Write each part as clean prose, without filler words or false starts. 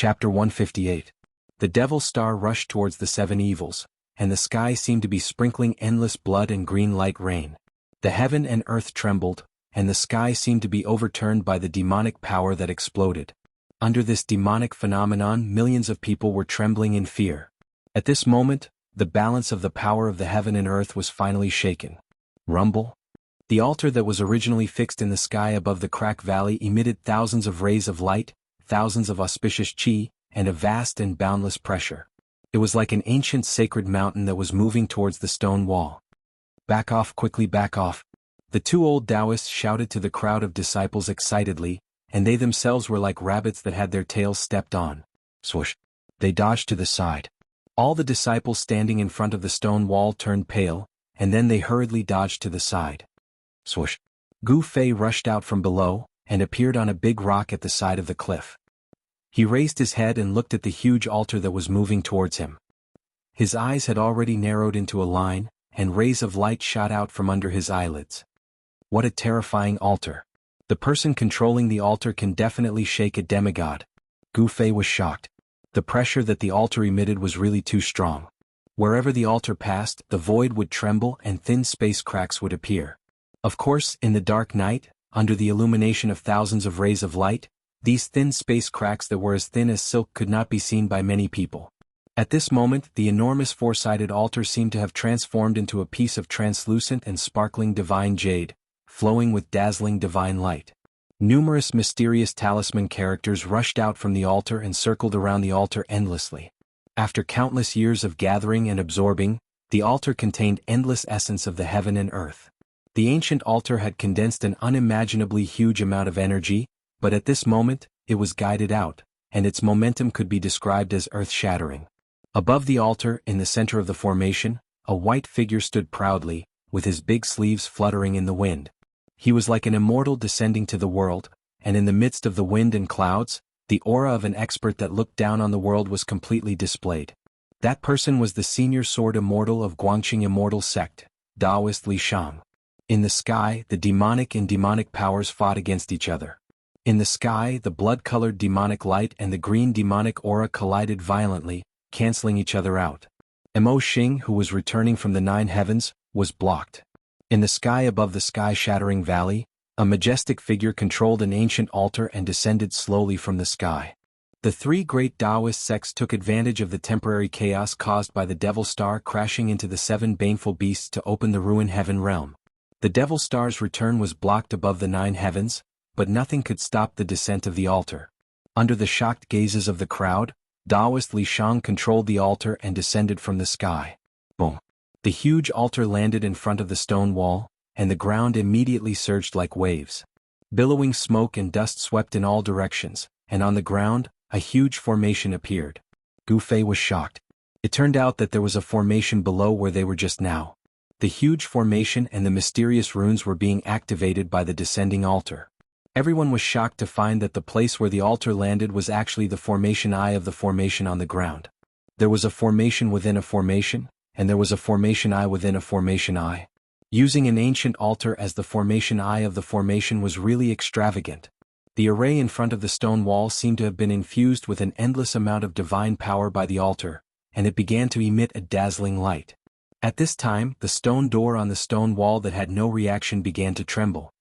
Chapter 158. The Devil's Star rushed towards the seven evils, and the sky seemed to be sprinkling endless blood and green light rain. The heaven and earth trembled, and the sky seemed to be overturned by the demonic power that exploded. Under this demonic phenomenon, millions of people were trembling in fear. At this moment, the balance of the power of the heaven and earth was finally shaken. Rumble. The altar that was originally fixed in the sky above the Crack Valley emitted thousands of rays of light, thousands of auspicious chi, and a vast and boundless pressure. It was like an ancient sacred mountain that was moving towards the stone wall. Back off, quickly back off. The two old Taoists shouted to the crowd of disciples excitedly, and they themselves were like rabbits that had their tails stepped on. Swoosh. They dodged to the side. All the disciples standing in front of the stone wall turned pale, and then they hurriedly dodged to the side. Swoosh. Gu Fei rushed out from below, and appeared on a big rock at the side of the cliff. He raised his head and looked at the huge altar that was moving towards him. His eyes had already narrowed into a line, and rays of light shot out from under his eyelids. What a terrifying altar. The person controlling the altar can definitely shake a demigod. Gu Fei was shocked. The pressure that the altar emitted was really too strong. Wherever the altar passed, the void would tremble and thin space cracks would appear. Of course, in the dark night, under the illumination of thousands of rays of light, these thin space cracks that were as thin as silk could not be seen by many people. At this moment, the enormous four-sided altar seemed to have transformed into a piece of translucent and sparkling divine jade, flowing with dazzling divine light. Numerous mysterious talisman characters rushed out from the altar and circled around the altar endlessly. After countless years of gathering and absorbing, the altar contained endless essence of the heaven and earth. The ancient altar had condensed an unimaginably huge amount of energy, but at this moment, it was guided out, and its momentum could be described as earth-shattering. Above the altar, in the center of the formation, a white figure stood proudly, with his big sleeves fluttering in the wind. He was like an immortal descending to the world, and in the midst of the wind and clouds, the aura of an expert that looked down on the world was completely displayed. That person was the senior sword immortal of Guangqing Immortal sect, Taoist Li Shang. In the sky, the demonic and demonic powers fought against each other. In the sky, the blood-colored demonic light and the green demonic aura collided violently, canceling each other out. Mo Xing, who was returning from the nine heavens, was blocked. In the sky above the sky-shattering valley, a majestic figure controlled an ancient altar and descended slowly from the sky. The three great Taoist sects took advantage of the temporary chaos caused by the Devil Star crashing into the seven baneful beasts to open the ruined heaven realm. The Devil Star's return was blocked above the nine heavens, but nothing could stop the descent of the altar. Under the shocked gazes of the crowd, Taoist Li Shang controlled the altar and descended from the sky. Boom! The huge altar landed in front of the stone wall, and the ground immediately surged like waves. Billowing smoke and dust swept in all directions, and on the ground, a huge formation appeared. Gu Fei was shocked. It turned out that there was a formation below where they were just now. The huge formation and the mysterious runes were being activated by the descending altar. Everyone was shocked to find that the place where the altar landed was actually the formation eye of the formation on the ground. There was a formation within a formation, and there was a formation eye within a formation eye. Using an ancient altar as the formation eye of the formation was really extravagant. The array in front of the stone wall seemed to have been infused with an endless amount of divine power by the altar, and it began to emit a dazzling light. At this time, the stone door on the stone wall that had no reaction began to tremble.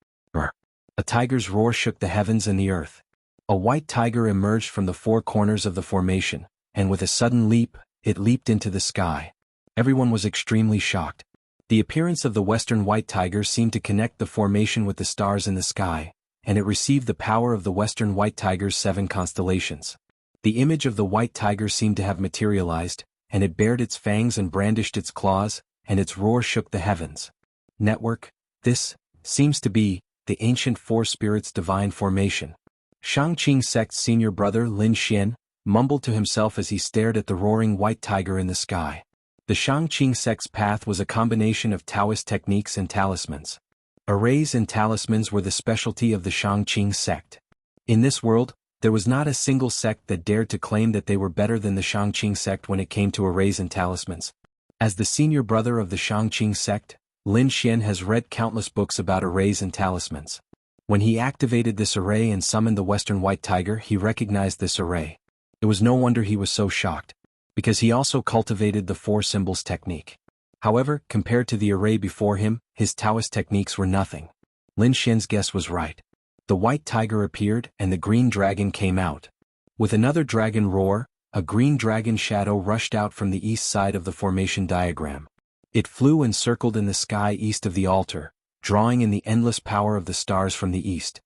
A tiger's roar shook the heavens and the earth. A white tiger emerged from the four corners of the formation, and with a sudden leap, it leaped into the sky. Everyone was extremely shocked. The appearance of the western white tiger seemed to connect the formation with the stars in the sky, and it received the power of the western white tiger's seven constellations. The image of the white tiger seemed to have materialized, and it bared its fangs and brandished its claws, and its roar shook the heavens. Network, this seems to be the ancient Four Spirits divine formation. Shangqing sect's senior brother Lin Xian mumbled to himself as he stared at the roaring white tiger in the sky. The Shangqing sect's path was a combination of Taoist techniques and talismans. Arrays and talismans were the specialty of the Shangqing sect. In this world, there was not a single sect that dared to claim that they were better than the Shangqing sect when it came to arrays and talismans. As the senior brother of the Shangqing sect, Lin Xian has read countless books about arrays and talismans. When he activated this array and summoned the western white tiger, he recognized this array. It was no wonder he was so shocked, because he also cultivated the four symbols technique. However, compared to the array before him, his Taoist techniques were nothing. Lin Xian's guess was right. The white tiger appeared and the green dragon came out. With another dragon roar, a green dragon shadow rushed out from the east side of the formation diagram. It flew and circled in the sky east of the altar, drawing in the endless power of the stars from the east.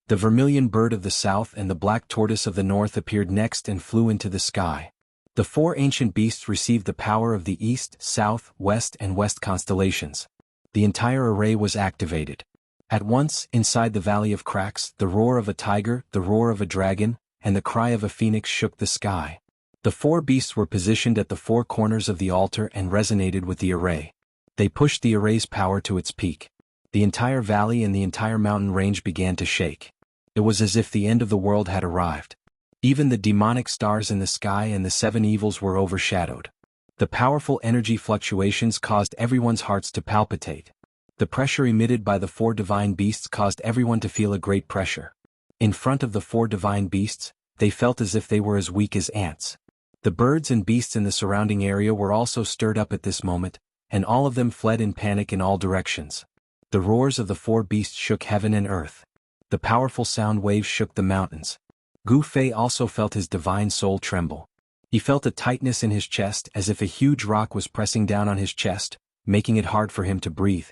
The vermilion bird of the south and the black tortoise of the north appeared next and flew into the sky. The four ancient beasts received the power of the east, south, west and west constellations. The entire array was activated. At once, inside the Valley of Cracks, the roar of a tiger, the roar of a dragon, and the cry of a phoenix shook the sky. The four beasts were positioned at the four corners of the altar and resonated with the array. They pushed the array's power to its peak. The entire valley and the entire mountain range began to shake. It was as if the end of the world had arrived. Even the demonic stars in the sky and the seven evils were overshadowed. The powerful energy fluctuations caused everyone's hearts to palpitate. The pressure emitted by the four divine beasts caused everyone to feel a great pressure. In front of the four divine beasts, they felt as if they were as weak as ants. The birds and beasts in the surrounding area were also stirred up at this moment, and all of them fled in panic in all directions. The roars of the four beasts shook heaven and earth. The powerful sound waves shook the mountains. Gu Fei also felt his divine soul tremble. He felt a tightness in his chest as if a huge rock was pressing down on his chest, making it hard for him to breathe.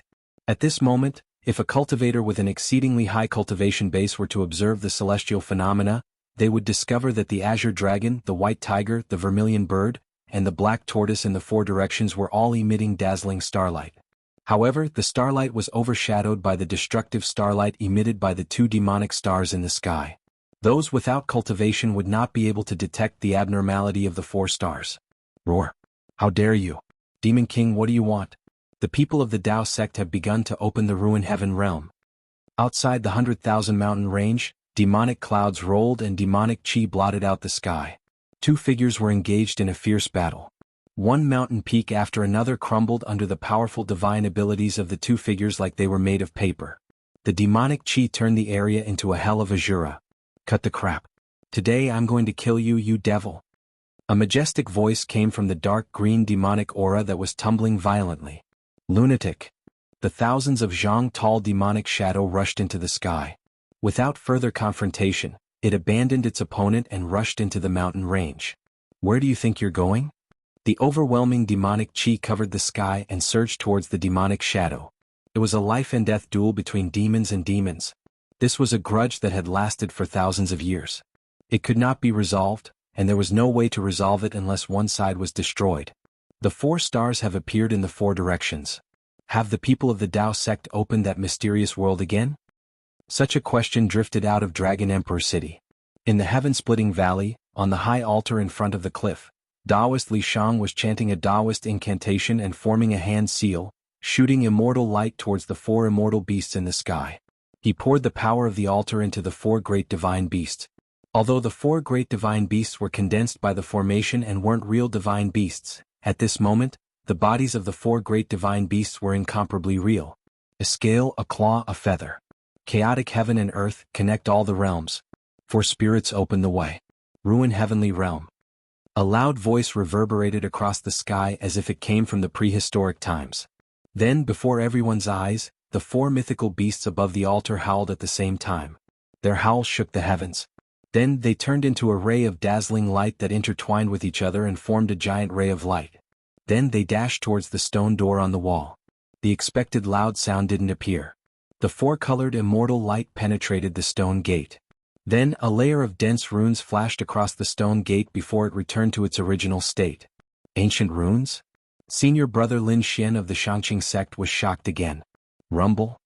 At this moment, if a cultivator with an exceedingly high cultivation base were to observe the celestial phenomena, they would discover that the azure dragon, the white tiger, the vermilion bird, and the black tortoise in the four directions were all emitting dazzling starlight. However, the starlight was overshadowed by the destructive starlight emitted by the two demonic stars in the sky. Those without cultivation would not be able to detect the abnormality of the four stars. Roar! How dare you? Demon King, what do you want? The people of the Tao sect have begun to open the ruined heaven realm. Outside the 100,000 mountain range, demonic clouds rolled and demonic chi blotted out the sky. Two figures were engaged in a fierce battle. One mountain peak after another crumbled under the powerful divine abilities of the two figures like they were made of paper. The demonic chi turned the area into a hell of azura. Cut the crap. Today I'm going to kill you, you devil. A majestic voice came from the dark green demonic aura that was tumbling violently. Lunatic. The thousands of zhang tall demonic shadow rushed into the sky. Without further confrontation, it abandoned its opponent and rushed into the mountain range. Where do you think you're going? The overwhelming demonic chi covered the sky and surged towards the demonic shadow. It was a life and death duel between demons and demons. This was a grudge that had lasted for thousands of years. It could not be resolved, and there was no way to resolve it unless one side was destroyed. The four stars have appeared in the four directions. Have the people of the Tao sect opened that mysterious world again? Such a question drifted out of Dragon Emperor City. In the heaven-splitting valley, on the high altar in front of the cliff, Taoist Li Shang was chanting a Taoist incantation and forming a hand seal, shooting immortal light towards the four immortal beasts in the sky. He poured the power of the altar into the four great divine beasts. Although the four great divine beasts were condensed by the formation and weren't real divine beasts, at this moment, the bodies of the four great divine beasts were incomparably real. A scale, a claw, a feather. Chaotic heaven and earth, connect all the realms. For spirits open the way. Ruin heavenly realm. A loud voice reverberated across the sky as if it came from the prehistoric times. Then, before everyone's eyes, the four mythical beasts above the altar howled at the same time. Their howls shook the heavens. Then they turned into a ray of dazzling light that intertwined with each other and formed a giant ray of light. Then they dashed towards the stone door on the wall. The expected loud sound didn't appear. The four-colored immortal light penetrated the stone gate. Then a layer of dense runes flashed across the stone gate before it returned to its original state. Ancient runes? Senior brother Lin Xian of the Shangqing sect was shocked again. Rumble?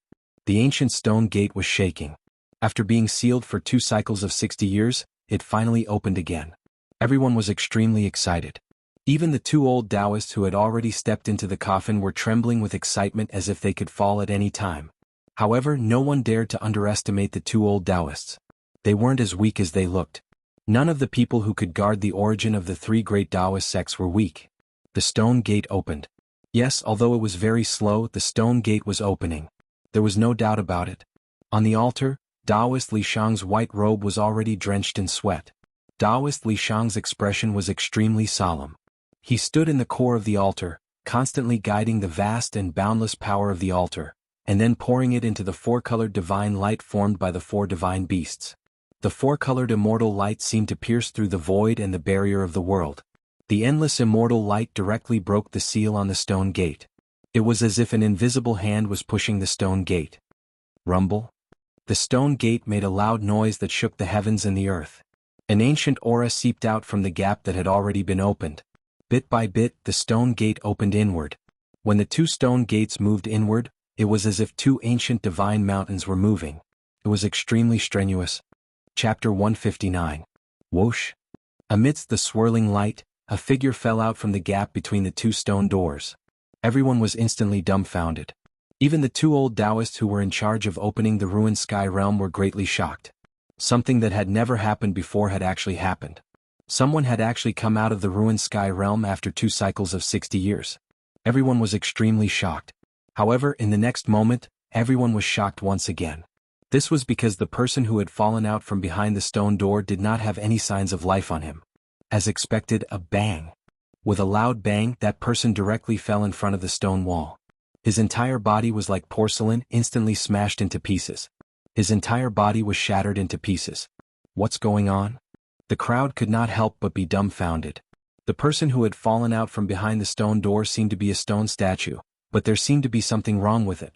The ancient stone gate was shaking. After being sealed for 2 cycles of 60 years, it finally opened again. Everyone was extremely excited. Even the 2 old Taoists who had already stepped into the coffin were trembling with excitement as if they could fall at any time. However, no one dared to underestimate the 2 old Taoists. They weren't as weak as they looked. None of the people who could guard the origin of the 3 great Taoist sects were weak. The stone gate opened. Yes, although it was very slow, the stone gate was opening. There was no doubt about it. On the altar, Taoist Li Shang's white robe was already drenched in sweat. Taoist Li Shang's expression was extremely solemn. He stood in the core of the altar, constantly guiding the vast and boundless power of the altar, and then pouring it into the four-colored divine light formed by the four divine beasts. The four-colored immortal light seemed to pierce through the void and the barrier of the world. The endless immortal light directly broke the seal on the stone gate. It was as if an invisible hand was pushing the stone gate. Rumble. The stone gate made a loud noise that shook the heavens and the earth. An ancient aura seeped out from the gap that had already been opened. Bit by bit, the stone gate opened inward. When the two stone gates moved inward, it was as if two ancient divine mountains were moving. It was extremely strenuous. Chapter 159. Whoosh. Amidst the swirling light, a figure fell out from the gap between the two stone doors. Everyone was instantly dumbfounded. Even the two old Taoists who were in charge of opening the ruined sky realm were greatly shocked. Something that had never happened before had actually happened. Someone had actually come out of the ruined sky realm after 2 cycles of 60 years. Everyone was extremely shocked. However, in the next moment, everyone was shocked once again. This was because the person who had fallen out from behind the stone door did not have any signs of life on him. As expected, a bang. With a loud bang, that person directly fell in front of the stone wall. His entire body was like porcelain, instantly smashed into pieces. His entire body was shattered into pieces. What's going on? The crowd could not help but be dumbfounded. The person who had fallen out from behind the stone door seemed to be a stone statue, but there seemed to be something wrong with it.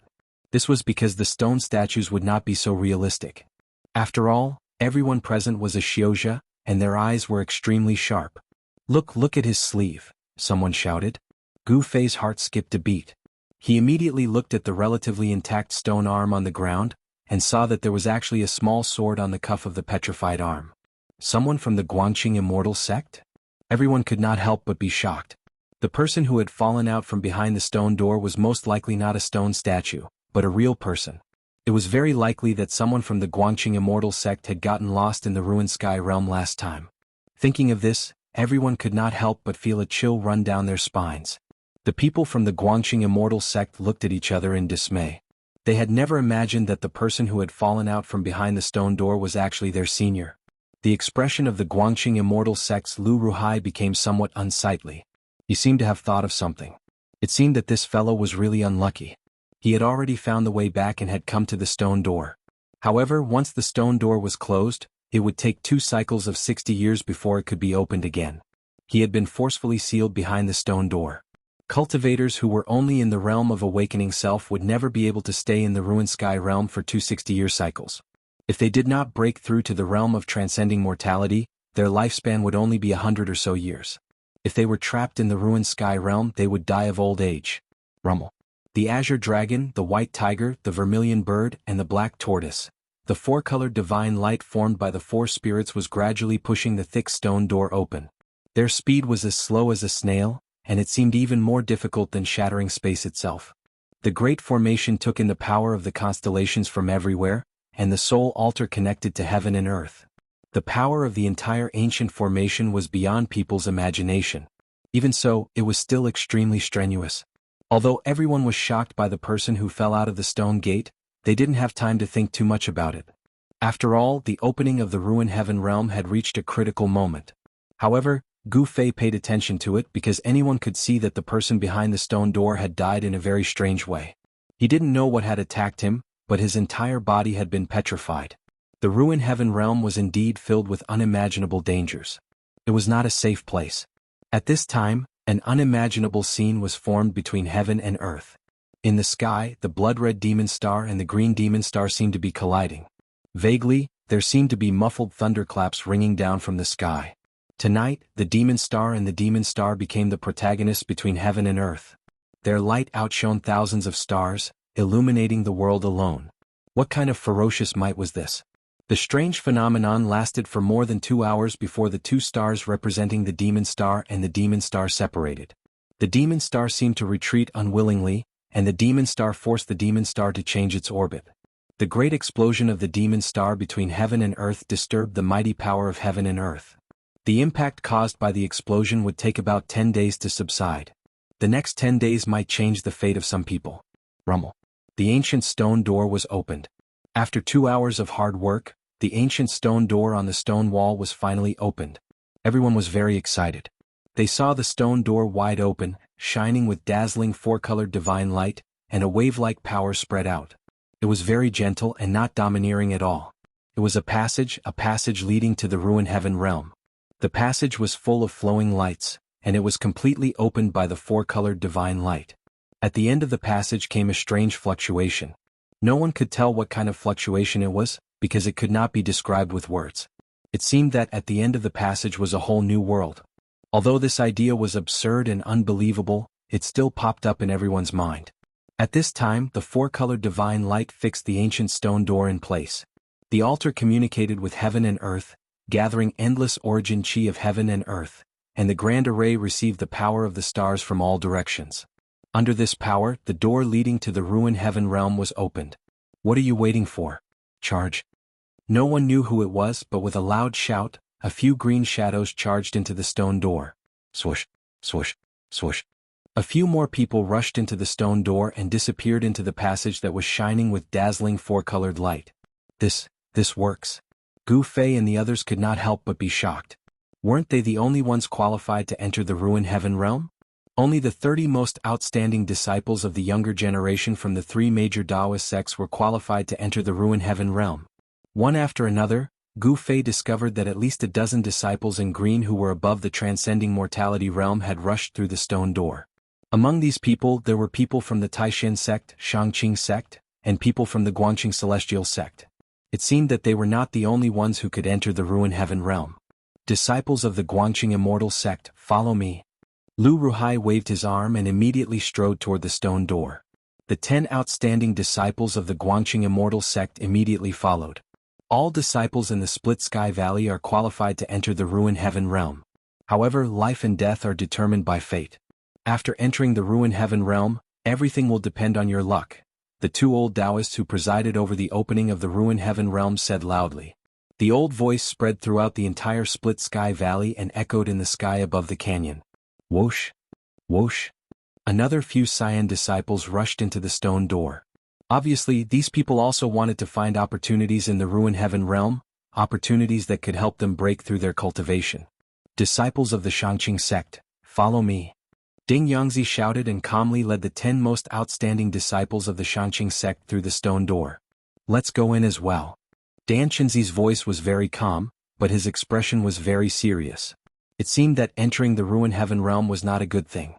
This was because the stone statues would not be so realistic. After all, everyone present was a Xiozha, and their eyes were extremely sharp. Look at his sleeve, someone shouted. Gu Fei's heart skipped a beat. He immediately looked at the relatively intact stone arm on the ground, and saw that there was actually a small sword on the cuff of the petrified arm. Someone from the Guangqing Immortal sect? Everyone could not help but be shocked. The person who had fallen out from behind the stone door was most likely not a stone statue, but a real person. It was very likely that someone from the Guangqing Immortal sect had gotten lost in the ruined sky realm last time. Thinking of this, everyone could not help but feel a chill run down their spines. The people from the Guangqing Immortal sect looked at each other in dismay. They had never imagined that the person who had fallen out from behind the stone door was actually their senior. The expression of the Guangqing Immortal sect's Lu Ruhai became somewhat unsightly. He seemed to have thought of something. It seemed that this fellow was really unlucky. He had already found the way back and had come to the stone door. However, once the stone door was closed, it would take 2 cycles of 60 years before it could be opened again. He had been forcefully sealed behind the stone door. Cultivators who were only in the realm of awakening self would never be able to stay in the ruined sky realm for 2 60-year cycles. If they did not break through to the realm of transcending mortality, their lifespan would only be 100 or so years. If they were trapped in the ruined sky realm, they would die of old age. Rumble. The azure dragon, the white tiger, the vermilion bird, and the black tortoise. The 4-colored divine light formed by the 4 spirits was gradually pushing the thick stone door open. Their speed was as slow as a snail, and it seemed even more difficult than shattering space itself. The great formation took in the power of the constellations from everywhere, and the soul altar connected to heaven and earth. The power of the entire ancient formation was beyond people's imagination. Even so, it was still extremely strenuous. Although everyone was shocked by the person who fell out of the stone gate, they didn't have time to think too much about it. After all, the opening of the ruined heaven realm had reached a critical moment. However, Gu Fei paid attention to it because anyone could see that the person behind the stone door had died in a very strange way. He didn't know what had attacked him, but his entire body had been petrified. The ruined heaven realm was indeed filled with unimaginable dangers. It was not a safe place. At this time, an unimaginable scene was formed between heaven and earth. In the sky, the blood-red demon star and the green demon star seemed to be colliding. Vaguely, there seemed to be muffled thunderclaps ringing down from the sky. Tonight, the demon star and the demon star became the protagonists between heaven and earth. Their light outshone thousands of stars, illuminating the world alone. What kind of ferocious might was this? The strange phenomenon lasted for more than 2 hours before the 2 stars representing the demon star and the demon star separated. The demon star seemed to retreat unwillingly, and the demon star forced the demon star to change its orbit. The great explosion of the demon star between heaven and earth disturbed the mighty power of heaven and earth. The impact caused by the explosion would take about 10 days to subside. The next 10 days might change the fate of some people. Rumble. The ancient stone door was opened. After 2 hours of hard work, The ancient stone door on the stone wall was finally opened. Everyone was very excited. They saw the stone door wide open, shining with dazzling four-colored divine light, and a wave-like power spread out. It was very gentle and not domineering at all. It was a passage leading to the ruined heaven realm. The passage was full of flowing lights, and it was completely opened by the four-colored divine light. At the end of the passage came a strange fluctuation. No one could tell what kind of fluctuation it was, because it could not be described with words. It seemed that at the end of the passage was a whole new world. Although this idea was absurd and unbelievable, it still popped up in everyone's mind. At this time, the four-colored divine light fixed the ancient stone door in place. The altar communicated with heaven and earth, gathering endless origin chi of heaven and earth, and the grand array received the power of the stars from all directions. Under this power, the door leading to the ruined heaven realm was opened. What are you waiting for? Charge. No one knew who it was, but with a loud shout, a few green shadows charged into the stone door. Swoosh, swoosh, swoosh. A few more people rushed into the stone door and disappeared into the passage that was shining with dazzling four-colored light. This works. Gu Fei and the others could not help but be shocked. Weren't they the only ones qualified to enter the ruined heaven realm? Only the 30 most outstanding disciples of the younger generation from the 3 major Taoist sects were qualified to enter the ruined heaven realm. One after another, Gu Fei discovered that at least a dozen disciples in green who were above the transcending mortality realm had rushed through the stone door. Among these people there were people from the Taishan sect, Shangqing sect, and people from the Guangqing celestial sect. It seemed that they were not the only ones who could enter the ruined heaven realm. Disciples of the Guangqing Immortal sect, follow me. Lu Ruhai waved his arm and immediately strode toward the stone door. The 10 outstanding disciples of the Guangqing Immortal sect immediately followed. All disciples in the Split Sky Valley are qualified to enter the ruined heaven realm. However, life and death are determined by fate. After entering the ruined heaven realm, everything will depend on your luck, the 2 old Taoists who presided over the opening of the ruined heaven realm said loudly. The old voice spread throughout the entire Split Sky Valley and echoed in the sky above the canyon. Whoosh! Whoosh! Another few Cyan disciples rushed into the stone door. Obviously, these people also wanted to find opportunities in the ruined heaven realm, opportunities that could help them break through their cultivation. Disciples of the Shangqing sect, follow me. Ding Yangzi shouted and calmly led the 10 most outstanding disciples of the Shangqing sect through the stone door. Let's go in as well. Dan Chenzi's voice was very calm, but his expression was very serious. It seemed that entering the ruined heaven realm was not a good thing.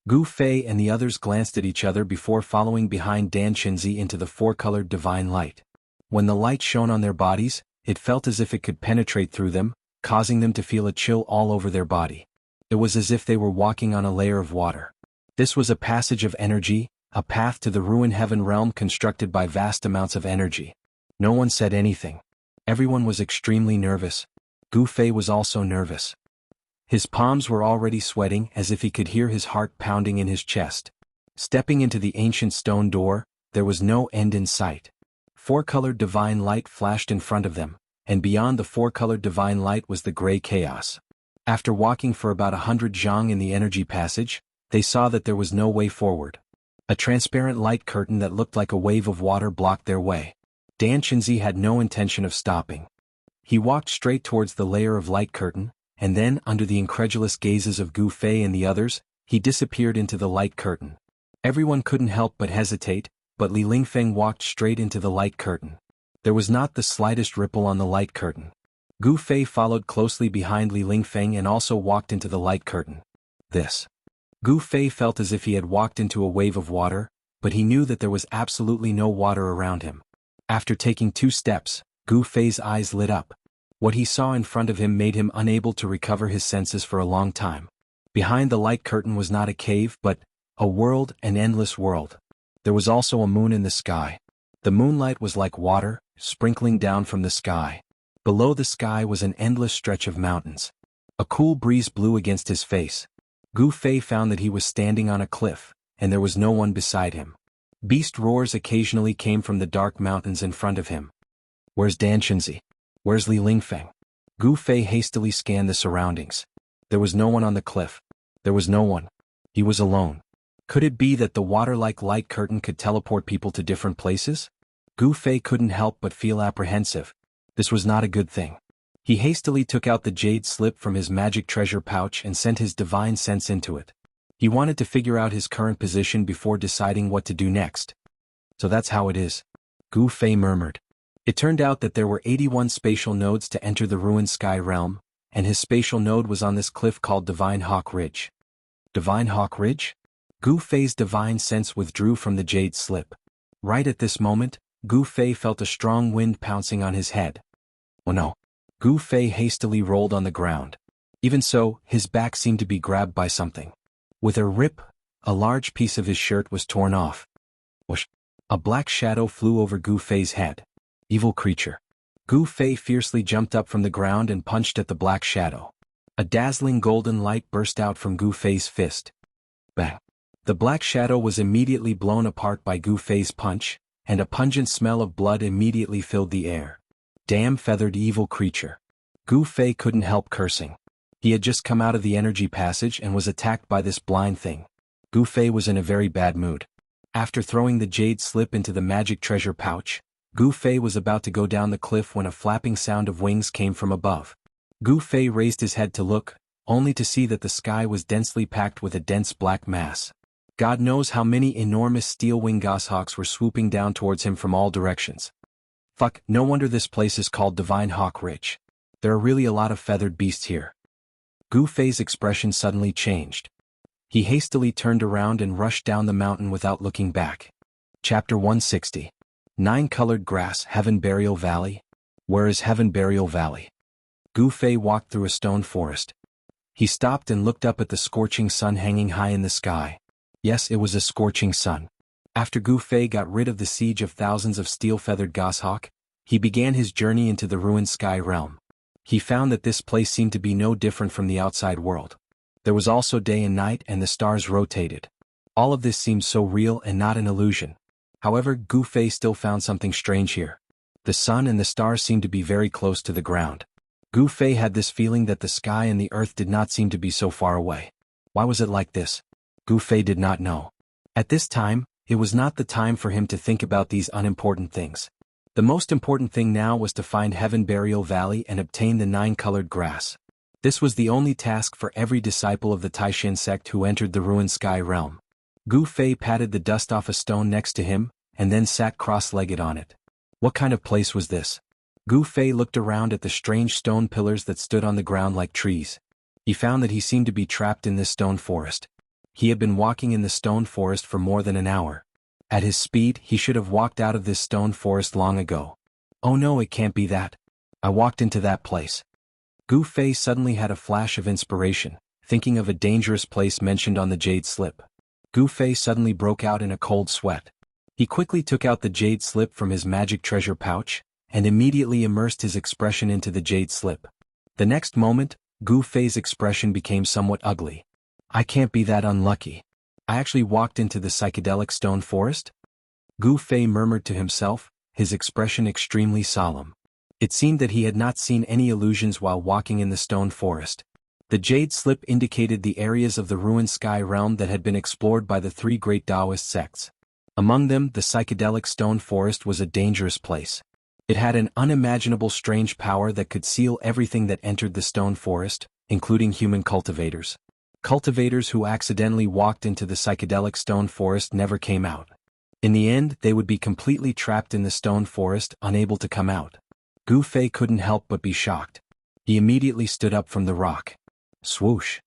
Gu Fei and the others glanced at each other before following behind Dan Chenzi into the four-colored divine light. When the light shone on their bodies, it felt as if it could penetrate through them, causing them to feel a chill all over their body. It was as if they were walking on a layer of water. This was a passage of energy, a path to the ruined heaven realm constructed by vast amounts of energy. No one said anything. Everyone was extremely nervous. Gu Fei was also nervous. His palms were already sweating as if he could hear his heart pounding in his chest. Stepping into the ancient stone door, there was no end in sight. Four-colored divine light flashed in front of them, and beyond the four-colored divine light was the gray chaos. After walking for about 100 zhang in the energy passage, they saw that there was no way forward. A transparent light curtain that looked like a wave of water blocked their way. Dan Chenzi had no intention of stopping. He walked straight towards the layer of light curtain, and then, under the incredulous gazes of Gu Fei and the others, he disappeared into the light curtain. Everyone couldn't help but hesitate, but Li Lingfeng walked straight into the light curtain. There was not the slightest ripple on the light curtain. Gu Fei followed closely behind Li Lingfeng and also walked into the light curtain. Gu Fei felt as if he had walked into a wave of water, but he knew that there was absolutely no water around him. After taking 2 steps, Gu Fei's eyes lit up. What he saw in front of him made him unable to recover his senses for a long time. Behind the light curtain was not a cave but a world, an endless world. There was also a moon in the sky. The moonlight was like water, sprinkling down from the sky. Below the sky was an endless stretch of mountains. A cool breeze blew against his face. Gu Fei found that he was standing on a cliff, and there was no one beside him. Beast roars occasionally came from the dark mountains in front of him. Where's Dan Chenzi? Where's Li Lingfeng? Gu Fei hastily scanned the surroundings. There was no one on the cliff. There was no one. He was alone. Could it be that the water-like light curtain could teleport people to different places? Gu Fei couldn't help but feel apprehensive. This was not a good thing. He hastily took out the jade slip from his magic treasure pouch and sent his divine sense into it. He wanted to figure out his current position before deciding what to do next. So that's how it is, Gu Fei murmured. It turned out that there were 81 spatial nodes to enter the ruined sky realm, and his spatial node was on this cliff called Divine Hawk Ridge. Divine Hawk Ridge? Gu Fei's divine sense withdrew from the jade slip. Right at this moment, Gu Fei felt a strong wind pouncing on his head. Oh no. Gu Fei hastily rolled on the ground. Even so, his back seemed to be grabbed by something. With a rip, a large piece of his shirt was torn off. Whoosh! A black shadow flew over Gu Fei's head. Evil creature. Gu Fei fiercely jumped up from the ground and punched at the black shadow. A dazzling golden light burst out from Gu Fei's fist. Bang! The black shadow was immediately blown apart by Gu Fei's punch, and a pungent smell of blood immediately filled the air. Damn feathered evil creature. Gu Fei couldn't help cursing. He had just come out of the energy passage and was attacked by this blind thing. Gu Fei was in a very bad mood. After throwing the jade slip into the magic treasure pouch, Gu Fei was about to go down the cliff when a flapping sound of wings came from above. Gu Fei raised his head to look, only to see that the sky was densely packed with a dense black mass. God knows how many enormous steel-winged goshawks were swooping down towards him from all directions. Fuck, no wonder this place is called Divine Hawk Ridge. There are really a lot of feathered beasts here. Gu Fei's expression suddenly changed. He hastily turned around and rushed down the mountain without looking back. Chapter 160. 9-Colored Grass, Heaven Burial Valley? Where is Heaven Burial Valley? Gu Fei walked through a stone forest. He stopped and looked up at the scorching sun hanging high in the sky. Yes, it was a scorching sun. After Gu Fei got rid of the siege of thousands of steel-feathered goshawk, he began his journey into the ruined sky realm. He found that this place seemed to be no different from the outside world. There was also day and night and the stars rotated. All of this seemed so real and not an illusion. However, Gu Fei still found something strange here. The sun and the stars seemed to be very close to the ground. Gu Fei had this feeling that the sky and the earth did not seem to be so far away. Why was it like this? Gu Fei did not know. At this time, it was not the time for him to think about these unimportant things. The most important thing now was to find Heaven Burial Valley and obtain the 9-colored grass. This was the only task for every disciple of the Taishan sect who entered the ruined sky realm. Gu Fei patted the dust off a stone next to him, and then sat cross-legged on it. What kind of place was this? Gu Fei looked around at the strange stone pillars that stood on the ground like trees. He found that he seemed to be trapped in this stone forest. He had been walking in the stone forest for more than an hour. At his speed, he should have walked out of this stone forest long ago. Oh no, it can't be that. I walked into that place. Gu Fei suddenly had a flash of inspiration, thinking of a dangerous place mentioned on the jade slip. Gu Fei suddenly broke out in a cold sweat. He quickly took out the jade slip from his magic treasure pouch, and immediately immersed his expression into the jade slip. The next moment, Gu Fei's expression became somewhat ugly. I can't be that unlucky. I actually walked into the psychedelic stone forest? Gu Fei murmured to himself, his expression extremely solemn. It seemed that he had not seen any illusions while walking in the stone forest. The jade slip indicated the areas of the ruined sky realm that had been explored by the 3 great Taoist sects. Among them, the psychedelic stone forest was a dangerous place. It had an unimaginable strange power that could seal everything that entered the stone forest, including human cultivators. Cultivators who accidentally walked into the psychedelic stone forest never came out. In the end, they would be completely trapped in the stone forest, unable to come out. Gu Fei couldn't help but be shocked. He immediately stood up from the rock. Swoosh!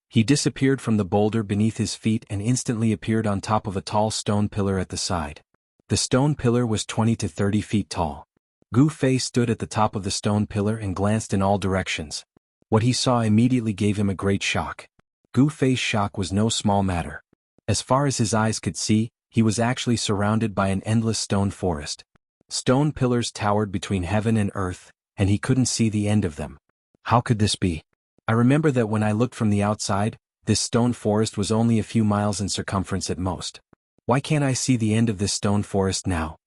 He disappeared from the boulder beneath his feet and instantly appeared on top of a tall stone pillar at the side. The stone pillar was 20 to 30 feet tall. Gu Fei stood at the top of the stone pillar and glanced in all directions. What he saw immediately gave him a great shock. Gu Fei's shock was no small matter. As far as his eyes could see, he was actually surrounded by an endless stone forest. Stone pillars towered between heaven and earth, and he couldn't see the end of them. How could this be? I remember that when I looked from the outside, this stone forest was only a few miles in circumference at most. Why can't I see the end of this stone forest now?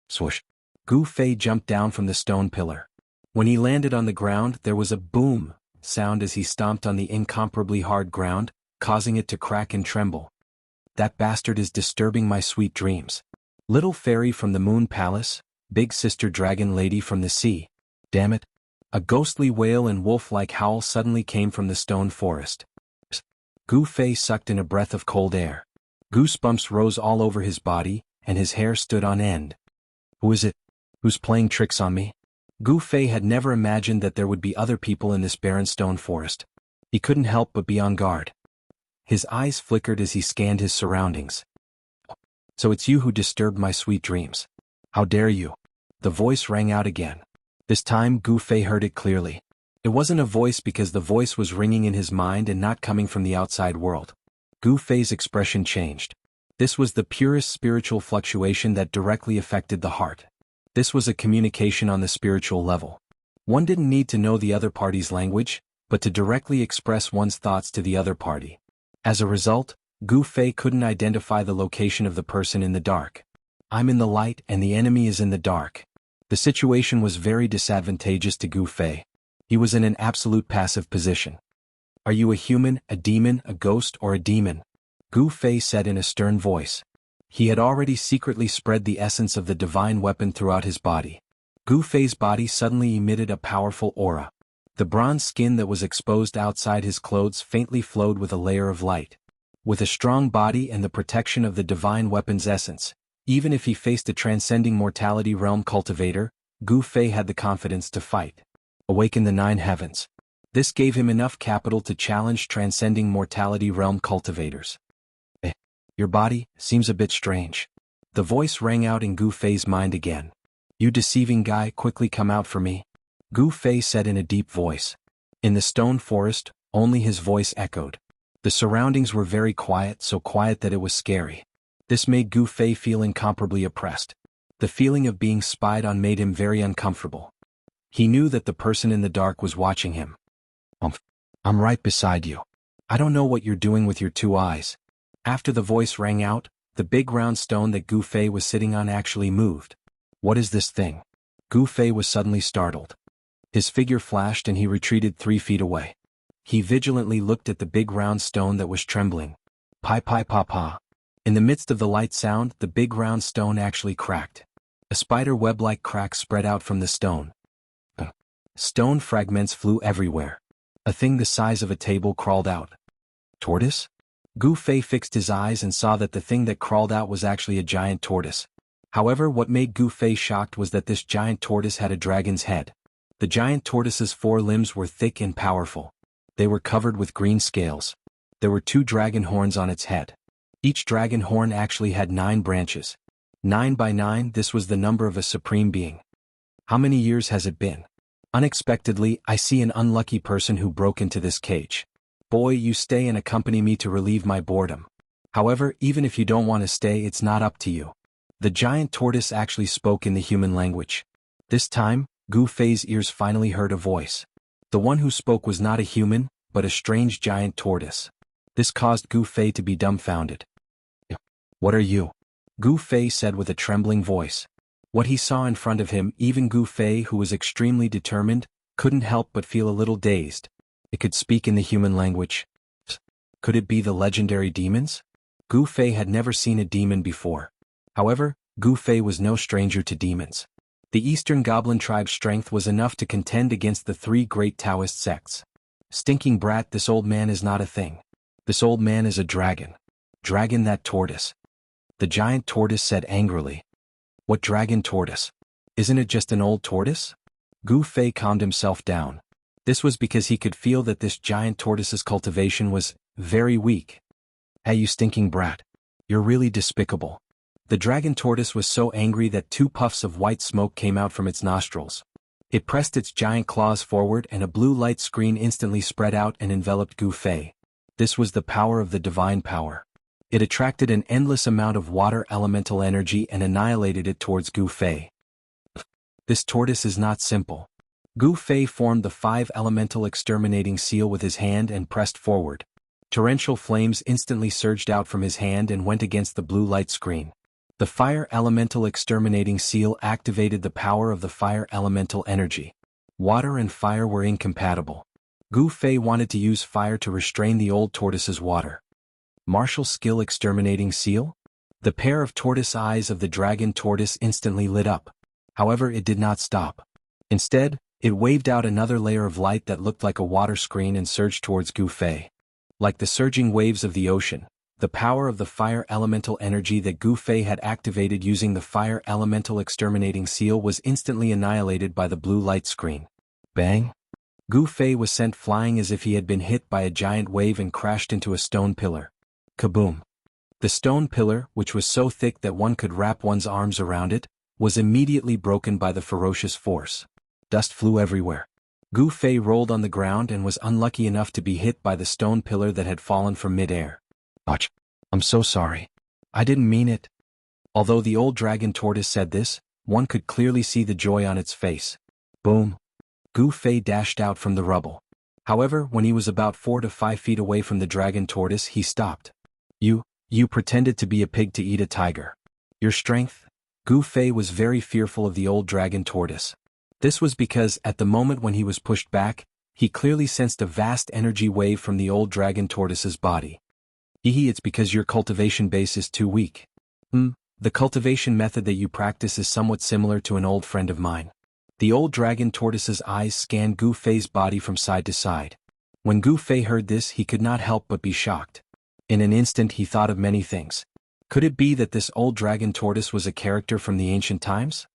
Swoosh! Gu Fei jumped down from the stone pillar. When he landed on the ground, there was a boom sound as he stomped on the incomparably hard ground, causing it to crack and tremble. That bastard is disturbing my sweet dreams. Little fairy from the Moon Palace, Big sister dragon lady from the sea. Damn it. A ghostly wail and wolf-like howl suddenly came from the stone forest. Gu Fei sucked in a breath of cold air. Goosebumps rose all over his body, and his hair stood on end. Who is it? Who's playing tricks on me? Gu Fei had never imagined that there would be other people in this barren stone forest. He couldn't help but be on guard. His eyes flickered as he scanned his surroundings. So it's you who disturbed my sweet dreams. How dare you? The voice rang out again. This time Gu Fei heard it clearly. It wasn't a voice because the voice was ringing in his mind and not coming from the outside world. Gu Fei's expression changed. This was the purest spiritual fluctuation that directly affected the heart. This was a communication on the spiritual level. One didn't need to know the other party's language, but to directly express one's thoughts to the other party. As a result, Gu Fei couldn't identify the location of the person in the dark. I'm in the light and the enemy is in the dark. The situation was very disadvantageous to Gu Fei. He was in an absolute passive position. Are you a human, a demon, a ghost, or a demon? Gu Fei said in a stern voice. He had already secretly spread the essence of the divine weapon throughout his body. Gu Fei's body suddenly emitted a powerful aura. The bronze skin that was exposed outside his clothes faintly flowed with a layer of light. With a strong body and the protection of the divine weapon's essence, even if he faced a transcending mortality realm cultivator, Gu Fei had the confidence to fight. Awaken the 9 heavens. This gave him enough capital to challenge transcending mortality realm cultivators. Your body seems a bit strange. The voice rang out in Gu Fei's mind again. You deceiving guy, quickly come out for me. Gu Fei said in a deep voice. In the stone forest, only his voice echoed. The surroundings were very quiet, so quiet that it was scary. This made Gu Fei feel incomparably oppressed. The feeling of being spied on made him very uncomfortable. He knew that the person in the dark was watching him. I'm right beside you. I don't know what you're doing with your 2 eyes. After the voice rang out, the big round stone that Gu Fei was sitting on actually moved. What is this thing? Gu Fei was suddenly startled. His figure flashed and he retreated 3 feet away. He vigilantly looked at the big round stone that was trembling. Pai pai pa pa. In the midst of the light sound, the big round stone actually cracked. A spider web-like crack spread out from the stone. Stone fragments flew everywhere. A thing the size of a table crawled out. Tortoise? Gu Fei fixed his eyes and saw that the thing that crawled out was actually a giant tortoise. However, what made Gu Fei shocked was that this giant tortoise had a dragon's head. The giant tortoise's 4 limbs were thick and powerful. They were covered with green scales. There were 2 dragon horns on its head. Each dragon horn actually had 9 branches. 9 by 9, this was the number of a supreme being. How many years has it been? Unexpectedly, I see an unlucky person who broke into this cage. Boy, you stay and accompany me to relieve my boredom. However, even if you don't want to stay, it's not up to you. The giant tortoise actually spoke in the human language. This time, Gu Fei's ears finally heard a voice. The one who spoke was not a human, but a strange giant tortoise. This caused Gu Fei to be dumbfounded. What are you? Gu Fei said with a trembling voice. What he saw in front of him, even Gu Fei, who was extremely determined, couldn't help but feel a little dazed. It could speak in the human language. Could it be the legendary demons? Gu Fei had never seen a demon before. However, Gu Fei was no stranger to demons. The Eastern Goblin tribe's strength was enough to contend against the 3 great Taoist sects. Stinking brat, this old man is not a thing. This old man is a dragon. Dragon, that tortoise. The giant tortoise said angrily. What dragon tortoise? Isn't it just an old tortoise? Gu Fei calmed himself down. This was because he could feel that this giant tortoise's cultivation was very weak. Hey, you stinking brat. You're really despicable. The dragon tortoise was so angry that 2 puffs of white smoke came out from its nostrils. It pressed its giant claws forward and a blue light screen instantly spread out and enveloped Gu Fei. This was the power of the divine power. It attracted an endless amount of water elemental energy and annihilated it towards Gu Fei. This tortoise is not simple. Gu Fei formed the 5 elemental exterminating seal with his hand and pressed forward. Torrential flames instantly surged out from his hand and went against the blue light screen. The fire elemental exterminating seal activated the power of the fire elemental energy. Water and fire were incompatible. Gu Fei wanted to use fire to restrain the old tortoise's water. Martial skill exterminating seal? The pair of tortoise eyes of the dragon tortoise instantly lit up. However, it did not stop. Instead, it waved out another layer of light that looked like a water screen and surged towards Gu Fei. Like the surging waves of the ocean, the power of the fire elemental energy that Gu Fei had activated using the fire elemental exterminating seal was instantly annihilated by the blue light screen. Bang! Gu Fei was sent flying as if he had been hit by a giant wave and crashed into a stone pillar. Kaboom! The stone pillar, which was so thick that one could wrap one's arms around it, was immediately broken by the ferocious force. Dust flew everywhere. Gu Fei rolled on the ground and was unlucky enough to be hit by the stone pillar that had fallen from mid-air. Ouch! I'm so sorry. I didn't mean it. Although the old dragon tortoise said this, one could clearly see the joy on its face. Boom! Gu Fei dashed out from the rubble. However, when he was about 4 to 5 feet away from the dragon tortoise, he stopped. You pretended to be a pig to eat a tiger. Your strength? Gu Fei was very fearful of the old dragon tortoise. This was because, at the moment when he was pushed back, he clearly sensed a vast energy wave from the old dragon tortoise's body. It's because your cultivation base is too weak. The cultivation method that you practice is somewhat similar to an old friend of mine. The old dragon tortoise's eyes scanned Gu Fei's body from side to side. When Gu Fei heard this, he could not help but be shocked. In an instant he thought of many things. Could it be that this old dragon tortoise was a character from the ancient times?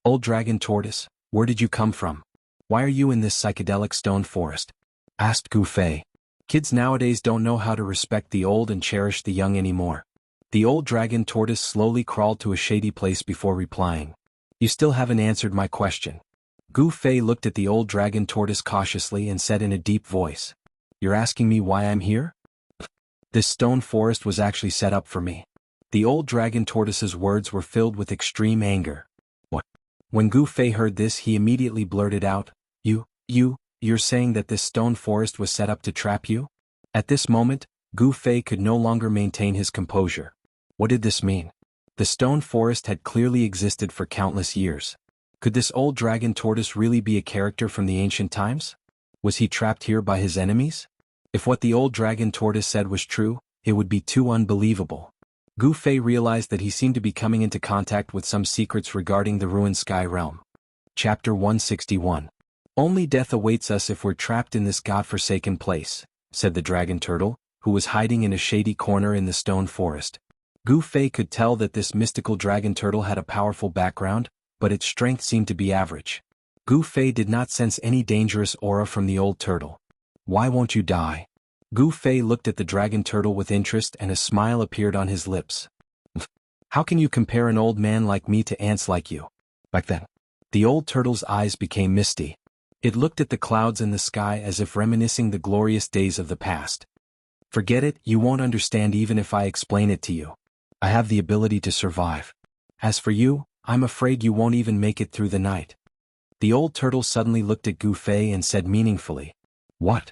Old dragon tortoise, where did you come from? Why are you in this psychedelic stone forest? Asked Gu Fei. Kids nowadays don't know how to respect the old and cherish the young anymore. The old dragon tortoise slowly crawled to a shady place before replying. You still haven't answered my question. Gu Fei looked at the old dragon tortoise cautiously and said in a deep voice. You're asking me why I'm here? This stone forest was actually set up for me. The old dragon tortoise's words were filled with extreme anger. What? When Gu Fei heard this, he immediately blurted out, You're saying that this stone forest was set up to trap you? At this moment, Gu Fei could no longer maintain his composure. What did this mean? The stone forest had clearly existed for countless years. Could this old dragon tortoise really be a character from the ancient times? Was he trapped here by his enemies? If what the old dragon tortoise said was true, it would be too unbelievable. Gu Fei realized that he seemed to be coming into contact with some secrets regarding the ruined sky realm. Chapter 161. Only death awaits us if we're trapped in this godforsaken place, said the dragon turtle, who was hiding in a shady corner in the stone forest. Gu Fei could tell that this mystical dragon turtle had a powerful background, but its strength seemed to be average. Gu Fei did not sense any dangerous aura from the old turtle. Why won't you die? Gu Fei looked at the dragon turtle with interest and a smile appeared on his lips. How can you compare an old man like me to ants like you? Back then, the old turtle's eyes became misty. It looked at the clouds in the sky as if reminiscing the glorious days of the past. Forget it, you won't understand even if I explain it to you. I have the ability to survive. As for you, I'm afraid you won't even make it through the night. The old turtle suddenly looked at Gu Fei and said meaningfully, What?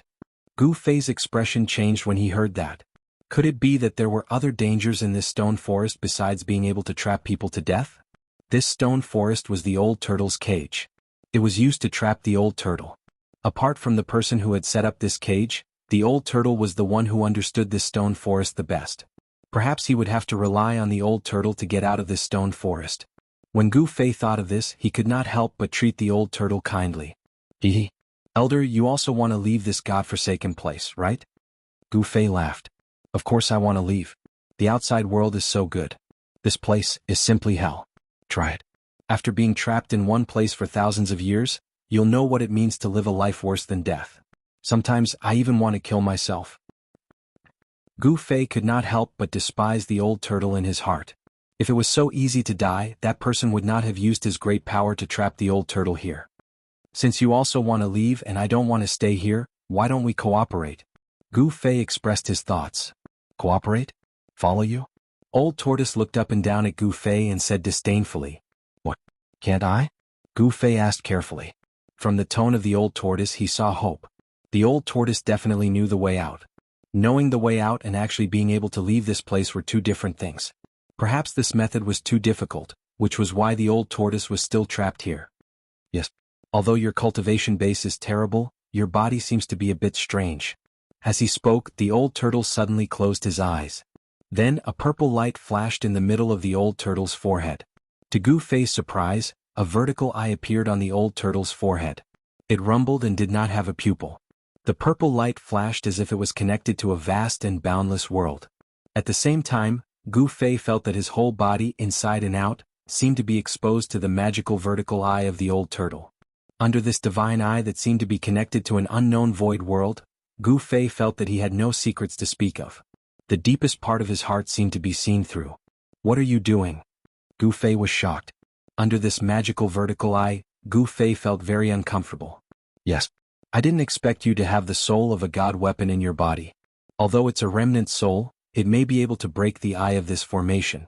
Gu Fei's expression changed when he heard that. Could it be that there were other dangers in this stone forest besides being able to trap people to death? This stone forest was the old turtle's cage. It was used to trap the old turtle. Apart from the person who had set up this cage, the old turtle was the one who understood this stone forest the best. Perhaps he would have to rely on the old turtle to get out of this stone forest. When Gu Fei thought of this, he could not help but treat the old turtle kindly. Elder, you also want to leave this godforsaken place, right? Gu Fei laughed. Of course I want to leave. The outside world is so good. This place is simply hell. Try it. After being trapped in one place for thousands of years, you'll know what it means to live a life worse than death. Sometimes I even want to kill myself. Gu Fei could not help but despise the old turtle in his heart. If it was so easy to die, that person would not have used his great power to trap the old turtle here. Since you also want to leave and I don't want to stay here, why don't we cooperate? Gu Fei expressed his thoughts. Cooperate? Follow you? Old Tortoise looked up and down at Gu Fei and said disdainfully, What, can't I? Gu Fei asked carefully. From the tone of the old tortoise he saw hope. The old tortoise definitely knew the way out. Knowing the way out and actually being able to leave this place were two different things. Perhaps this method was too difficult, which was why the old tortoise was still trapped here. Yes. Although your cultivation base is terrible, your body seems to be a bit strange. As he spoke, the old turtle suddenly closed his eyes. Then a purple light flashed in the middle of the old turtle's forehead. To Gu Fei's surprise, a vertical eye appeared on the old turtle's forehead. It rumbled and did not have a pupil. The purple light flashed as if it was connected to a vast and boundless world. At the same time, Gu Fei felt that his whole body, inside and out, seemed to be exposed to the magical vertical eye of the old turtle. Under this divine eye that seemed to be connected to an unknown void world, Gu Fei felt that he had no secrets to speak of. The deepest part of his heart seemed to be seen through. "What are you doing?" Gu Fei was shocked. Under this magical vertical eye, Gu Fei felt very uncomfortable. "Yes. I didn't expect you to have the soul of a god weapon in your body. Although it's a remnant soul, it may be able to break the eye of this formation."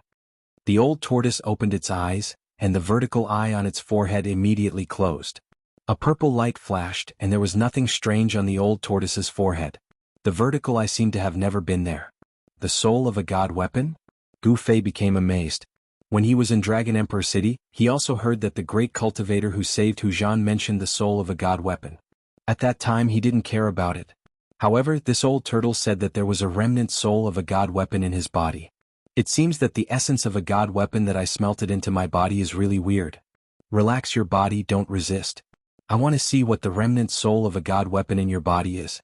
The old tortoise opened its eyes, and the vertical eye on its forehead immediately closed. A purple light flashed, and there was nothing strange on the old tortoise's forehead. The vertical eye seemed to have never been there. The soul of a god weapon? Gu Fei became amazed. When he was in Dragon Emperor City, he also heard that the great cultivator who saved Huzhan mentioned the soul of a god weapon. At that time he didn't care about it. However, this old turtle said that there was a remnant soul of a god weapon in his body. "It seems that the essence of a god weapon that I smelted into my body is really weird. Relax your body, don't resist. I want to see what the remnant soul of a god weapon in your body is,"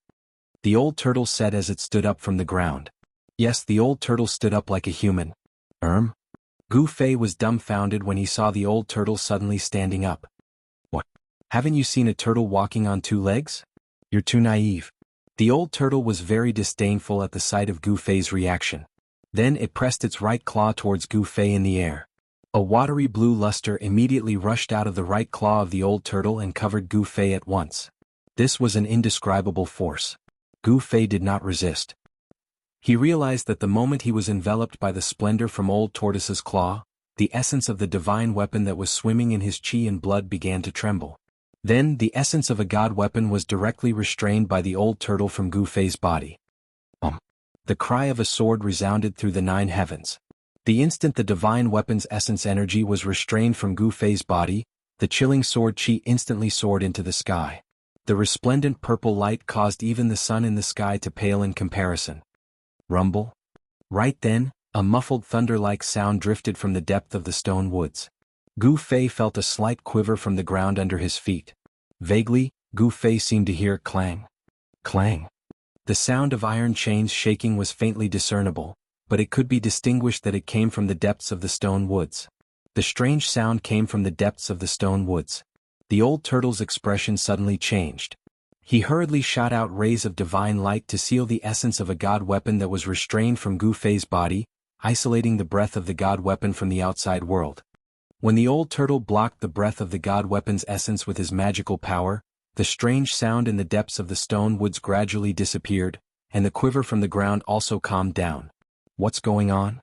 the old turtle said as it stood up from the ground. Yes, the old turtle stood up like a human. Gu Fei was dumbfounded when he saw the old turtle suddenly standing up. "What? Haven't you seen a turtle walking on two legs? You're too naive." The old turtle was very disdainful at the sight of Gu Fei's reaction. Then it pressed its right claw towards Gu Fei in the air. A watery blue luster immediately rushed out of the right claw of the old turtle and covered Gu Fei at once. This was an indescribable force. Gu Fei did not resist. He realized that the moment he was enveloped by the splendor from old tortoise's claw, the essence of the divine weapon that was swimming in his chi and blood began to tremble. Then the essence of a god weapon was directly restrained by the old turtle from Gu Fei's body. The cry of a sword resounded through the 9 heavens. The instant the divine weapon's essence energy was restrained from Gu Fei's body, the chilling sword chi instantly soared into the sky. The resplendent purple light caused even the sun in the sky to pale in comparison. Rumble? Right then, a muffled thunder-like sound drifted from the depth of the stone woods. Gu Fei felt a slight quiver from the ground under his feet. Vaguely, Gu Fei seemed to hear clang. Clang. The sound of iron chains shaking was faintly discernible, but it could be distinguished that it came from the depths of the stone woods. The strange sound came from the depths of the stone woods. The old turtle's expression suddenly changed. He hurriedly shot out rays of divine light to seal the essence of a god weapon that was restrained from Gu Fei's body, isolating the breath of the god weapon from the outside world. When the old turtle blocked the breath of the god weapon's essence with his magical power, the strange sound in the depths of the stone woods gradually disappeared, and the quiver from the ground also calmed down. What's going on?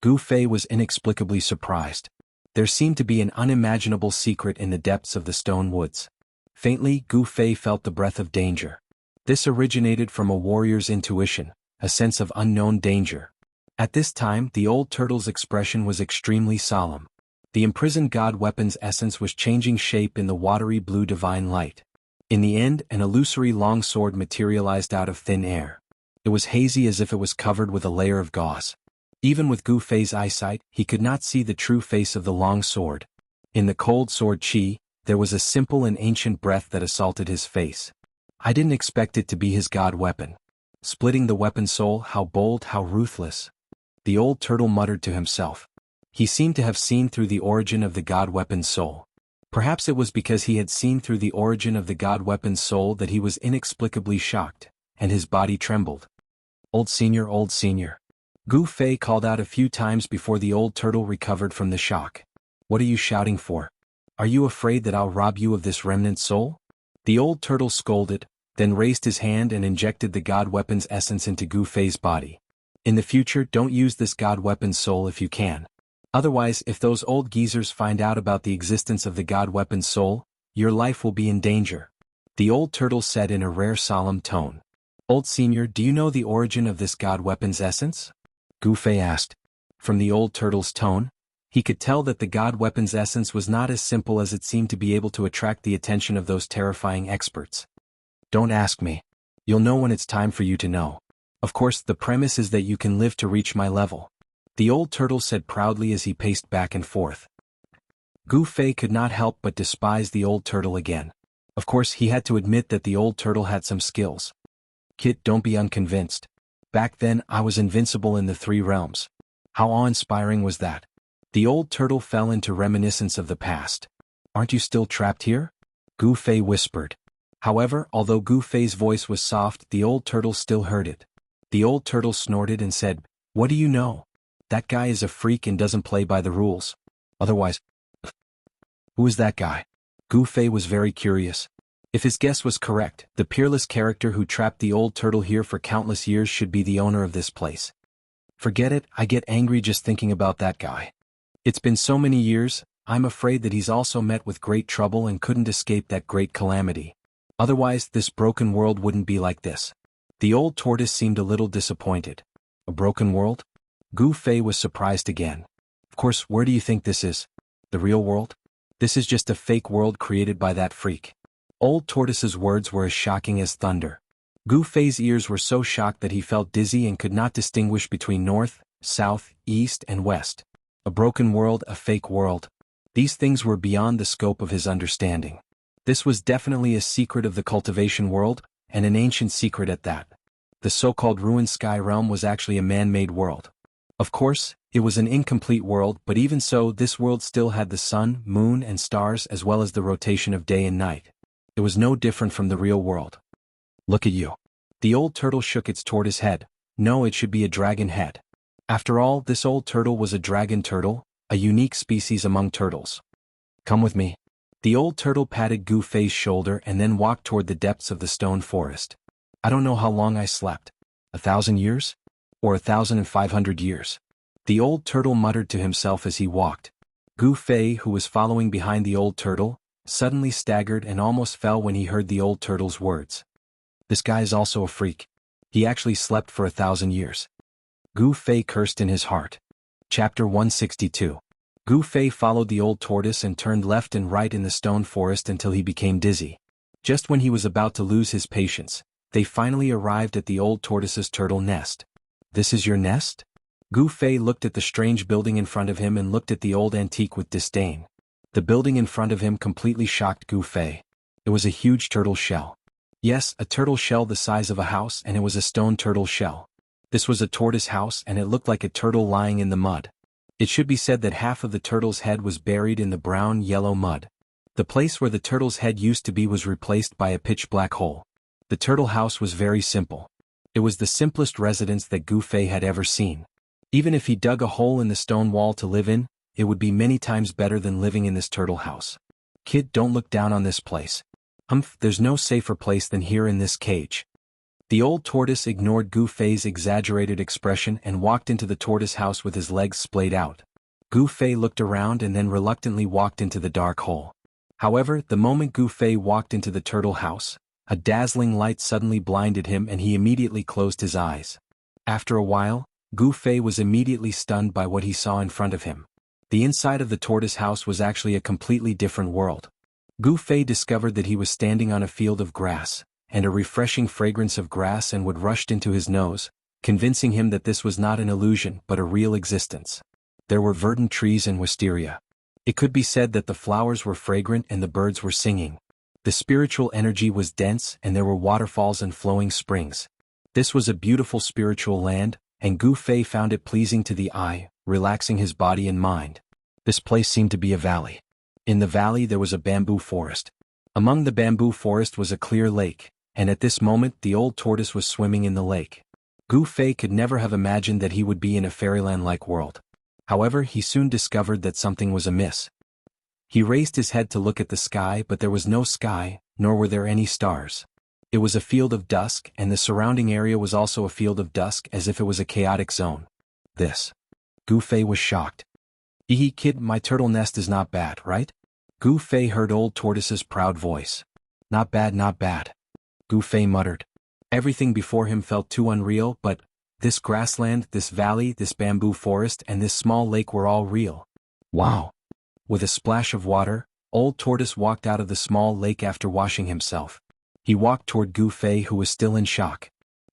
Gu Fei was inexplicably surprised. There seemed to be an unimaginable secret in the depths of the stone woods. Faintly, Gu Fei felt the breath of danger. This originated from a warrior's intuition, a sense of unknown danger. At this time, the old turtle's expression was extremely solemn. The imprisoned god weapon's essence was changing shape in the watery blue divine light. In the end, an illusory long sword materialized out of thin air. It was hazy as if it was covered with a layer of gauze. Even with Gu Fei's eyesight, he could not see the true face of the long sword. In the cold sword chi, there was a simple and ancient breath that assaulted his face. I didn't expect it to be his god weapon. Splitting the weapon's soul, how bold, how ruthless. The old turtle muttered to himself. He seemed to have seen through the origin of the god weapon's soul. Perhaps it was because he had seen through the origin of the god weapon's soul that he was inexplicably shocked, and his body trembled. Old senior. Gu Fei called out a few times before the old turtle recovered from the shock. What are you shouting for? Are you afraid that I'll rob you of this remnant soul? The old turtle scolded, then raised his hand and injected the god weapon's essence into Gu Fei's body. In the future, don't use this god weapon's soul if you can. Otherwise, if those old geezers find out about the existence of the god weapon's soul, your life will be in danger. The old turtle said in a rare solemn tone. Old senior, do you know the origin of this god weapon's essence? Gu Fei asked. From the old turtle's tone, he could tell that the god weapon's essence was not as simple as it seemed to be able to attract the attention of those terrifying experts. Don't ask me. You'll know when it's time for you to know. Of course, the premise is that you can live to reach my level. The old turtle said proudly as he paced back and forth. Gu Fei could not help but despise the old turtle again. Of course he had to admit that the old turtle had some skills. Kid, don't be unconvinced. Back then I was invincible in the 3 realms. How awe-inspiring was that? The old turtle fell into reminiscence of the past. Aren't you still trapped here? Gu Fei whispered. However, although Gu Fei's voice was soft, the old turtle still heard it. The old turtle snorted and said, "What do you know? That guy is a freak and doesn't play by the rules. Otherwise..." Who is that guy? Gu Fei was very curious. If his guess was correct, the peerless character who trapped the old turtle here for countless years should be the owner of this place. Forget it, I get angry just thinking about that guy. It's been so many years, I'm afraid that he's also met with great trouble and couldn't escape that great calamity. Otherwise, this broken world wouldn't be like this. The old tortoise seemed a little disappointed. A broken world? Gu Fei was surprised again. Of course, where do you think this is? The real world? This is just a fake world created by that freak. Old Tortoise's words were as shocking as thunder. Gu Fei's ears were so shocked that he felt dizzy and could not distinguish between north, south, east, and west. A broken world, a fake world. These things were beyond the scope of his understanding. This was definitely a secret of the cultivation world, and an ancient secret at that. The so-called ruined sky realm was actually a man-made world. Of course, it was an incomplete world, but even so, this world still had the sun, moon, and stars as well as the rotation of day and night. It was no different from the real world. Look at you. The old turtle shook its tortoise head. No, it should be a dragon head. After all, this old turtle was a dragon turtle, a unique species among turtles. Come with me. The old turtle patted Gu Fei's shoulder and then walked toward the depths of the stone forest. I don't know how long I slept. 1,000 years? Or 1,500 years? The old turtle muttered to himself as he walked. Gu Fei, who was following behind the old turtle, suddenly staggered and almost fell when he heard the old turtle's words. This guy is also a freak. He actually slept for 1,000 years. Gu Fei cursed in his heart. Chapter 162. Gu Fei followed the old tortoise and turned left and right in the stone forest until he became dizzy. Just when he was about to lose his patience, they finally arrived at the old tortoise's turtle nest. This is your nest? Gu Fei looked at the strange building in front of him and looked at the old antique with disdain. The building in front of him completely shocked Gu Fei. It was a huge turtle shell. Yes, a turtle shell the size of a house, and it was a stone turtle shell. This was a tortoise house and it looked like a turtle lying in the mud. It should be said that half of the turtle's head was buried in the brown-yellow mud. The place where the turtle's head used to be was replaced by a pitch-black hole. The turtle house was very simple. It was the simplest residence that Gu Fei had ever seen. Even if he dug a hole in the stone wall to live in, it would be many times better than living in this turtle house. Kid, don't look down on this place. There's no safer place than here in this cage. The old tortoise ignored Gu Fei's exaggerated expression and walked into the tortoise house with his legs splayed out. Gu Fei looked around and then reluctantly walked into the dark hole. However, the moment Gu Fei walked into the turtle house, a dazzling light suddenly blinded him and he immediately closed his eyes. After a while, Gu Fei was immediately stunned by what he saw in front of him. The inside of the tortoise house was actually a completely different world. Gu Fei discovered that he was standing on a field of grass, and a refreshing fragrance of grass and wood rushed into his nose, convincing him that this was not an illusion but a real existence. There were verdant trees and wisteria. It could be said that the flowers were fragrant and the birds were singing. The spiritual energy was dense and there were waterfalls and flowing springs. This was a beautiful spiritual land, and Gu Fei found it pleasing to the eye, relaxing his body and mind. This place seemed to be a valley. In the valley there was a bamboo forest. Among the bamboo forest was a clear lake, and at this moment the old tortoise was swimming in the lake. Gu Fei could never have imagined that he would be in a fairyland-like world. However, he soon discovered that something was amiss. He raised his head to look at the sky, but there was no sky, nor were there any stars. It was a field of dusk, and the surrounding area was also a field of dusk, as if it was a chaotic zone. Gu Fei was shocked. Kid, my turtle nest is not bad, right? Gu Fei heard old tortoise's proud voice. Not bad, not bad. Gu Fei muttered. Everything before him felt too unreal, but this grassland, this valley, this bamboo forest, and this small lake were all real. Wow! With a splash of water, old tortoise walked out of the small lake after washing himself. He walked toward Gu Fei, who was still in shock.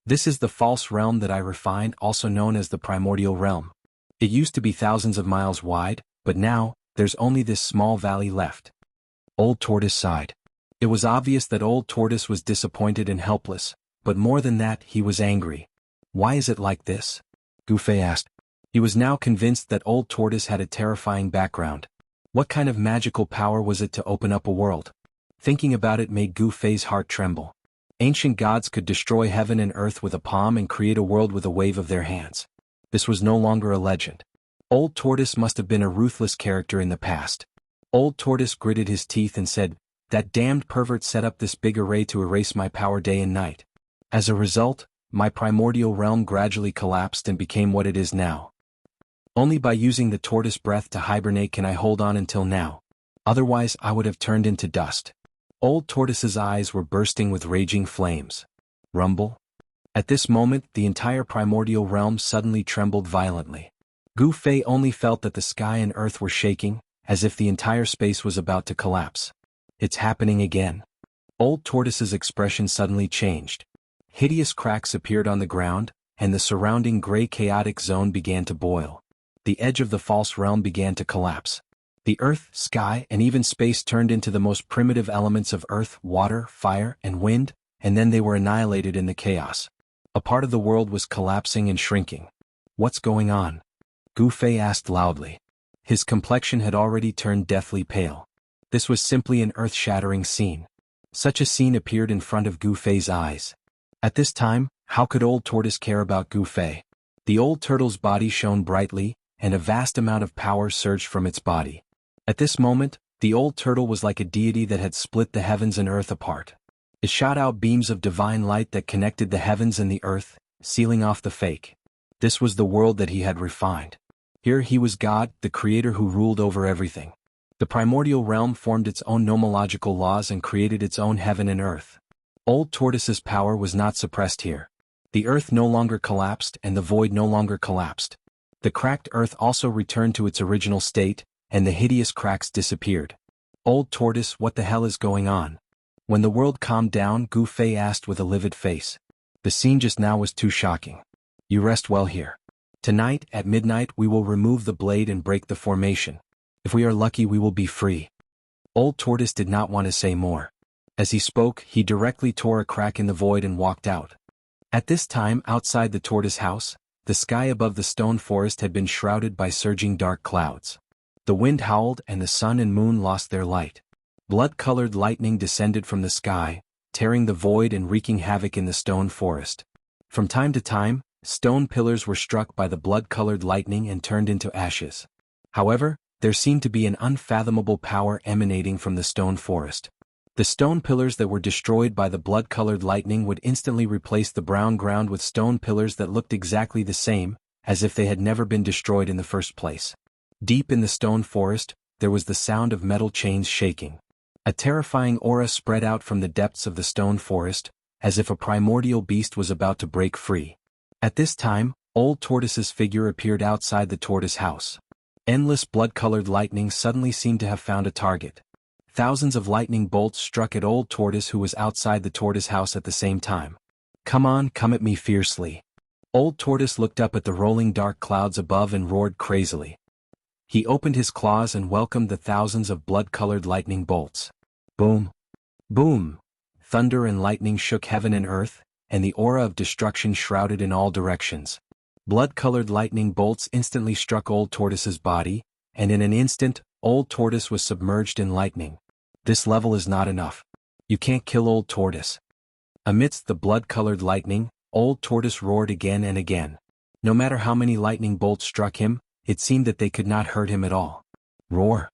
This is the false realm that I refined, also known as the primordial realm. It used to be thousands of miles wide, but now, there's only this small valley left. Old Tortoise sighed. It was obvious that Old Tortoise was disappointed and helpless, but more than that, he was angry. Why is it like this? Gu Fei asked. He was now convinced that Old Tortoise had a terrifying background. What kind of magical power was it to open up a world? Thinking about it made Gu Fei's heart tremble. Ancient gods could destroy heaven and earth with a palm and create a world with a wave of their hands. This was no longer a legend. Old Tortoise must have been a ruthless character in the past. Old Tortoise gritted his teeth and said, "That damned pervert set up this big array to erase my power day and night. As a result, my primordial realm gradually collapsed and became what it is now. Only by using the tortoise breath to hibernate can I hold on until now. Otherwise I would have turned into dust." Old Tortoise's eyes were bursting with raging flames. Rumble? At this moment, the entire primordial realm suddenly trembled violently. Gu Fei only felt that the sky and earth were shaking, as if the entire space was about to collapse. It's happening again. Old Tortoise's expression suddenly changed. Hideous cracks appeared on the ground, and the surrounding gray chaotic zone began to boil. The edge of the false realm began to collapse. The earth, sky, and even space turned into the most primitive elements of earth, water, fire, and wind, and then they were annihilated in the chaos. A part of the world was collapsing and shrinking. What's going on? Gu Fei asked loudly. His complexion had already turned deathly pale. This was simply an earth-shattering scene. Such a scene appeared in front of Gu Fei's eyes. At this time, how could Old Tortoise care about Gu Fei? The old turtle's body shone brightly, and a vast amount of power surged from its body. At this moment, the old turtle was like a deity that had split the heavens and earth apart. It shot out beams of divine light that connected the heavens and the earth, sealing off the fake. This was the world that he had refined. Here he was God, the creator who ruled over everything. The primordial realm formed its own nomological laws and created its own heaven and earth. Old Tortoise's power was not suppressed here. The earth no longer collapsed and the void no longer collapsed. The cracked earth also returned to its original state, and the hideous cracks disappeared. Old Tortoise, what the hell is going on? When the world calmed down, Gu Fei asked with a livid face. The scene just now was too shocking. You rest well here. Tonight, at midnight, we will remove the blade and break the formation. If we are lucky, we will be free. Old Tortoise did not want to say more. As he spoke, he directly tore a crack in the void and walked out. At this time, outside the tortoise house, the sky above the stone forest had been shrouded by surging dark clouds. The wind howled and the sun and moon lost their light. Blood-colored lightning descended from the sky, tearing the void and wreaking havoc in the stone forest. From time to time, stone pillars were struck by the blood-colored lightning and turned into ashes. However, there seemed to be an unfathomable power emanating from the stone forest. The stone pillars that were destroyed by the blood-colored lightning would instantly replace the brown ground with stone pillars that looked exactly the same, as if they had never been destroyed in the first place. Deep in the stone forest, there was the sound of metal chains shaking. A terrifying aura spread out from the depths of the stone forest, as if a primordial beast was about to break free. At this time, Old Tortoise's figure appeared outside the tortoise house. Endless blood-colored lightning suddenly seemed to have found a target. Thousands of lightning bolts struck at Old Tortoise, who was outside the tortoise house at the same time. Come on, come at me fiercely. Old Tortoise looked up at the rolling dark clouds above and roared crazily. He opened his claws and welcomed the thousands of blood-colored lightning bolts. Boom! Boom! Thunder and lightning shook heaven and earth, and the aura of destruction shrouded in all directions. Blood-colored lightning bolts instantly struck Old Tortoise's body, and in an instant, Old Tortoise was submerged in lightning. This level is not enough. You can't kill Old Tortoise. Amidst the blood-colored lightning, Old Tortoise roared again and again. No matter how many lightning bolts struck him, it seemed that they could not hurt him at all. Roar!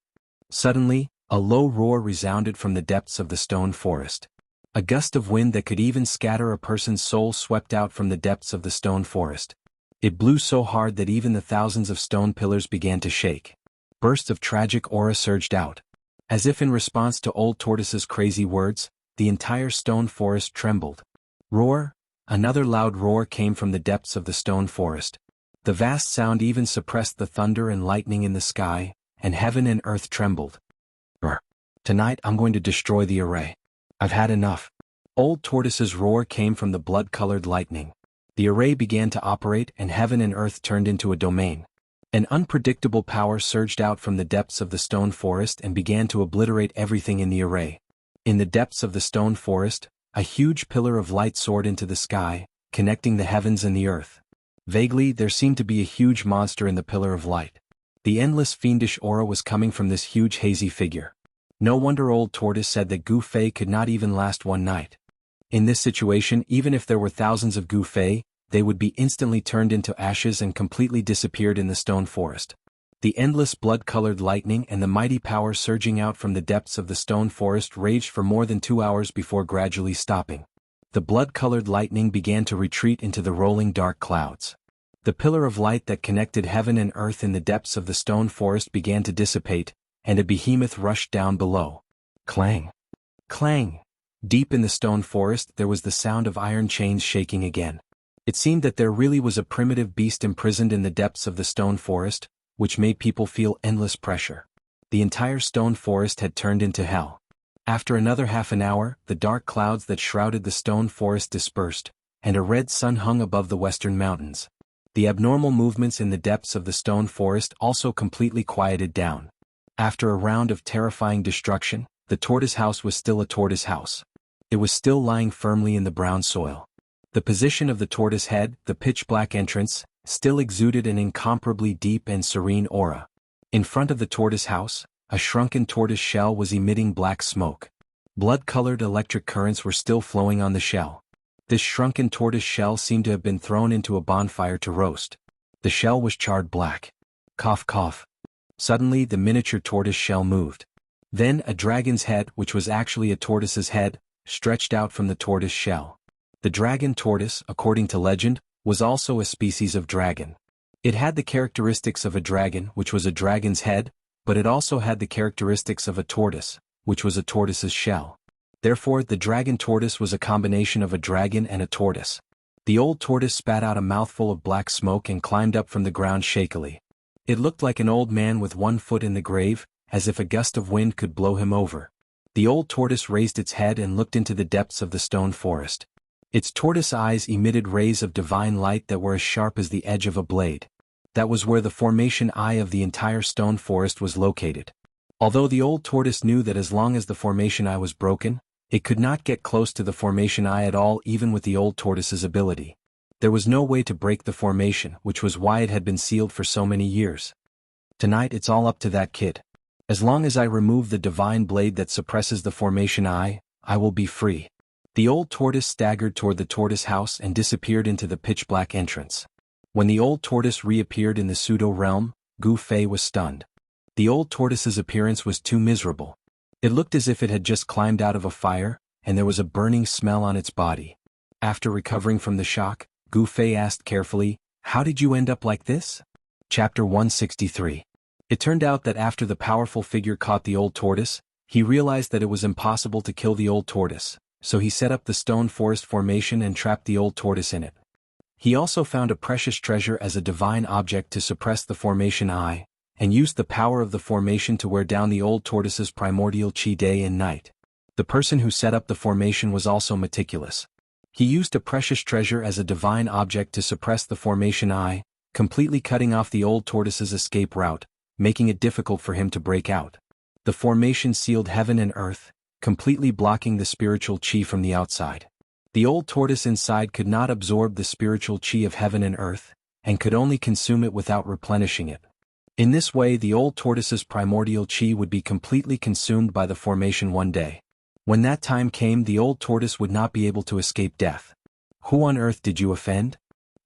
Suddenly, a low roar resounded from the depths of the stone forest. A gust of wind that could even scatter a person's soul swept out from the depths of the stone forest. It blew so hard that even the thousands of stone pillars began to shake. Bursts of tragic aura surged out. As if in response to Old Tortoise's crazy words, the entire stone forest trembled. Roar! Another loud roar came from the depths of the stone forest. The vast sound even suppressed the thunder and lightning in the sky, and heaven and earth trembled. Tonight I'm going to destroy the array. I've had enough. Old Tortoise's roar came from the blood-colored lightning. The array began to operate and heaven and earth turned into a domain. An unpredictable power surged out from the depths of the stone forest and began to obliterate everything in the array. In the depths of the stone forest, a huge pillar of light soared into the sky, connecting the heavens and the earth. Vaguely, there seemed to be a huge monster in the pillar of light. The endless fiendish aura was coming from this huge hazy figure. No wonder Old Tortoise said that Gu Fei could not even last one night. In this situation, even if there were thousands of Gu Fei, they would be instantly turned into ashes and completely disappeared in the stone forest. The endless blood-colored lightning and the mighty power surging out from the depths of the stone forest raged for more than 2 hours before gradually stopping. The blood-colored lightning began to retreat into the rolling dark clouds. The pillar of light that connected heaven and earth in the depths of the stone forest began to dissipate, and a behemoth rushed down below. Clang! Clang! Deep in the stone forest there was the sound of iron chains shaking again. It seemed that there really was a primitive beast imprisoned in the depths of the stone forest, which made people feel endless pressure. The entire stone forest had turned into hell. After another half an hour, the dark clouds that shrouded the stone forest dispersed, and a red sun hung above the western mountains. The abnormal movements in the depths of the stone forest also completely quieted down. After a round of terrifying destruction, the tortoise house was still a tortoise house. It was still lying firmly in the brown soil. The position of the tortoise head, the pitch-black entrance, still exuded an incomparably deep and serene aura. In front of the tortoise house, a shrunken tortoise shell was emitting black smoke. Blood-colored electric currents were still flowing on the shell. This shrunken tortoise shell seemed to have been thrown into a bonfire to roast. The shell was charred black. Cough cough. Suddenly the miniature tortoise shell moved. Then a dragon's head, which was actually a tortoise's head, stretched out from the tortoise shell. The dragon tortoise, according to legend, was also a species of dragon. It had the characteristics of a dragon, which was a dragon's head, but it also had the characteristics of a tortoise, which was a tortoise's shell. Therefore, the dragon tortoise was a combination of a dragon and a tortoise. The old tortoise spat out a mouthful of black smoke and climbed up from the ground shakily. It looked like an old man with one foot in the grave, as if a gust of wind could blow him over. The old tortoise raised its head and looked into the depths of the stone forest. Its tortoise eyes emitted rays of divine light that were as sharp as the edge of a blade. That was where the formation eye of the entire stone forest was located. Although the old tortoise knew that as long as the formation eye was broken, it could not get close to the formation eye at all, even with the old tortoise's ability. There was no way to break the formation, which was why it had been sealed for so many years. Tonight it's all up to that kid. As long as I remove the divine blade that suppresses the formation eye, I will be free. The old tortoise staggered toward the tortoise house and disappeared into the pitch-black entrance. When the old tortoise reappeared in the pseudo-realm, Gu Fei was stunned. The old tortoise's appearance was too miserable. It looked as if it had just climbed out of a fire, and there was a burning smell on its body. After recovering from the shock, Gu Fei asked carefully, "How did you end up like this?" Chapter 163. It turned out that after the powerful figure caught the old tortoise, he realized that it was impossible to kill the old tortoise, so he set up the stone forest formation and trapped the old tortoise in it. He also found a precious treasure as a divine object to suppress the formation eye, and used the power of the formation to wear down the old tortoise's primordial chi day and night. The person who set up the formation was also meticulous. He used a precious treasure as a divine object to suppress the formation eye, completely cutting off the old tortoise's escape route, making it difficult for him to break out. The formation sealed heaven and earth, completely blocking the spiritual chi from the outside. The old tortoise inside could not absorb the spiritual chi of heaven and earth, and could only consume it without replenishing it. In this way, the old tortoise's primordial chi would be completely consumed by the formation one day. When that time came, the old tortoise would not be able to escape death. Who on earth did you offend?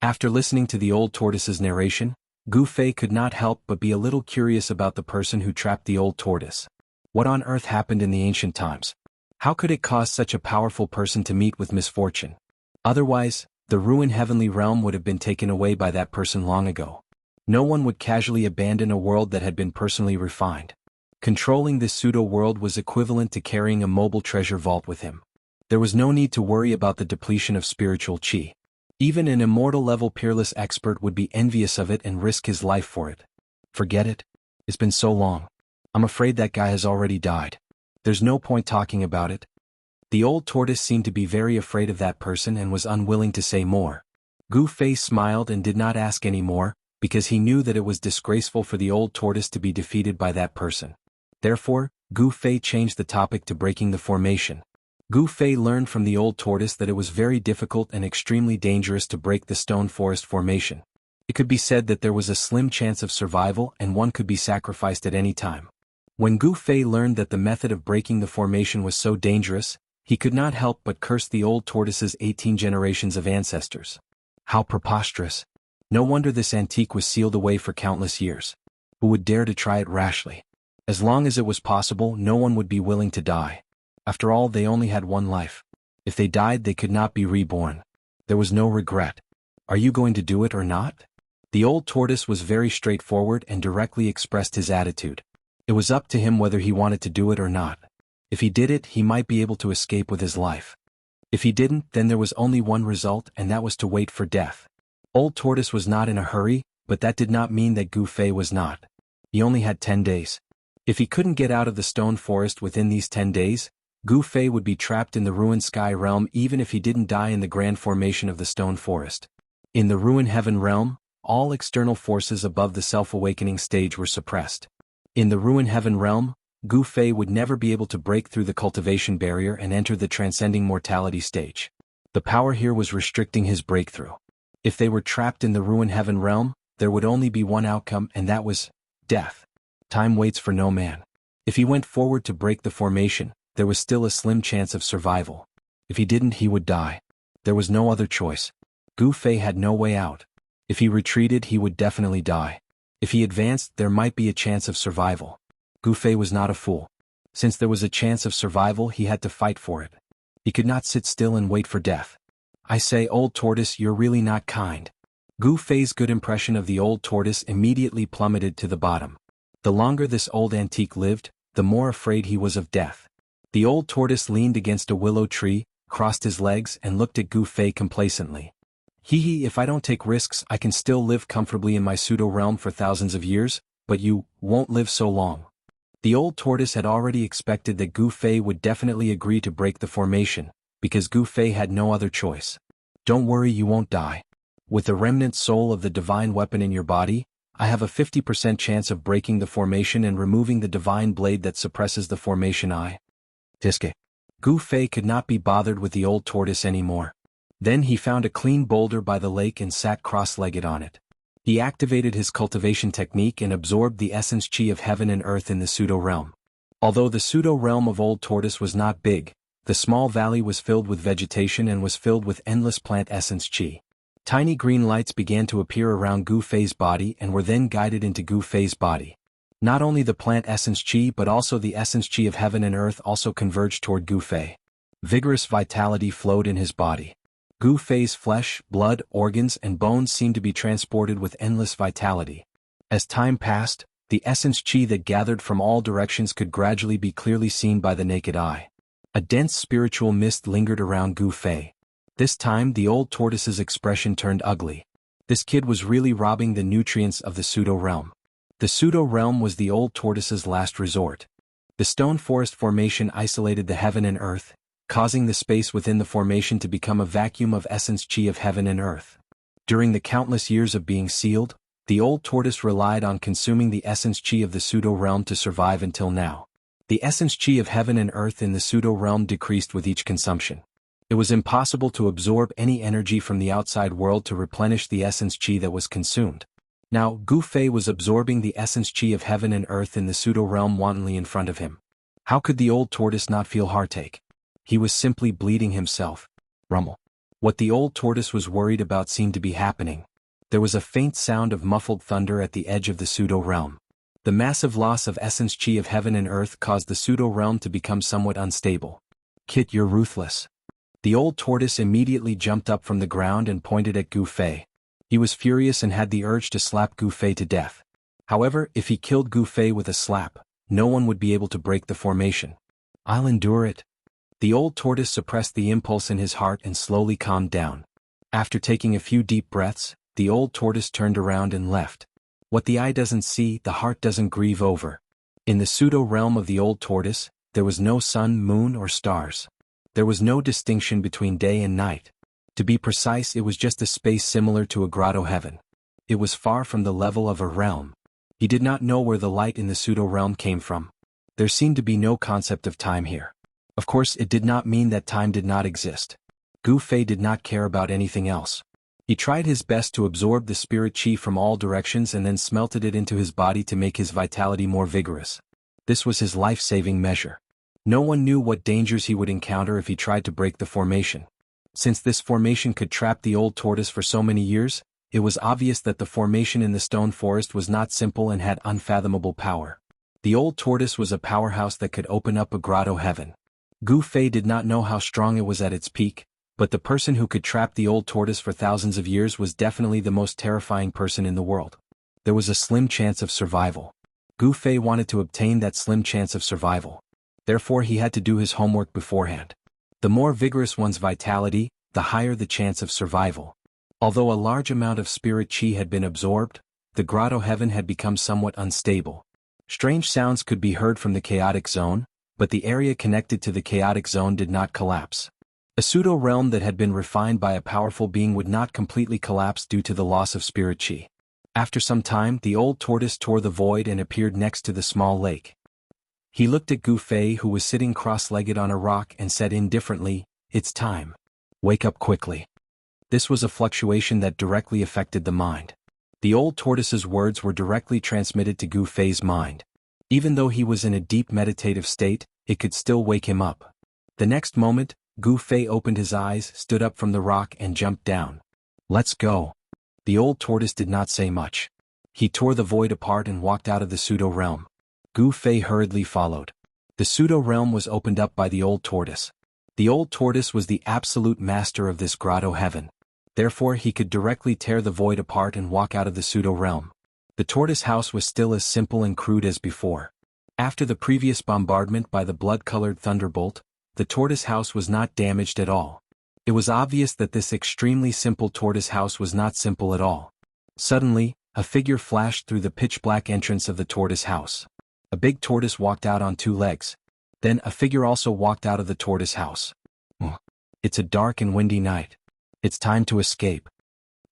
After listening to the old tortoise's narration, Gu Fei could not help but be a little curious about the person who trapped the old tortoise. What on earth happened in the ancient times? How could it cause such a powerful person to meet with misfortune? Otherwise, the ruined heavenly realm would have been taken away by that person long ago. No one would casually abandon a world that had been personally refined. Controlling this pseudo-world was equivalent to carrying a mobile treasure vault with him. There was no need to worry about the depletion of spiritual chi. Even an immortal-level peerless expert would be envious of it and risk his life for it. Forget it. It's been so long. I'm afraid that guy has already died. There's no point talking about it. The old tortoise seemed to be very afraid of that person and was unwilling to say more. Gu Fei smiled and did not ask any more, because he knew that it was disgraceful for the old tortoise to be defeated by that person. Therefore, Gu Fei changed the topic to breaking the formation. Gu Fei learned from the old tortoise that it was very difficult and extremely dangerous to break the stone forest formation. It could be said that there was a slim chance of survival and one could be sacrificed at any time. When Gu Fei learned that the method of breaking the formation was so dangerous, he could not help but curse the old tortoise's 18 generations of ancestors. How preposterous! No wonder this antique was sealed away for countless years. Who would dare to try it rashly? As long as it was possible, no one would be willing to die. After all, they only had one life. If they died, they could not be reborn. There was no regret. Are you going to do it or not? The old tortoise was very straightforward and directly expressed his attitude. It was up to him whether he wanted to do it or not. If he did it, he might be able to escape with his life. If he didn't, then there was only one result, and that was to wait for death. Old Tortoise was not in a hurry, but that did not mean that Gu Fei was not. He only had 10 days. If he couldn't get out of the stone forest within these 10 days, Gu Fei would be trapped in the ruined sky realm even if he didn't die in the grand formation of the stone forest. In the ruined heaven realm, all external forces above the self-awakening stage were suppressed. In the ruined heaven realm, Gu Fei would never be able to break through the cultivation barrier and enter the transcending mortality stage. The power here was restricting his breakthrough. If they were trapped in the ruined heaven realm, there would only be one outcome, and that was death. Time waits for no man. If he went forward to break the formation, there was still a slim chance of survival. If he didn't, he would die. There was no other choice. Gu Fei had no way out. If he retreated, he would definitely die. If he advanced, there might be a chance of survival. Gu Fei was not a fool. Since there was a chance of survival, he had to fight for it. He could not sit still and wait for death. I say, old tortoise, you're really not kind. Gu Fei's good impression of the old tortoise immediately plummeted to the bottom. The longer this old antique lived, the more afraid he was of death. The old tortoise leaned against a willow tree, crossed his legs, and looked at Gu Fei complacently. Hee, if I don't take risks, I can still live comfortably in my pseudo-realm for thousands of years, but you won't live so long. The old tortoise had already expected that Gu Fei would definitely agree to break the formation, because Gu Fei had no other choice. Don't worry, you won't die. With the remnant soul of the divine weapon in your body, I have a 50% chance of breaking the formation and removing the divine blade that suppresses the formation. Tiske. Gu Fei could not be bothered with the old tortoise anymore. Then he found a clean boulder by the lake and sat cross-legged on it. He activated his cultivation technique and absorbed the essence chi of heaven and earth in the pseudo-realm. Although the pseudo-realm of old tortoise was not big, the small valley was filled with vegetation and was filled with endless plant essence chi. Tiny green lights began to appear around Gu Fei's body and were then guided into Gu Fei's body. Not only the plant essence chi but also the essence chi of heaven and earth also converged toward Gu Fei. Vigorous vitality flowed in his body. Gu Fei's flesh, blood, organs, and bones seemed to be transported with endless vitality. As time passed, the essence chi that gathered from all directions could gradually be clearly seen by the naked eye. A dense spiritual mist lingered around Gu Fei. This time the old tortoise's expression turned ugly. This kid was really robbing the nutrients of the pseudo-realm. The pseudo-realm was the old tortoise's last resort. The stone forest formation isolated the heaven and earth, causing the space within the formation to become a vacuum of essence chi of heaven and earth. During the countless years of being sealed, the old tortoise relied on consuming the essence chi of the pseudo-realm to survive until now. The essence chi of heaven and earth in the pseudo-realm decreased with each consumption. It was impossible to absorb any energy from the outside world to replenish the essence chi that was consumed. Now, Gu Fei was absorbing the essence chi of heaven and earth in the pseudo-realm wantonly in front of him. How could the old tortoise not feel heartache? He was simply bleeding himself. Rumble. What the old tortoise was worried about seemed to be happening. There was a faint sound of muffled thunder at the edge of the pseudo-realm. The massive loss of essence chi of heaven and earth caused the pseudo-realm to become somewhat unstable. Kit, you're ruthless. The old tortoise immediately jumped up from the ground and pointed at Gu Fei. He was furious and had the urge to slap Gu Fei to death. However, if he killed Gu Fei with a slap, no one would be able to break the formation. I'll endure it. The old tortoise suppressed the impulse in his heart and slowly calmed down. After taking a few deep breaths, the old tortoise turned around and left. What the eye doesn't see, the heart doesn't grieve over. In the pseudo-realm of the old tortoise, there was no sun, moon, or stars. There was no distinction between day and night. To be precise, it was just a space similar to a grotto heaven. it was far from the level of a realm. He did not know where the light in the pseudo-realm came from. There seemed to be no concept of time here. Of course, it did not mean that time did not exist. Gu Fei did not care about anything else. He tried his best to absorb the spirit chi from all directions and then smelted it into his body to make his vitality more vigorous. This was his life-saving measure. No one knew what dangers he would encounter if he tried to break the formation. Since this formation could trap the old tortoise for so many years, it was obvious that the formation in the stone forest was not simple and had unfathomable power. The old tortoise was a powerhouse that could open up a grotto heaven. Gu Fei did not know how strong it was at its peak, but the person who could trap the old tortoise for thousands of years was definitely the most terrifying person in the world. There was a slim chance of survival. Gu Fei wanted to obtain that slim chance of survival. Therefore he had to do his homework beforehand. The more vigorous one's vitality, the higher the chance of survival. Although a large amount of spirit chi had been absorbed, the grotto heaven had become somewhat unstable. Strange sounds could be heard from the chaotic zone, but the area connected to the chaotic zone did not collapse. A pseudo-realm that had been refined by a powerful being would not completely collapse due to the loss of spirit chi. After some time, the old tortoise tore the void and appeared next to the small lake. He looked at Gu Fei, who was sitting cross-legged on a rock, and said indifferently, "It's time. Wake up quickly." This was a fluctuation that directly affected the mind. The old tortoise's words were directly transmitted to Gu Fei's mind. Even though he was in a deep meditative state, it could still wake him up. The next moment, Gu Fei opened his eyes, stood up from the rock and jumped down. "Let's go." The old tortoise did not say much. He tore the void apart and walked out of the pseudo-realm. Gu Fei hurriedly followed. The pseudo-realm was opened up by the old tortoise. The old tortoise was the absolute master of this grotto heaven. Therefore he could directly tear the void apart and walk out of the pseudo-realm. The tortoise house was still as simple and crude as before. After the previous bombardment by the blood-colored thunderbolt, the tortoise house was not damaged at all. It was obvious that this extremely simple tortoise house was not simple at all. Suddenly, a figure flashed through the pitch-black entrance of the tortoise house. A big tortoise walked out on two legs. Then a figure also walked out of the tortoise house. It's a dark and windy night. It's time to escape.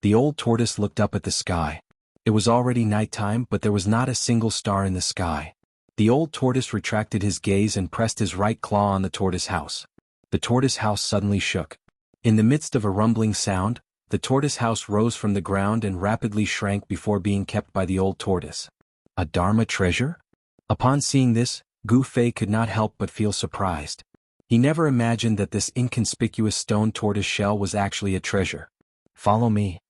The old tortoise looked up at the sky. It was already nighttime, but there was not a single star in the sky. The old tortoise retracted his gaze and pressed his right claw on the tortoise house. The tortoise house suddenly shook. In the midst of a rumbling sound, the tortoise house rose from the ground and rapidly shrank before being kept by the old tortoise. A Dharma treasure? Upon seeing this, Gu Fei could not help but feel surprised. He never imagined that this inconspicuous stone tortoise shell was actually a treasure. "Follow me."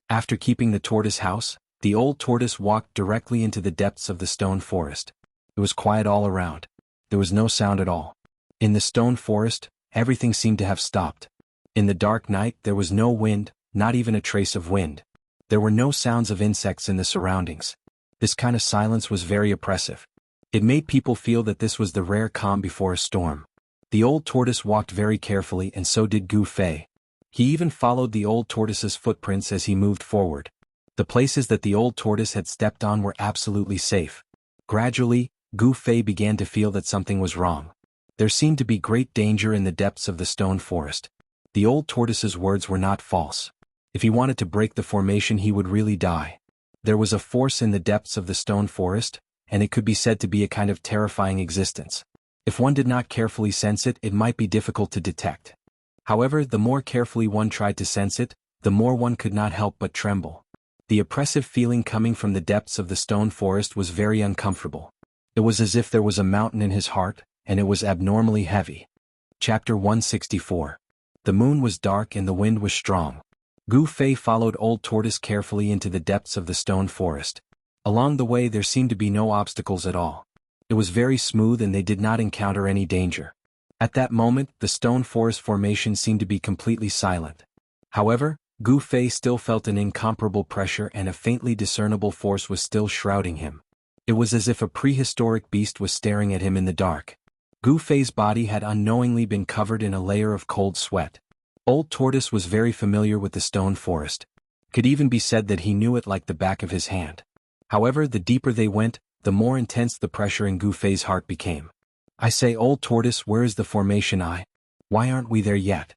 After keeping the tortoise house, the old tortoise walked directly into the depths of the stone forest. It was quiet all around. There was no sound at all. In the stone forest, everything seemed to have stopped. In the dark night there was no wind, not even a trace of wind. There were no sounds of insects in the surroundings. This kind of silence was very oppressive. It made people feel that this was the rare calm before a storm. The old tortoise walked very carefully, and so did Gu Fei. He even followed the old tortoise's footprints as he moved forward. The places that the old tortoise had stepped on were absolutely safe. Gradually, Gu Fei began to feel that something was wrong. There seemed to be great danger in the depths of the stone forest. The old tortoise's words were not false. If he wanted to break the formation, he would really die. There was a force in the depths of the stone forest, and it could be said to be a kind of terrifying existence. If one did not carefully sense it, it might be difficult to detect. However, the more carefully one tried to sense it, the more one could not help but tremble. The oppressive feeling coming from the depths of the stone forest was very uncomfortable. It was as if there was a mountain in his heart, and it was abnormally heavy. Chapter 164. The moon was dark and the wind was strong. Gu Fei followed Old Tortoise carefully into the depths of the stone forest. Along the way there seemed to be no obstacles at all. It was very smooth and they did not encounter any danger. At that moment, the stone forest formation seemed to be completely silent. However, Gu Fei still felt an incomparable pressure and a faintly discernible force was still shrouding him. It was as if a prehistoric beast was staring at him in the dark. Gu Fei's body had unknowingly been covered in a layer of cold sweat. Old Tortoise was very familiar with the stone forest. Could even be said that he knew it like the back of his hand. However, the deeper they went, the more intense the pressure in Gu Fei's heart became. "I say, Old Tortoise, where is the formation eye? Why aren't we there yet?"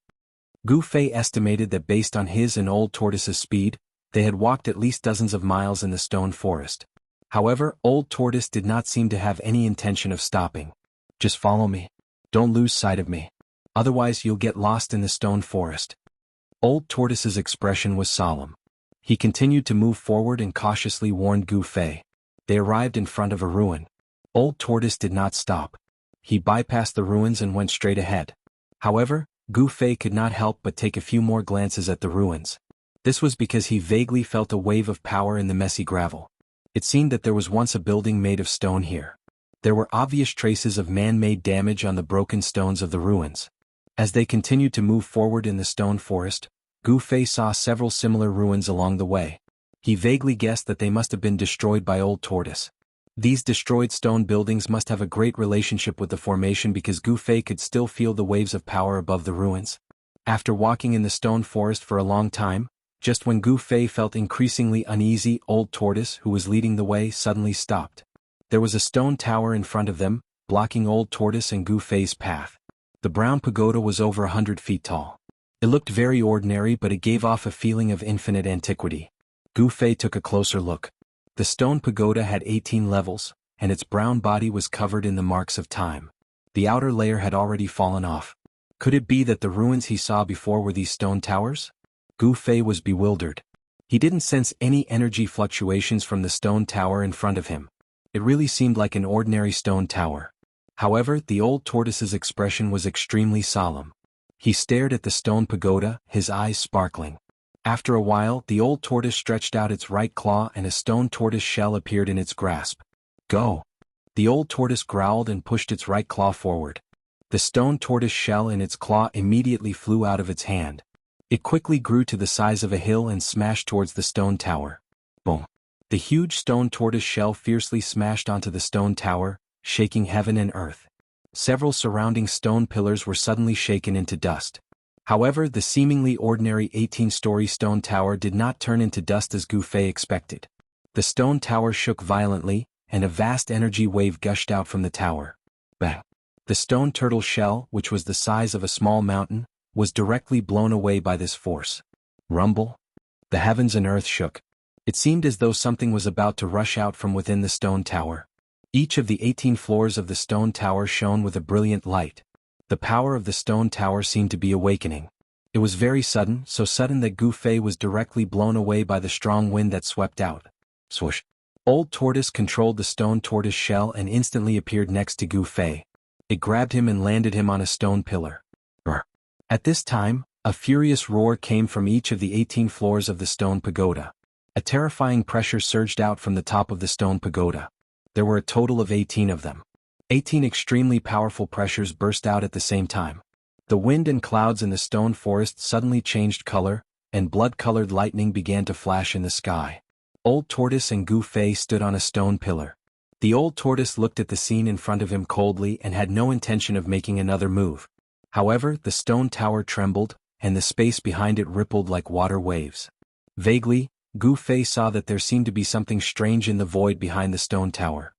Gu Fei estimated that based on his and Old Tortoise's speed, They had walked at least dozens of miles in the stone forest. However, Old Tortoise did not seem to have any intention of stopping. "Just follow me. Don't lose sight of me. Otherwise you'll get lost in the stone forest." Old Tortoise's expression was solemn. He continued to move forward and cautiously warned Gu Fei. They arrived in front of a ruin. Old Tortoise did not stop. He bypassed the ruins and went straight ahead. However, Gu Fei could not help but take a few more glances at the ruins. This was because he vaguely felt a wave of power in the messy gravel. It seemed that there was once a building made of stone here. There were obvious traces of man-made damage on the broken stones of the ruins. As they continued to move forward in the stone forest, Gu Fei saw several similar ruins along the way. He vaguely guessed that they must have been destroyed by Old Tortoise. These destroyed stone buildings must have a great relationship with the formation because Gu Fei could still feel the waves of power above the ruins. After walking in the stone forest for a long time, just when Gu Fei felt increasingly uneasy, Old Tortoise, who was leading the way, suddenly stopped. There was a stone tower in front of them, blocking Old Tortoise and Gu Fei's path. The brown pagoda was over 100 feet tall. It looked very ordinary, but it gave off a feeling of infinite antiquity. Gu Fei took a closer look. The stone pagoda had 18 levels, and its brown body was covered in the marks of time. The outer layer had already fallen off. Could it be that the ruins he saw before were these stone towers? Gu Fei was bewildered. He didn't sense any energy fluctuations from the stone tower in front of him. It really seemed like an ordinary stone tower. However, the Old Tortoise's expression was extremely solemn. He stared at the stone pagoda, his eyes sparkling. After a while, the Old Tortoise stretched out its right claw and a stone tortoise shell appeared in its grasp. "Go!" The Old Tortoise growled and pushed its right claw forward. The stone tortoise shell in its claw immediately flew out of its hand. It quickly grew to the size of a hill and smashed towards the stone tower. Boom! The huge stone tortoise shell fiercely smashed onto the stone tower, shaking heaven and earth. Several surrounding stone pillars were suddenly shaken into dust. However, the seemingly ordinary 18-story stone tower did not turn into dust as Gu Fei expected. The stone tower shook violently, and a vast energy wave gushed out from the tower. Bang! The stone turtle shell, which was the size of a small mountain, was directly blown away by this force. Rumble! The heavens and earth shook. It seemed as though something was about to rush out from within the stone tower. Each of the 18 floors of the stone tower shone with a brilliant light. The power of the stone tower seemed to be awakening. It was very sudden, so sudden that Gu Fei was directly blown away by the strong wind that swept out. Swoosh! Old Tortoise controlled the stone tortoise shell and instantly appeared next to Gu Fei. It grabbed him and landed him on a stone pillar. Roar! At this time, a furious roar came from each of the 18 floors of the stone pagoda. A terrifying pressure surged out from the top of the stone pagoda. There were a total of 18 of them. 18 extremely powerful pressures burst out at the same time. The wind and clouds in the stone forest suddenly changed color, and blood-colored lightning began to flash in the sky. Old Tortoise and Gu Fei stood on a stone pillar. The Old Tortoise looked at the scene in front of him coldly and had no intention of making another move. However, the stone tower trembled, and the space behind it rippled like water waves. Vaguely, Gu Fei saw that there seemed to be something strange in the void behind the stone tower.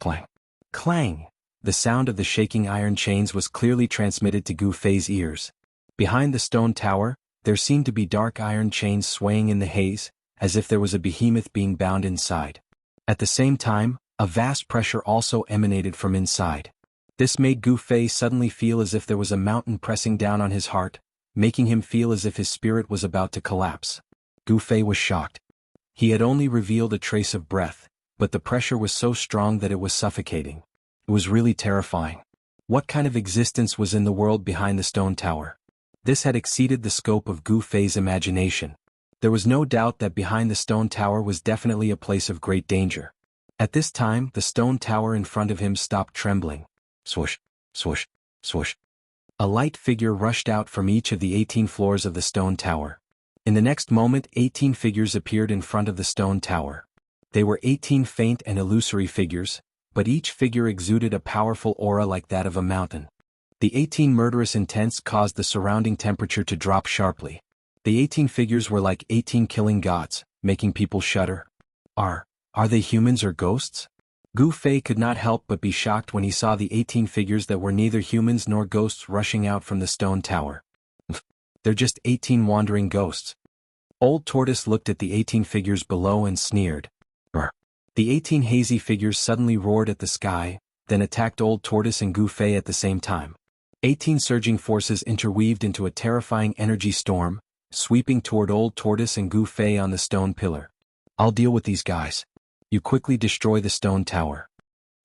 Clang! Clang! The sound of the shaking iron chains was clearly transmitted to Gu Fei's ears. Behind the stone tower, there seemed to be dark iron chains swaying in the haze, as if there was a behemoth being bound inside. At the same time, a vast pressure also emanated from inside. This made Gu Fei suddenly feel as if there was a mountain pressing down on his heart, making him feel as if his spirit was about to collapse. Gu Fei was shocked. He had only revealed a trace of breath, but the pressure was so strong that it was suffocating. It was really terrifying. What kind of existence was in the world behind the stone tower? This had exceeded the scope of Gu Fei's imagination. There was no doubt that behind the stone tower was definitely a place of great danger. At this time, the stone tower in front of him stopped trembling. Swoosh, swoosh, swoosh. A light figure rushed out from each of the 18 floors of the stone tower. In the next moment, 18 figures appeared in front of the stone tower. They were 18 faint and illusory figures, but each figure exuded a powerful aura like that of a mountain. The 18 murderous intents caused the surrounding temperature to drop sharply. The 18 figures were like 18 killing gods, making people shudder. Are they humans or ghosts? Gu Fei could not help but be shocked when he saw the 18 figures that were neither humans nor ghosts rushing out from the stone tower. They're just 18 wandering ghosts. Old Tortoise looked at the 18 figures below and sneered. Brr. The 18 hazy figures suddenly roared at the sky, then attacked Old Tortoise and Gu Fei at the same time. 18 surging forces interweaved into a terrifying energy storm, sweeping toward Old Tortoise and Gu Fei on the stone pillar. I'll deal with these guys. You quickly destroy the stone tower.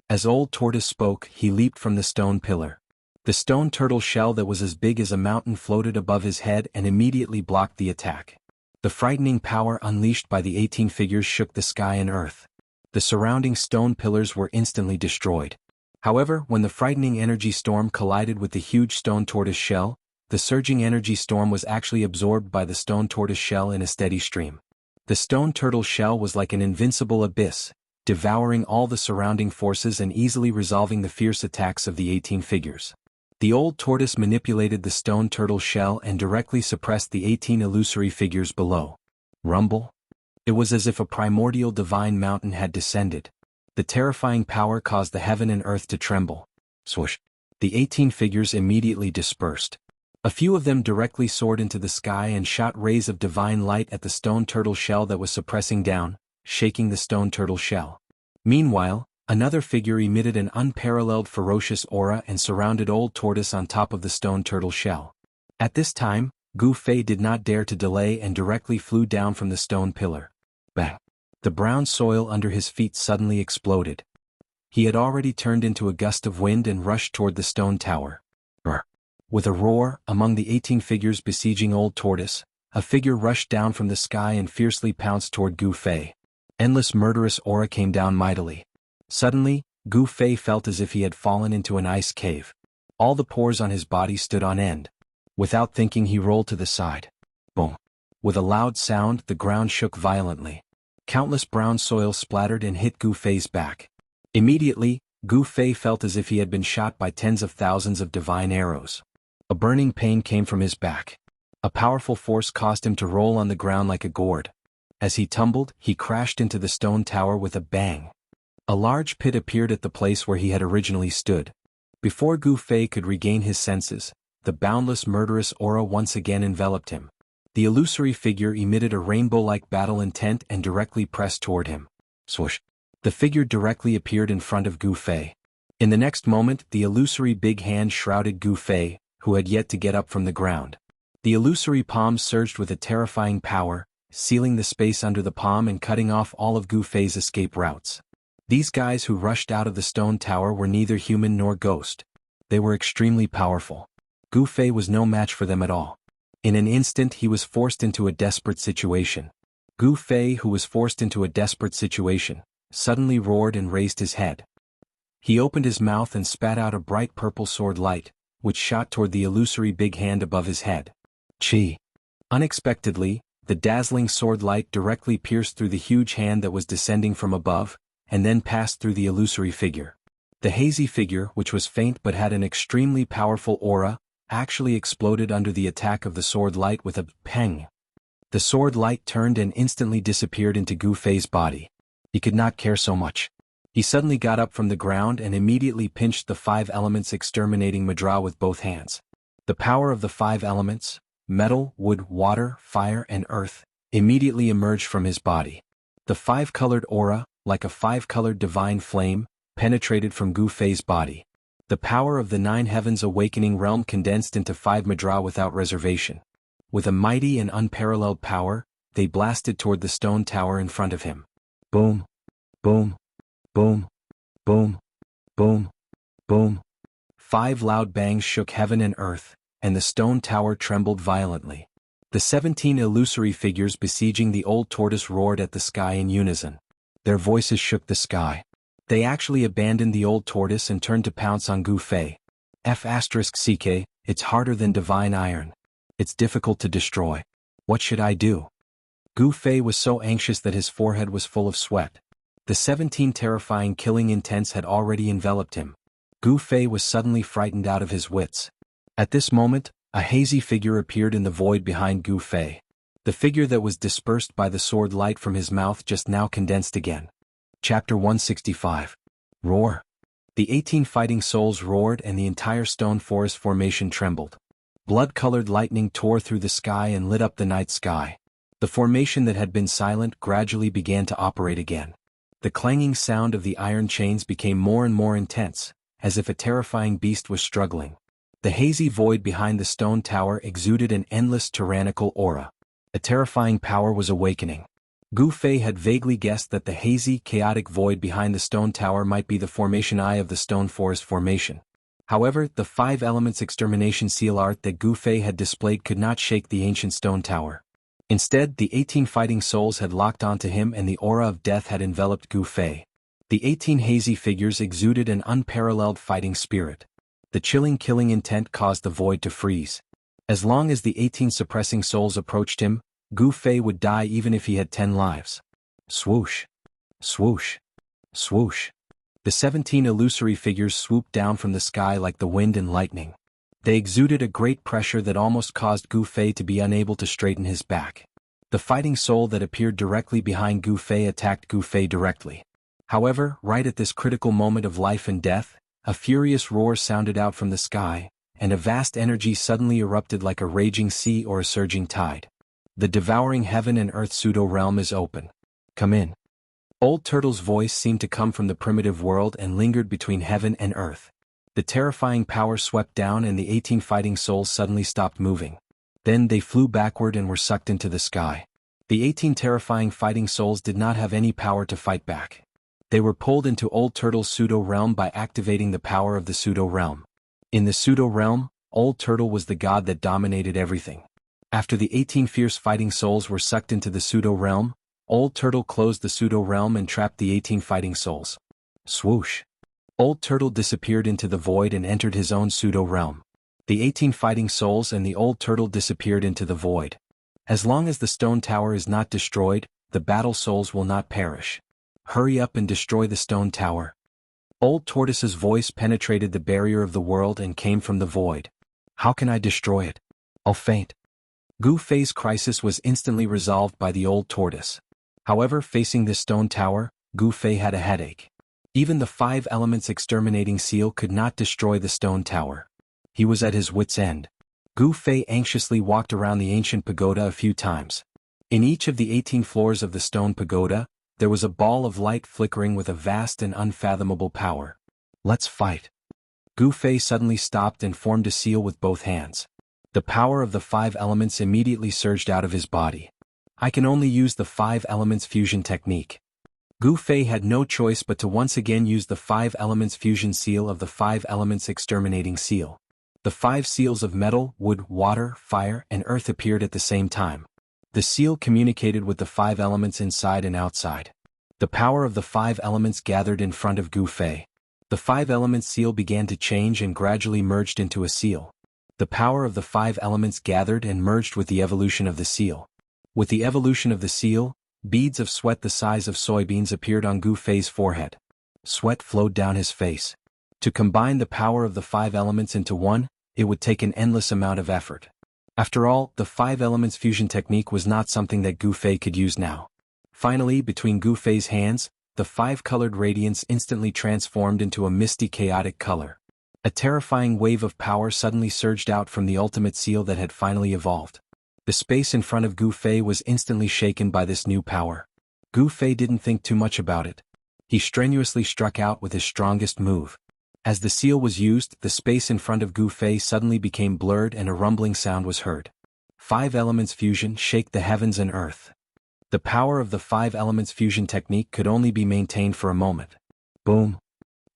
As Old Tortoise spoke, he leaped from the stone pillar. The stone turtle shell that was as big as a mountain floated above his head and immediately blocked the attack. The frightening power unleashed by the 18 figures shook the sky and earth. The surrounding stone pillars were instantly destroyed. However, when the frightening energy storm collided with the huge stone tortoise shell, the surging energy storm was actually absorbed by the stone tortoise shell in a steady stream. The stone turtle shell was like an invincible abyss, devouring all the surrounding forces and easily resolving the fierce attacks of the 18 figures. The old tortoise manipulated the stone turtle shell and directly suppressed the 18 illusory figures below. Rumble? It was as if a primordial divine mountain had descended. The terrifying power caused the heaven and earth to tremble. Swoosh! The 18 figures immediately dispersed. A few of them directly soared into the sky and shot rays of divine light at the stone turtle shell that was suppressing down, shaking the stone turtle shell. Meanwhile, another figure emitted an unparalleled ferocious aura and surrounded Old Tortoise on top of the stone turtle shell. At this time, Gu Fei did not dare to delay and directly flew down from the stone pillar. Bang! The brown soil under his feet suddenly exploded. He had already turned into a gust of wind and rushed toward the stone tower. Brr! With a roar, among the 18 figures besieging Old Tortoise, a figure rushed down from the sky and fiercely pounced toward Gu Fei. Endless murderous aura came down mightily. Suddenly, Gu Fei felt as if he had fallen into an ice cave. All the pores on his body stood on end. Without thinking, he rolled to the side. Boom! With a loud sound, the ground shook violently. Countless brown soil splattered and hit Gu Fei's back. Immediately, Gu Fei felt as if he had been shot by tens of thousands of divine arrows. A burning pain came from his back. A powerful force caused him to roll on the ground like a gourd. As he tumbled, he crashed into the stone tower with a bang. A large pit appeared at the place where he had originally stood. Before Gu Fei could regain his senses, the boundless murderous aura once again enveloped him. The illusory figure emitted a rainbow-like battle intent and directly pressed toward him. Swoosh! The figure directly appeared in front of Gu Fei. In the next moment, the illusory big hand shrouded Gu Fei, who had yet to get up from the ground. The illusory palm surged with a terrifying power, sealing the space under the palm and cutting off all of Gu Fei's escape routes. These guys who rushed out of the stone tower were neither human nor ghost. They were extremely powerful. Gu Fei was no match for them at all. In an instant he was forced into a desperate situation. Gu Fei, who was forced into a desperate situation, suddenly roared and raised his head. He opened his mouth and spat out a bright purple sword light, which shot toward the illusory big hand above his head. Chi! Unexpectedly, the dazzling sword light directly pierced through the huge hand that was descending from above, and then passed through the illusory figure. The hazy figure, which was faint but had an extremely powerful aura, actually exploded under the attack of the sword light with a pang. The sword light turned and instantly disappeared into Gu Fei's body. He could not care so much. He suddenly got up from the ground and immediately pinched the 5 elements exterminating Madra with both hands. The power of the 5 elements, metal, wood, water, fire, and earth, immediately emerged from his body. The 5-colored aura, like a 5-colored divine flame, penetrated from Gu Fei's body. The power of the 9 heavens awakening realm condensed into 5 Madra without reservation. With a mighty and unparalleled power, they blasted toward the stone tower in front of him. Boom! Boom! Boom! Boom! Boom! Boom! 5 loud bangs shook heaven and earth, and the stone tower trembled violently. The 17 illusory figures besieging the old tortoise roared at the sky in unison. Their voices shook the sky. They actually abandoned the old tortoise and turned to pounce on Gu Fei. F***ck, it's harder than divine iron. It's difficult to destroy. What should I do? Gu Fei was so anxious that his forehead was full of sweat. The 17 terrifying killing intents had already enveloped him. Gu Fei was suddenly frightened out of his wits. At this moment, a hazy figure appeared in the void behind Gu Fei. The figure that was dispersed by the sword light from his mouth just now condensed again. Chapter 165. Roar. The 18 fighting souls roared and the entire stone forest formation trembled. Blood-colored lightning tore through the sky and lit up the night sky. The formation that had been silent gradually began to operate again. The clanging sound of the iron chains became more and more intense, as if a terrifying beast was struggling. The hazy void behind the stone tower exuded an endless tyrannical aura. A terrifying power was awakening. Gu Fei had vaguely guessed that the hazy, chaotic void behind the stone tower might be the formation eye of the stone forest formation. However, the 5 elements extermination seal art that Gu Fei had displayed could not shake the ancient stone tower. Instead, the 18 fighting souls had locked onto him and the aura of death had enveloped Gu Fei. The 18 hazy figures exuded an unparalleled fighting spirit. The chilling killing intent caused the void to freeze. As long as the 18 suppressing souls approached him, Gu Fei would die even if he had 10 lives. Swoosh. Swoosh. Swoosh. The 17 illusory figures swooped down from the sky like the wind and lightning. They exuded a great pressure that almost caused Gu Fei to be unable to straighten his back. The fighting soul that appeared directly behind Gu Fei attacked Gu Fei directly. However, right at this critical moment of life and death, a furious roar sounded out from the sky, and a vast energy suddenly erupted like a raging sea or a surging tide. The devouring heaven and earth pseudo-realm is open. Come in. Old Turtle's voice seemed to come from the primitive world and lingered between heaven and earth. The terrifying power swept down and the 18 fighting souls suddenly stopped moving. Then they flew backward and were sucked into the sky. The 18 terrifying fighting souls did not have any power to fight back. They were pulled into Old Turtle's pseudo-realm by activating the power of the pseudo-realm. In the pseudo-realm, Old Turtle was the god that dominated everything. After the 18 fierce fighting souls were sucked into the pseudo-realm, Old Turtle closed the pseudo-realm and trapped the 18 fighting souls. Swoosh. Old Turtle disappeared into the void and entered his own pseudo-realm. The 18 fighting souls and the Old Turtle disappeared into the void. As long as the stone tower is not destroyed, the battle souls will not perish. Hurry up and destroy the stone tower. Old Tortoise's voice penetrated the barrier of the world and came from the void. How can I destroy it? I'll faint. Gu Fei's crisis was instantly resolved by the Old Tortoise. However, facing this stone tower, Gu Fei had a headache. Even the 5 elements exterminating seal could not destroy the stone tower. He was at his wit's end. Gu Fei anxiously walked around the ancient pagoda a few times. In each of the 18 floors of the stone pagoda, there was a ball of light flickering with a vast and unfathomable power. Let's fight. Gu Fei suddenly stopped and formed a seal with both hands. The power of the 5 elements immediately surged out of his body. I can only use the 5 elements fusion technique. Gu Fei had no choice but to once again use the 5 elements fusion seal of the 5 elements exterminating seal. The 5 seals of metal, wood, water, fire, and earth appeared at the same time. The seal communicated with the 5 elements inside and outside. The power of the 5 elements gathered in front of Gu Fei. The 5 elements seal began to change and gradually merged into a seal. The power of the 5 elements gathered and merged with the evolution of the seal. With the evolution of the seal, beads of sweat the size of soybeans appeared on Gu Fei's forehead. Sweat flowed down his face. To combine the power of the 5 elements into one, it would take an endless amount of effort. After all, the 5 elements fusion technique was not something that Gu Fei could use now. Finally, between Gu Fei's hands, the 5-colored radiance instantly transformed into a misty chaotic color. A terrifying wave of power suddenly surged out from the ultimate seal that had finally evolved. The space in front of Gu Fei was instantly shaken by this new power. Gu Fei didn't think too much about it. He strenuously struck out with his strongest move. As the seal was used, the space in front of Gu Fei suddenly became blurred and a rumbling sound was heard. 5 elements fusion shake the heavens and earth. The power of the 5 elements fusion technique could only be maintained for a moment. Boom!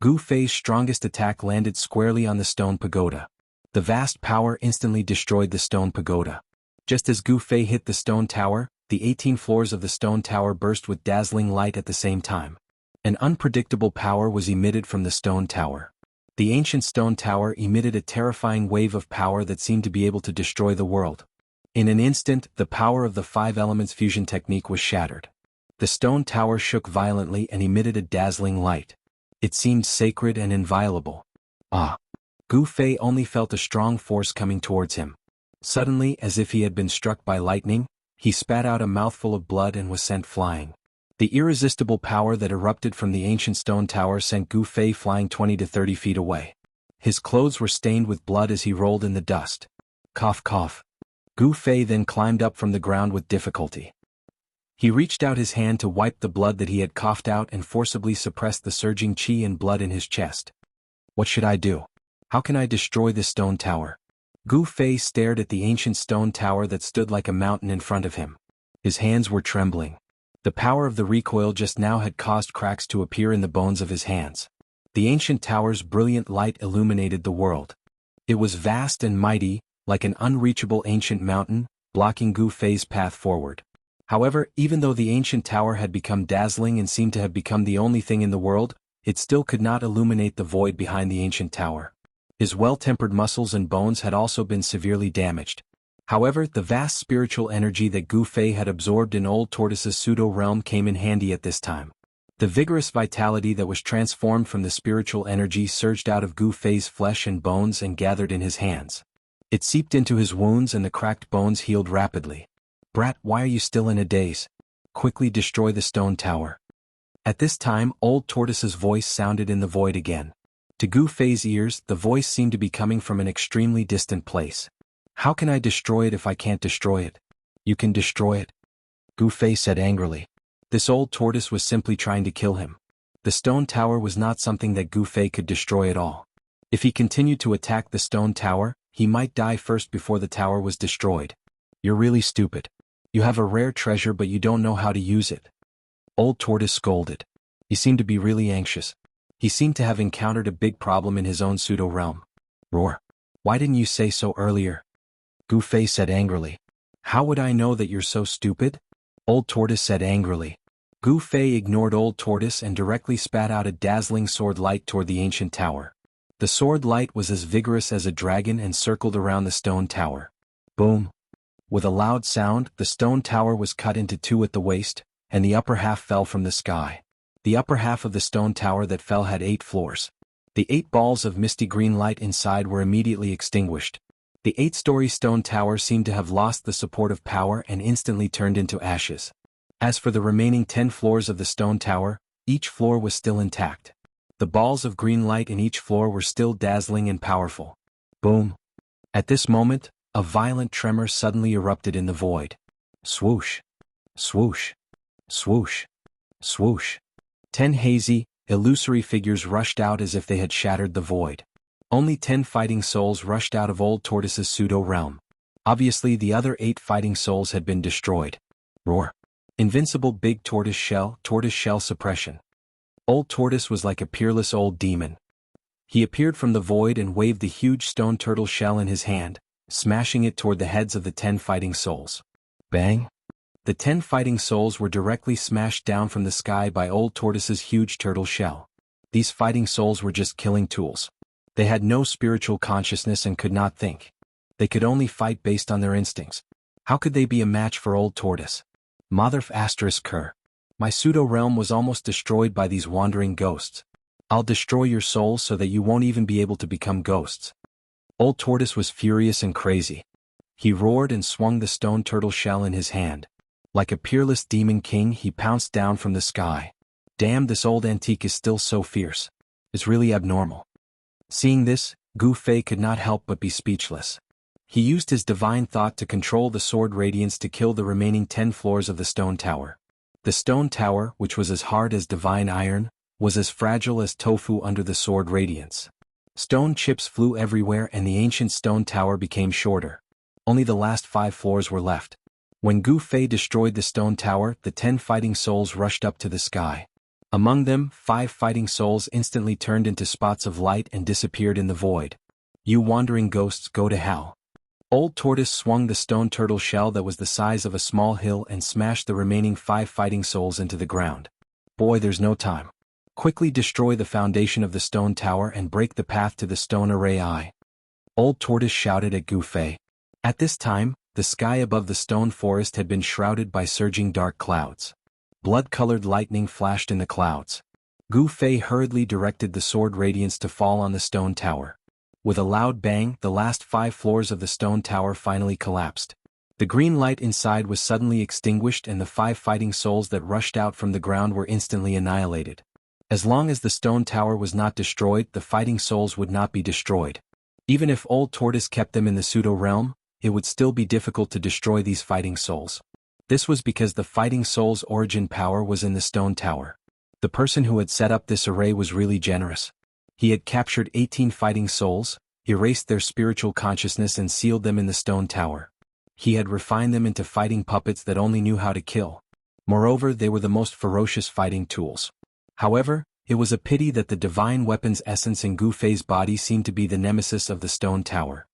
Gu Fei's strongest attack landed squarely on the stone pagoda. The vast power instantly destroyed the stone pagoda. Just as Gu Fei hit the stone tower, the 18 floors of the stone tower burst with dazzling light at the same time. An unpredictable power was emitted from the stone tower. The ancient stone tower emitted a terrifying wave of power that seemed to be able to destroy the world. In an instant, the power of the 5 elements fusion technique was shattered. The stone tower shook violently and emitted a dazzling light. It seemed sacred and inviolable. Ah! Gu Fei only felt a strong force coming towards him. Suddenly, as if he had been struck by lightning, he spat out a mouthful of blood and was sent flying. The irresistible power that erupted from the ancient stone tower sent Gu Fei flying 20 to 30 feet away. His clothes were stained with blood as he rolled in the dust. Cough cough. Gu Fei then climbed up from the ground with difficulty. He reached out his hand to wipe the blood that he had coughed out and forcibly suppressed the surging chi and blood in his chest. What should I do? How can I destroy this stone tower? Gu Fei stared at the ancient stone tower that stood like a mountain in front of him. His hands were trembling. The power of the recoil just now had caused cracks to appear in the bones of his hands. The ancient tower's brilliant light illuminated the world. It was vast and mighty, like an unreachable ancient mountain, blocking Gu Fei's path forward. However, even though the ancient tower had become dazzling and seemed to have become the only thing in the world, it still could not illuminate the void behind the ancient tower. His well-tempered muscles and bones had also been severely damaged. However, the vast spiritual energy that Gu Fei had absorbed in Old Tortoise's pseudo-realm came in handy at this time. The vigorous vitality that was transformed from the spiritual energy surged out of Gu Fei's flesh and bones and gathered in his hands. It seeped into his wounds and the cracked bones healed rapidly. Brat, why are you still in a daze? Quickly destroy the stone tower. At this time, Old Tortoise's voice sounded in the void again. To Gu Fei's ears, the voice seemed to be coming from an extremely distant place. How can I destroy it if I can't destroy it? You can destroy it, Gu Fei said angrily. This old tortoise was simply trying to kill him. The stone tower was not something that Gu Fei could destroy at all. If he continued to attack the stone tower, he might die first before the tower was destroyed. You're really stupid. You have a rare treasure but you don't know how to use it. Old Tortoise scolded. He seemed to be really anxious. He seemed to have encountered a big problem in his own pseudo-realm. Roar. Why didn't you say so earlier? Gu Fei said angrily. How would I know that you're so stupid? Old Tortoise said angrily. Gu Fei ignored Old Tortoise and directly spat out a dazzling sword light toward the ancient tower. The sword light was as vigorous as a dragon and circled around the stone tower. Boom. With a loud sound, the stone tower was cut into two at the waist, and the upper half fell from the sky. The upper half of the stone tower that fell had 8 floors. The 8 balls of misty green light inside were immediately extinguished. The 8-story stone tower seemed to have lost the support of power and instantly turned into ashes. As for the remaining 10 floors of the stone tower, each floor was still intact. The balls of green light in each floor were still dazzling and powerful. Boom. At this moment, a violent tremor suddenly erupted in the void. Swoosh. Swoosh. Swoosh. Swoosh. 10 hazy, illusory figures rushed out as if they had shattered the void. Only 10 fighting souls rushed out of Old Tortoise's pseudo-realm. Obviously the other 8 fighting souls had been destroyed. Roar. Invincible big tortoise shell suppression. Old Tortoise was like a peerless old demon. He appeared from the void and waved the huge stone turtle shell in his hand, smashing it toward the heads of the 10 fighting souls. Bang! The 10 fighting souls were directly smashed down from the sky by Old Tortoise's huge turtle shell. These fighting souls were just killing tools. They had no spiritual consciousness and could not think. They could only fight based on their instincts. How could they be a match for Old Tortoise? Motherf asterisk cur. My pseudo-realm was almost destroyed by these wandering ghosts. I'll destroy your souls so that you won't even be able to become ghosts. Old Tortoise was furious and crazy. He roared and swung the stone turtle shell in his hand. Like a peerless demon king, he pounced down from the sky. Damn, this old antique is still so fierce. It's really abnormal. Seeing this, Gu Fei could not help but be speechless. He used his divine thought to control the sword radiance to kill the remaining 10 floors of the stone tower. The stone tower, which was as hard as divine iron, was as fragile as tofu under the sword radiance. Stone chips flew everywhere and the ancient stone tower became shorter. Only the last 5 floors were left. When Gu Fei destroyed the stone tower, the 10 fighting souls rushed up to the sky. Among them, 5 fighting souls instantly turned into spots of light and disappeared in the void. You wandering ghosts, go to hell. Old Tortoise swung the stone turtle shell that was the size of a small hill and smashed the remaining 5 fighting souls into the ground. Boy, there's no time. Quickly destroy the foundation of the stone tower and break the path to the stone array eye. Old Tortoise shouted at Gu Fei. At this time, the sky above the stone forest had been shrouded by surging dark clouds. Blood-colored lightning flashed in the clouds. Gu Fei hurriedly directed the sword radiance to fall on the stone tower. With a loud bang, the last 5 floors of the stone tower finally collapsed. The green light inside was suddenly extinguished and the 5 fighting souls that rushed out from the ground were instantly annihilated. As long as the stone tower was not destroyed, the fighting souls would not be destroyed. Even if Old Tortoise kept them in the pseudo-realm, it would still be difficult to destroy these fighting souls. This was because the fighting soul's origin power was in the stone tower. The person who had set up this array was really generous. He had captured 18 fighting souls, erased their spiritual consciousness and sealed them in the stone tower. He had refined them into fighting puppets that only knew how to kill. Moreover, they were the most ferocious fighting tools. However, it was a pity that the divine weapon's essence in Gu Fei's body seemed to be the nemesis of the stone tower.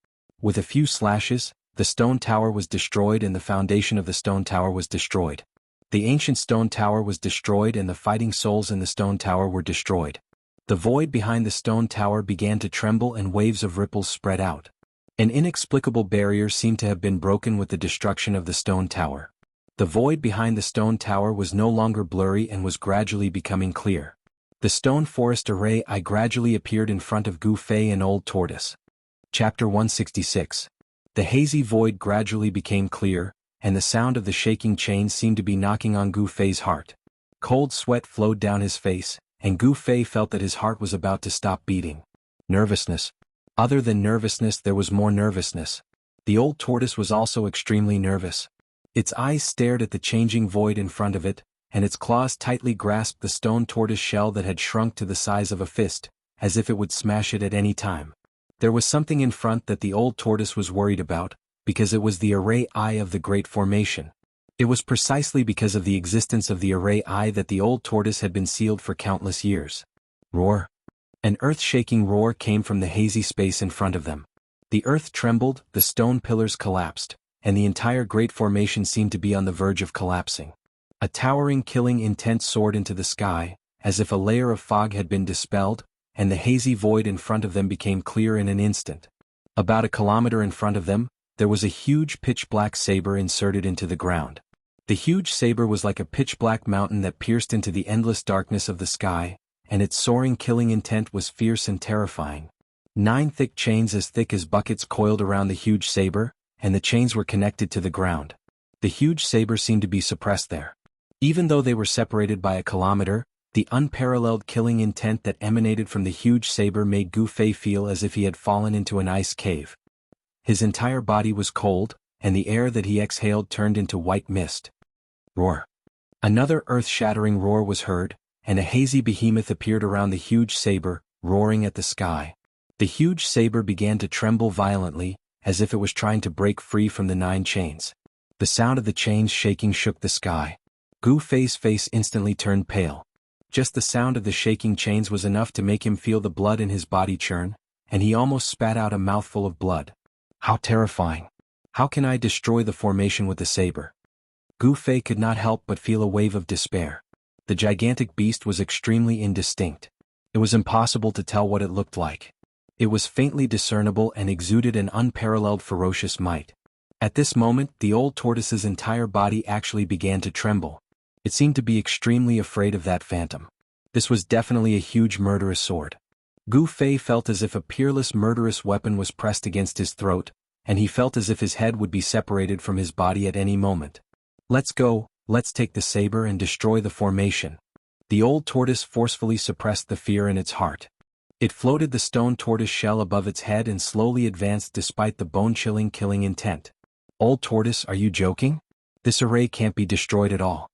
With a few slashes, the stone tower was destroyed and the foundation of the stone tower was destroyed. The ancient stone tower was destroyed and the fighting souls in the stone tower were destroyed. The void behind the stone tower began to tremble and waves of ripples spread out. An inexplicable barrier seemed to have been broken with the destruction of the stone tower. The void behind the stone tower was no longer blurry and was gradually becoming clear. The stone forest array gradually appeared in front of Gu Fei and Old Tortoise. Chapter 166. The hazy void gradually became clear, and the sound of the shaking chains seemed to be knocking on Gu Fei's heart. Cold sweat flowed down his face, and Gu Fei felt that his heart was about to stop beating. Nervousness. Other than nervousness, there was more nervousness. The old tortoise was also extremely nervous. Its eyes stared at the changing void in front of it, and its claws tightly grasped the stone tortoise shell that had shrunk to the size of a fist, as if it would smash it at any time. There was something in front that the old tortoise was worried about, because it was the array eye of the Great Formation. It was precisely because of the existence of the array eye that the old tortoise had been sealed for countless years. Roar. An earth-shaking roar came from the hazy space in front of them. The earth trembled, the stone pillars collapsed, and the entire Great Formation seemed to be on the verge of collapsing. A towering killing intent soared into the sky, as if a layer of fog had been dispelled, and the hazy void in front of them became clear in an instant. About a kilometer in front of them, there was a huge pitch-black saber inserted into the ground. The huge saber was like a pitch-black mountain that pierced into the endless darkness of the sky, and its soaring killing intent was fierce and terrifying. 9 thick chains as thick as buckets coiled around the huge saber, and the chains were connected to the ground. The huge saber seemed to be suppressed there. Even though they were separated by a kilometer, the unparalleled killing intent that emanated from the huge saber made Gu Fei feel as if he had fallen into an ice cave. His entire body was cold, and the air that he exhaled turned into white mist. Roar. Another earth-shattering roar was heard, and a hazy behemoth appeared around the huge saber, roaring at the sky. The huge saber began to tremble violently, as if it was trying to break free from the 9 chains. The sound of the chains shaking shook the sky. Gu Fei's face instantly turned pale. Just the sound of the shaking chains was enough to make him feel the blood in his body churn, and he almost spat out a mouthful of blood. How terrifying! How can I destroy the formation with the saber? Gu Fei could not help but feel a wave of despair. The gigantic beast was extremely indistinct. It was impossible to tell what it looked like. It was faintly discernible and exuded an unparalleled ferocious might. At this moment, the old tortoise's entire body actually began to tremble. It seemed to be extremely afraid of that phantom. This was definitely a huge murderous sword. Gu Fei felt as if a peerless murderous weapon was pressed against his throat, and he felt as if his head would be separated from his body at any moment. Let's go, let's take the saber and destroy the formation. The old tortoise forcefully suppressed the fear in its heart. It floated the stone tortoise shell above its head and slowly advanced despite the bone-chilling killing intent. Old tortoise, are you joking? This array can't be destroyed at all.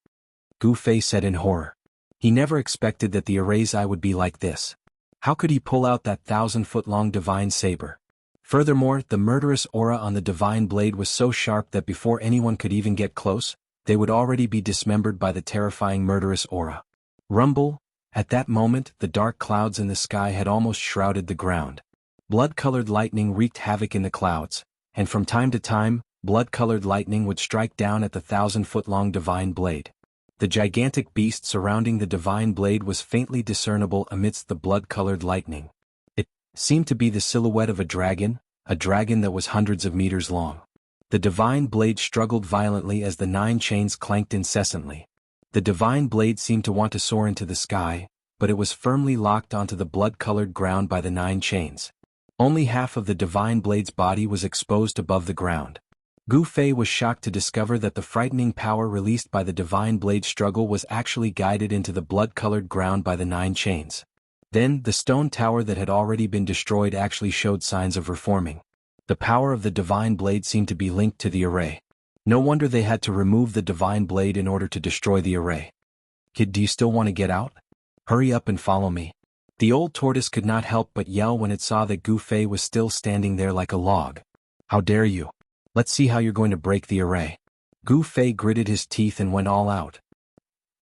Gu Fei said in horror. He never expected that the array's eye would be like this. How could he pull out that 1,000-foot-long divine saber? Furthermore, the murderous aura on the divine blade was so sharp that before anyone could even get close, they would already be dismembered by the terrifying murderous aura. Rumble. At that moment, the dark clouds in the sky had almost shrouded the ground. Blood-colored lightning wreaked havoc in the clouds, and from time to time, blood-colored lightning would strike down at the 1,000-foot-long divine blade. The gigantic beast surrounding the divine blade was faintly discernible amidst the blood-colored lightning. It seemed to be the silhouette of a dragon that was hundreds of meters long. The divine blade struggled violently as the 9 chains clanked incessantly. The divine blade seemed to want to soar into the sky, but it was firmly locked onto the blood-colored ground by the 9 chains. Only half of the divine blade's body was exposed above the ground. Gu Fei was shocked to discover that the frightening power released by the divine blade struggle was actually guided into the blood-colored ground by the 9 chains. Then, the stone tower that had already been destroyed actually showed signs of reforming. The power of the divine blade seemed to be linked to the array. No wonder they had to remove the divine blade in order to destroy the array. Kid, do you still want to get out? Hurry up and follow me. The old tortoise could not help but yell when it saw that Gu Fei was still standing there like a log. How dare you? Let's see how you're going to break the array. Gu Fei gritted his teeth and went all out.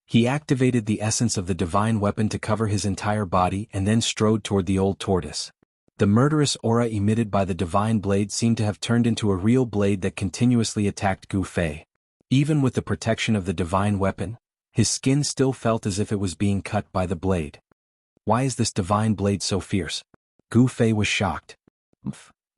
He activated the essence of the divine weapon to cover his entire body and then strode toward the old tortoise. The murderous aura emitted by the divine blade seemed to have turned into a real blade that continuously attacked Gu Fei. Even with the protection of the divine weapon, his skin still felt as if it was being cut by the blade. Why is this divine blade so fierce? Gu Fei was shocked.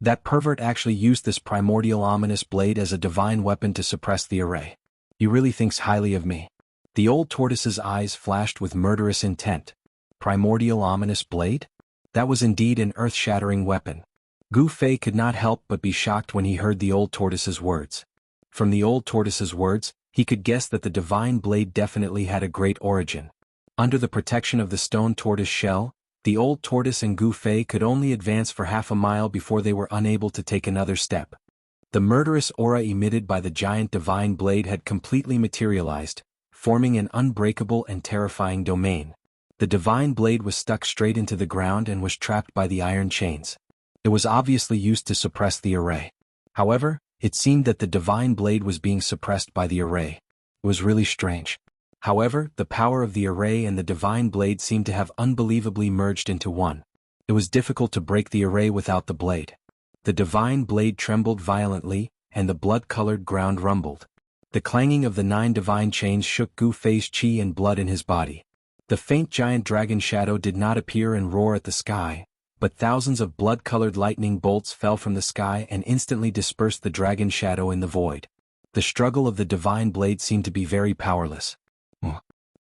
That pervert actually used this primordial ominous blade as a divine weapon to suppress the array. He really thinks highly of me. The old tortoise's eyes flashed with murderous intent. Primordial ominous blade? That was indeed an earth-shattering weapon. Gu Fei could not help but be shocked when he heard the old tortoise's words. From the old tortoise's words, he could guess that the divine blade definitely had a great origin. Under the protection of the stone tortoise shell, the old tortoise and Gu Fei could only advance for half a mile before they were unable to take another step. The murderous aura emitted by the giant divine blade had completely materialized, forming an unbreakable and terrifying domain. The divine blade was stuck straight into the ground and was trapped by the iron chains. It was obviously used to suppress the array. However, it seemed that the divine blade was being suppressed by the array. It was really strange. However, the power of the array and the divine blade seemed to have unbelievably merged into one. It was difficult to break the array without the blade. The divine blade trembled violently, and the blood-colored ground rumbled. The clanging of the 9 divine chains shook Gu Fei's chi and blood in his body. The faint giant dragon shadow did not appear and roar at the sky, but thousands of blood-colored lightning bolts fell from the sky and instantly dispersed the dragon shadow in the void. The struggle of the divine blade seemed to be very powerless.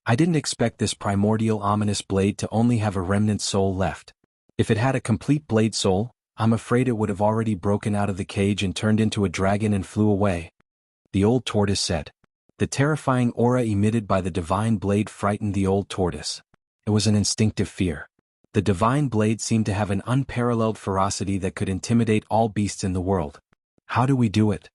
I didn't expect this primordial ominous blade to only have a remnant soul left. If it had a complete blade soul, I'm afraid it would have already broken out of the cage and turned into a dragon and flew away. The old tortoise said. The terrifying aura emitted by the divine blade frightened the old tortoise. It was an instinctive fear. The divine blade seemed to have an unparalleled ferocity that could intimidate all beasts in the world. How do we do it?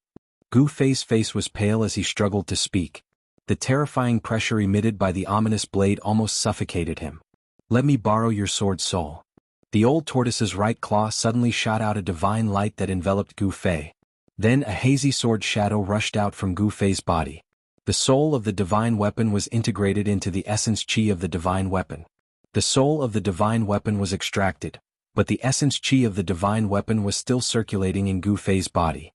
Gu Fei's face was pale as he struggled to speak. The terrifying pressure emitted by the ominous blade almost suffocated him. Let me borrow your sword soul. The old tortoise's right claw suddenly shot out a divine light that enveloped Gu Fei. Then a hazy sword shadow rushed out from Gu Fei's body. The soul of the divine weapon was integrated into the essence chi of the divine weapon. The soul of the divine weapon was extracted, but the essence chi of the divine weapon was still circulating in Gu Fei's body.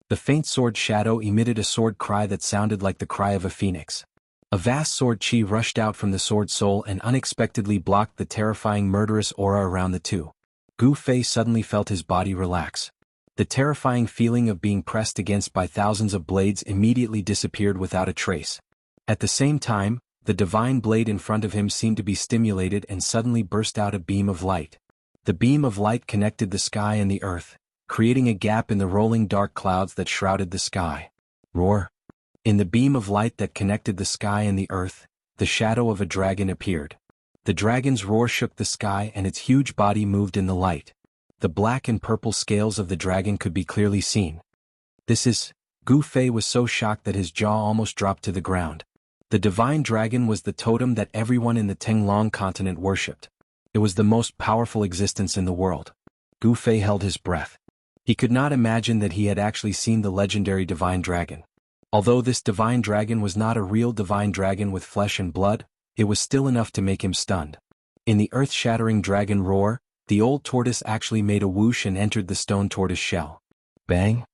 The faint sword shadow emitted a sword cry that sounded like the cry of a phoenix. A vast sword chi rushed out from the sword soul and unexpectedly blocked the terrifying murderous aura around the two. Gu Fei suddenly felt his body relax. The terrifying feeling of being pressed against by thousands of blades immediately disappeared without a trace. At the same time, the divine blade in front of him seemed to be stimulated and suddenly burst out a beam of light. The beam of light connected the sky and the earth, creating a gap in the rolling dark clouds that shrouded the sky. Roar! In the beam of light that connected the sky and the earth, the shadow of a dragon appeared. The dragon's roar shook the sky and its huge body moved in the light. The black and purple scales of the dragon could be clearly seen. Gu Fei was so shocked that his jaw almost dropped to the ground. The divine dragon was the totem that everyone in the Tenglong continent worshipped. It was the most powerful existence in the world. Gu Fei held his breath. He could not imagine that he had actually seen the legendary divine dragon. Although this divine dragon was not a real divine dragon with flesh and blood, it was still enough to make him stunned. In the earth-shattering dragon roar, the old tortoise actually made a whoosh and entered the stone tortoise shell. Bang!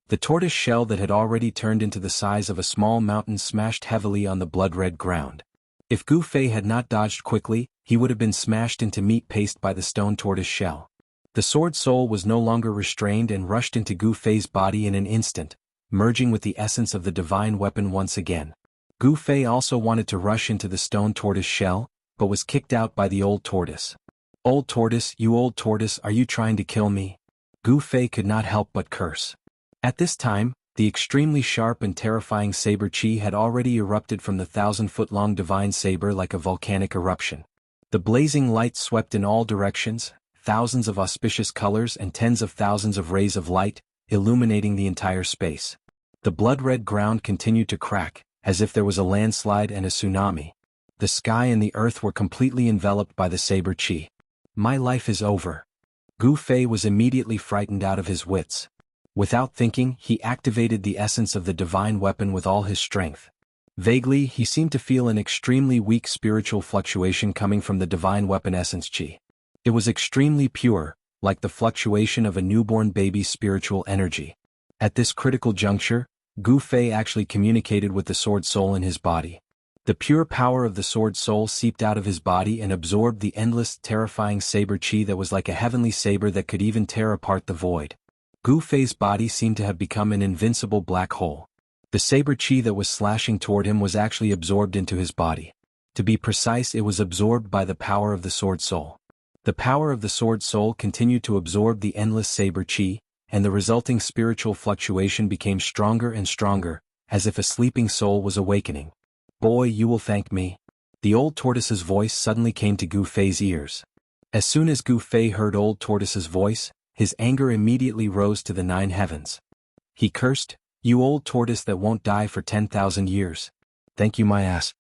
The tortoise shell that had already turned into the size of a small mountain smashed heavily on the blood-red ground. If Gu Fei had not dodged quickly, he would have been smashed into meat paste by the stone tortoise shell. The sword soul was no longer restrained and rushed into Gu Fei's body in an instant, merging with the essence of the divine weapon once again. Gu Fei also wanted to rush into the stone tortoise shell, but was kicked out by the old tortoise. Old tortoise, you old tortoise, are you trying to kill me? Gu Fei could not help but curse. At this time, the extremely sharp and terrifying saber chi had already erupted from the 1,000-foot-long divine saber like a volcanic eruption. The blazing light swept in all directions, thousands of auspicious colors and tens of thousands of rays of light, illuminating the entire space. The blood-red ground continued to crack, as if there was a landslide and a tsunami. The sky and the earth were completely enveloped by the saber chi. My life is over. Gu Fei was immediately frightened out of his wits. Without thinking, he activated the essence of the divine weapon with all his strength. Vaguely, he seemed to feel an extremely weak spiritual fluctuation coming from the divine weapon essence chi. It was extremely pure, like the fluctuation of a newborn baby's spiritual energy. At this critical juncture, Gu Fei actually communicated with the sword soul in his body. The pure power of the sword soul seeped out of his body and absorbed the endless, terrifying saber chi that was like a heavenly saber that could even tear apart the void. Gu Fei's body seemed to have become an invincible black hole. The saber chi that was slashing toward him was actually absorbed into his body. To be precise, it was absorbed by the power of the sword soul. The power of the sword soul continued to absorb the endless saber chi, and the resulting spiritual fluctuation became stronger and stronger, as if a sleeping soul was awakening. Boy, you will thank me. The old tortoise's voice suddenly came to Gu Fei's ears. As soon as Gu Fei heard old tortoise's voice, his anger immediately rose to the 9 heavens. He cursed, "You old tortoise that won't die for 10,000 years. Thank you my ass."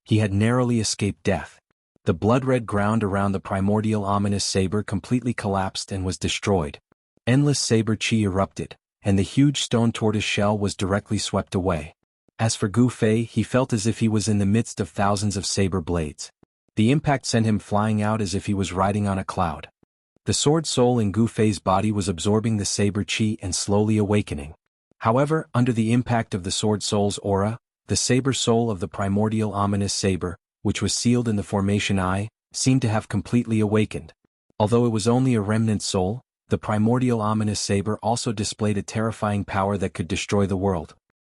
He had narrowly escaped death. The blood-red ground around the primordial ominous saber completely collapsed and was destroyed. Endless saber chi erupted, and the huge stone tortoise shell was directly swept away. As for Gu Fei, he felt as if he was in the midst of thousands of saber blades. The impact sent him flying out as if he was riding on a cloud. The sword soul in Gu Fei's body was absorbing the saber chi and slowly awakening. However, under the impact of the sword soul's aura, the saber soul of the primordial ominous saber, which was sealed in the formation eye, seemed to have completely awakened. Although it was only a remnant soul, the primordial ominous saber also displayed a terrifying power that could destroy the world.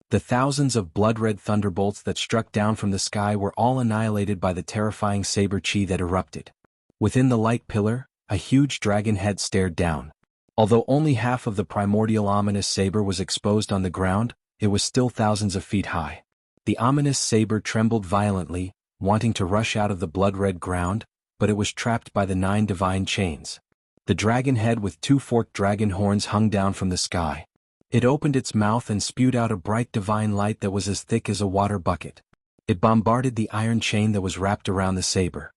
The thousands of blood-red thunderbolts that struck down from the sky were all annihilated by the terrifying saber chi that erupted. Within the light pillar, a huge dragon head stared down. Although only half of the primordial ominous saber was exposed on the ground, it was still thousands of feet high. The ominous saber trembled violently, wanting to rush out of the blood-red ground, but it was trapped by the 9 divine chains. The dragon head with 2 forked dragon horns hung down from the sky. It opened its mouth and spewed out a bright divine light that was as thick as a water bucket. It bombarded the iron chain that was wrapped around the saber.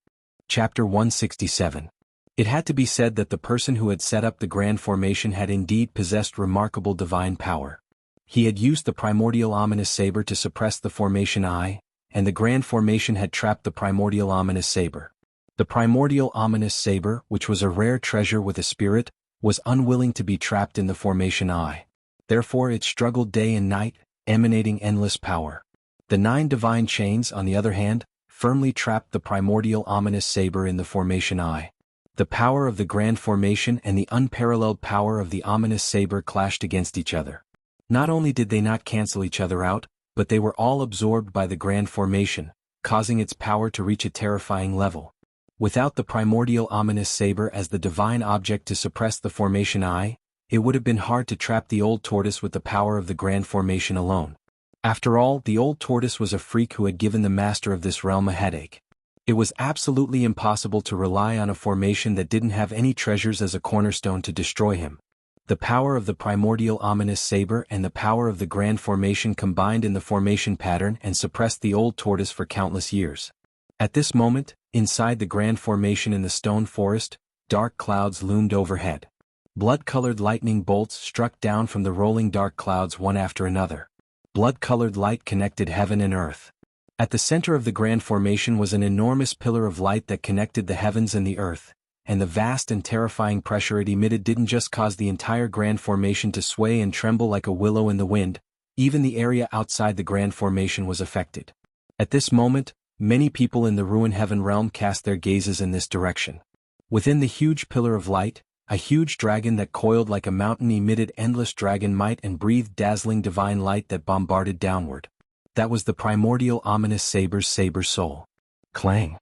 Chapter 167. It had to be said that the person who had set up the grand formation had indeed possessed remarkable divine power. He had used the primordial ominous saber to suppress the formation eye, and the grand formation had trapped the primordial ominous saber. The primordial ominous saber, which was a rare treasure with a spirit, was unwilling to be trapped in the formation eye. Therefore it struggled day and night, emanating endless power. The 9 divine chains, on the other hand, firmly trapped the primordial ominous saber in the formation eye. The power of the grand formation and the unparalleled power of the ominous saber clashed against each other. Not only did they not cancel each other out, but they were all absorbed by the grand formation, causing its power to reach a terrifying level. Without the primordial ominous saber as the divine object to suppress the formation eye, it would have been hard to trap the old tortoise with the power of the grand formation alone. After all, the old tortoise was a freak who had given the master of this realm a headache. It was absolutely impossible to rely on a formation that didn't have any treasures as a cornerstone to destroy him. The power of the primordial ominous saber and the power of the grand formation combined in the formation pattern and suppressed the old tortoise for countless years. At this moment, inside the grand formation in the stone forest, dark clouds loomed overhead. Blood-colored lightning bolts struck down from the rolling dark clouds one after another. Blood-colored light connected heaven and earth. At the center of the grand formation was an enormous pillar of light that connected the heavens and the earth, and the vast and terrifying pressure it emitted didn't just cause the entire grand formation to sway and tremble like a willow in the wind, even the area outside the grand formation was affected. At this moment, many people in the ruin heaven realm cast their gazes in this direction. Within the huge pillar of light, a huge dragon that coiled like a mountain emitted endless dragon might and breathed dazzling divine light that bombarded downward. That was the primordial ominous saber's saber soul. Clang.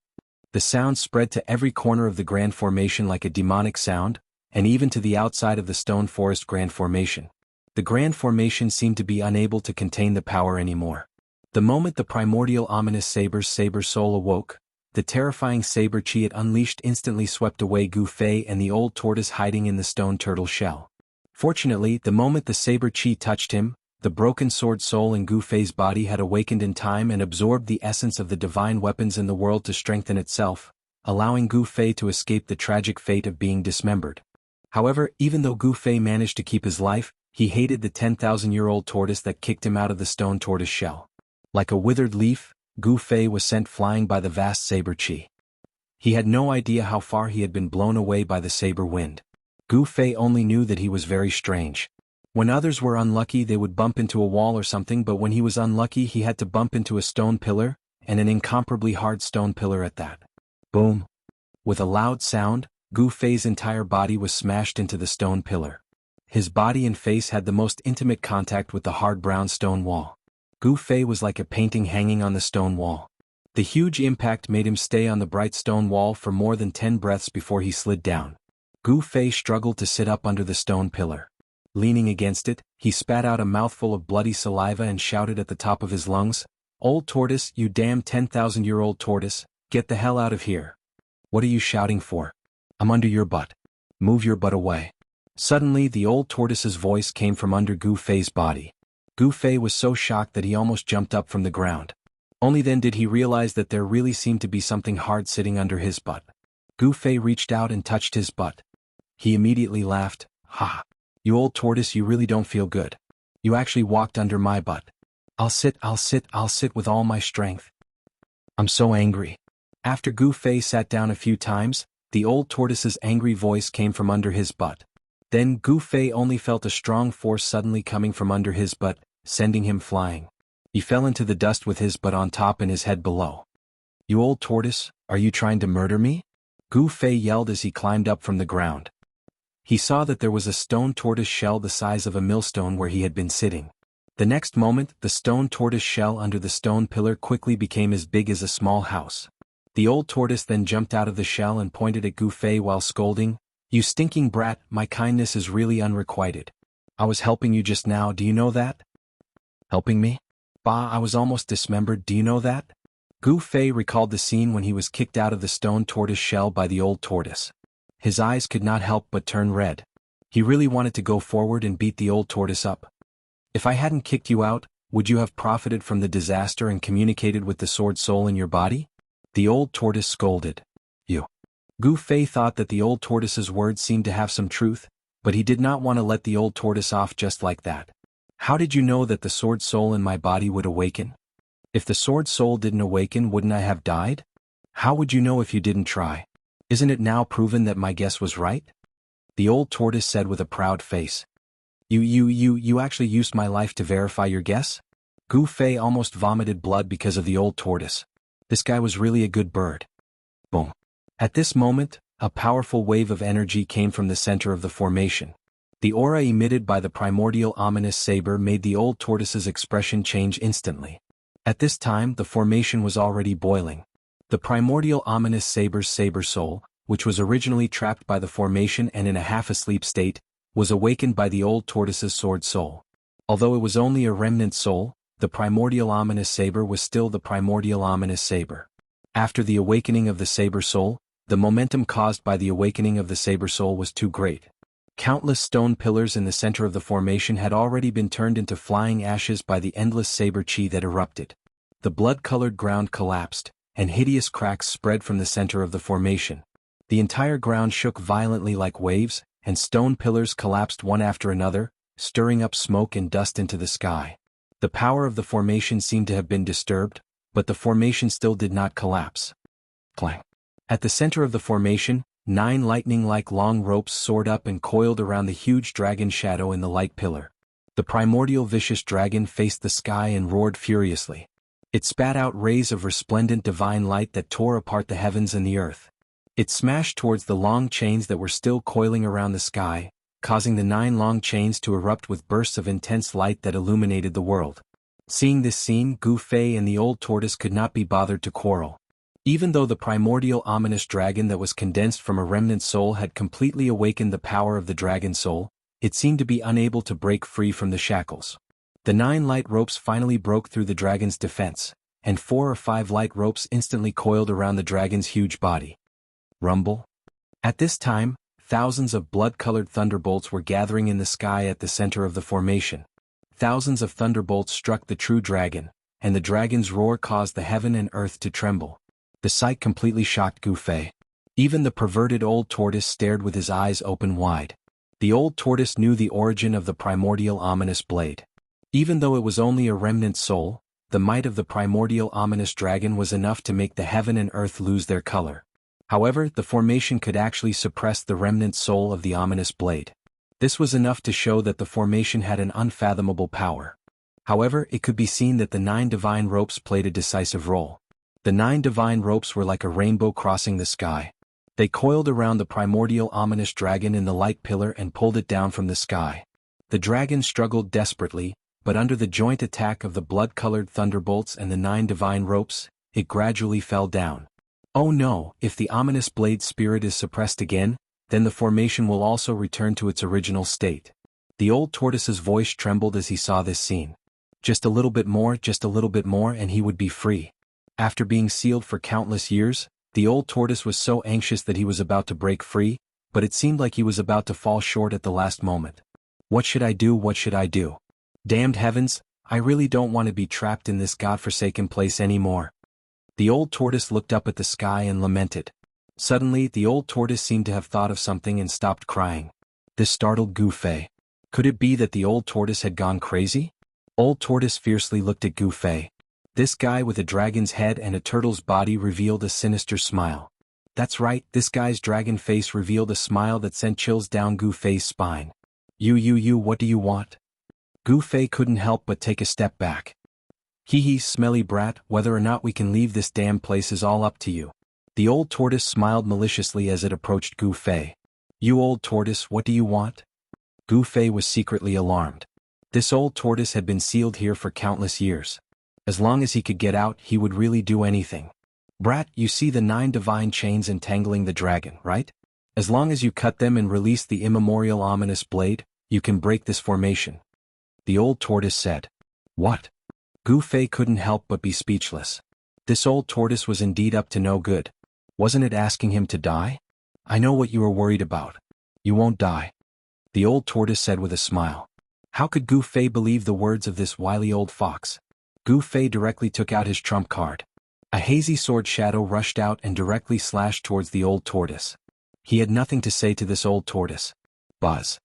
The sound spread to every corner of the grand formation like a demonic sound, and even to the outside of the stone forest grand formation. The grand formation seemed to be unable to contain the power anymore. The moment the primordial ominous saber's saber soul awoke, the terrifying saber chi it unleashed instantly swept away Gu Fei and the old tortoise hiding in the stone turtle shell. Fortunately, the moment the saber chi touched him, The broken sword soul in Gu Fei's body had awakened in time and absorbed the essence of the divine weapons in the world to strengthen itself, allowing Gu Fei to escape the tragic fate of being dismembered. However, even though Gu Fei managed to keep his life, he hated the 10,000-year-old tortoise that kicked him out of the stone tortoise shell. Like a withered leaf, Gu Fei was sent flying by the vast saber chi. He had no idea how far he had been blown away by the saber wind. Gu Fei only knew that he was very strange. When others were unlucky they would bump into a wall or something, but when he was unlucky he had to bump into a stone pillar, and an incomparably hard stone pillar at that. Boom! With a loud sound, Gu Fei's entire body was smashed into the stone pillar. His body and face had the most intimate contact with the hard brown stone wall. Gu Fei was like a painting hanging on the stone wall. The huge impact made him stay on the bright stone wall for more than 10 breaths before he slid down. Gu Fei struggled to sit up under the stone pillar. Leaning against it, he spat out a mouthful of bloody saliva and shouted at the top of his lungs, "Old tortoise, you damn 10,000-year-old tortoise, get the hell out of here. What are you shouting for? I'm under your butt. Move your butt away." Suddenly the old tortoise's voice came from under Gu Fei's body. Gu Fei was so shocked that he almost jumped up from the ground. Only then did he realize that there really seemed to be something hard sitting under his butt. Gu Fei reached out and touched his butt. He immediately laughed, "Ha! You old tortoise, you really don't feel good. You actually walked under my butt. I'll sit with all my strength. I'm so angry." After Gu Fei sat down a few times, the old tortoise's angry voice came from under his butt. Then Gu Fei only felt a strong force suddenly coming from under his butt, sending him flying. He fell into the dust with his butt on top and his head below. "You old tortoise, are you trying to murder me?" Gu Fei yelled as he climbed up from the ground. He saw that there was a stone tortoise shell the size of a millstone where he had been sitting. The next moment, the stone tortoise shell under the stone pillar quickly became as big as a small house. The old tortoise then jumped out of the shell and pointed at Gu Fei while scolding, "You stinking brat, my kindness is really unrequited. I was helping you just now, do you know that?" "Helping me? Bah, I was almost dismembered, do you know that?" Gu Fei recalled the scene when he was kicked out of the stone tortoise shell by the old tortoise. His eyes could not help but turn red. He really wanted to go forward and beat the old tortoise up. "If I hadn't kicked you out, would you have profited from the disaster and communicated with the sword soul in your body?" The old tortoise scolded. "You." Gu Fei thought that the old tortoise's words seemed to have some truth, but he did not want to let the old tortoise off just like that. "How did you know that the sword soul in my body would awaken? If the sword soul didn't awaken, wouldn't I have died? How would you know if you didn't try? Isn't it now proven that my guess was right?" The old tortoise said with a proud face. You actually used my life to verify your guess?" Gu Fei almost vomited blood because of the old tortoise. This guy was really a good bird. Boom. At this moment, a powerful wave of energy came from the center of the formation. The aura emitted by the primordial ominous saber made the old tortoise's expression change instantly. At this time, the formation was already boiling. The primordial ominous saber's saber soul, which was originally trapped by the formation and in a half-asleep state, was awakened by the old tortoise's sword soul. Although it was only a remnant soul, the primordial ominous saber was still the primordial ominous saber. After the awakening of the saber soul, the momentum caused by the awakening of the saber soul was too great. Countless stone pillars in the center of the formation had already been turned into flying ashes by the endless saber chi that erupted. The blood-colored ground collapsed, and hideous cracks spread from the center of the formation. The entire ground shook violently like waves, and stone pillars collapsed one after another, stirring up smoke and dust into the sky. The power of the formation seemed to have been disturbed, but the formation still did not collapse. Clang. At the center of the formation, 9 lightning-like long ropes soared up and coiled around the huge dragon shadow in the light pillar. The primordial vicious dragon faced the sky and roared furiously. It spat out rays of resplendent divine light that tore apart the heavens and the earth. It smashed towards the long chains that were still coiling around the sky, causing the 9 long chains to erupt with bursts of intense light that illuminated the world. Seeing this scene, Gu Fei and the old tortoise could not be bothered to quarrel. Even though the primordial ominous dragon that was condensed from a remnant soul had completely awakened the power of the dragon soul, it seemed to be unable to break free from the shackles. The 9 light ropes finally broke through the dragon's defense, and 4 or 5 light ropes instantly coiled around the dragon's huge body. Rumble. At this time, thousands of blood-colored thunderbolts were gathering in the sky at the center of the formation. thousands of thunderbolts struck the true dragon, and the dragon's roar caused the heaven and earth to tremble. The sight completely shocked Gu Fei. Even the perverted old tortoise stared with his eyes open wide. The old tortoise knew the origin of the primordial ominous blade. Even though it was only a remnant soul, the might of the primordial ominous dragon was enough to make the heaven and earth lose their color. However, the formation could actually suppress the remnant soul of the ominous blade. This was enough to show that the formation had an unfathomable power. However, it could be seen that the 9 divine ropes played a decisive role. The 9 divine ropes were like a rainbow crossing the sky. They coiled around the primordial ominous dragon in the light pillar and pulled it down from the sky. The dragon struggled desperately, but under the joint attack of the blood-colored thunderbolts and the 9 divine ropes, it gradually fell down. Oh no, if the ominous blade spirit is suppressed again, then the formation will also return to its original state. The old tortoise's voice trembled as he saw this scene. Just a little bit more, and he would be free. After being sealed for countless years, the old tortoise was so anxious that he was about to break free, but it seemed like he was about to fall short at the last moment. What should I do? What should I do? Damned heavens, I really don't want to be trapped in this godforsaken place anymore. The old tortoise looked up at the sky and lamented. Suddenly, the old tortoise seemed to have thought of something and stopped crying. This startled Gu Fei. Could it be that the old tortoise had gone crazy? Old tortoise fiercely looked at Gu Fei. This guy with a dragon's head and a turtle's body revealed a sinister smile. That's right, this guy's dragon face revealed a smile that sent chills down Gu Fei's spine. You, what do you want? Gu Fei couldn't help but take a step back. Hee, smelly brat, whether or not we can leave this damn place is all up to you. The old tortoise smiled maliciously as it approached Gu Fei. You old tortoise, what do you want? Gu Fei was secretly alarmed. This old tortoise had been sealed here for countless years. As long as he could get out, he would really do anything. Brat, you see the 9 divine chains entangling the dragon, right? As long as you cut them and release the immemorial ominous blade, you can break this formation. The old tortoise said. What? Gu Fei couldn't help but be speechless. This old tortoise was indeed up to no good. Wasn't it asking him to die? I know what you are worried about. You won't die. The old tortoise said with a smile. How could Gu Fei believe the words of this wily old fox? Gu Fei directly took out his trump card. A hazy sword shadow rushed out and directly slashed towards the old tortoise. He had nothing to say to this old tortoise. Buzz.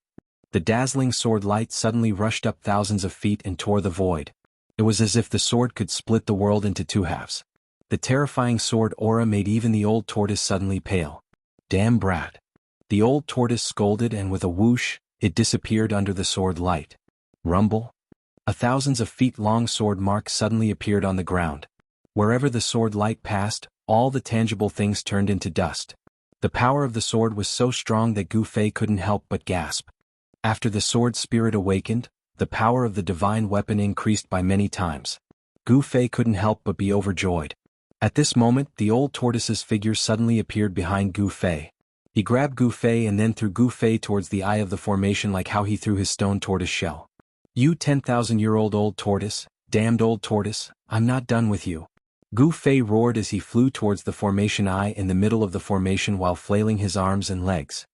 The dazzling sword light suddenly rushed up thousands of feet and tore the void. It was as if the sword could split the world into 2 halves. The terrifying sword aura made even the old tortoise suddenly pale. Damn brat. The old tortoise scolded and with a whoosh, it disappeared under the sword light. Rumble. A thousands of feet long sword mark suddenly appeared on the ground. Wherever the sword light passed, all the tangible things turned into dust. The power of the sword was so strong that Gu Fei couldn't help but gasp. After the sword spirit awakened, the power of the divine weapon increased by many times. Gu Fei couldn't help but be overjoyed. At this moment, the old tortoise's figure suddenly appeared behind Gu Fei. He grabbed Gu Fei and then threw Gu Fei towards the eye of the formation like how he threw his stone tortoise shell. You 10,000-year-old old tortoise, damned old tortoise, I'm not done with you. Gu Fei roared as he flew towards the formation eye in the middle of the formation while flailing his arms and legs.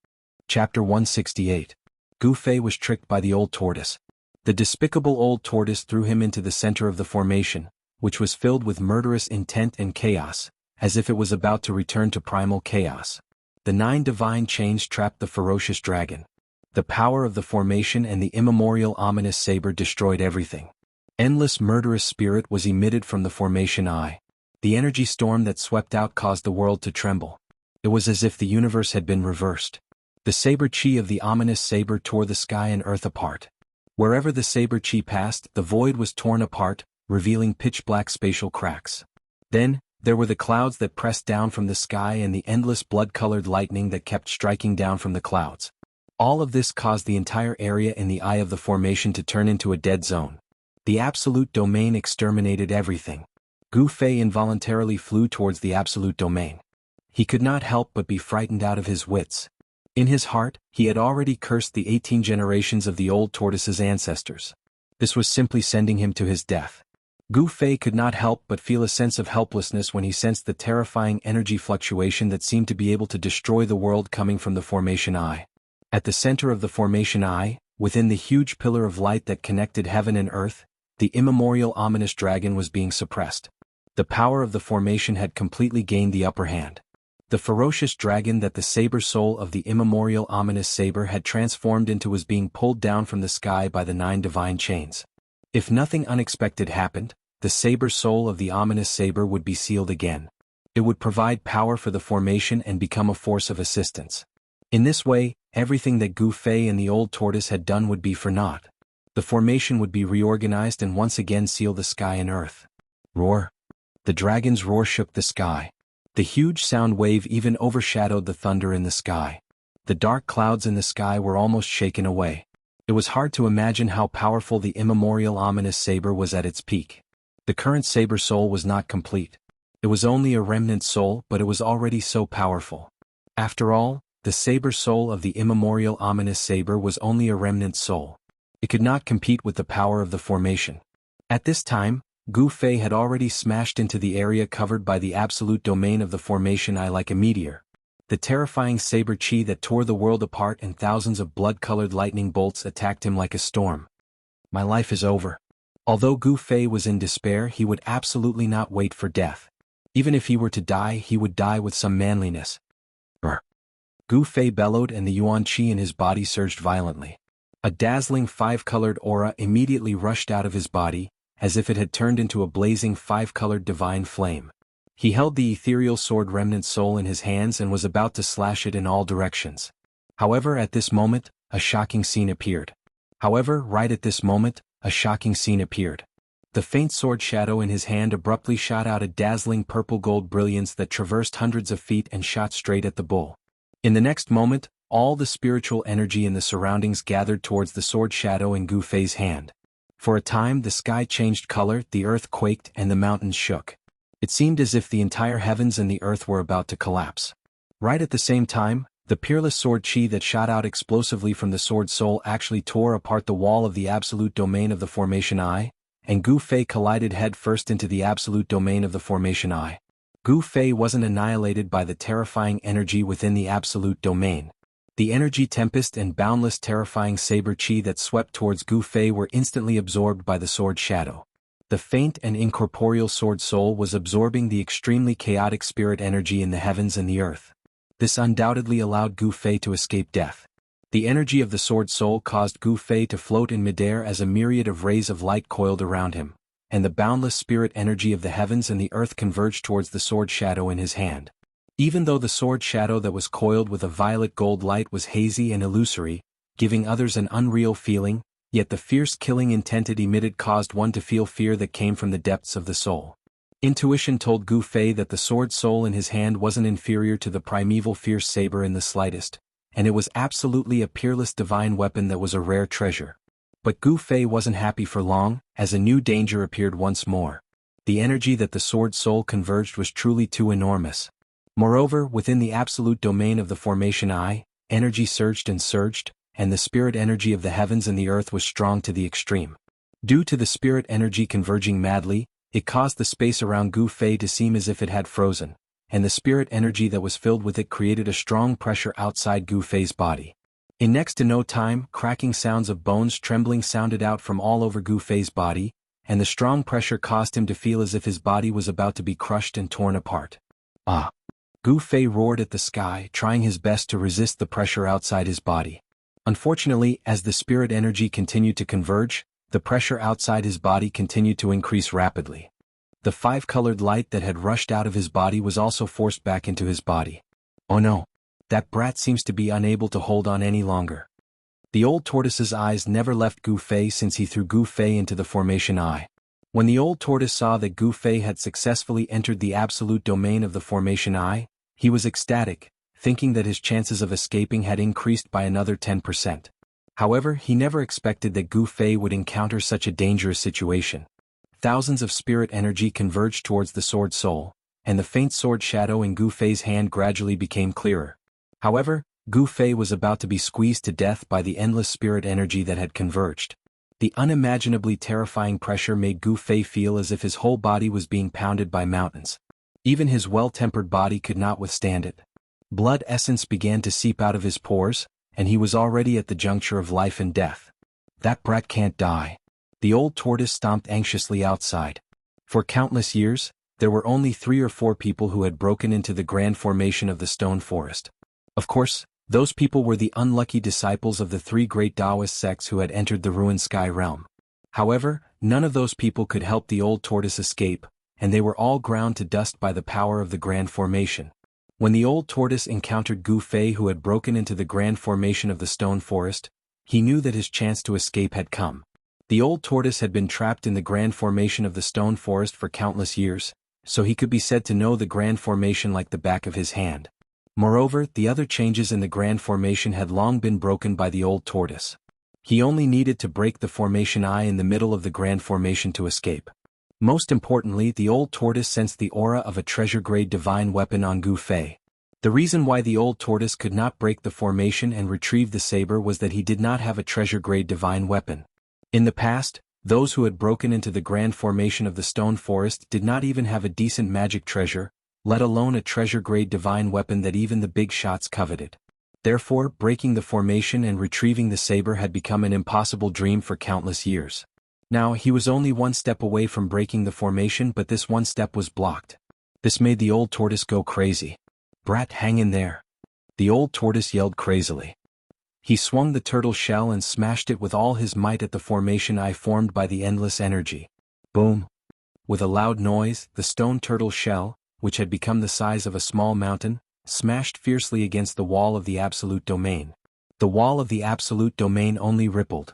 Chapter 168. Gu Fei was tricked by the old tortoise. The despicable old tortoise threw him into the center of the formation, which was filled with murderous intent and chaos, as if it was about to return to primal chaos. The 9 divine chains trapped the ferocious dragon. The power of the formation and the immemorial ominous saber destroyed everything. Endless murderous spirit was emitted from the formation eye. The energy storm that swept out caused the world to tremble. It was as if the universe had been reversed. The saber chi of the ominous saber tore the sky and earth apart. Wherever the saber chi passed, the void was torn apart, revealing pitch-black spatial cracks. Then, there were the clouds that pressed down from the sky and the endless blood-colored lightning that kept striking down from the clouds. All of this caused the entire area in the eye of the formation to turn into a dead zone. The absolute domain exterminated everything. Gu Fei involuntarily flew towards the absolute domain. He could not help but be frightened out of his wits. In his heart, he had already cursed the 18 generations of the old tortoise's ancestors. This was simply sending him to his death. Gu Fei could not help but feel a sense of helplessness when he sensed the terrifying energy fluctuation that seemed to be able to destroy the world coming from the formation eye. At the center of the formation eye, within the huge pillar of light that connected heaven and earth, the immemorial ominous dragon was being suppressed. The power of the formation had completely gained the upper hand. The ferocious dragon that the saber soul of the immemorial ominous saber had transformed into was being pulled down from the sky by the 9 divine chains. If nothing unexpected happened, the saber soul of the ominous saber would be sealed again. It would provide power for the formation and become a force of assistance. In this way, everything that Gu Fei and the old tortoise had done would be for naught. The formation would be reorganized and once again seal the sky and earth. Roar! The dragon's roar shook the sky. The huge sound wave even overshadowed the thunder in the sky. The dark clouds in the sky were almost shaken away. It was hard to imagine how powerful the immemorial ominous saber was at its peak. The current saber soul was not complete. It was only a remnant soul, but it was already so powerful. After all, the saber soul of the immemorial ominous saber was only a remnant soul. It could not compete with the power of the formation. At this time, Gu Fei had already smashed into the area covered by the absolute domain of the formation I like a meteor. The terrifying saber chi that tore the world apart and thousands of blood-colored lightning bolts attacked him like a storm. My life is over. Although Gu Fei was in despair, he would absolutely not wait for death. Even if he were to die, he would die with some manliness. Gu Fei bellowed and the yuan qi in his body surged violently. A dazzling 5-colored aura immediately rushed out of his body, as if it had turned into a blazing 5-colored divine flame. He held the ethereal sword remnant soul in his hands and was about to slash it in all directions. However, at this moment, a shocking scene appeared. The faint sword shadow in his hand abruptly shot out a dazzling purple-gold brilliance that traversed hundreds of feet and shot straight at the bull. In the next moment, all the spiritual energy in the surroundings gathered towards the sword shadow in Gu Fei's hand. For a time the sky changed color, the earth quaked and the mountains shook. It seemed as if the entire heavens and the earth were about to collapse. Right at the same time, the peerless sword chi that shot out explosively from the sword soul actually tore apart the wall of the absolute domain of the formation I, and Gu Fei collided head first into the absolute domain of the formation I. Gu Fei wasn't annihilated by the terrifying energy within the absolute domain. The energy tempest and boundless terrifying saber chi that swept towards Gu Fei were instantly absorbed by the sword shadow. The faint and incorporeal sword soul was absorbing the extremely chaotic spirit energy in the heavens and the earth. This undoubtedly allowed Gu Fei to escape death. The energy of the sword soul caused Gu Fei to float in midair as a myriad of rays of light coiled around him, and the boundless spirit energy of the heavens and the earth converged towards the sword shadow in his hand. Even though the sword shadow that was coiled with a violet gold light was hazy and illusory, giving others an unreal feeling, yet the fierce killing intent it emitted caused one to feel fear that came from the depths of the soul. Intuition told Gu Fei that the sword soul in his hand wasn't inferior to the primeval fierce saber in the slightest, and it was absolutely a peerless divine weapon that was a rare treasure. But Gu Fei wasn't happy for long, as a new danger appeared once more. The energy that the sword soul converged was truly too enormous. Moreover, within the absolute domain of the formation I, energy surged, and the spirit energy of the heavens and the earth was strong to the extreme. Due to the spirit energy converging madly, it caused the space around Gu Fei to seem as if it had frozen, and the spirit energy that was filled with it created a strong pressure outside Gu Fei's body. In next to no time, cracking sounds of bones trembling sounded out from all over Gu Fei's body, and the strong pressure caused him to feel as if his body was about to be crushed and torn apart. Ah! Gu Fei roared at the sky, trying his best to resist the pressure outside his body. Unfortunately, as the spirit energy continued to converge, the pressure outside his body continued to increase rapidly. The 5-colored light that had rushed out of his body was also forced back into his body. Oh no! That brat seems to be unable to hold on any longer. The old tortoise's eyes never left Gu Fei since he threw Gu Fei into the formation I. When the old tortoise saw that Gu Fei had successfully entered the absolute domain of the formation I, he was ecstatic, thinking that his chances of escaping had increased by another 10%. However, he never expected that Gu Fei would encounter such a dangerous situation. Thousands of spirit energy converged towards the sword soul, and the faint sword shadow in Gu Fei's hand gradually became clearer. However, Gu Fei was about to be squeezed to death by the endless spirit energy that had converged. The unimaginably terrifying pressure made Gu Fei feel as if his whole body was being pounded by mountains. Even his well-tempered body could not withstand it. Blood essence began to seep out of his pores, and he was already at the juncture of life and death. That brat can't die. The old tortoise stomped anxiously outside. For countless years, there were only 3 or 4 people who had broken into the grand formation of the stone forest. Of course, those people were the unlucky disciples of the 3 great Taoist sects who had entered the ruined sky realm. However, none of those people could help the old tortoise escape, and they were all ground to dust by the power of the grand formation. When the old tortoise encountered Gu Fei, who had broken into the grand formation of the stone forest, he knew that his chance to escape had come. The old tortoise had been trapped in the grand formation of the stone forest for countless years, so he could be said to know the grand formation like the back of his hand. Moreover, the other changes in the grand formation had long been broken by the old tortoise. He only needed to break the formation eye in the middle of the grand formation to escape. Most importantly, the old tortoise sensed the aura of a treasure-grade divine weapon on Gu Fei. The reason why the old tortoise could not break the formation and retrieve the saber was that he did not have a treasure-grade divine weapon. In the past, those who had broken into the grand formation of the stone forest did not even have a decent magic treasure, let alone a treasure-grade divine weapon that even the big shots coveted. Therefore, breaking the formation and retrieving the saber had become an impossible dream for countless years. Now, he was only 1 step away from breaking the formation, but this 1 step was blocked. This made the old tortoise go crazy. "Brat, hang in there!" The old tortoise yelled crazily. He swung the turtle shell and smashed it with all his might at the formation eye formed by the endless energy. Boom! With a loud noise, the stone turtle shell, which had become the size of a small mountain, smashed fiercely against the wall of the absolute domain. The wall of the absolute domain only rippled.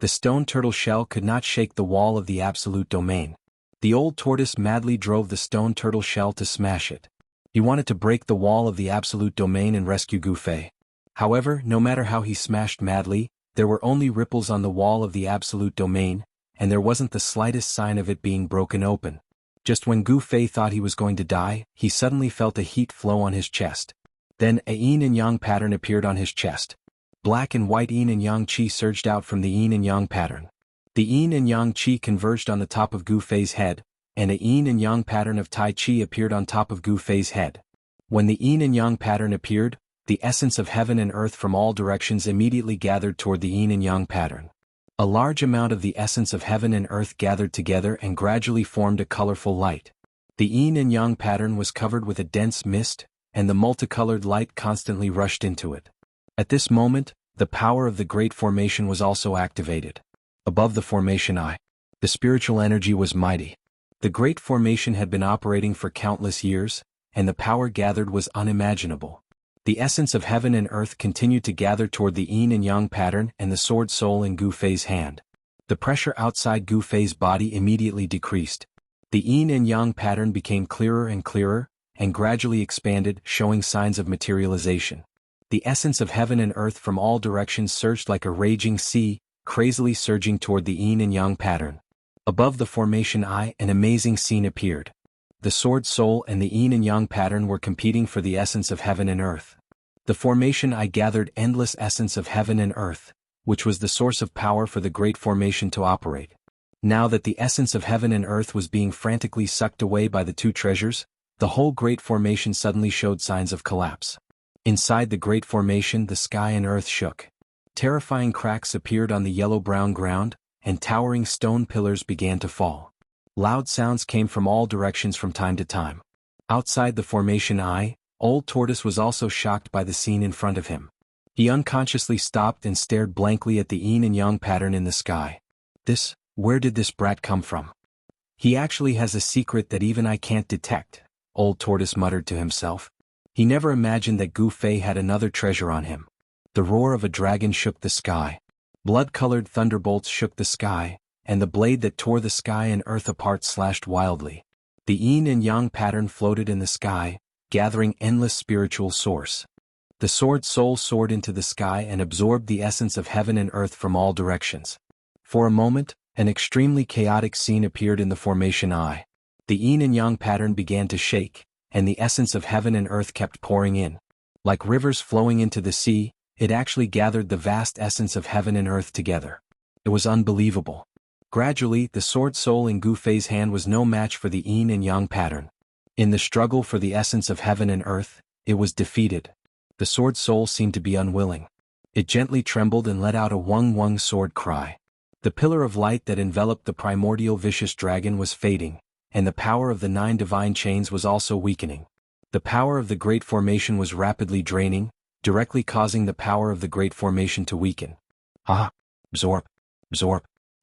The stone turtle shell could not shake the wall of the absolute domain. The old tortoise madly drove the stone turtle shell to smash it. He wanted to break the wall of the absolute domain and rescue Gu Fei. However, no matter how he smashed madly, there were only ripples on the wall of the absolute domain, and there wasn't the slightest sign of it being broken open. Just when Gu Fei thought he was going to die, he suddenly felt a heat flow on his chest. Then a yin and yang pattern appeared on his chest. Black and white yin and yang qi surged out from the yin and yang pattern. The yin and yang qi converged on the top of Gu Fei's head, and a yin and yang pattern of Tai Chi appeared on top of Gu Fei's head. When the yin and yang pattern appeared, the essence of heaven and earth from all directions immediately gathered toward the yin and yang pattern. A large amount of the essence of heaven and earth gathered together and gradually formed a colorful light. The yin and yang pattern was covered with a dense mist, and the multicolored light constantly rushed into it. At this moment, the power of the great formation was also activated. Above the formation eye, the spiritual energy was mighty. The great formation had been operating for countless years, and the power gathered was unimaginable. The essence of heaven and earth continued to gather toward the yin and yang pattern and the sword soul in Gu Fei's hand. The pressure outside Gu Fei's body immediately decreased. The yin and yang pattern became clearer, and gradually expanded, showing signs of materialization. The essence of heaven and earth from all directions surged like a raging sea, crazily surging toward the yin and yang pattern. Above the formation eye, an amazing scene appeared. The sword soul and the yin and yang pattern were competing for the essence of heaven and earth. The formation eye gathered endless essence of heaven and earth, which was the source of power for the great formation to operate. Now that the essence of heaven and earth was being frantically sucked away by the 2 treasures, the whole great formation suddenly showed signs of collapse. Inside the great formation, the sky and earth shook. Terrifying cracks appeared on the yellow-brown ground, and towering stone pillars began to fall. Loud sounds came from all directions from time to time. Outside the formation eye, Old Tortoise was also shocked by the scene in front of him. He unconsciously stopped and stared blankly at the yin and yang pattern in the sky. Where did this brat come from? He actually has a secret that even I can't detect, Old Tortoise muttered to himself. He never imagined that Gu Fei had another treasure on him. The roar of a dragon shook the sky. Blood-colored thunderbolts shook the sky, and the blade that tore the sky and earth apart slashed wildly. The yin and yang pattern floated in the sky, gathering endless spiritual source. The sword soul soared into the sky and absorbed the essence of heaven and earth from all directions. For a moment, an extremely chaotic scene appeared in the formation eye. The yin and yang pattern began to shake, and the essence of heaven and earth kept pouring in. Like rivers flowing into the sea, it actually gathered the vast essence of heaven and earth together. It was unbelievable. Gradually, the sword soul in Gu Fei's hand was no match for the yin and yang pattern. In the struggle for the essence of heaven and earth, it was defeated. The sword soul seemed to be unwilling. It gently trembled and let out a wung sword cry. The pillar of light that enveloped the primordial vicious dragon was fading, and the power of the 9 divine chains was also weakening. The power of the Great Formation was rapidly draining, directly causing the power of the Great Formation to weaken. Absorb.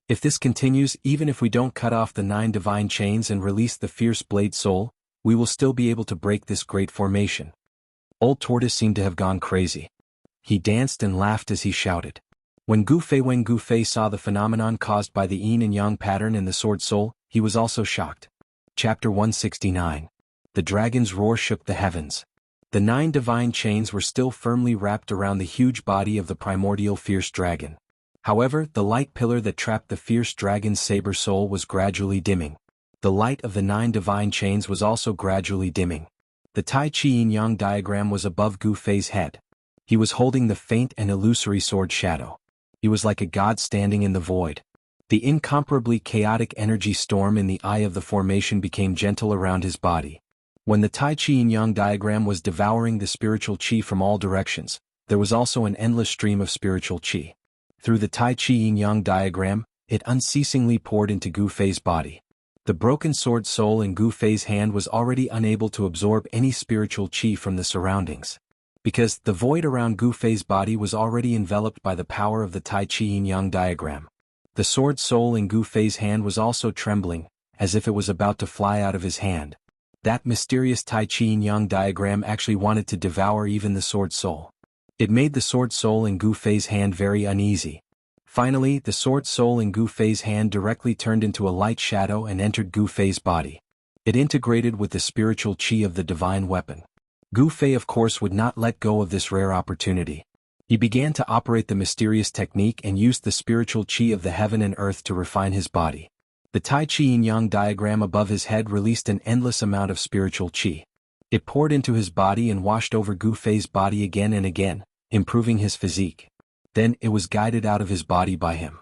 If this continues, even if we don't cut off the 9 divine chains and release the fierce blade soul, we will still be able to break this Great Formation. Old Tortoise seemed to have gone crazy. He danced and laughed as he shouted. When Gu Fei saw the phenomenon caused by the yin and yang pattern in the sword soul, he was also shocked. Chapter 169. The dragon's roar shook the heavens. The 9 divine chains were still firmly wrapped around the huge body of the primordial fierce dragon. However, the light pillar that trapped the fierce dragon's saber soul was gradually dimming. The light of the 9 divine chains was also gradually dimming. The Tai Chi yin-yang diagram was above Gu Fei's head. He was holding the faint and illusory sword shadow. He was like a god standing in the void. The incomparably chaotic energy storm in the eye of the formation became gentle around his body. When the Tai Chi yin-yang diagram was devouring the spiritual chi from all directions, there was also an endless stream of spiritual chi. Through the Tai Chi yin-yang diagram, it unceasingly poured into Gu Fei's body. The broken sword soul in Gu Fei's hand was already unable to absorb any spiritual chi from the surroundings. Because the void around Gu Fei's body was already enveloped by the power of the Tai Chi yin-yang diagram. The sword soul in Gu Fei's hand was also trembling, as if it was about to fly out of his hand. That mysterious Tai Chi yin-yang diagram actually wanted to devour even the sword soul. It made the sword soul in Gu Fei's hand very uneasy. Finally, the sword soul in Gu Fei's hand directly turned into a light shadow and entered Gu Fei's body. It integrated with the spiritual chi of the divine weapon. Gu Fei of course would not let go of this rare opportunity. He began to operate the mysterious technique and used the spiritual chi of the heaven and earth to refine his body. The Tai Chi yin-yang diagram above his head released an endless amount of spiritual chi. It poured into his body and washed over Gu Fei's body again and again, improving his physique. Then it was guided out of his body by him.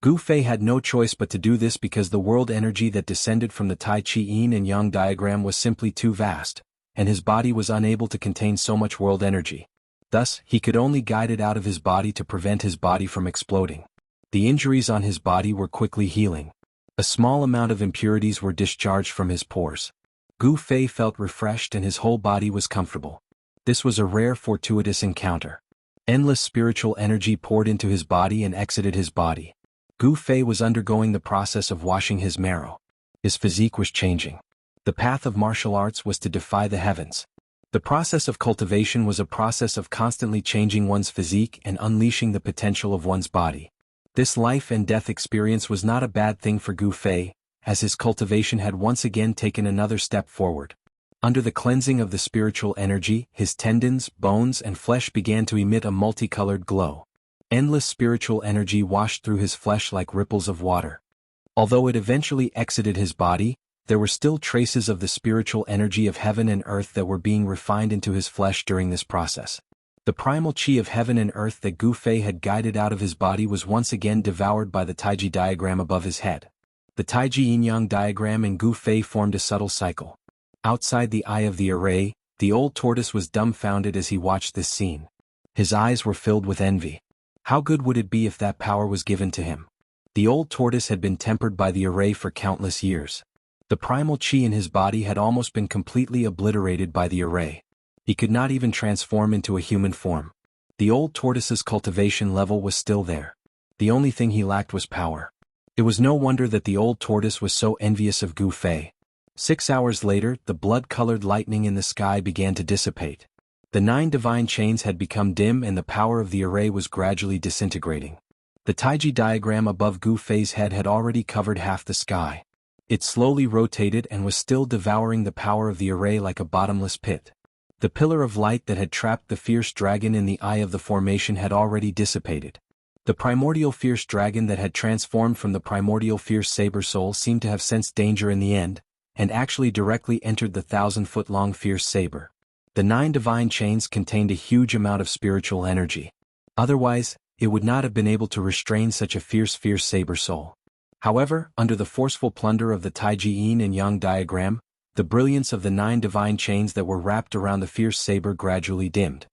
Gu Fei had no choice but to do this because the world energy that descended from the Tai Chi yin and yang diagram was simply too vast, and his body was unable to contain so much world energy. Thus, he could only guide it out of his body to prevent his body from exploding. The injuries on his body were quickly healing. A small amount of impurities were discharged from his pores. Gu Fei felt refreshed and his whole body was comfortable. This was a rare fortuitous encounter. Endless spiritual energy poured into his body and exited his body. Gu Fei was undergoing the process of washing his marrow. His physique was changing. The path of martial arts was to defy the heavens. The process of cultivation was a process of constantly changing one's physique and unleashing the potential of one's body. This life and death experience was not a bad thing for Gu Fei, as his cultivation had once again taken another step forward. Under the cleansing of the spiritual energy, his tendons, bones and flesh began to emit a multicolored glow. Endless spiritual energy washed through his flesh like ripples of water. Although it eventually exited his body, there were still traces of the spiritual energy of heaven and earth that were being refined into his flesh during this process. The primal chi of heaven and earth that Gu Fei had guided out of his body was once again devoured by the Taiji diagram above his head. The Taiji yin-yang diagram and Gu Fei formed a subtle cycle. Outside the eye of the array, the old tortoise was dumbfounded as he watched this scene. His eyes were filled with envy. How good would it be if that power was given to him? The old tortoise had been tempered by the array for countless years. The primal chi in his body had almost been completely obliterated by the array. He could not even transform into a human form. The old tortoise's cultivation level was still there. The only thing he lacked was power. It was no wonder that the old tortoise was so envious of Gu Fei. 6 hours later, the blood-colored lightning in the sky began to dissipate. The 9 divine chains had become dim and the power of the array was gradually disintegrating. The Taiji diagram above Gu Fei's head had already covered half the sky. It slowly rotated and was still devouring the power of the array like a bottomless pit. The pillar of light that had trapped the fierce dragon in the eye of the formation had already dissipated. The primordial fierce dragon that had transformed from the primordial fierce saber soul seemed to have sensed danger in the end, and actually directly entered the 1,000-foot-long fierce saber. The 9 divine chains contained a huge amount of spiritual energy. Otherwise, it would not have been able to restrain such a fierce saber soul. However, under the forceful plunder of the Taiji yin and yang diagram, the brilliance of the 9 divine chains that were wrapped around the fierce saber gradually dimmed.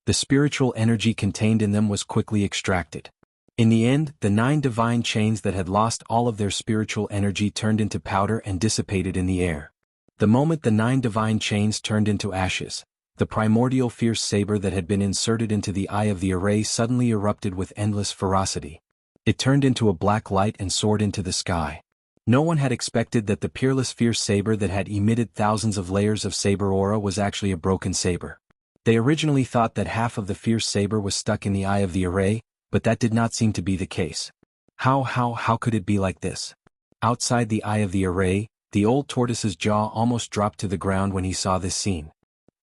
The spiritual energy contained in them was quickly extracted. In the end, the 9 divine chains that had lost all of their spiritual energy turned into powder and dissipated in the air. The moment the 9 divine chains turned into ashes, the primordial fierce saber that had been inserted into the eye of the array suddenly erupted with endless ferocity. It turned into a black light and soared into the sky. No one had expected that the peerless fierce saber that had emitted thousands of layers of saber aura was actually a broken saber. They originally thought that half of the fierce saber was stuck in the eye of the array, but that did not seem to be the case. How could it be like this? Outside the eye of the array, the old tortoise's jaw almost dropped to the ground when he saw this scene.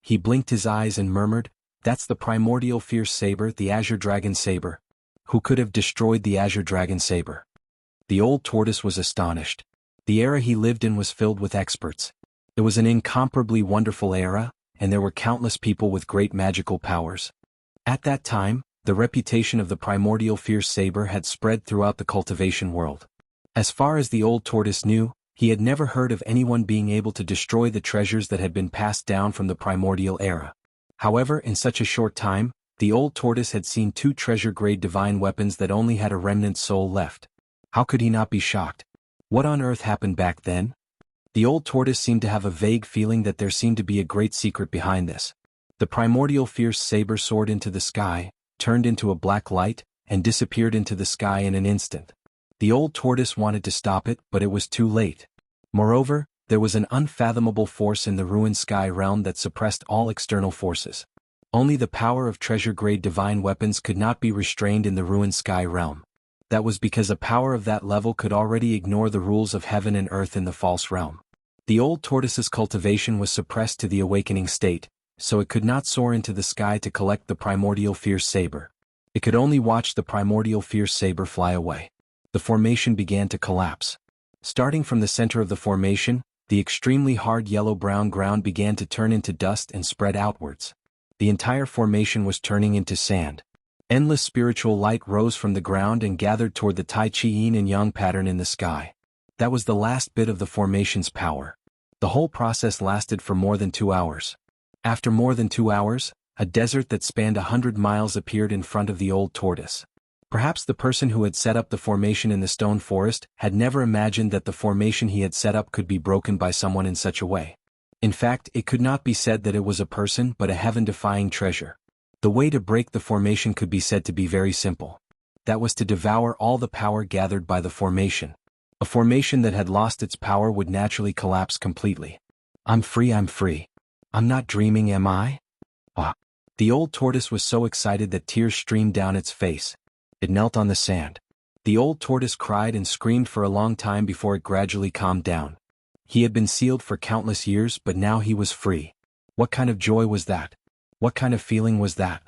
He blinked his eyes and murmured, "That's the primordial fierce saber, the azure dragon saber. Who could have destroyed the azure dragon saber?" The old tortoise was astonished. The era he lived in was filled with experts. It was an incomparably wonderful era, and there were countless people with great magical powers. At that time, the reputation of the primordial fierce saber had spread throughout the cultivation world. As far as the old tortoise knew, he had never heard of anyone being able to destroy the treasures that had been passed down from the primordial era. However, in such a short time, the old tortoise had seen 2 treasure-grade divine weapons that only had a remnant soul left. How could he not be shocked? What on earth happened back then? The old tortoise seemed to have a vague feeling that there seemed to be a great secret behind this. The primordial fierce saber soared into the sky, turned into a black light, and disappeared into the sky in an instant. The old tortoise wanted to stop it, but it was too late. Moreover, there was an unfathomable force in the ruined sky realm that suppressed all external forces. Only the power of treasure-grade divine weapons could not be restrained in the ruined sky realm. That was because a power of that level could already ignore the rules of heaven and earth in the false realm. The old tortoise's cultivation was suppressed to the awakening state, so it could not soar into the sky to collect the primordial fierce saber. It could only watch the primordial fierce saber fly away. The formation began to collapse. Starting from the center of the formation, the extremely hard yellow-brown ground began to turn into dust and spread outwards. The entire formation was turning into sand. Endless spiritual light rose from the ground and gathered toward the Tai Chi Yin and Yang pattern in the sky. That was the last bit of the formation's power. The whole process lasted for more than 2 hours. After more than 2 hours, a desert that spanned 100 miles appeared in front of the old tortoise. Perhaps the person who had set up the formation in the stone forest had never imagined that the formation he had set up could be broken by someone in such a way. In fact, it could not be said that it was a person but a heaven-defying treasure. The way to break the formation could be said to be very simple. That was to devour all the power gathered by the formation. A formation that had lost its power would naturally collapse completely. I'm free. I'm not dreaming, am I? Ah. The old tortoise was so excited that tears streamed down its face. It knelt on the sand. The old tortoise cried and screamed for a long time before it gradually calmed down. He had been sealed for countless years, but now he was free. What kind of joy was that? What kind of feeling was that?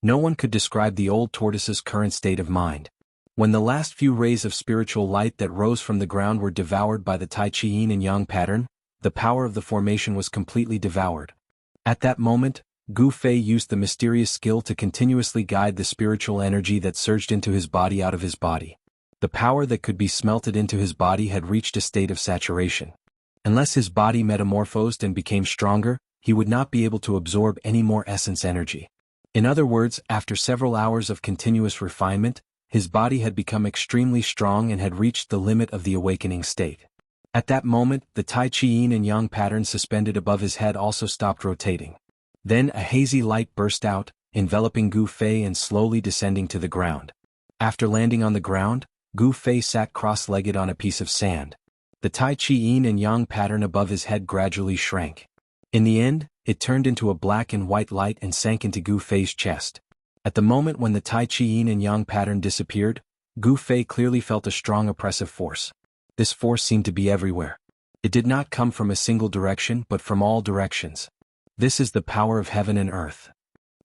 No one could describe the old tortoise's current state of mind. When the last few rays of spiritual light that rose from the ground were devoured by the Tai Chi Yin and Yang pattern, the power of the formation was completely devoured. At that moment, Gu Fei used the mysterious skill to continuously guide the spiritual energy that surged into his body out of his body. The power that could be smelted into his body had reached a state of saturation. Unless his body metamorphosed and became stronger, he would not be able to absorb any more essence energy. In other words, after several hours of continuous refinement, his body had become extremely strong and had reached the limit of the awakening state. At that moment, the Tai Chi Yin and Yang pattern suspended above his head also stopped rotating. Then a hazy light burst out, enveloping Gu Fei and slowly descending to the ground. After landing on the ground, Gu Fei sat cross-legged on a piece of sand. The Tai Chi Yin and Yang pattern above his head gradually shrank. In the end, it turned into a black and white light and sank into Gu Fei's chest. At the moment when the Tai Chi Yin and Yang pattern disappeared, Gu Fei clearly felt a strong oppressive force. This force seemed to be everywhere. It did not come from a single direction but from all directions. This is the power of heaven and earth.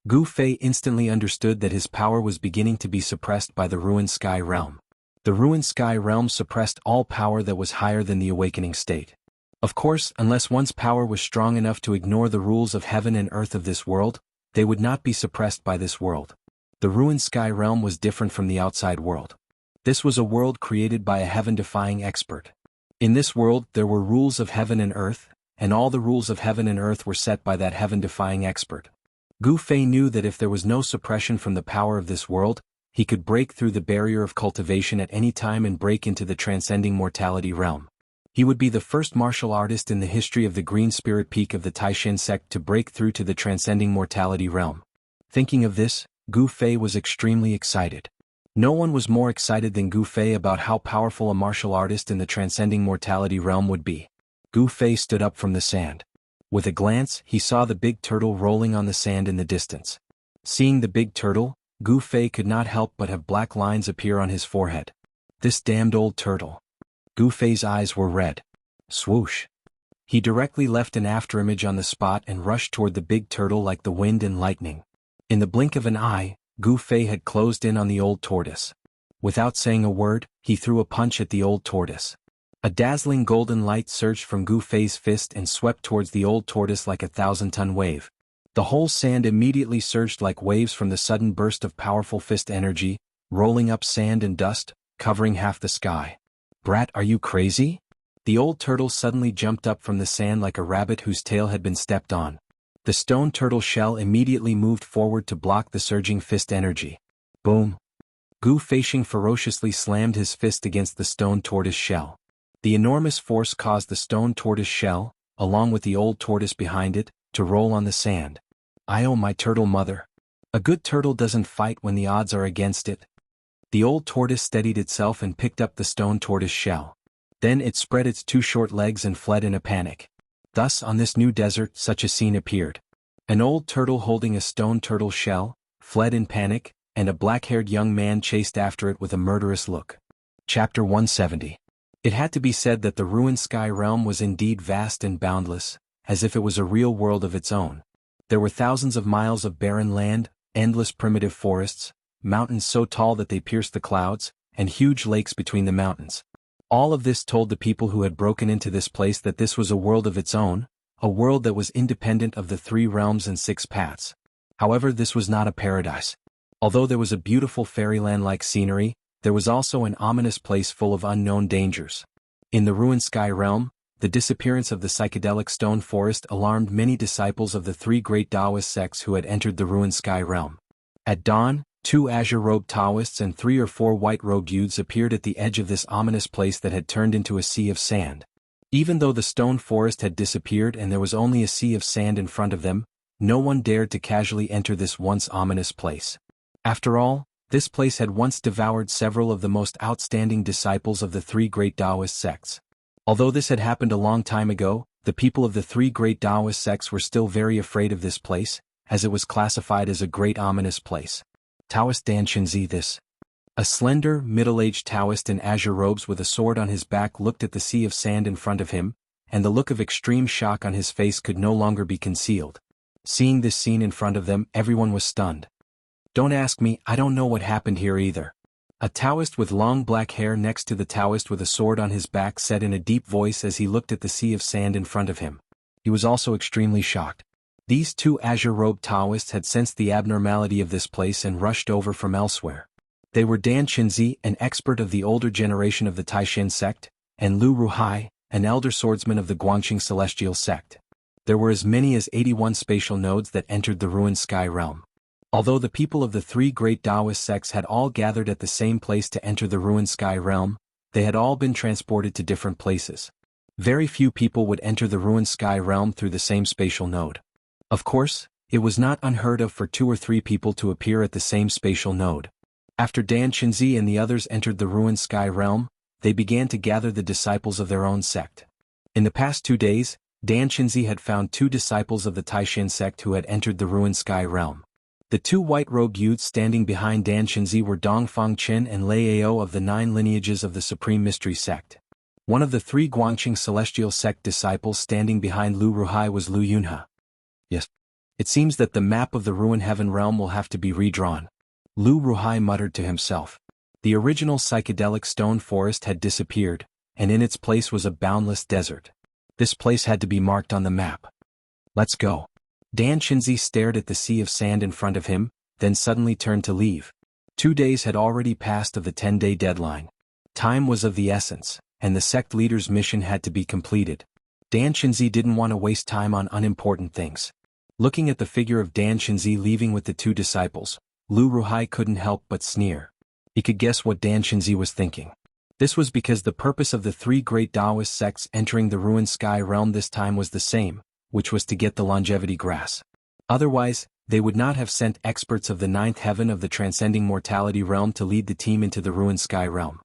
Gu Fei instantly understood that his power was beginning to be suppressed by the ruined sky realm. The ruined sky realm suppressed all power that was higher than the awakening state. Of course, unless one's power was strong enough to ignore the rules of heaven and earth of this world, they would not be suppressed by this world. The ruined sky realm was different from the outside world. This was a world created by a heaven-defying expert. In this world, there were rules of heaven and earth, and all the rules of heaven and earth were set by that heaven-defying expert. Gu Fei knew that if there was no suppression from the power of this world, he could break through the barrier of cultivation at any time and break into the transcending mortality realm. He would be the first martial artist in the history of the Green Spirit Peak of the Taishan sect to break through to the transcending mortality realm. Thinking of this, Gu Fei was extremely excited. No one was more excited than Gu Fei about how powerful a martial artist in the transcending mortality realm would be. Gu Fei stood up from the sand. With a glance, he saw the big turtle rolling on the sand in the distance. Seeing the big turtle, Gu Fei could not help but have black lines appear on his forehead. This damned old turtle. Gu Fei's eyes were red. Swoosh. He directly left an afterimage on the spot and rushed toward the big turtle like the wind and lightning. In the blink of an eye, Gu Fei had closed in on the old tortoise. Without saying a word, he threw a punch at the old tortoise. A dazzling golden light surged from Gu Fei's fist and swept towards the old tortoise like a 1,000-ton wave. The whole sand immediately surged like waves from the sudden burst of powerful fist energy, rolling up sand and dust, covering half the sky. Brat, are you crazy? The old turtle suddenly jumped up from the sand like a rabbit whose tail had been stepped on. The stone turtle shell immediately moved forward to block the surging fist energy. Boom! Gu Fei ferociously slammed his fist against the stone tortoise shell. The enormous force caused the stone tortoise shell, along with the old tortoise behind it, to roll on the sand. Oh my turtle mother! A good turtle doesn't fight when the odds are against it. The old tortoise steadied itself and picked up the stone tortoise shell. Then it spread its two short legs and fled in a panic. Thus on this new desert such a scene appeared. An old turtle holding a stone turtle shell, fled in panic, and a black-haired young man chased after it with a murderous look. Chapter 170. It had to be said that the ruined sky realm was indeed vast and boundless, as if it was a real world of its own. There were thousands of miles of barren land, endless primitive forests, mountains so tall that they pierced the clouds, and huge lakes between the mountains. All of this told the people who had broken into this place that this was a world of its own, a world that was independent of the 3 realms and 6 paths. However, this was not a paradise. Although there was a beautiful fairyland-like scenery, there was also an ominous place full of unknown dangers. In the ruined sky realm, the disappearance of the psychedelic stone forest alarmed many disciples of the 3 great Taoist sects who had entered the ruined sky realm. At dawn, 2 azure-robed Taoists and 3 or 4 white-robed youths appeared at the edge of this ominous place that had turned into a sea of sand. Even though the stone forest had disappeared and there was only a sea of sand in front of them, no one dared to casually enter this once ominous place. After all, this place had once devoured several of the most outstanding disciples of the 3 great Taoist sects. Although this had happened a long time ago, the people of the 3 great Taoist sects were still very afraid of this place, as it was classified as a great ominous place. Taoist Dan Chenzi this. A slender, middle-aged Taoist in azure robes with a sword on his back looked at the sea of sand in front of him, and the look of extreme shock on his face could no longer be concealed. Seeing this scene in front of them, everyone was stunned. Don't ask me, I don't know what happened here either. A Taoist with long black hair next to the Taoist with a sword on his back said in a deep voice as he looked at the sea of sand in front of him. He was also extremely shocked. These 2 azure-robed Taoists had sensed the abnormality of this place and rushed over from elsewhere. They were Dan Chenzi, an expert of the older generation of the Taishan sect, and Lu Ruhai, an elder swordsman of the Guangqing celestial sect. There were as many as 81 spatial nodes that entered the ruined sky realm. Although the people of the 3 great Taoist sects had all gathered at the same place to enter the ruined sky realm, they had all been transported to different places. Very few people would enter the ruined sky realm through the same spatial node. Of course, it was not unheard of for 2 or 3 people to appear at the same spatial node. After Dan Chenzi and the others entered the ruined sky realm, they began to gather the disciples of their own sect. In the past 2 days, Dan Chenzi had found 2 disciples of the Taishan sect who had entered the ruined sky realm. The 2 white-robed youths standing behind Dan Chenzi were Dongfang Chen and Lei Ao of the 9 lineages of the Supreme Mystery sect. One of the 3 Guangqing celestial sect disciples standing behind Lu Ruhai was Lu Yunhe. Yes. It seems that the map of the ruined heaven realm will have to be redrawn. Lu Ruhai muttered to himself. The original psychedelic stone forest had disappeared, and in its place was a boundless desert. This place had to be marked on the map. Let's go. Dan Chenzi stared at the sea of sand in front of him, then suddenly turned to leave. 2 days had already passed of the 10-day deadline. Time was of the essence, and the sect leader's mission had to be completed. Dan Chenzi didn't want to waste time on unimportant things. Looking at the figure of Dan Shinzi leaving with the two disciples, Lu Ruhai couldn't help but sneer. He could guess what Dan Shinzi was thinking. This was because the purpose of the three great Taoist sects entering the ruined sky realm this time was the same, which was to get the longevity grass. Otherwise, they would not have sent experts of the ninth heaven of the transcending mortality realm to lead the team into the ruined sky realm.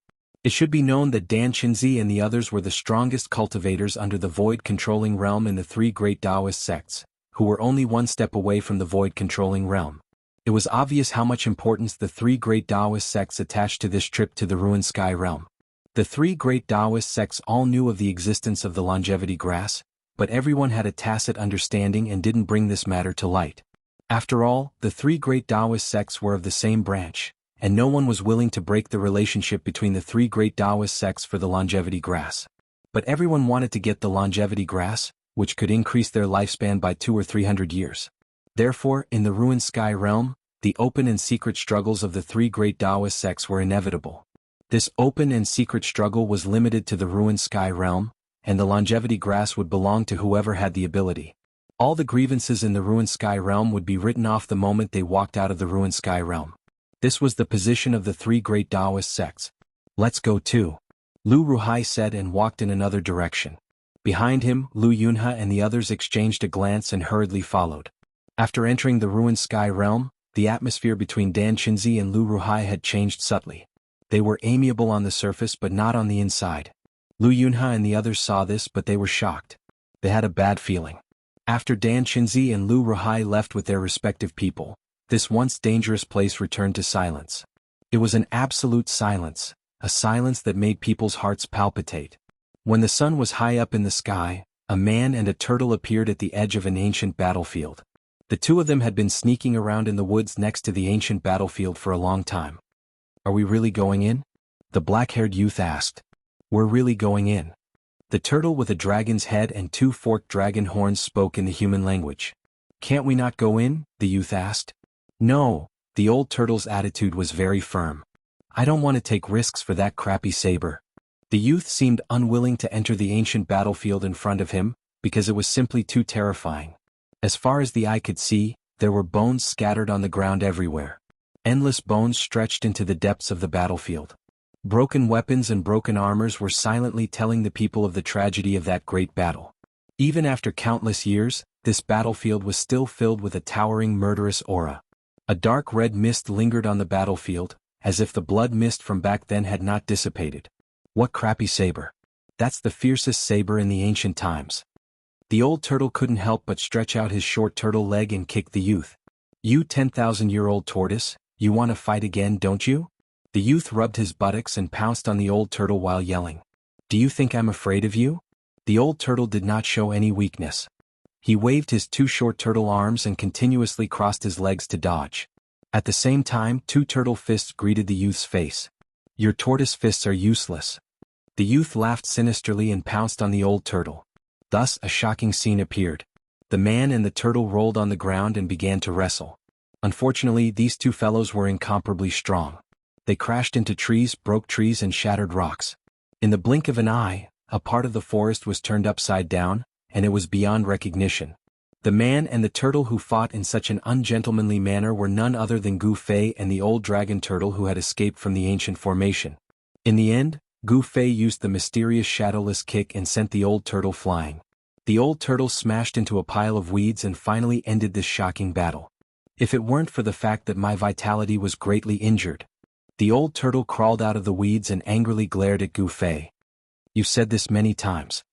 It should be known that Dan Shinzi and the others were the strongest cultivators under the void-controlling realm in the three great Taoist sects, who were only one step away from the void-controlling realm. It was obvious how much importance the three great Taoist sects attached to this trip to the ruined sky realm. The three great Taoist sects all knew of the existence of the longevity grass, but everyone had a tacit understanding and didn't bring this matter to light. After all, the three great Taoist sects were of the same branch, and no one was willing to break the relationship between the three great Taoist sects for the longevity grass. But everyone wanted to get the longevity grass, which could increase their lifespan by 200 or 300 years. Therefore, in the ruined sky realm, the open and secret struggles of the three great Taoist sects were inevitable. This open and secret struggle was limited to the ruined sky realm, and the longevity grass would belong to whoever had the ability. All the grievances in the ruined sky realm would be written off the moment they walked out of the ruined sky realm. This was the position of the three great Taoist sects. "Let's go too," Lu Ruhai said and walked in another direction. Behind him, Lu Yunhe and the others exchanged a glance and hurriedly followed. After entering the ruined sky realm, the atmosphere between Dan Shinzi and Lu Ruhai had changed subtly. They were amiable on the surface but not on the inside. Lu Yunhe and the others saw this but they were shocked. They had a bad feeling. After Dan Shinzi and Lu Ruhai left with their respective people, this once dangerous place returned to silence. It was an absolute silence, a silence that made people's hearts palpitate. When the sun was high up in the sky, a man and a turtle appeared at the edge of an ancient battlefield. The two of them had been sneaking around in the woods next to the ancient battlefield for a long time. "Are we really going in?" the black-haired youth asked. "We're really going in." The turtle with a dragon's head and two forked dragon horns spoke in the human language. "Can't we not go in?" the youth asked. "No," the old turtle's attitude was very firm. "I don't want to take risks for that crappy saber." The youth seemed unwilling to enter the ancient battlefield in front of him, because it was simply too terrifying. As far as the eye could see, there were bones scattered on the ground everywhere. Endless bones stretched into the depths of the battlefield. Broken weapons and broken armors were silently telling the people of the tragedy of that great battle. Even after countless years, this battlefield was still filled with a towering murderous aura. A dark red mist lingered on the battlefield, as if the blood mist from back then had not dissipated. "What crappy saber? That's the fiercest saber in the ancient times." The old turtle couldn't help but stretch out his short turtle leg and kick the youth. "You 10,000-year-old tortoise, you want to fight again, don't you?" The youth rubbed his buttocks and pounced on the old turtle while yelling. "Do you think I'm afraid of you?" The old turtle did not show any weakness. He waved his two short turtle arms and continuously crossed his legs to dodge. At the same time, two turtle fists greeted the youth's face. "Your tortoise fists are useless." The youth laughed sinisterly and pounced on the old turtle. Thus, a shocking scene appeared. The man and the turtle rolled on the ground and began to wrestle. Unfortunately, these two fellows were incomparably strong. They crashed into trees, broke trees and shattered rocks. In the blink of an eye, a part of the forest was turned upside down, and it was beyond recognition. The man and the turtle who fought in such an ungentlemanly manner were none other than Gu Fei and the old dragon turtle who had escaped from the ancient formation. In the end, Gu Fei used the mysterious shadowless kick and sent the old turtle flying. The old turtle smashed into a pile of weeds and finally ended this shocking battle. "If it weren't for the fact that my vitality was greatly injured." The old turtle crawled out of the weeds and angrily glared at Gu Fei. "You've said this many times."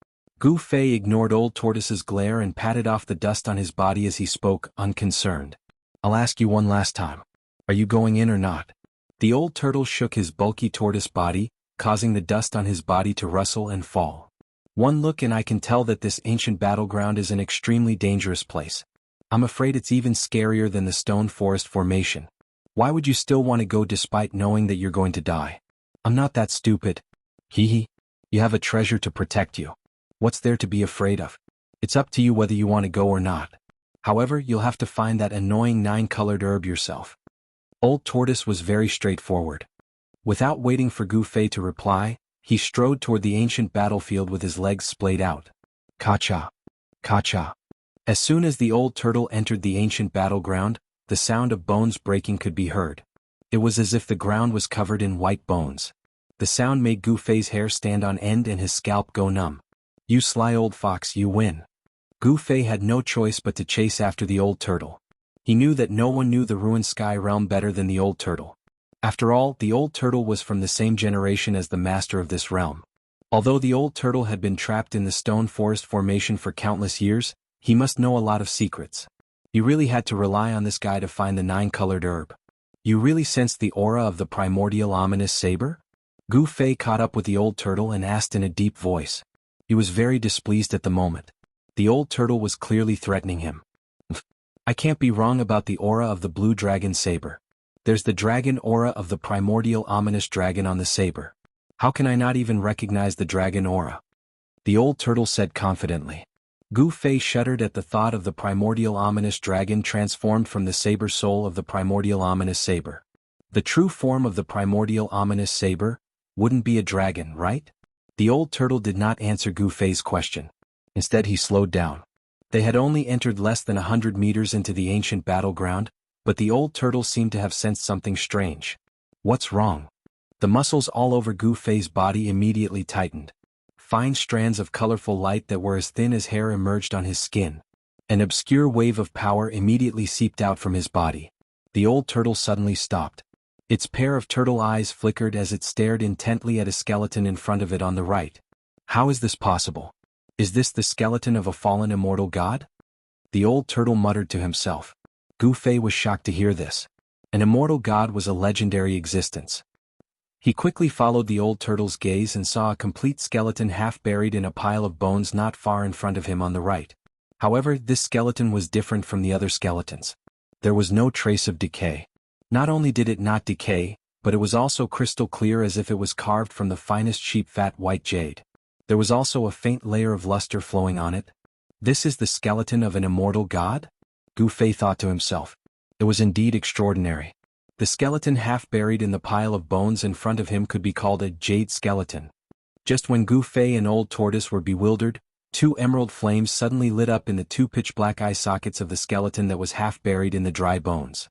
Gu Fei ignored old tortoise's glare and patted off the dust on his body as he spoke, unconcerned. "I'll ask you one last time. Are you going in or not?" The old turtle shook his bulky tortoise body, causing the dust on his body to rustle and fall. "One look and I can tell that this ancient battleground is an extremely dangerous place. I'm afraid it's even scarier than the stone forest formation. Why would you still want to go despite knowing that you're going to die?" "I'm not that stupid." "Hee hee. You have a treasure to protect you. What's there to be afraid of? It's up to you whether you want to go or not. However, you'll have to find that annoying 9-colored herb yourself." Old Tortoise was very straightforward. Without waiting for Gu Fei to reply, he strode toward the ancient battlefield with his legs splayed out. "Ka-cha! Ka-cha!" As soon as the old turtle entered the ancient battleground, the sound of bones breaking could be heard. It was as if the ground was covered in white bones. The sound made Gu Fei's hair stand on end and his scalp go numb. "You sly old fox, you win." Gu Fei had no choice but to chase after the old turtle. He knew that no one knew the ruined sky realm better than the old turtle. After all, the old turtle was from the same generation as the master of this realm. Although the old turtle had been trapped in the stone forest formation for countless years, he must know a lot of secrets. You really had to rely on this guy to find the 9-colored herb. You really sensed the aura of the primordial ominous saber? Gu Fei caught up with the old turtle and asked in a deep voice. He was very displeased at the moment. The old turtle was clearly threatening him. "I can't be wrong about the aura of the blue dragon saber. There's the dragon aura of the primordial ominous dragon on the saber. How can I not even recognize the dragon aura?" the old turtle said confidently. Gu Fei shuddered at the thought of the primordial ominous dragon transformed from the saber soul of the primordial ominous saber. The true form of the primordial ominous saber wouldn't be a dragon, right? The old turtle did not answer Gu Fei's question. Instead he slowed down. They had only entered less than 100 meters into the ancient battleground, but the old turtle seemed to have sensed something strange. "What's wrong?" The muscles all over Gu Fei's body immediately tightened. Fine strands of colorful light that were as thin as hair emerged on his skin. An obscure wave of power immediately seeped out from his body. The old turtle suddenly stopped. Its pair of turtle eyes flickered as it stared intently at a skeleton in front of it on the right. "How is this possible? Is this the skeleton of a fallen immortal god?" the old turtle muttered to himself. Gu Fei was shocked to hear this. An immortal god was a legendary existence. He quickly followed the old turtle's gaze and saw a complete skeleton half buried in a pile of bones not far in front of him on the right. However, this skeleton was different from the other skeletons. There was no trace of decay. Not only did it not decay, but it was also crystal clear as if it was carved from the finest sheep-fat white jade. There was also a faint layer of luster flowing on it. "This is the skeleton of an immortal god?" Gu Fei thought to himself. It was indeed extraordinary. The skeleton half buried in the pile of bones in front of him could be called a jade skeleton. Just when Gu Fei and Old Tortoise were bewildered, 2 emerald flames suddenly lit up in the 2 pitch-black eye sockets of the skeleton that was half buried in the dry bones.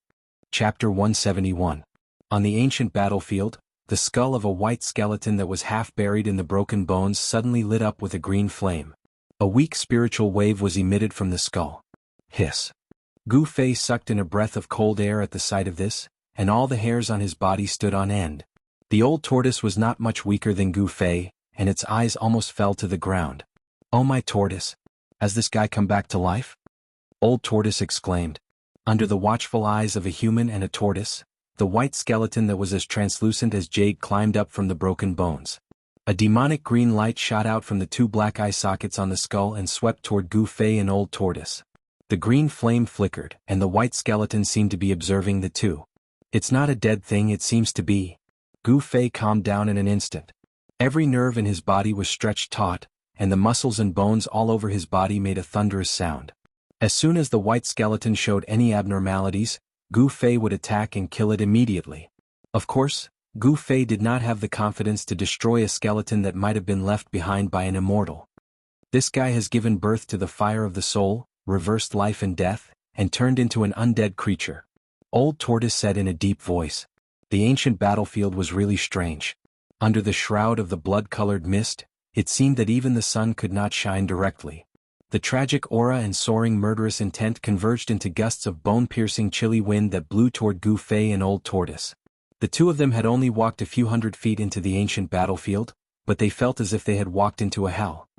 Chapter 171. On the ancient battlefield, the skull of a white skeleton that was half buried in the broken bones suddenly lit up with a green flame. A weak spiritual wave was emitted from the skull. Hiss. Gu Fei sucked in a breath of cold air at the sight of this, and all the hairs on his body stood on end. The old tortoise was not much weaker than Gu Fei, and its eyes almost fell to the ground. "Oh my tortoise! Has this guy come back to life?" Old Tortoise exclaimed. Under the watchful eyes of a human and a tortoise, the white skeleton that was as translucent as jade climbed up from the broken bones. A demonic green light shot out from the 2 black eye sockets on the skull and swept toward Gu Fei and Old Tortoise. The green flame flickered, and the white skeleton seemed to be observing the two. "It's not a dead thing, it seems to be." Gu Fei calmed down in an instant. Every nerve in his body was stretched taut, and the muscles and bones all over his body made a thunderous sound. As soon as the white skeleton showed any abnormalities, Gu Fei would attack and kill it immediately. Of course, Gu Fei did not have the confidence to destroy a skeleton that might have been left behind by an immortal. This guy has given birth to the fire of the soul, reversed life and death, and turned into an undead creature. Old Tortoise said in a deep voice. The ancient battlefield was really strange. Under the shroud of the blood-colored mist, it seemed that even the sun could not shine directly. The tragic aura and soaring murderous intent converged into gusts of bone-piercing chilly wind that blew toward Gu Fei and Old Tortoise. The two of them had only walked a few hundred feet into the ancient battlefield, but they felt as if they had walked into a hell.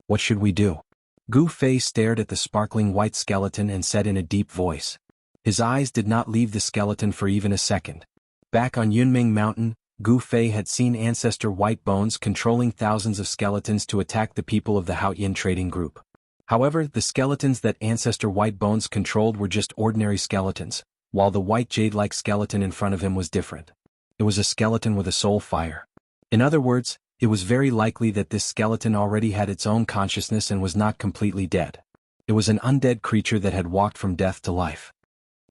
"What should we do?" Gu Fei stared at the sparkling white skeleton and said in a deep voice. His eyes did not leave the skeleton for even a second. Back on Yunming Mountain, Gu Fei had seen Ancestor White Bones controlling thousands of skeletons to attack the people of the Haotian trading group. However, the skeletons that Ancestor White Bones controlled were just ordinary skeletons, while the white jade-like skeleton in front of him was different. It was a skeleton with a soul fire. In other words, it was very likely that this skeleton already had its own consciousness and was not completely dead. It was an undead creature that had walked from death to life.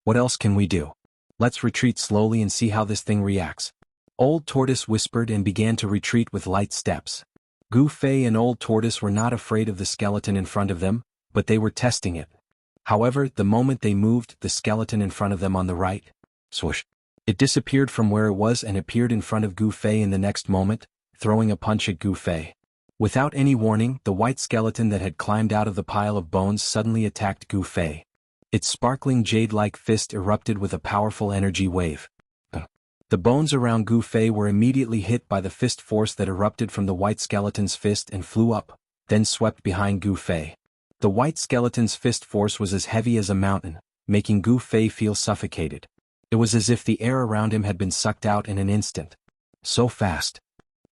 "What else can we do? Let's retreat slowly and see how this thing reacts." Old Tortoise whispered and began to retreat with light steps. Gu Fei and Old Tortoise were not afraid of the skeleton in front of them, but they were testing it. However, the moment they moved, the skeleton in front of them on the right, swoosh, it disappeared from where it was and appeared in front of Gu Fei in the next moment, throwing a punch at Gu Fei. Without any warning, the white skeleton that had climbed out of the pile of bones suddenly attacked Gu Fei. Its sparkling jade-like fist erupted with a powerful energy wave. The bones around Gu Fei were immediately hit by the fist force that erupted from the white skeleton's fist and flew up, then swept behind Gu Fei. The white skeleton's fist force was as heavy as a mountain, making Gu Fei feel suffocated. It was as if the air around him had been sucked out in an instant. So fast.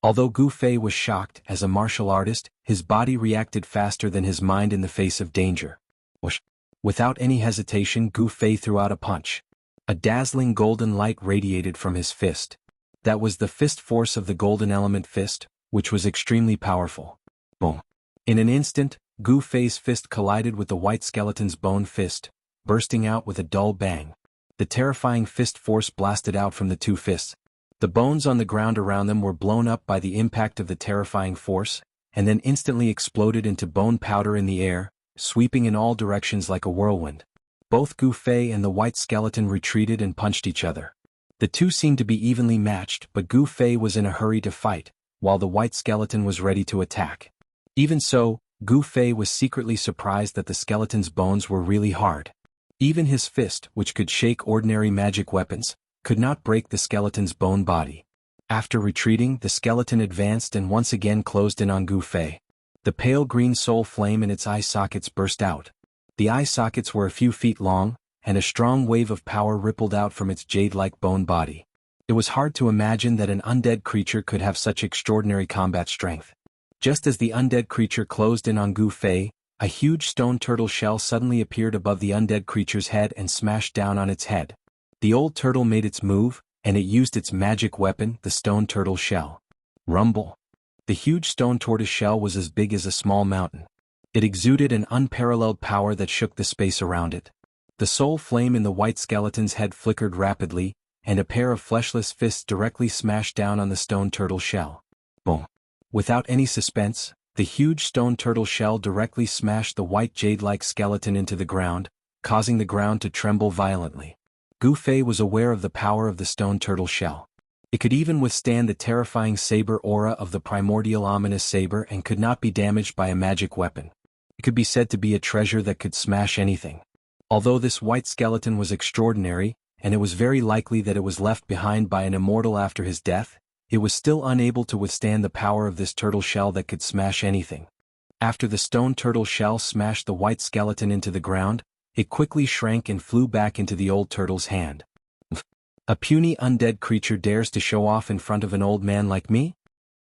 Although Gu Fei was shocked, as a martial artist, his body reacted faster than his mind in the face of danger. Whoosh. Without any hesitation, Gu Fei threw out a punch. A dazzling golden light radiated from his fist. That was the fist force of the golden element fist, which was extremely powerful. Boom. In an instant, Gu Fei's fist collided with the white skeleton's bone fist, bursting out with a dull bang. The terrifying fist force blasted out from the two fists. The bones on the ground around them were blown up by the impact of the terrifying force, and then instantly exploded into bone powder in the air, sweeping in all directions like a whirlwind. Both Gu Fei and the white skeleton retreated and punched each other. The two seemed to be evenly matched, but Gu Fei was in a hurry to fight, while the white skeleton was ready to attack. Even so, Gu Fei was secretly surprised that the skeleton's bones were really hard. Even his fist, which could shake ordinary magic weapons, could not break the skeleton's bone body. After retreating, the skeleton advanced and once again closed in on Gu Fei. The pale green soul flame in its eye sockets burst out. The eye sockets were a few feet long, and a strong wave of power rippled out from its jade-like bone body. It was hard to imagine that an undead creature could have such extraordinary combat strength. Just as the undead creature closed in on Gu Fei, a huge stone turtle shell suddenly appeared above the undead creature's head and smashed down on its head. The old turtle made its move, and it used its magic weapon, the stone turtle shell. Rumble. The huge stone tortoise shell was as big as a small mountain. It exuded an unparalleled power that shook the space around it. The soul flame in the white skeleton's head flickered rapidly, and a pair of fleshless fists directly smashed down on the stone turtle shell. Boom. Without any suspense, the huge stone turtle shell directly smashed the white jade-like skeleton into the ground, causing the ground to tremble violently. Gu Fei was aware of the power of the stone turtle shell. It could even withstand the terrifying saber aura of the primordial ominous saber and could not be damaged by a magic weapon. It could be said to be a treasure that could smash anything. Although this white skeleton was extraordinary, and it was very likely that it was left behind by an immortal after his death, it was still unable to withstand the power of this turtle shell that could smash anything. After the stone turtle shell smashed the white skeleton into the ground, it quickly shrank and flew back into the old turtle's hand. A puny undead creature dares to show off in front of an old man like me?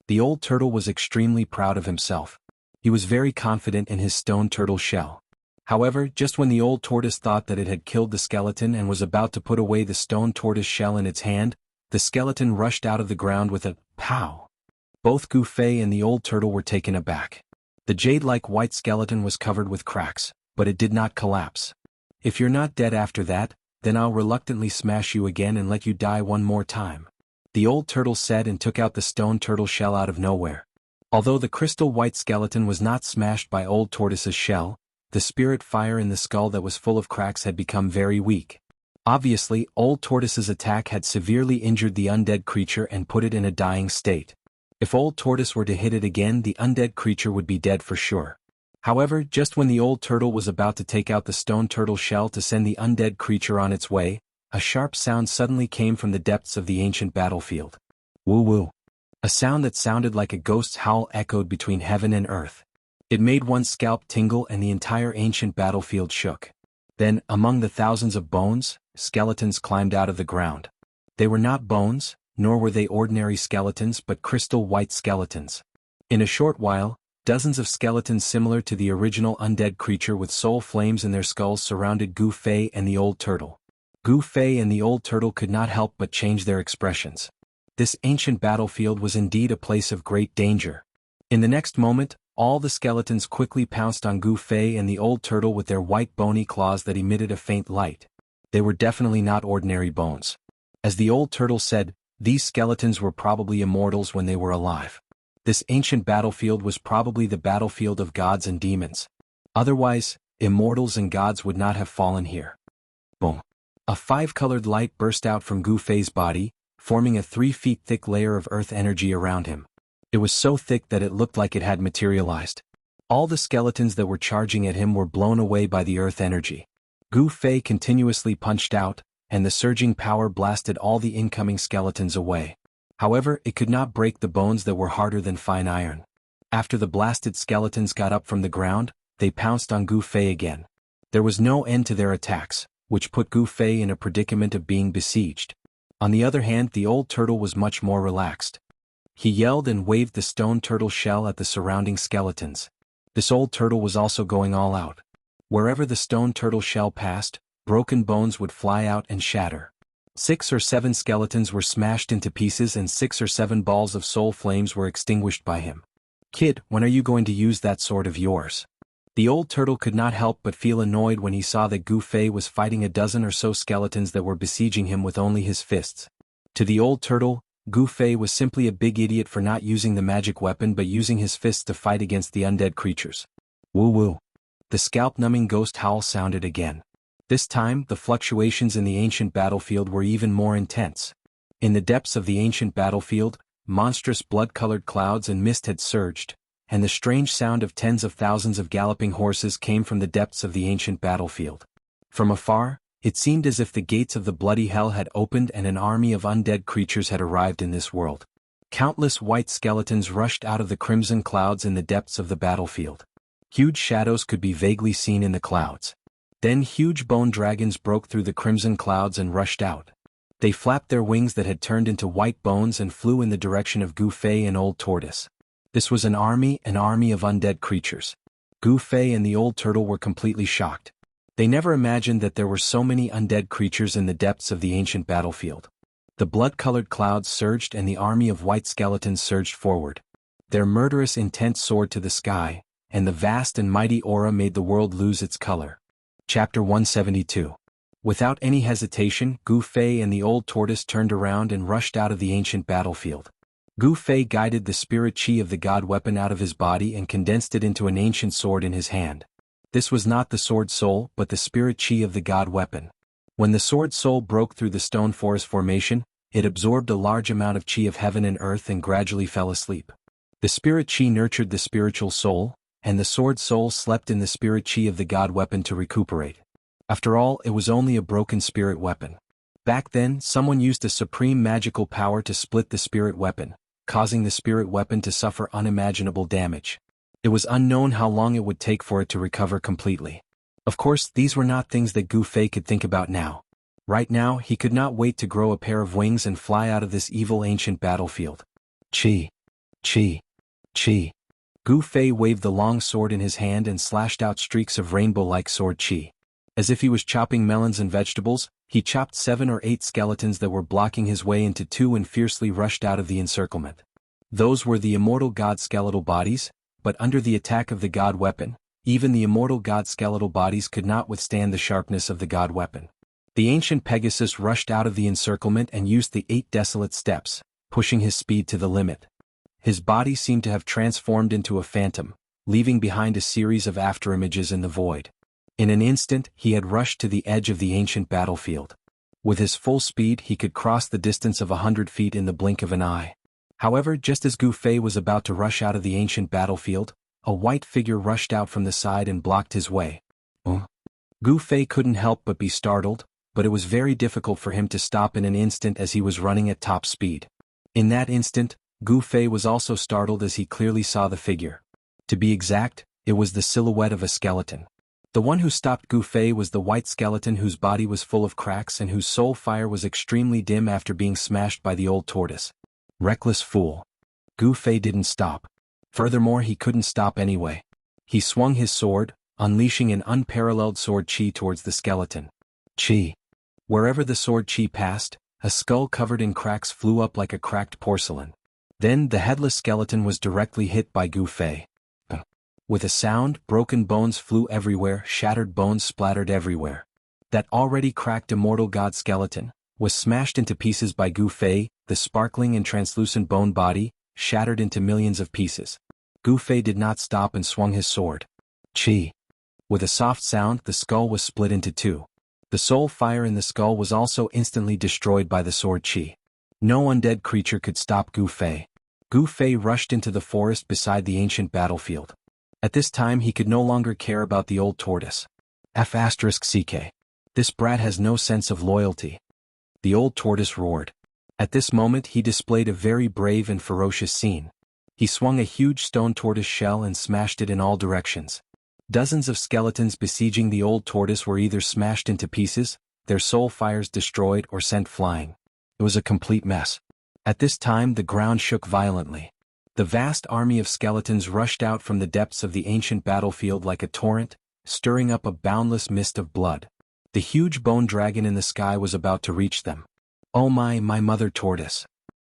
The old turtle was extremely proud of himself. He was very confident in his stone turtle shell. However, just when the old tortoise thought that it had killed the skeleton and was about to put away the stone tortoise shell in its hand, the skeleton rushed out of the ground with a pow. Both Gu Fei and the old turtle were taken aback. The jade-like white skeleton was covered with cracks, but it did not collapse. If you're not dead after that, then I'll reluctantly smash you again and let you die one more time. The old turtle said and took out the stone turtle shell out of nowhere. Although the crystal white skeleton was not smashed by old tortoise's shell, the spirit fire in the skull that was full of cracks had become very weak. Obviously, old tortoise's attack had severely injured the undead creature and put it in a dying state. If old tortoise were to hit it again, the undead creature would be dead for sure. However, just when the old turtle was about to take out the stone turtle shell to send the undead creature on its way, a sharp sound suddenly came from the depths of the ancient battlefield. Woo-woo. A sound that sounded like a ghost's howl echoed between heaven and earth. It made one's scalp tingle and the entire ancient battlefield shook. Then, among the thousands of bones, skeletons climbed out of the ground. They were not bones, nor were they ordinary skeletons but crystal white skeletons. In a short while, dozens of skeletons similar to the original undead creature with soul flames in their skulls surrounded Gu Fei and the old turtle. Gu Fei and the old turtle could not help but change their expressions. This ancient battlefield was indeed a place of great danger. In the next moment, all the skeletons quickly pounced on Gu Fei and the old turtle with their white bony claws that emitted a faint light. They were definitely not ordinary bones. As the old turtle said, these skeletons were probably immortals when they were alive. This ancient battlefield was probably the battlefield of gods and demons. Otherwise, immortals and gods would not have fallen here. Boom. A 5-colored light burst out from Gu Fei's body, forming a 3 feet thick layer of earth energy around him. It was so thick that it looked like it had materialized. All the skeletons that were charging at him were blown away by the earth energy. Gu Fei continuously punched out, and the surging power blasted all the incoming skeletons away. However, it could not break the bones that were harder than fine iron. After the blasted skeletons got up from the ground, they pounced on Gu Fei again. There was no end to their attacks, which put Gu Fei in a predicament of being besieged. On the other hand, the old turtle was much more relaxed. He yelled and waved the stone turtle shell at the surrounding skeletons. This old turtle was also going all out. Wherever the stone turtle shell passed, broken bones would fly out and shatter. 6 or 7 skeletons were smashed into pieces and 6 or 7 balls of soul flames were extinguished by him. "Kid, when are you going to use that sword of yours?" The old turtle could not help but feel annoyed when he saw that Gu Fei was fighting a dozen or so skeletons that were besieging him with only his fists. To the old turtle, Gu Fei was simply a big idiot for not using the magic weapon but using his fists to fight against the undead creatures. Woo woo. The scalp-numbing ghost howl sounded again. This time, the fluctuations in the ancient battlefield were even more intense. In the depths of the ancient battlefield, monstrous blood-colored clouds and mist had surged, and the strange sound of tens of thousands of galloping horses came from the depths of the ancient battlefield. From afar, it seemed as if the gates of the bloody hell had opened and an army of undead creatures had arrived in this world. Countless white skeletons rushed out of the crimson clouds in the depths of the battlefield. Huge shadows could be vaguely seen in the clouds. Then huge bone dragons broke through the crimson clouds and rushed out. They flapped their wings that had turned into white bones and flew in the direction of Gu Fei and Old Tortoise. This was an army of undead creatures. Gu Fei and the old turtle were completely shocked. They never imagined that there were so many undead creatures in the depths of the ancient battlefield. The blood-colored clouds surged and the army of white skeletons surged forward. Their murderous intent soared to the sky, and the vast and mighty aura made the world lose its color. Chapter 172. Without any hesitation, Gu Fei and the old tortoise turned around and rushed out of the ancient battlefield. Gu Fei guided the spirit chi of the god weapon out of his body and condensed it into an ancient sword in his hand. This was not the sword soul but the spirit chi of the god weapon. When the sword soul broke through the stone forest formation, it absorbed a large amount of chi of heaven and earth and gradually fell asleep. The spirit chi nurtured the spiritual soul, and the sword soul slept in the spirit chi of the god weapon to recuperate. After all, it was only a broken spirit weapon. Back then, someone used a supreme magical power to split the spirit weapon, causing the spirit weapon to suffer unimaginable damage. It was unknown how long it would take for it to recover completely. Of course, these were not things that Gu Fei could think about now. Right now, he could not wait to grow a pair of wings and fly out of this evil ancient battlefield. Chi. Chi. Chi. Gu Fei waved the long sword in his hand and slashed out streaks of rainbow-like sword chi. As if he was chopping melons and vegetables, he chopped 7 or 8 skeletons that were blocking his way into 2 and fiercely rushed out of the encirclement. Those were the immortal god skeletal bodies, but under the attack of the god weapon, even the immortal god skeletal bodies could not withstand the sharpness of the god weapon. The ancient Pegasus rushed out of the encirclement and used the 8 desolate steps, pushing his speed to the limit. His body seemed to have transformed into a phantom, leaving behind a series of afterimages in the void. In an instant, he had rushed to the edge of the ancient battlefield. With his full speed, he could cross the distance of 100 feet in the blink of an eye. However, just as Gu Fei was about to rush out of the ancient battlefield, a white figure rushed out from the side and blocked his way. Gu Fei couldn't help but be startled, but it was very difficult for him to stop in an instant as he was running at top speed. In that instant, Gu Fei was also startled as he clearly saw the figure. To be exact, it was the silhouette of a skeleton. The one who stopped Gu Fei was the white skeleton whose body was full of cracks and whose soul fire was extremely dim after being smashed by the old tortoise. Reckless fool. Gu Fei didn't stop. Furthermore, he couldn't stop anyway. He swung his sword, unleashing an unparalleled sword chi towards the skeleton. Chi. Wherever the sword chi passed, a skull covered in cracks flew up like a cracked porcelain. Then the headless skeleton was directly hit by Gu Fei. With a sound, broken bones flew everywhere, shattered bones splattered everywhere. That already cracked immortal god skeleton was smashed into pieces by Gu Fei, the sparkling and translucent bone body, shattered into millions of pieces. Gu Fei did not stop and swung his sword. Chi. With a soft sound, the skull was split into two. The soul fire in the skull was also instantly destroyed by the sword chi. No undead creature could stop Gu Fei. Gu Fei rushed into the forest beside the ancient battlefield. At this time he could no longer care about the old tortoise. F***ck. This brat has no sense of loyalty. The old tortoise roared. At this moment he displayed a very brave and ferocious scene. He swung a huge stone tortoise shell and smashed it in all directions. Dozens of skeletons besieging the old tortoise were either smashed into pieces, their soul fires destroyed, or sent flying. It was a complete mess. At this time the ground shook violently. The vast army of skeletons rushed out from the depths of the ancient battlefield like a torrent, stirring up a boundless mist of blood. The huge bone dragon in the sky was about to reach them. Oh my mother tortoise.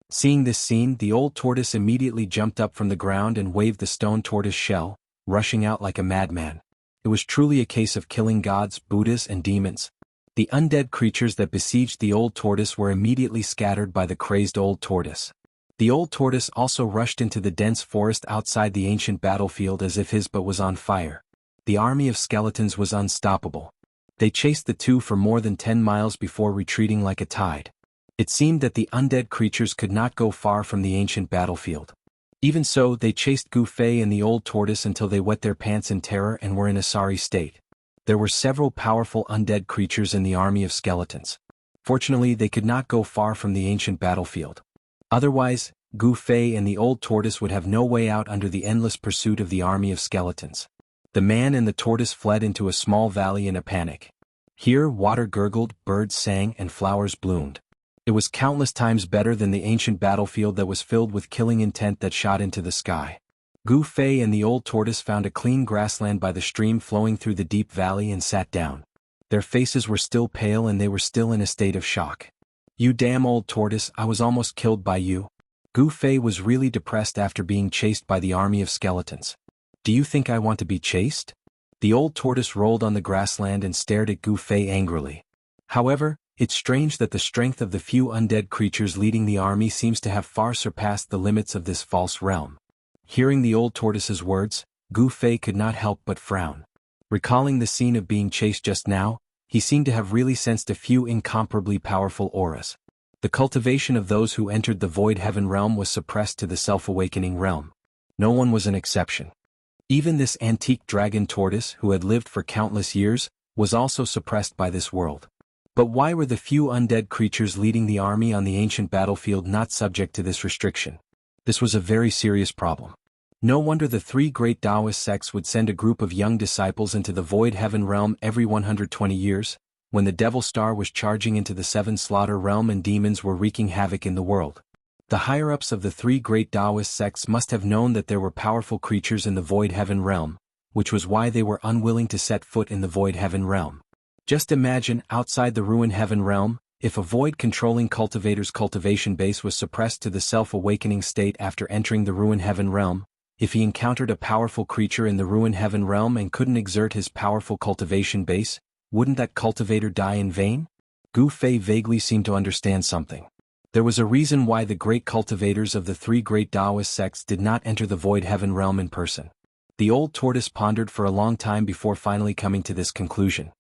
Seeing this scene, the old tortoise immediately jumped up from the ground and waved the stone tortoise shell, rushing out like a madman. It was truly a case of killing gods, Buddhas, and demons. The undead creatures that besieged the old tortoise were immediately scattered by the crazed old tortoise. The old tortoise also rushed into the dense forest outside the ancient battlefield as if his butt was on fire. The army of skeletons was unstoppable. They chased the two for more than 10 miles before retreating like a tide. It seemed that the undead creatures could not go far from the ancient battlefield. Even so, they chased Gu Fei and the old tortoise until they wet their pants in terror and were in a sorry state. There were several powerful undead creatures in the army of skeletons. Fortunately, they could not go far from the ancient battlefield. Otherwise, Gu Fei and the old tortoise would have no way out under the endless pursuit of the army of skeletons. The man and the tortoise fled into a small valley in a panic. Here, water gurgled, birds sang, and flowers bloomed. It was countless times better than the ancient battlefield that was filled with killing intent that shot into the sky. Gu Fei and the old tortoise found a clean grassland by the stream flowing through the deep valley and sat down. Their faces were still pale and they were still in a state of shock. You damn old tortoise, I was almost killed by you. Gu Fei was really depressed after being chased by the army of skeletons. Do you think I want to be chased? The old tortoise rolled on the grassland and stared at Gu Fei angrily. However, it's strange that the strength of the few undead creatures leading the army seems to have far surpassed the limits of this false realm. Hearing the old tortoise's words, Gu Fei could not help but frown. Recalling the scene of being chased just now, he seemed to have really sensed a few incomparably powerful auras. The cultivation of those who entered the void heaven realm was suppressed to the self-awakening realm. No one was an exception. Even this antique dragon tortoise, who had lived for countless years, was also suppressed by this world. But why were the few undead creatures leading the army on the ancient battlefield not subject to this restriction? This was a very serious problem. No wonder the three great Taoist sects would send a group of young disciples into the void heaven realm every 120 years, when the Devil Star was charging into the Seven Slaughter realm and demons were wreaking havoc in the world. The higher-ups of the three great Taoist sects must have known that there were powerful creatures in the void heaven realm, which was why they were unwilling to set foot in the void heaven realm. Just imagine, outside the ruin heaven realm, if a void-controlling cultivator's cultivation base was suppressed to the self-awakening state after entering the ruin heaven realm, if he encountered a powerful creature in the ruin heaven realm and couldn't exert his powerful cultivation base, wouldn't that cultivator die in vain? Gu Fei vaguely seemed to understand something. There was a reason why the great cultivators of the three great Taoist sects did not enter the void heaven realm in person. The old tortoise pondered for a long time before finally coming to this conclusion.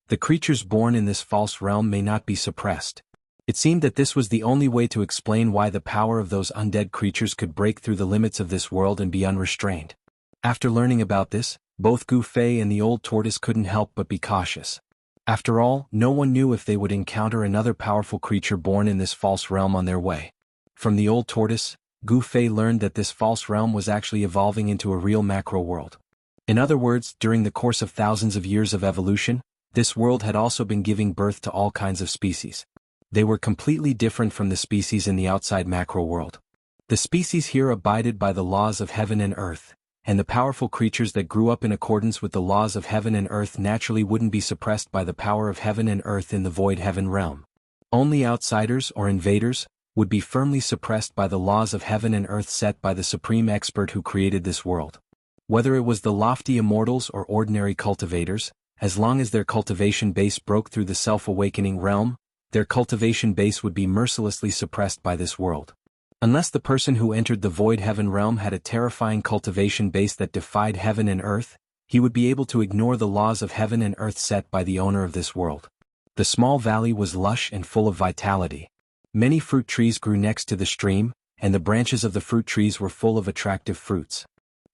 The creatures born in this false realm may not be suppressed. It seemed that this was the only way to explain why the power of those undead creatures could break through the limits of this world and be unrestrained. After learning about this, both Gu Fei and the old tortoise couldn't help but be cautious. After all, no one knew if they would encounter another powerful creature born in this false realm on their way. From the old tortoise, Gu Fei learned that this false realm was actually evolving into a real macro world. In other words, during the course of thousands of years of evolution, this world had also been giving birth to all kinds of species. They were completely different from the species in the outside macro world. The species here abided by the laws of heaven and earth, and the powerful creatures that grew up in accordance with the laws of heaven and earth naturally wouldn't be suppressed by the power of heaven and earth in the void heaven realm. Only outsiders or invaders would be firmly suppressed by the laws of heaven and earth set by the supreme expert who created this world. Whether it was the lofty immortals or ordinary cultivators, as long as their cultivation base broke through the self-awakening realm, their cultivation base would be mercilessly suppressed by this world. Unless the person who entered the void heaven realm had a terrifying cultivation base that defied heaven and earth, He would be able to ignore the laws of heaven and earth set by the owner of this world. The small valley was lush and full of vitality. Many fruit trees grew next to the stream, and the branches of the fruit trees were full of attractive fruits.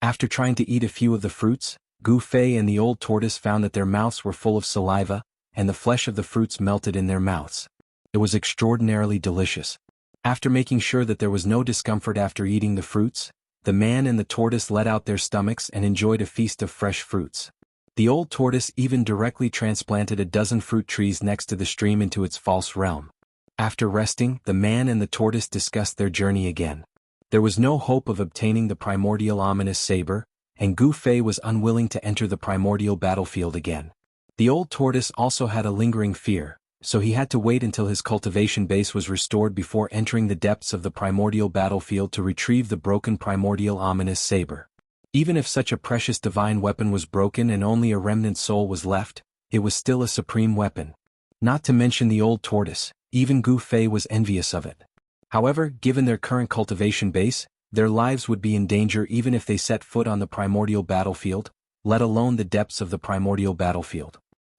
After trying to eat a few of the fruits, Gu Fei and the old tortoise found that their mouths were full of saliva, and the flesh of the fruits melted in their mouths. It was extraordinarily delicious. After making sure that there was no discomfort after eating the fruits, the man and the tortoise let out their stomachs and enjoyed a feast of fresh fruits. The old tortoise even directly transplanted a dozen fruit trees next to the stream into its false realm. After resting, the man and the tortoise discussed their journey again. There was no hope of obtaining the primordial ominous saber, and Gu Fei was unwilling to enter the primordial battlefield again. The old tortoise also had a lingering fear, so he had to wait until his cultivation base was restored before entering the depths of the primordial battlefield to retrieve the broken primordial ominous saber. Even if such a precious divine weapon was broken and only a remnant soul was left, it was still a supreme weapon. Not to mention the old tortoise, even Gu Fei was envious of it. However, given their current cultivation base, their lives would be in danger even if they set foot on the primordial battlefield, let alone the depths of the primordial battlefield.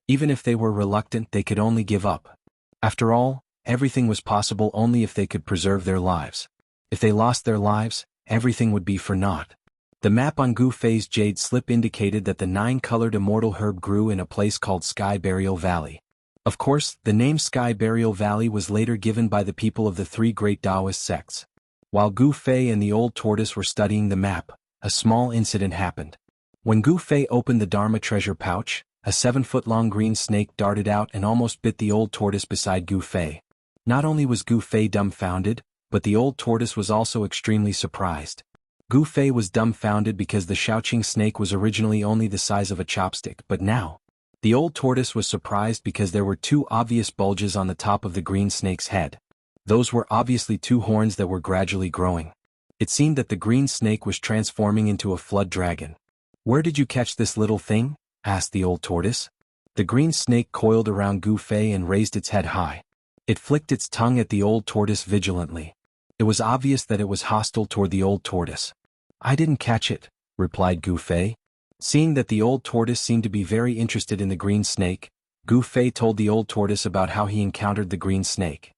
Even if they were reluctant, they could only give up. After all, everything was possible only if they could preserve their lives. If they lost their lives, everything would be for naught. The map on Gu Fei's jade slip indicated that the 9-colored immortal herb grew in a place called Sky Burial Valley. Of course, the name Sky Burial Valley was later given by the people of the 3 great Taoist sects. While Gu Fei and the old tortoise were studying the map, a small incident happened. When Gu Fei opened the Dharma treasure pouch, a 7-foot-long green snake darted out and almost bit the old tortoise beside Gu Fei. Not only was Gu Fei dumbfounded, but the old tortoise was also extremely surprised. Gu Fei was dumbfounded because the Shaoqing snake was originally only the size of a chopstick, but now, the old tortoise was surprised because there were 2 obvious bulges on the top of the green snake's head. Those were obviously 2 horns that were gradually growing. It seemed that the green snake was transforming into a flood dragon. "Where did you catch this little thing?" asked the old tortoise. The green snake coiled around Gu Fei and raised its head high. It flicked its tongue at the old tortoise vigilantly. It was obvious that it was hostile toward the old tortoise. "I didn't catch it," replied Gu Fei. Seeing that the old tortoise seemed to be very interested in the green snake, Gu Fei told the old tortoise about how he encountered the green snake.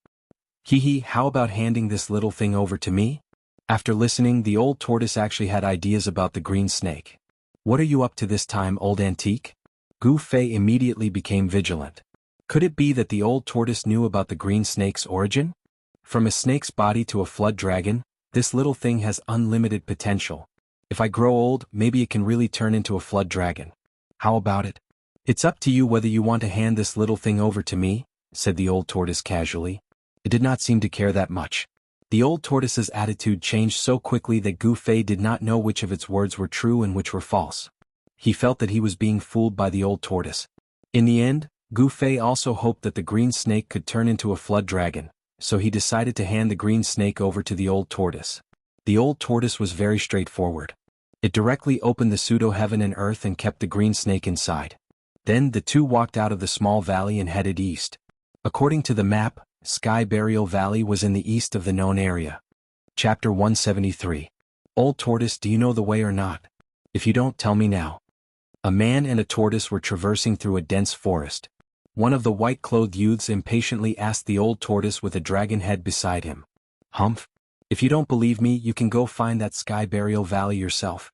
"Hee, how about handing this little thing over to me?" After listening, the old tortoise actually had ideas about the green snake. "What are you up to this time, old antique?" Gu Fei immediately became vigilant. Could it be that the old tortoise knew about the green snake's origin? From a snake's body to a flood dragon, this little thing has unlimited potential. If I grow old, maybe it can really turn into a flood dragon. How about it? "It's up to you whether you want to hand this little thing over to me," said the old tortoise casually. It did not seem to care that much. The old tortoise's attitude changed so quickly that Gu Fei did not know which of its words were true and which were false. He felt that he was being fooled by the old tortoise. In the end, Gu Fei also hoped that the green snake could turn into a flood dragon, so he decided to hand the green snake over to the old tortoise. The old tortoise was very straightforward. It directly opened the pseudo-heaven and earth and kept the green snake inside. Then the 2 walked out of the small valley and headed east. According to the map, Sky Burial Valley was in the east of the known area. Chapter 173. Old Tortoise, do you know the way or not? If you don't, tell me now. A man and a tortoise were traversing through a dense forest. One of the white-clothed youths impatiently asked the old tortoise with a dragon head beside him. "Humph? If you don't believe me, you can go find that Sky Burial Valley yourself."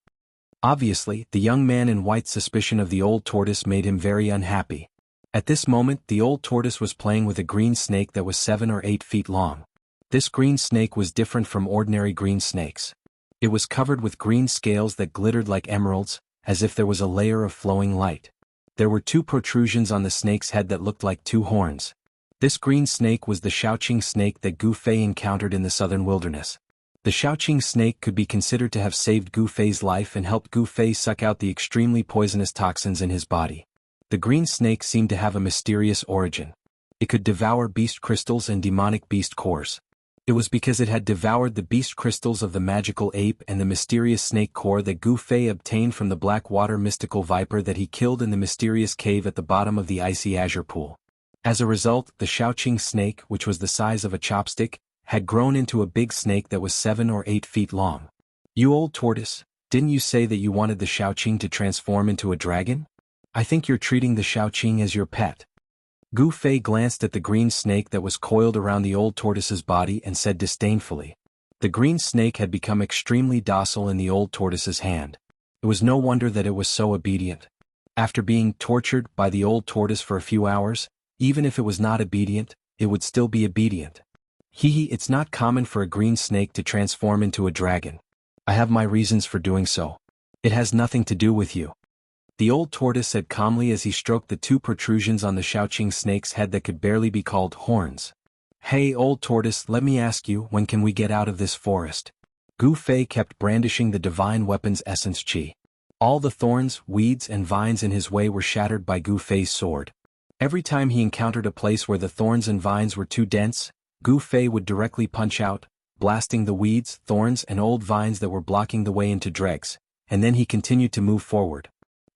Obviously, the young man in white's suspicion of the old tortoise made him very unhappy. At this moment, the old tortoise was playing with a green snake that was 7 or 8 feet long. This green snake was different from ordinary green snakes. It was covered with green scales that glittered like emeralds, as if there was a layer of flowing light. There were 2 protrusions on the snake's head that looked like 2 horns. This green snake was the Shaoqing snake that Gu Fei encountered in the southern wilderness. The Shaoqing snake could be considered to have saved Gu Fei's life and helped Gu Fei suck out the extremely poisonous toxins in his body. The green snake seemed to have a mysterious origin. It could devour beast crystals and demonic beast cores. It was because it had devoured the beast crystals of the magical ape and the mysterious snake core that Gu Fei obtained from the black water mystical viper that he killed in the mysterious cave at the bottom of the icy azure pool. As a result, the Shaoqing snake, which was the size of a chopstick, had grown into a big snake that was 7 or 8 feet long. "You old tortoise, Didn't you say that you wanted the Shaoqing to transform into a dragon? I think you're treating the Shaoqing as your pet. Gu Fei glanced at the green snake that was coiled around the old tortoise's body and said disdainfully. The green snake had become extremely docile in the old tortoise's hand. It was no wonder that it was so obedient. After being tortured by the old tortoise for a few hours, even if it was not obedient, it would still be obedient. It's not common for a green snake to transform into a dragon. I have my reasons for doing so. It has nothing to do with you. The old tortoise said calmly as he stroked the two protrusions on the Shaoqing snake's head that could barely be called horns. Hey old tortoise, let me ask you, when can we get out of this forest? Gu Fei kept brandishing the divine weapon's essence chi. All the thorns, weeds and vines in his way were shattered by Gu Fei's sword. Every time he encountered a place where the thorns and vines were too dense, Gu Fei would directly punch out, blasting the weeds, thorns and old vines that were blocking the way into dregs, and then he continued to move forward.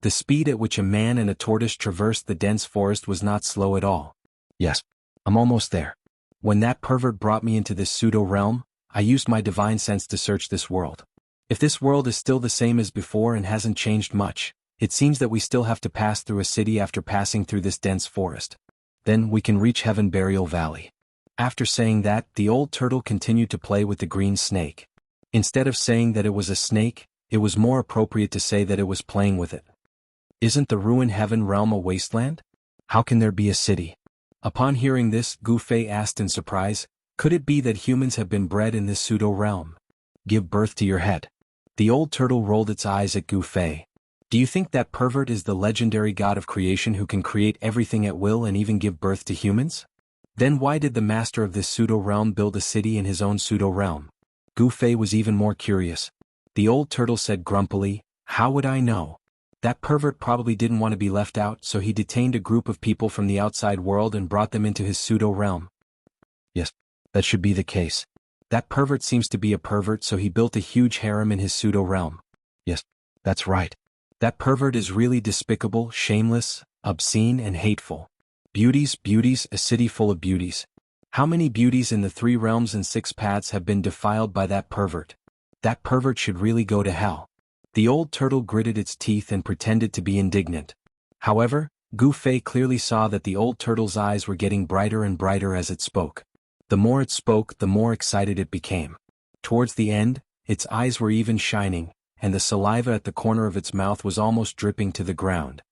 The speed at which a man and a tortoise traversed the dense forest was not slow at all. Yes, I'm almost there. When that pervert brought me into this pseudo-realm, I used my divine sense to search this world. If this world is still the same as before and hasn't changed much, it seems that we still have to pass through a city after passing through this dense forest. Then we can reach Heaven Burial Valley. After saying that, the old turtle continued to play with the green snake. Instead of saying that it was a snake, it was more appropriate to say that it was playing with it. Isn't the ruined heaven realm a wasteland? How can there be a city? Upon hearing this, Gu Fei asked in surprise, could it be that humans have been bred in this pseudo-realm? Give birth to your head. The old turtle rolled its eyes at Gu Fei. Do you think that pervert is the legendary god of creation who can create everything at will and even give birth to humans? Then why did the master of this pseudo-realm build a city in his own pseudo-realm? Gu Fei was even more curious. The old turtle said grumpily, how would I know? That pervert probably didn't want to be left out, so he detained a group of people from the outside world and brought them into his pseudo-realm. Yes, that should be the case. That pervert seems to be a pervert, so he built a huge harem in his pseudo-realm. Yes, that's right. That pervert is really despicable, shameless, obscene and hateful. Beauties, a city full of beauties. How many beauties in the 3 realms and 6 paths have been defiled by that pervert? That pervert should really go to hell. The old turtle gritted its teeth and pretended to be indignant. However, Gu Fei clearly saw that the old turtle's eyes were getting brighter and brighter as it spoke. The more it spoke, the more excited it became. Towards the end, its eyes were even shining, and the saliva at the corner of its mouth was almost dripping to the ground.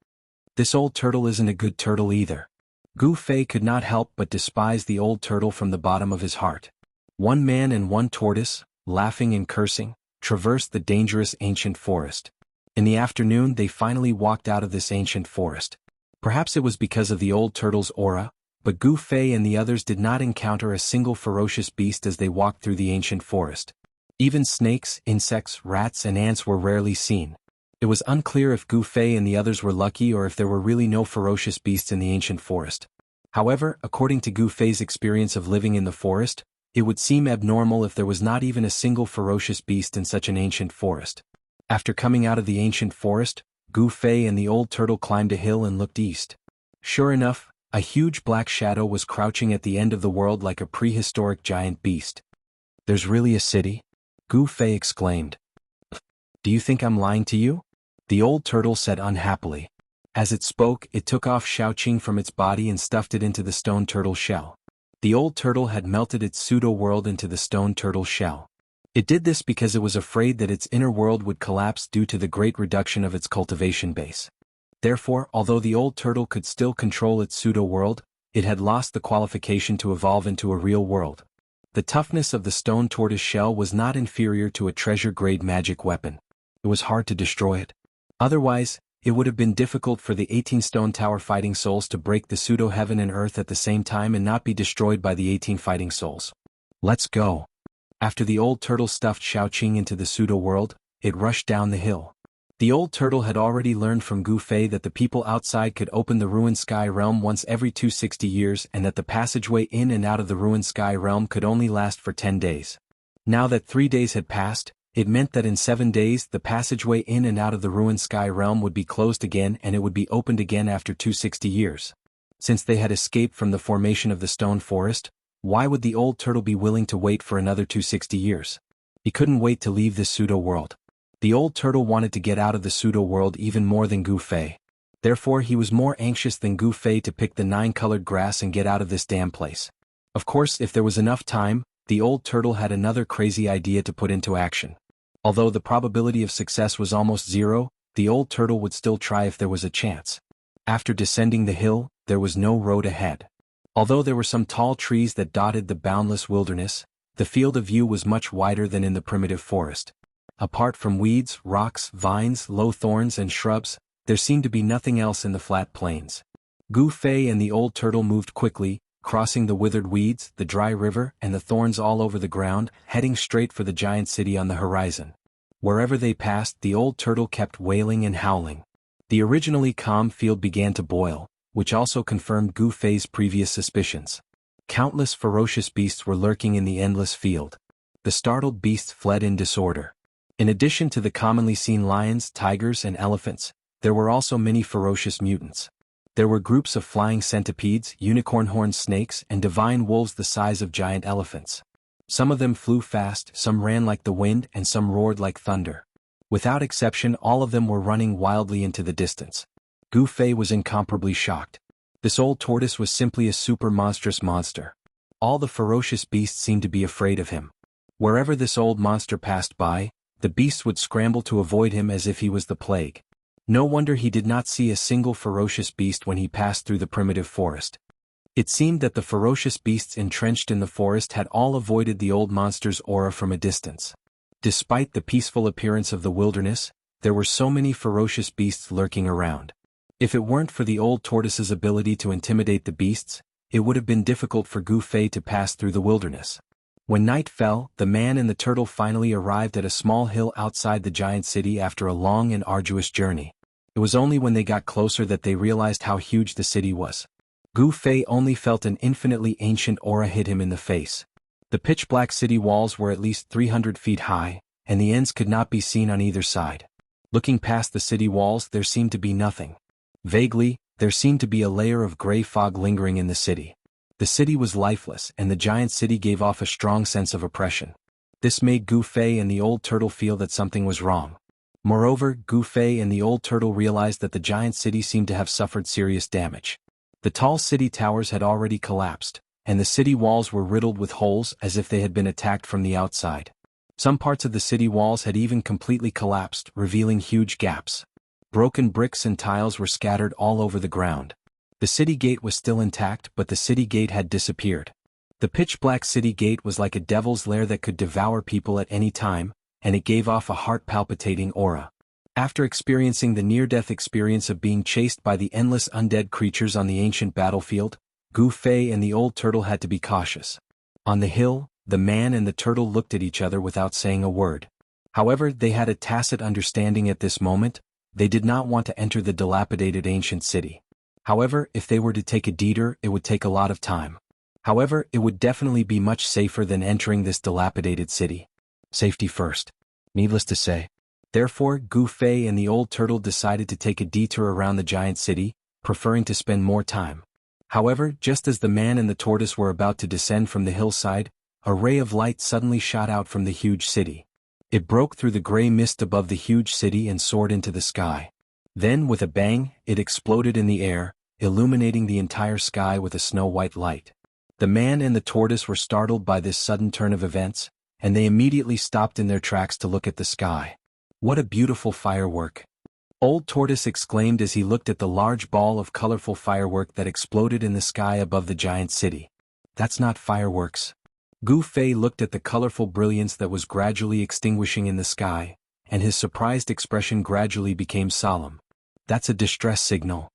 This old turtle isn't a good turtle either. Gu Fei could not help but despise the old turtle from the bottom of his heart. One man and one tortoise, laughing and cursing, traversed the dangerous ancient forest. In the afternoon they finally walked out of this ancient forest. Perhaps it was because of the old turtle's aura, but Gu Fei and the others did not encounter a single ferocious beast as they walked through the ancient forest. Even snakes, insects, rats and ants were rarely seen. It was unclear if Gu Fei and the others were lucky or if there were really no ferocious beasts in the ancient forest. However, according to Gu Fei's experience of living in the forest, it would seem abnormal if there was not even a single ferocious beast in such an ancient forest. After coming out of the ancient forest, Gu Fei and the old turtle climbed a hill and looked east. Sure enough, a huge black shadow was crouching at the end of the world like a prehistoric giant beast. There's really a city? Gu Fei exclaimed. Do you think I'm lying to you? The old turtle said unhappily. As it spoke, it took off Shaoqing from its body and stuffed it into the stone turtle shell. The old turtle had melted its pseudo-world into the stone turtle shell. It did this because it was afraid that its inner world would collapse due to the great reduction of its cultivation base. Therefore, although the old turtle could still control its pseudo-world, it had lost the qualification to evolve into a real world. The toughness of the stone tortoise shell was not inferior to a treasure-grade magic weapon. It was hard to destroy it. Otherwise, it would have been difficult for the 18 Stone Tower fighting souls to break the pseudo-heaven and earth at the same time and not be destroyed by the 18 fighting souls. Let's go. After the old turtle stuffed Shaoqing into the pseudo-world, it rushed down the hill. The old turtle had already learned from Gu Fei that the people outside could open the ruined sky realm once every 260 years and that the passageway in and out of the ruined sky realm could only last for 10 days. Now that 3 days had passed, it meant that in 7 days the passageway in and out of the ruined sky realm would be closed again and it would be opened again after 260 years. Since they had escaped from the formation of the stone forest, why would the old turtle be willing to wait for another 260 years? He couldn't wait to leave this pseudo-world. The old turtle wanted to get out of the pseudo-world even more than Gu Fei. Therefore he was more anxious than Gu Fei to pick the 9-colored grass and get out of this damn place. Of course, if there was enough time, the old turtle had another crazy idea to put into action. Although the probability of success was almost zero, the old turtle would still try if there was a chance. After descending the hill, there was no road ahead. Although there were some tall trees that dotted the boundless wilderness, the field of view was much wider than in the primitive forest. Apart from weeds, rocks, vines, low thorns and shrubs, there seemed to be nothing else in the flat plains. Gu Fei and the old turtle moved quickly, crossing the withered weeds, the dry river, and the thorns all over the ground, heading straight for the giant city on the horizon. Wherever they passed, the old turtle kept wailing and howling. The originally calm field began to boil, which also confirmed Gu Fei's previous suspicions. Countless ferocious beasts were lurking in the endless field. The startled beasts fled in disorder. In addition to the commonly seen lions, tigers, and elephants, there were also many ferocious mutants. There were groups of flying centipedes, unicorn-horned snakes, and divine wolves the size of giant elephants. Some of them flew fast, some ran like the wind, and some roared like thunder. Without exception, all of them were running wildly into the distance. Gu Fei was incomparably shocked. This old tortoise was simply a super monstrous monster. All the ferocious beasts seemed to be afraid of him. Wherever this old monster passed by, the beasts would scramble to avoid him as if he was the plague. No wonder he did not see a single ferocious beast when he passed through the primitive forest. It seemed that the ferocious beasts entrenched in the forest had all avoided the old monster's aura from a distance. Despite the peaceful appearance of the wilderness, there were so many ferocious beasts lurking around. If it weren't for the old tortoise's ability to intimidate the beasts, it would have been difficult for Gu Fei to pass through the wilderness. When night fell, the man and the turtle finally arrived at a small hill outside the giant city after a long and arduous journey. It was only when they got closer that they realized how huge the city was. Gu Fei only felt an infinitely ancient aura hit him in the face. The pitch-black city walls were at least 300 feet high, and the ends could not be seen on either side. Looking past the city walls, there seemed to be nothing. Vaguely, there seemed to be a layer of gray fog lingering in the city. The city was lifeless, and the giant city gave off a strong sense of oppression. This made Gu Fei and the old turtle feel that something was wrong. Moreover, Gu Fei and the old turtle realized that the giant city seemed to have suffered serious damage. The tall city towers had already collapsed, and the city walls were riddled with holes as if they had been attacked from the outside. Some parts of the city walls had even completely collapsed, revealing huge gaps. Broken bricks and tiles were scattered all over the ground. The city gate was still intact, but the city gate had disappeared. The pitch-black city gate was like a devil's lair that could devour people at any time, and it gave off a heart-palpitating aura. After experiencing the near-death experience of being chased by the endless undead creatures on the ancient battlefield, Gu Fei and the old turtle had to be cautious. On the hill, the man and the turtle looked at each other without saying a word. However, they had a tacit understanding at this moment. They did not want to enter the dilapidated ancient city. However, if they were to take a detour, it would take a lot of time. However, it would definitely be much safer than entering this dilapidated city. Safety first. Needless to say. Therefore, Gu Fei and the old turtle decided to take a detour around the giant city, preferring to spend more time. However, just as the man and the tortoise were about to descend from the hillside, a ray of light suddenly shot out from the huge city. It broke through the gray mist above the huge city and soared into the sky. Then, with a bang, it exploded in the air, illuminating the entire sky with a snow-white light. The man and the tortoise were startled by this sudden turn of events, and they immediately stopped in their tracks to look at the sky. What a beautiful firework! Old Tortoise exclaimed as he looked at the large ball of colorful firework that exploded in the sky above the giant city. That's not fireworks. Gu Fei looked at the colorful brilliance that was gradually extinguishing in the sky, and his surprised expression gradually became solemn. That's a distress signal.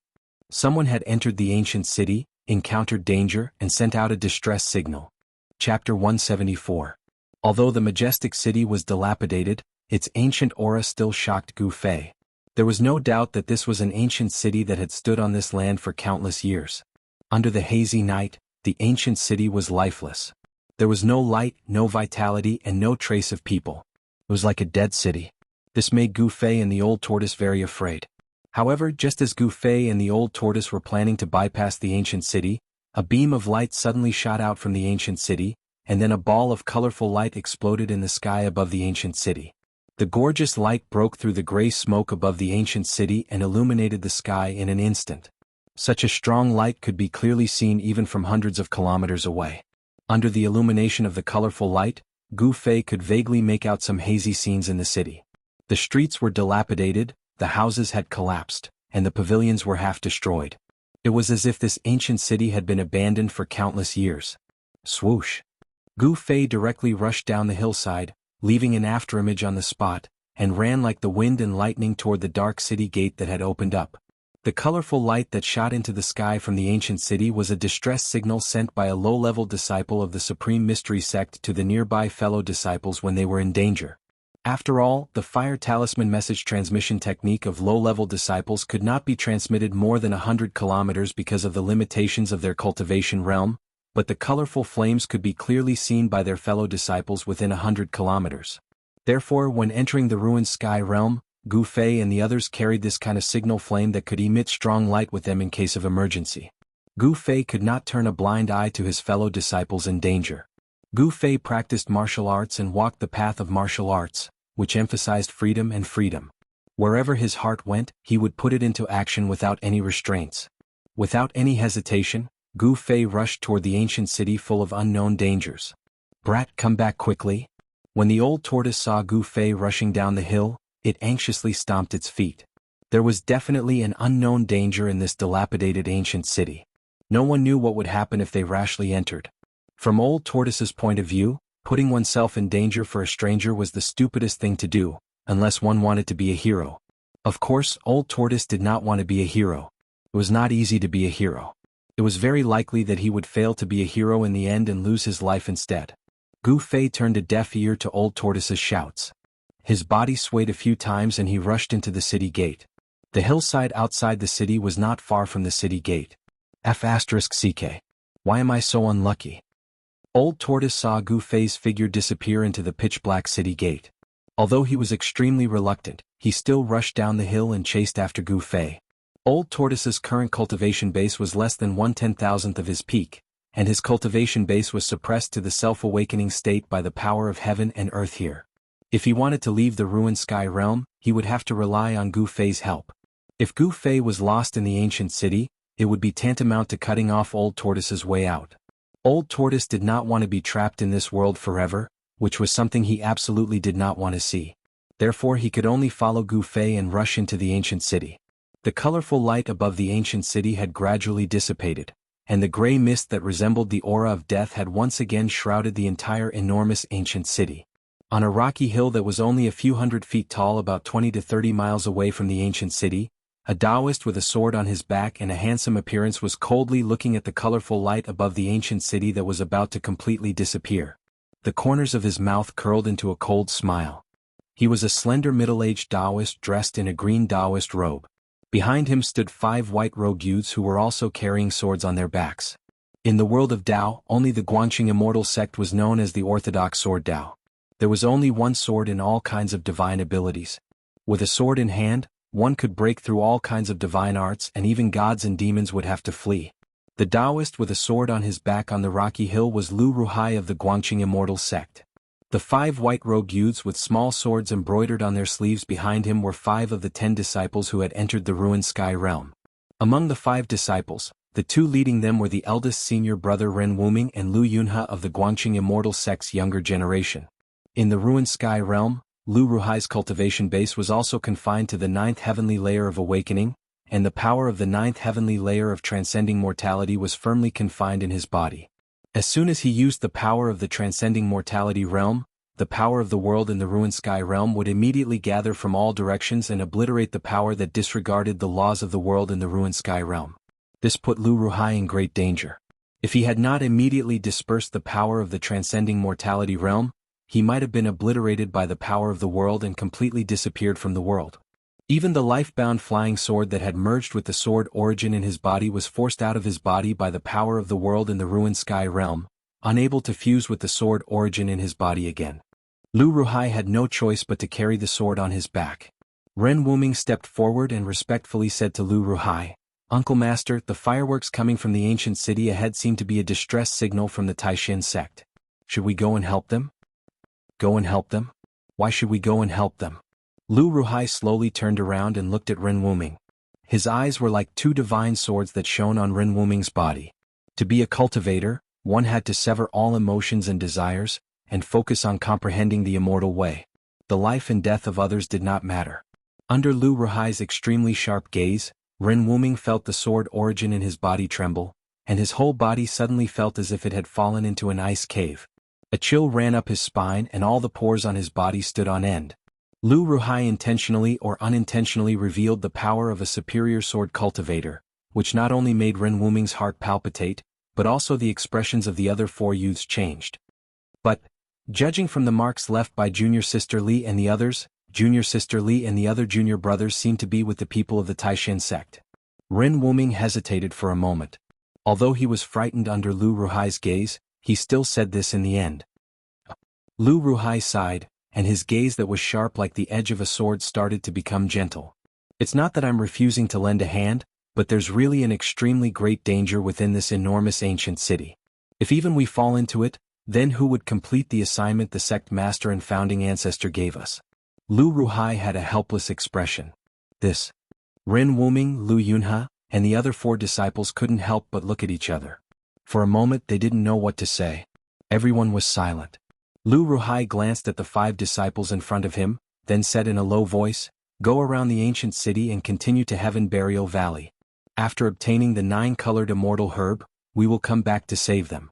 Someone had entered the ancient city, encountered danger, and sent out a distress signal. Chapter 174. Although the majestic city was dilapidated, its ancient aura still shocked Gu Fei. There was no doubt that this was an ancient city that had stood on this land for countless years. Under the hazy night, the ancient city was lifeless. There was no light, no vitality, and no trace of people. It was like a dead city. This made Gu Fei and the old tortoise very afraid. However, just as Gu Fei and the old tortoise were planning to bypass the ancient city, a beam of light suddenly shot out from the ancient city, and then a ball of colorful light exploded in the sky above the ancient city. The gorgeous light broke through the gray smoke above the ancient city and illuminated the sky in an instant. Such a strong light could be clearly seen even from hundreds of kilometers away. Under the illumination of the colorful light, Gu Fei could vaguely make out some hazy scenes in the city. The streets were dilapidated, the houses had collapsed, and the pavilions were half destroyed. It was as if this ancient city had been abandoned for countless years. Swoosh! Gu Fei directly rushed down the hillside, leaving an afterimage on the spot, and ran like the wind and lightning toward the dark city gate that had opened up. The colorful light that shot into the sky from the ancient city was a distress signal sent by a low-level disciple of the Supreme Mystery Sect to the nearby fellow disciples when they were in danger. After all, the fire talisman message transmission technique of low-level disciples could not be transmitted more than 100 kilometers because of the limitations of their cultivation realm, but the colorful flames could be clearly seen by their fellow disciples within 100 kilometers. Therefore, when entering the ruined sky realm, Gu Fei and the others carried this kind of signal flame that could emit strong light with them in case of emergency. Gu Fei could not turn a blind eye to his fellow disciples in danger. Gu Fei practiced martial arts and walked the path of martial arts, which emphasized freedom and freedom. Wherever his heart went, he would put it into action without any restraints. Without any hesitation, Gu Fei rushed toward the ancient city full of unknown dangers. "Brat, come back quickly." When the old tortoise saw Gu Fei rushing down the hill, it anxiously stomped its feet. There was definitely an unknown danger in this dilapidated ancient city. No one knew what would happen if they rashly entered. From Old Tortoise's point of view, putting oneself in danger for a stranger was the stupidest thing to do, unless one wanted to be a hero. Of course, Old Tortoise did not want to be a hero. It was not easy to be a hero. It was very likely that he would fail to be a hero in the end and lose his life instead. Gu Fei turned a deaf ear to Old Tortoise's shouts. His body swayed a few times and he rushed into the city gate. The hillside outside the city was not far from the city gate. F***CK. Why am I so unlucky? Old Tortoise saw Gu Fei's figure disappear into the pitch-black city gate. Although he was extremely reluctant, he still rushed down the hill and chased after Gu Fei. Old Tortoise's current cultivation base was less than 1/10,000th of his peak, and his cultivation base was suppressed to the self-awakening state by the power of heaven and earth here. If he wanted to leave the ruined sky realm, he would have to rely on Gu Fei's help. If Gu Fei was lost in the ancient city, it would be tantamount to cutting off Old Tortoise's way out. Old Tortoise did not want to be trapped in this world forever, which was something he absolutely did not want to see. Therefore he could only follow Gu Fei and rush into the ancient city. The colorful light above the ancient city had gradually dissipated, and the gray mist that resembled the aura of death had once again shrouded the entire enormous ancient city. On a rocky hill that was only a few hundred feet tall about 20 to 30 miles away from the ancient city, a Taoist with a sword on his back and a handsome appearance was coldly looking at the colorful light above the ancient city that was about to completely disappear. The corners of his mouth curled into a cold smile. He was a slender middle-aged Taoist dressed in a green Taoist robe. Behind him stood 5 white-robed youths who were also carrying swords on their backs. In the world of Tao, only the Guanxing Immortal sect was known as the Orthodox Sword Tao. There was only one sword in all kinds of divine abilities. With a sword in hand, one could break through all kinds of divine arts and even gods and demons would have to flee. The Taoist with a sword on his back on the rocky hill was Lu Ruhai of the Guanxing Immortal sect. The 5 white-robed youths with small swords embroidered on their sleeves behind him were 5 of the 10 disciples who had entered the ruined sky realm. Among the 5 disciples, the 2 leading them were the eldest senior brother Ren Wuming and Lu Yunhe of the Guanxing Immortal sect's younger generation. In the ruined sky realm, Lu Ruhai's cultivation base was also confined to the 9th heavenly layer of awakening, and the power of the 9th heavenly layer of transcending mortality was firmly confined in his body. As soon as he used the power of the transcending mortality realm, the power of the world in the ruined sky realm would immediately gather from all directions and obliterate the power that disregarded the laws of the world in the ruined sky realm. This put Lu Ruhai in great danger. If he had not immediately dispersed the power of the transcending mortality realm, he might have been obliterated by the power of the world and completely disappeared from the world. Even the life-bound flying sword that had merged with the sword origin in his body was forced out of his body by the power of the world in the ruined sky realm, unable to fuse with the sword origin in his body again. Lu Ruhai had no choice but to carry the sword on his back. Ren Wuming stepped forward and respectfully said to Lu Ruhai, "Uncle Master, the fireworks coming from the ancient city ahead seem to be a distress signal from the Taishin sect. Should we go and help them?" "Go and help them?" Why should we go and help them? Lu Ruhai slowly turned around and looked at Ren Wuming. His eyes were like two divine swords that shone on Ren Wuming's body. To be a cultivator, one had to sever all emotions and desires, and focus on comprehending the immortal way. The life and death of others did not matter. Under Lu Ruhai's extremely sharp gaze, Ren Wuming felt the sword origin in his body tremble, and his whole body suddenly felt as if it had fallen into an ice cave. A chill ran up his spine and all the pores on his body stood on end. Lu Ruhai intentionally or unintentionally revealed the power of a superior sword cultivator, which not only made Ren Wuming's heart palpitate, but also the expressions of the other four youths changed. But, judging from the marks left by Junior Sister Li and the others, Junior Sister Li and the other junior brothers seemed to be with the people of the Taishan sect. Ren Wuming hesitated for a moment. Although he was frightened under Lu Ruhai's gaze, he still said this in the end. Lu Ruhai sighed, and his gaze that was sharp like the edge of a sword started to become gentle. It's not that I'm refusing to lend a hand, but there's really an extremely great danger within this enormous ancient city. If even we fall into it, then who would complete the assignment the sect master and founding ancestor gave us? Lu Ruhai had a helpless expression. This. Ren Wuming, Lu Yunhe, and the other four disciples couldn't help but look at each other. For a moment they didn't know what to say. Everyone was silent. Lu Ruhai glanced at the 5 disciples in front of him, then said in a low voice, "Go around the ancient city and continue to Heaven Burial Valley. After obtaining the 9-colored immortal herb, we will come back to save them."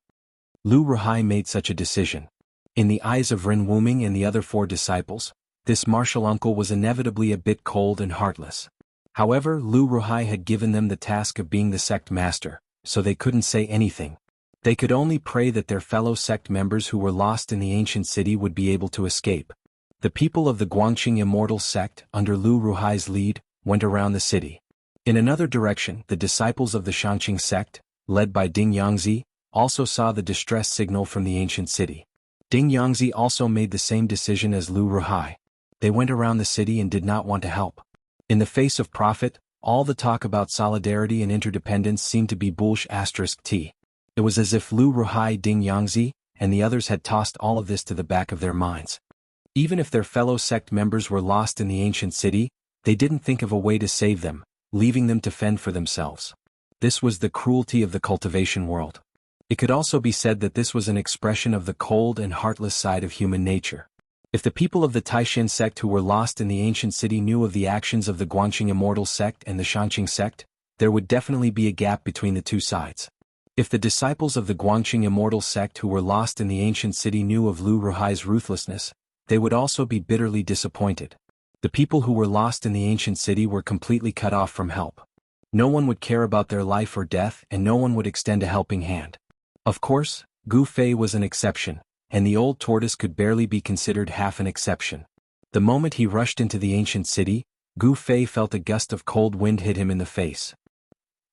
Lu Ruhai made such a decision. In the eyes of Ren Wuming and the other 4 disciples, this martial uncle was inevitably a bit cold and heartless. However, Lu Ruhai had given them the task of being the sect master, so they couldn't say anything. They could only pray that their fellow sect members who were lost in the ancient city would be able to escape. The people of the Guangqing Immortal sect, under Lu Ruhai's lead, went around the city. In another direction, the disciples of the Shangqing sect, led by Ding Yangzi, also saw the distress signal from the ancient city. Ding Yangzi also made the same decision as Lu Ruhai. They went around the city and did not want to help. In the face of profit, all the talk about solidarity and interdependence seemed to be bullshit. It was as if Lu Ruhai, Ding Yangzi, and the others had tossed all of this to the back of their minds. Even if their fellow sect members were lost in the ancient city, they didn't think of a way to save them, leaving them to fend for themselves. This was the cruelty of the cultivation world. It could also be said that this was an expression of the cold and heartless side of human nature. If the people of the Taishan sect who were lost in the ancient city knew of the actions of the Guangqing Immortal sect and the Shangqing sect, there would definitely be a gap between the two sides. If the disciples of the Guangqing Immortal sect who were lost in the ancient city knew of Lu Ruhai's ruthlessness, they would also be bitterly disappointed. The people who were lost in the ancient city were completely cut off from help. No one would care about their life or death and no one would extend a helping hand. Of course, Gu Fei was an exception, and the old tortoise could barely be considered half an exception. The moment he rushed into the ancient city, Gu Fei felt a gust of cold wind hit him in the face.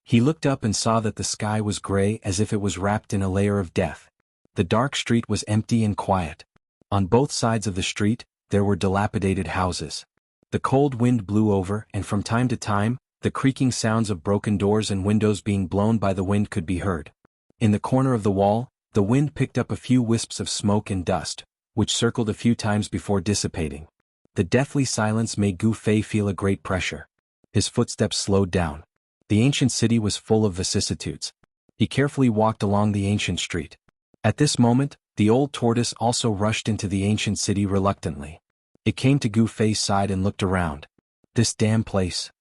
He looked up and saw that the sky was gray as if it was wrapped in a layer of death. The dark street was empty and quiet. On both sides of the street, there were dilapidated houses. The cold wind blew over and from time to time, the creaking sounds of broken doors and windows being blown by the wind could be heard. In the corner of the wall, the wind picked up a few wisps of smoke and dust, which circled a few times before dissipating. The deathly silence made Gu Fei feel a great pressure. His footsteps slowed down. The ancient city was full of vicissitudes. He carefully walked along the ancient street. At this moment, the old tortoise also rushed into the ancient city reluctantly. It came to Gu Fei's side and looked around. This damn place.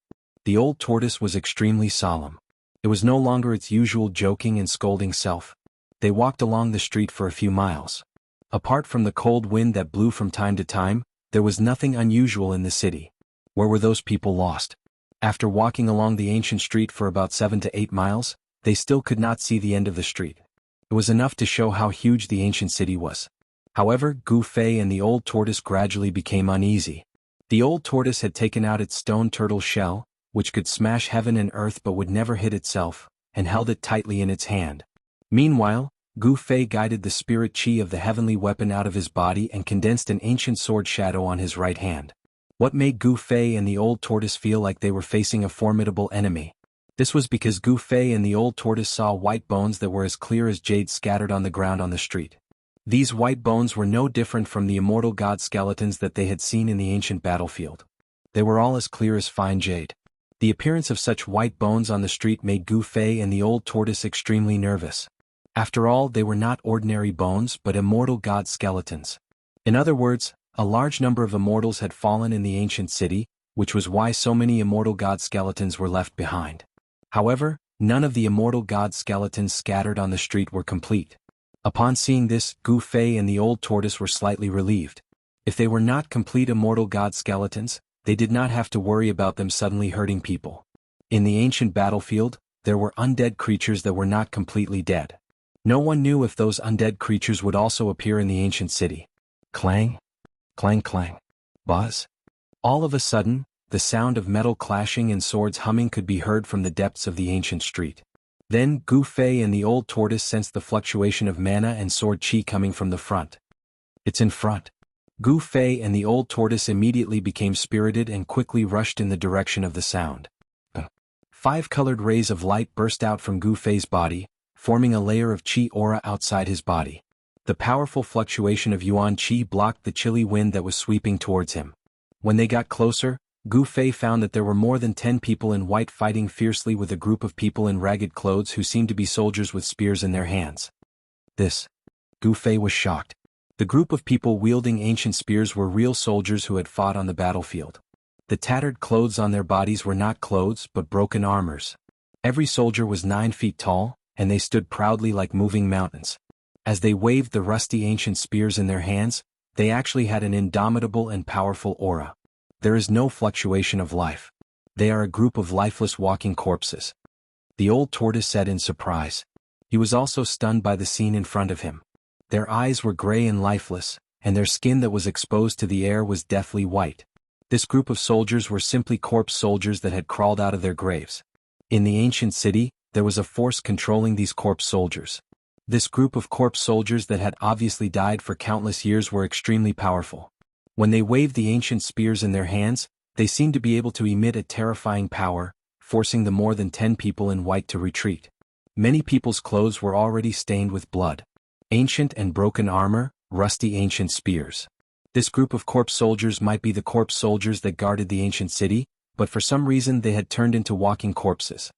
The old tortoise was extremely solemn. It was no longer its usual joking and scolding self. They walked along the street for a few miles. Apart from the cold wind that blew from time to time, there was nothing unusual in the city. Where were those people lost? After walking along the ancient street for about 7 to 8 miles, they still could not see the end of the street. It was enough to show how huge the ancient city was. However, Gu Fei and the old tortoise gradually became uneasy. The old tortoise had taken out its stone turtle shell, which could smash heaven and earth but would never hit itself, and held it tightly in its hand. Meanwhile, Gu Fei guided the spirit chi of the heavenly weapon out of his body and condensed an ancient sword shadow on his right hand. What made Gu Fei and the old tortoise feel like they were facing a formidable enemy? This was because Gu Fei and the old tortoise saw white bones that were as clear as jade scattered on the ground on the street. These white bones were no different from the immortal god skeletons that they had seen in the ancient battlefield. They were all as clear as fine jade. The appearance of such white bones on the street made Gu Fei and the old tortoise extremely nervous. After all, they were not ordinary bones but immortal god skeletons. In other words, a large number of immortals had fallen in the ancient city, which was why so many immortal god skeletons were left behind. However, none of the immortal god skeletons scattered on the street were complete. Upon seeing this, Gu Fei and the old tortoise were slightly relieved. If they were not complete immortal god skeletons, they did not have to worry about them suddenly hurting people. In the ancient battlefield, there were undead creatures that were not completely dead. No one knew if those undead creatures would also appear in the ancient city. Clang! Clang clang! Buzz! All of a sudden, the sound of metal clashing and swords humming could be heard from the depths of the ancient street. Then Gu Fei and the old tortoise sensed the fluctuation of mana and sword chi coming from the front. It's in front. Gu Fei and the old tortoise immediately became spirited and quickly rushed in the direction of the sound. 5 colored rays of light burst out from Gu Fei's body, forming a layer of chi aura outside his body. The powerful fluctuation of yuan chi blocked the chilly wind that was sweeping towards him. When they got closer, Gu Fei found that there were more than 10 people in white fighting fiercely with a group of people in ragged clothes who seemed to be soldiers with spears in their hands. Gu Fei was shocked. The group of people wielding ancient spears were real soldiers who had fought on the battlefield. The tattered clothes on their bodies were not clothes but broken armors. Every soldier was 9 feet tall, and they stood proudly like moving mountains. As they waved the rusty ancient spears in their hands, they actually had an indomitable and powerful aura. There is no fluctuation of life. They are a group of lifeless walking corpses. The old tortoise said in surprise. He was also stunned by the scene in front of him. Their eyes were gray and lifeless, and their skin that was exposed to the air was deathly white. This group of soldiers were simply corpse soldiers that had crawled out of their graves. In the ancient city, there was a force controlling these corpse soldiers. This group of corpse soldiers that had obviously died for countless years were extremely powerful. When they waved the ancient spears in their hands, they seemed to be able to emit a terrifying power, forcing the more than 10 people in white to retreat. Many people's clothes were already stained with blood. Ancient and broken armor, rusty ancient spears. This group of corpse soldiers might be the corpse soldiers that guarded the ancient city, but for some reason they had turned into walking corpses.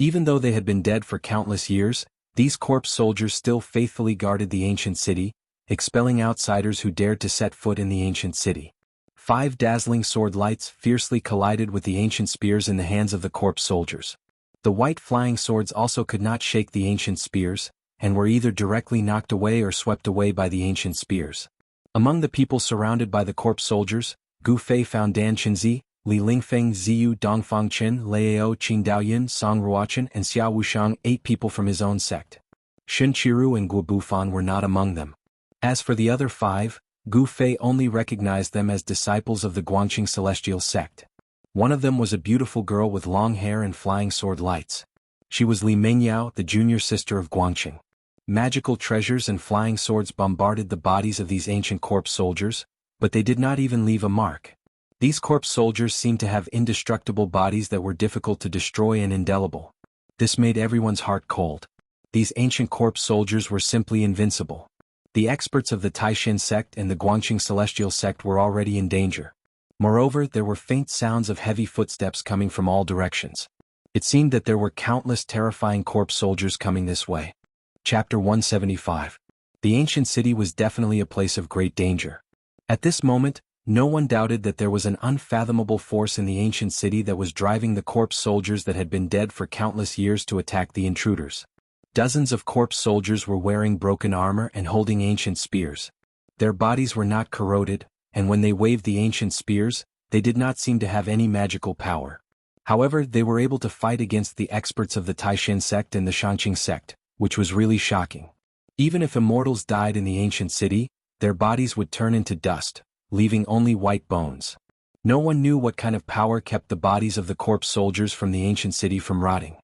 Even though they had been dead for countless years, these corpse soldiers still faithfully guarded the ancient city, expelling outsiders who dared to set foot in the ancient city. 5 dazzling sword lights fiercely collided with the ancient spears in the hands of the corpse soldiers. The white flying swords also could not shake the ancient spears, and were either directly knocked away or swept away by the ancient spears. Among the people surrounded by the corpse soldiers, Gu Fei found Dan Qinzi, Li Lingfeng, Ziyu Dongfang Chen, Liao Qing Daoyin, Song Ruochen, and Xiao Wushang, 8 people from his own sect. Shun Qiru and Guo Bufan were not among them. As for the other 5, Gu Fei only recognized them as disciples of the Guangqing celestial sect. One of them was a beautiful girl with long hair and flying sword lights. She was Li Mengyao, the junior sister of Guangqing. Magical treasures and flying swords bombarded the bodies of these ancient corpse soldiers, but they did not even leave a mark. These corpse soldiers seemed to have indestructible bodies that were difficult to destroy and indelible. This made everyone's heart cold. These ancient corpse soldiers were simply invincible. The experts of the Taishan sect and the Guangqing celestial sect were already in danger. Moreover, there were faint sounds of heavy footsteps coming from all directions. It seemed that there were countless terrifying corpse soldiers coming this way. Chapter 175. The ancient city was definitely a place of great danger. At this moment, no one doubted that there was an unfathomable force in the ancient city that was driving the corpse soldiers that had been dead for countless years to attack the intruders. Dozens of corpse soldiers were wearing broken armor and holding ancient spears. Their bodies were not corroded, and when they waved the ancient spears, they did not seem to have any magical power. However, they were able to fight against the experts of the Taishan sect and the Shangqing sect, which was really shocking. Even if immortals died in the ancient city, their bodies would turn into dust, leaving only white bones. No one knew what kind of power kept the bodies of the corpse soldiers from the ancient city from rotting.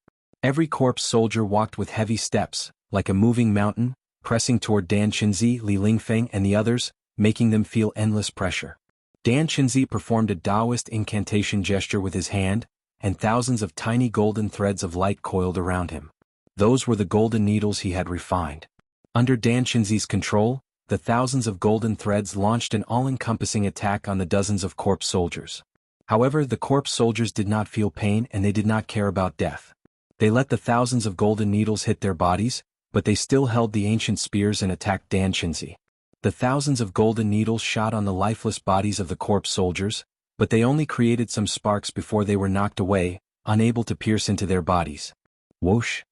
Every corpse soldier walked with heavy steps, like a moving mountain, pressing toward Dan Qinzi, Li Lingfeng and the others, making them feel endless pressure. Dan Qinzi performed a Taoist incantation gesture with his hand, and thousands of tiny golden threads of light coiled around him. Those were the golden needles he had refined. Under Dan Qinzi's control, the thousands of golden threads launched an all-encompassing attack on the dozens of corpse soldiers. However, the corpse soldiers did not feel pain and they did not care about death. They let the thousands of golden needles hit their bodies, but they still held the ancient spears and attacked Dan Chenzi. The thousands of golden needles shot on the lifeless bodies of the corpse soldiers, but they only created some sparks before they were knocked away, unable to pierce into their bodies. Whoosh!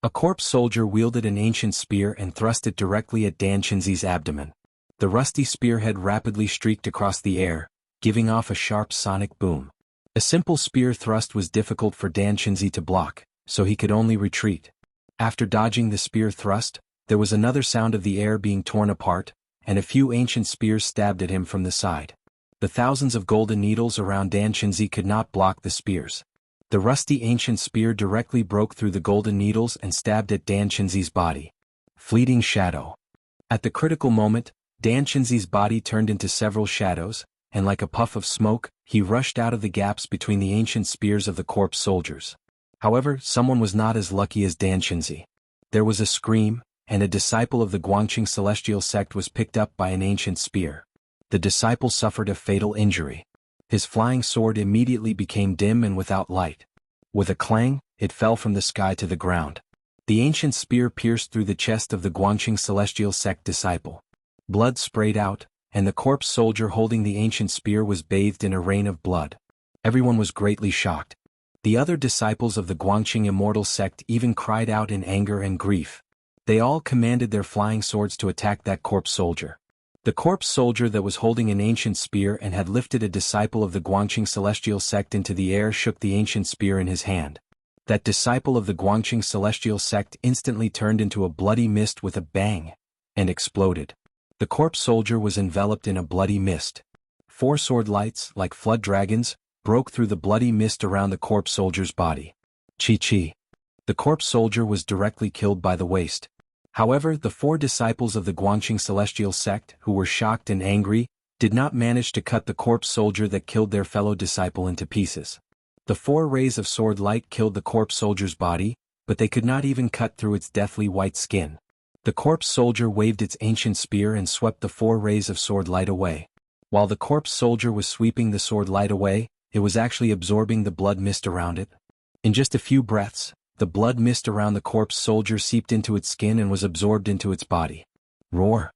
A corpse soldier wielded an ancient spear and thrust it directly at Dan Chenzi's abdomen. The rusty spearhead rapidly streaked across the air, giving off a sharp sonic boom. A simple spear thrust was difficult for Dan Chenzi to block, so he could only retreat. After dodging the spear thrust, there was another sound of the air being torn apart, and a few ancient spears stabbed at him from the side. The thousands of golden needles around Dan Chenzi could not block the spears. The rusty ancient spear directly broke through the golden needles and stabbed at Dan Chenzi's body. Fleeting shadow. At the critical moment, Dan Chenzi's body turned into several shadows, and like a puff of smoke, he rushed out of the gaps between the ancient spears of the corpse soldiers. However, someone was not as lucky as Dan Chenzi. There was a scream, and a disciple of the Guangqing celestial sect was picked up by an ancient spear. The disciple suffered a fatal injury. His flying sword immediately became dim and without light. With a clang, it fell from the sky to the ground. The ancient spear pierced through the chest of the Guangqing celestial sect disciple. Blood sprayed out, and the corpse soldier holding the ancient spear was bathed in a rain of blood. Everyone was greatly shocked. The other disciples of the Guangqing Immortal sect even cried out in anger and grief. They all commanded their flying swords to attack that corpse soldier. The corpse soldier that was holding an ancient spear and had lifted a disciple of the Guangqing celestial sect into the air shook the ancient spear in his hand. That disciple of the Guangqing celestial sect instantly turned into a bloody mist with a bang, and exploded. The corpse soldier was enveloped in a bloody mist. 4 sword lights, like flood dragons, broke through the bloody mist around the corpse soldier's body. Chi. The corpse soldier was directly killed by the waste. However, the 4 disciples of the Guangqing celestial sect, who were shocked and angry, did not manage to cut the corpse soldier that killed their fellow disciple into pieces. The 4 rays of sword light killed the corpse soldier's body, but they could not even cut through its deathly white skin. The corpse soldier waved its ancient spear and swept the 4 rays of sword light away. While the corpse soldier was sweeping the sword light away, it was actually absorbing the blood mist around it. In just a few breaths, the blood mist around the corpse soldier seeped into its skin and was absorbed into its body. Roar!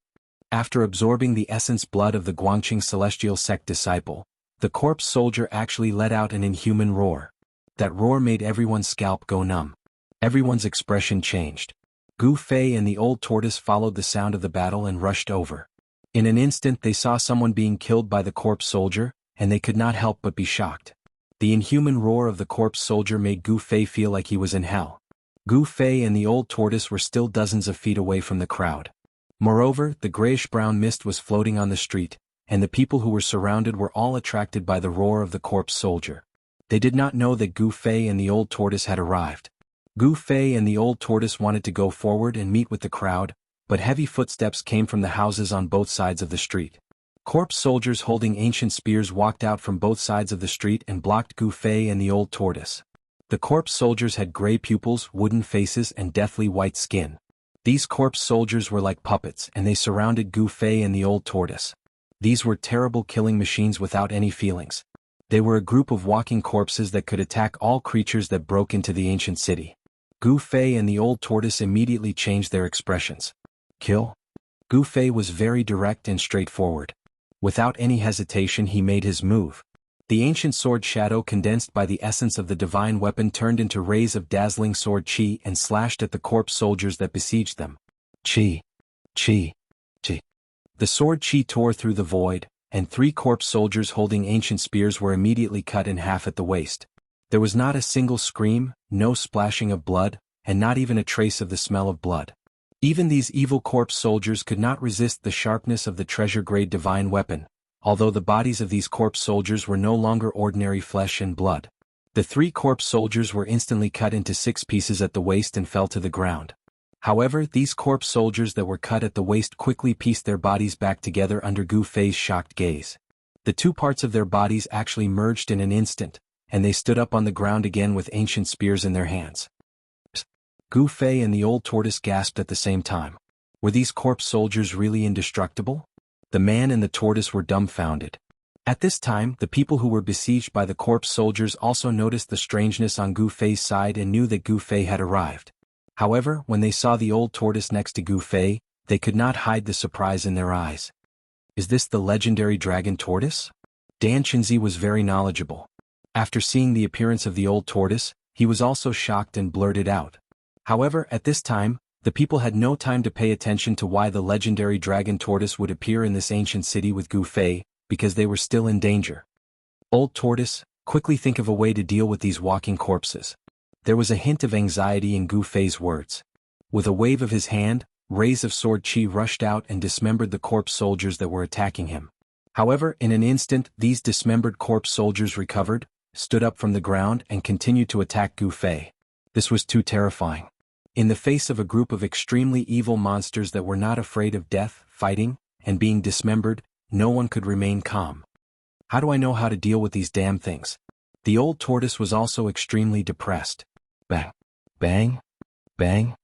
After absorbing the essence blood of the Guangqing celestial sect disciple, the corpse soldier actually let out an inhuman roar. That roar made everyone's scalp go numb. Everyone's expression changed. Gu Fei and the old tortoise followed the sound of the battle and rushed over. In an instant they saw someone being killed by the corpse soldier, and they could not help but be shocked. The inhuman roar of the corpse soldier made Gu Fei feel like he was in hell. Gu Fei and the old tortoise were still dozens of feet away from the crowd. Moreover, the grayish-brown mist was floating on the street, and the people who were surrounded were all attracted by the roar of the corpse soldier. They did not know that Gu Fei and the old tortoise had arrived. Gu Fei and the old tortoise wanted to go forward and meet with the crowd, but heavy footsteps came from the houses on both sides of the street. Corpse soldiers holding ancient spears walked out from both sides of the street and blocked Gu Fei and the old tortoise. The corpse soldiers had gray pupils, wooden faces, and deathly white skin. These corpse soldiers were like puppets, and they surrounded Gu Fei and the old tortoise. These were terrible killing machines without any feelings. They were a group of walking corpses that could attack all creatures that broke into the ancient city. Gu Fei and the old tortoise immediately changed their expressions. Kill? Gu Fei was very direct and straightforward. Without any hesitation he made his move. The ancient sword shadow condensed by the essence of the divine weapon turned into rays of dazzling sword chi and slashed at the corpse soldiers that besieged them. Chi. Chi. Chi. The sword chi tore through the void, and 3 corpse soldiers holding ancient spears were immediately cut in half at the waist. There was not a single scream, no splashing of blood, and not even a trace of the smell of blood. Even these evil corpse soldiers could not resist the sharpness of the treasure-grade divine weapon, although the bodies of these corpse soldiers were no longer ordinary flesh and blood. The 3 corpse soldiers were instantly cut into 6 pieces at the waist and fell to the ground. However, these corpse soldiers that were cut at the waist quickly pieced their bodies back together under Gu Fei's shocked gaze. The 2 parts of their bodies actually merged in an instant, and they stood up on the ground again with ancient spears in their hands. Gu Fei and the old tortoise gasped at the same time. Were these corpse soldiers really indestructible? The man and the tortoise were dumbfounded. At this time, the people who were besieged by the corpse soldiers also noticed the strangeness on Gu Fei's side and knew that Gu Fei had arrived. However, when they saw the old tortoise next to Gu Fei, they could not hide the surprise in their eyes. Is this the legendary dragon tortoise? Dan Qinzi was very knowledgeable. After seeing the appearance of the old tortoise, he was also shocked and blurted out. However, at this time, the people had no time to pay attention to why the legendary dragon tortoise would appear in this ancient city with Gu Fei, because they were still in danger. Old tortoise, quickly think of a way to deal with these walking corpses. There was a hint of anxiety in Gu Fei's words. With a wave of his hand, rays of sword qi rushed out and dismembered the corpse soldiers that were attacking him. However, in an instant, these dismembered corpse soldiers recovered, stood up from the ground and continued to attack Gu Fei. This was too terrifying. In the face of a group of extremely evil monsters that were not afraid of death, fighting, and being dismembered, no one could remain calm. How do I know how to deal with these damn things? The old tortoise was also extremely depressed. Bang! Bang! Bang!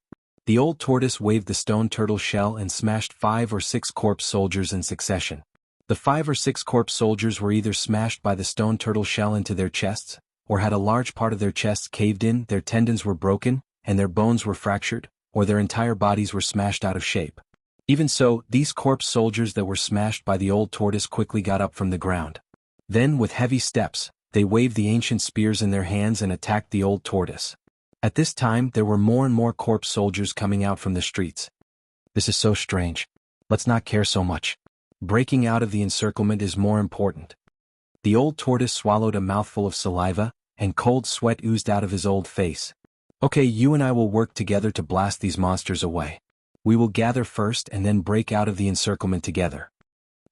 The old tortoise waved the stone turtle shell and smashed 5 or 6 corpse soldiers in succession. The 5 or 6 corpse soldiers were either smashed by the stone turtle shell into their chests, or had a large part of their chests caved in, their tendons were broken, and their bones were fractured, or their entire bodies were smashed out of shape. Even so, these corpse soldiers that were smashed by the old tortoise quickly got up from the ground. Then, with heavy steps, they waved the ancient spears in their hands and attacked the old tortoise. At this time, there were more and more corpse soldiers coming out from the streets. This is so strange. Let's not care so much. Breaking out of the encirclement is more important. The old tortoise swallowed a mouthful of saliva, and cold sweat oozed out of his old face. Okay, you and I will work together to blast these monsters away. We will gather first and then break out of the encirclement together.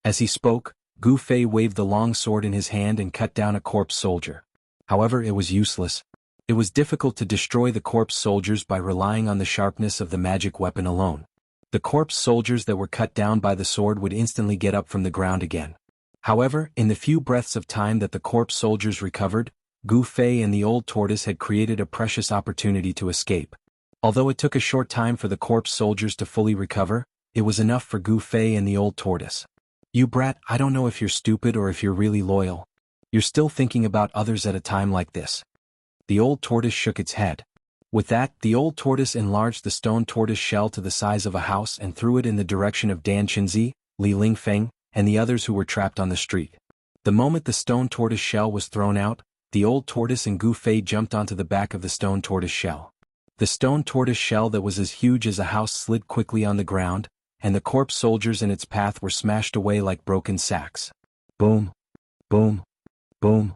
As he spoke, Gu Fei waved the long sword in his hand and cut down a corpse soldier. However, it was useless. It was difficult to destroy the corpse soldiers by relying on the sharpness of the magic weapon alone. The corpse soldiers that were cut down by the sword would instantly get up from the ground again. However, in the few breaths of time that the corpse soldiers recovered, Gu Fei and the old tortoise had created a precious opportunity to escape. Although it took a short time for the corpse soldiers to fully recover, it was enough for Gu Fei and the old tortoise. You brat, I don't know if you're stupid or if you're really loyal. You're still thinking about others at a time like this. The old tortoise shook its head. With that, the old tortoise enlarged the stone tortoise shell to the size of a house and threw it in the direction of Dan Qinzi, Li Lingfeng, and the others who were trapped on the street. The moment the stone tortoise shell was thrown out, the old tortoise and Gu Fei jumped onto the back of the stone tortoise shell. The stone tortoise shell that was as huge as a house slid quickly on the ground, and the corpse soldiers in its path were smashed away like broken sacks. Boom! Boom! Boom!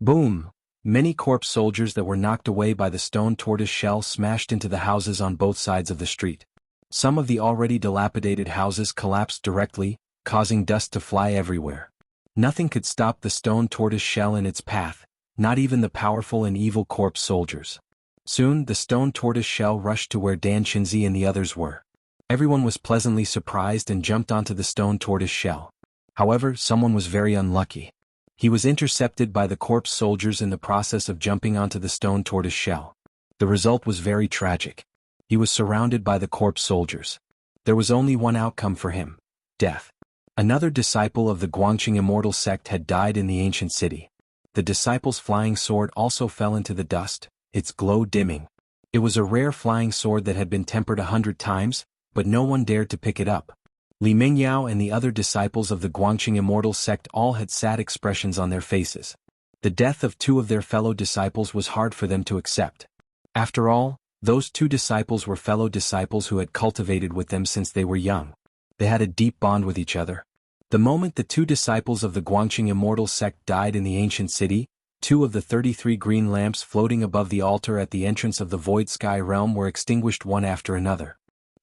Boom! Many corpse soldiers that were knocked away by the stone tortoise shell smashed into the houses on both sides of the street. Some of the already dilapidated houses collapsed directly, causing dust to fly everywhere. Nothing could stop the stone tortoise shell in its path, not even the powerful and evil corpse soldiers. Soon, the stone tortoise shell rushed to where Dan Qinzi and the others were. Everyone was pleasantly surprised and jumped onto the stone tortoise shell. However, someone was very unlucky. He was intercepted by the corpse soldiers in the process of jumping onto the stone tortoise shell. The result was very tragic. He was surrounded by the corpse soldiers. There was only one outcome for him: death. Another disciple of the Guangqing Immortal sect had died in the ancient city. The disciple's flying sword also fell into the dust, its glow dimming. It was a rare flying sword that had been tempered 100 times, but no one dared to pick it up. Li Mingyao and the other disciples of the Guangqing Immortal sect all had sad expressions on their faces. The death of 2 of their fellow disciples was hard for them to accept. After all, those 2 disciples were fellow disciples who had cultivated with them since they were young. They had a deep bond with each other. The moment the 2 disciples of the Guangqing Immortal sect died in the ancient city, 2 of the 33 green lamps floating above the altar at the entrance of the void sky realm were extinguished one after another.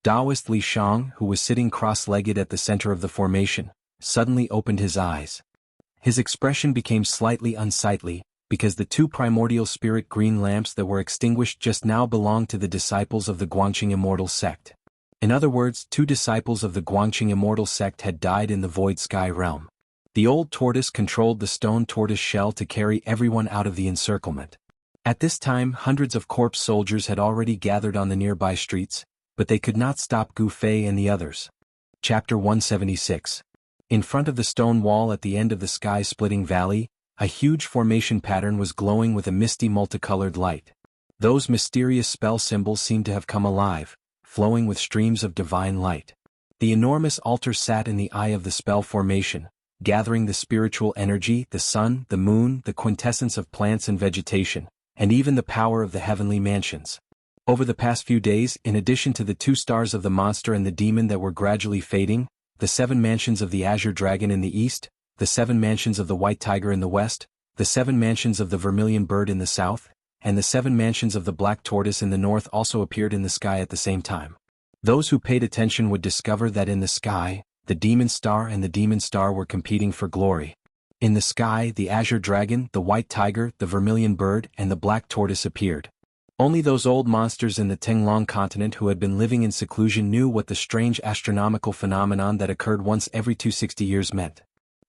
Taoist Li Shang, who was sitting cross-legged at the center of the formation, suddenly opened his eyes. His expression became slightly unsightly, because the 2 primordial spirit green lamps that were extinguished just now belonged to the disciples of the Guangqing Immortal sect. In other words, 2 disciples of the Guangqing Immortal sect had died in the void sky realm. The old tortoise controlled the stone tortoise shell to carry everyone out of the encirclement. At this time, hundreds of corpse soldiers had already gathered on the nearby streets, but they could not stop Gu Fei and the others. Chapter 176. In front of the stone wall at the end of the sky-splitting valley, a huge formation pattern was glowing with a misty multicolored light. Those mysterious spell symbols seemed to have come alive, flowing with streams of divine light. The enormous altar sat in the eye of the spell formation, gathering the spiritual energy, the sun, the moon, the quintessence of plants and vegetation, and even the power of the heavenly mansions. Over the past few days, in addition to the 2 stars of the monster and the demon that were gradually fading, the 7 mansions of the azure dragon in the east, the 7 mansions of the white tiger in the west, the 7 mansions of the vermilion bird in the south, and the 7 mansions of the black tortoise in the north also appeared in the sky at the same time. Those who paid attention would discover that in the sky, the demon star and the demon star were competing for glory. In the sky, the azure dragon, the white tiger, the vermilion bird, and the black tortoise appeared. Only those old monsters in the Tenglong continent who had been living in seclusion knew what the strange astronomical phenomenon that occurred once every 260 years meant.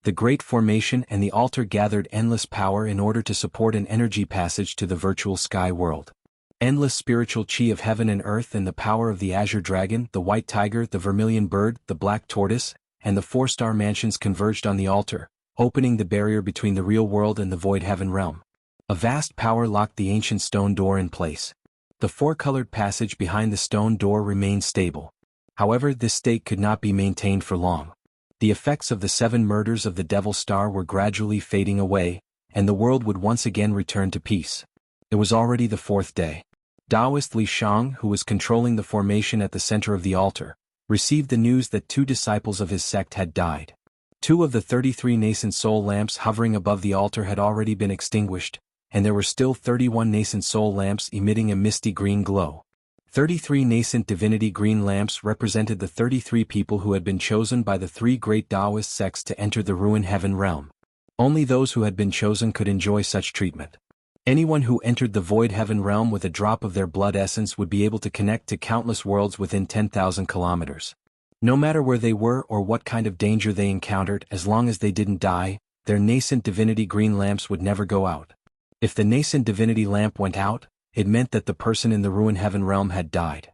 The great formation and the altar gathered endless power in order to support an energy passage to the virtual sky world. Endless spiritual chi of heaven and earth and the power of the azure dragon, the white tiger, the vermilion bird, the black tortoise, and the 4-star mansions converged on the altar, opening the barrier between the real world and the void heaven realm. A vast power locked the ancient stone door in place. The 4-colored passage behind the stone door remained stable. However, this state could not be maintained for long. The effects of the 7 murders of the Devil Star were gradually fading away, and the world would once again return to peace. It was already the 4th day. Taoist Li Shang, who was controlling the formation at the center of the altar, received the news that 2 disciples of his sect had died. 2 of the 33 nascent soul lamps hovering above the altar had already been extinguished, and there were still 31 nascent soul lamps emitting a misty green glow. 33 nascent divinity green lamps represented the 33 people who had been chosen by the 3 great Taoist sects to enter the ruin heaven realm. Only those who had been chosen could enjoy such treatment. Anyone who entered the void heaven realm with a drop of their blood essence would be able to connect to countless worlds within 10,000 kilometers. No matter where they were or what kind of danger they encountered, as long as they didn't die, their nascent divinity green lamps would never go out. If the nascent divinity lamp went out, it meant that the person in the ruin heaven realm had died.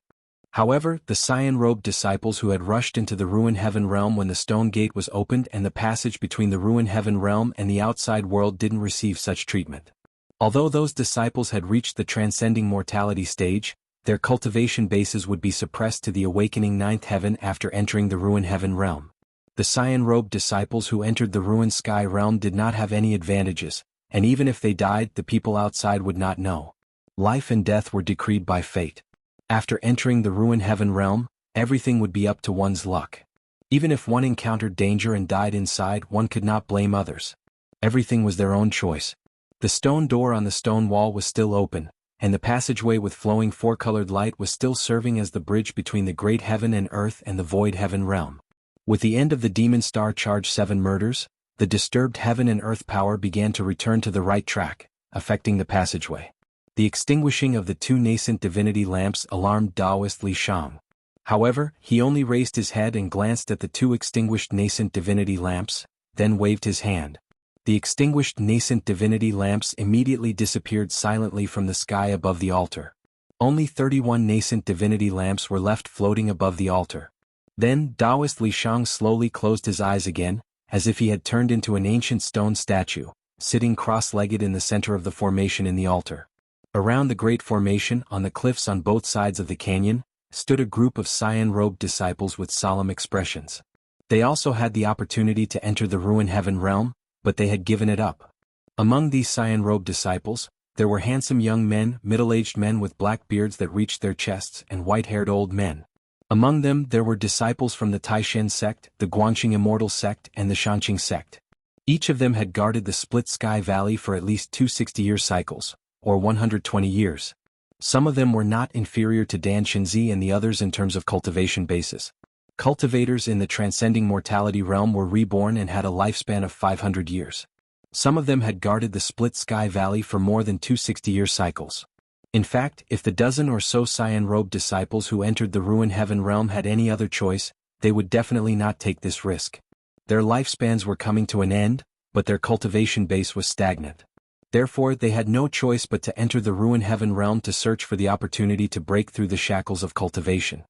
However, the cyan-robed disciples who had rushed into the ruin heaven realm when the stone gate was opened and the passage between the ruin heaven realm and the outside world didn't receive such treatment. Although those disciples had reached the transcending mortality stage, their cultivation bases would be suppressed to the awakening 9th heaven after entering the ruin heaven realm. The cyan-robed disciples who entered the ruin sky realm did not have any advantages, and even if they died, the people outside would not know. Life and death were decreed by fate. After entering the ruin heaven realm, everything would be up to one's luck. Even if one encountered danger and died inside, one could not blame others. Everything was their own choice. The stone door on the stone wall was still open, and the passageway with flowing 4-colored light was still serving as the bridge between the great heaven and earth and the void heaven realm. With the end of the demon star charged 7 murders, the disturbed heaven and earth power began to return to the right track, affecting the passageway. The extinguishing of the 2 nascent divinity lamps alarmed Taoist Li Shang. However, he only raised his head and glanced at the 2 extinguished nascent divinity lamps, then waved his hand. The extinguished nascent divinity lamps immediately disappeared silently from the sky above the altar. Only 31 nascent divinity lamps were left floating above the altar. Then Taoist Li Shang slowly closed his eyes again, as if he had turned into an ancient stone statue, sitting cross-legged in the center of the formation in the altar. Around the great formation, on the cliffs on both sides of the canyon, stood a group of cyan-robed disciples with solemn expressions. They also had the opportunity to enter the ruin heaven realm, but they had given it up. Among these cyan-robed disciples, there were handsome young men, middle-aged men with black beards that reached their chests, and white-haired old men. Among them there were disciples from the Taishan sect, the Guangxing Immortal sect, and the Shanqing sect. Each of them had guarded the split sky valley for at least 2 60-year cycles, or 120 years. Some of them were not inferior to Dan Shinzi and the others in terms of cultivation basis. Cultivators in the transcending mortality realm were reborn and had a lifespan of 500 years. Some of them had guarded the split sky valley for more than 2 60-year cycles. In fact, if the dozen or so cyan-robed disciples who entered the ruin heaven realm had any other choice, they would definitely not take this risk. Their lifespans were coming to an end, but their cultivation base was stagnant. Therefore, they had no choice but to enter the ruin heaven realm to search for the opportunity to break through the shackles of cultivation.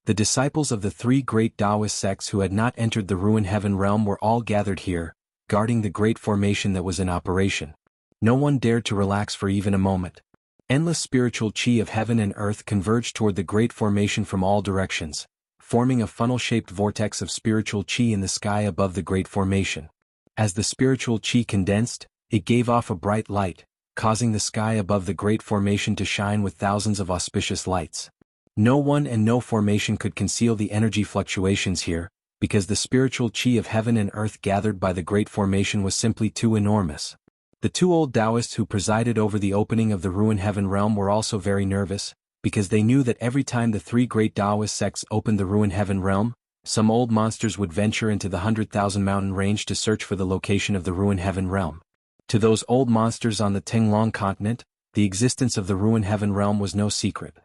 The disciples of the three great Taoist sects who had not entered the ruined heaven realm were all gathered here, guarding the great formation that was in operation. No one dared to relax for even a moment. Endless spiritual chi of heaven and earth converged toward the great formation from all directions, forming a funnel-shaped vortex of spiritual chi in the sky above the great formation. As the spiritual chi condensed, it gave off a bright light, causing the sky above the great formation to shine with thousands of auspicious lights. No one and no formation could conceal the energy fluctuations here, because the spiritual chi of heaven and earth gathered by the great formation was simply too enormous. The two old Taoists who presided over the opening of the ruined heaven realm were also very nervous, because they knew that every time the three great Taoist sects opened the ruined heaven realm, some old monsters would venture into the 100,000 mountain range to search for the location of the ruined heaven realm. To those old monsters on the Tinglong continent, the existence of the ruined heaven realm was no secret.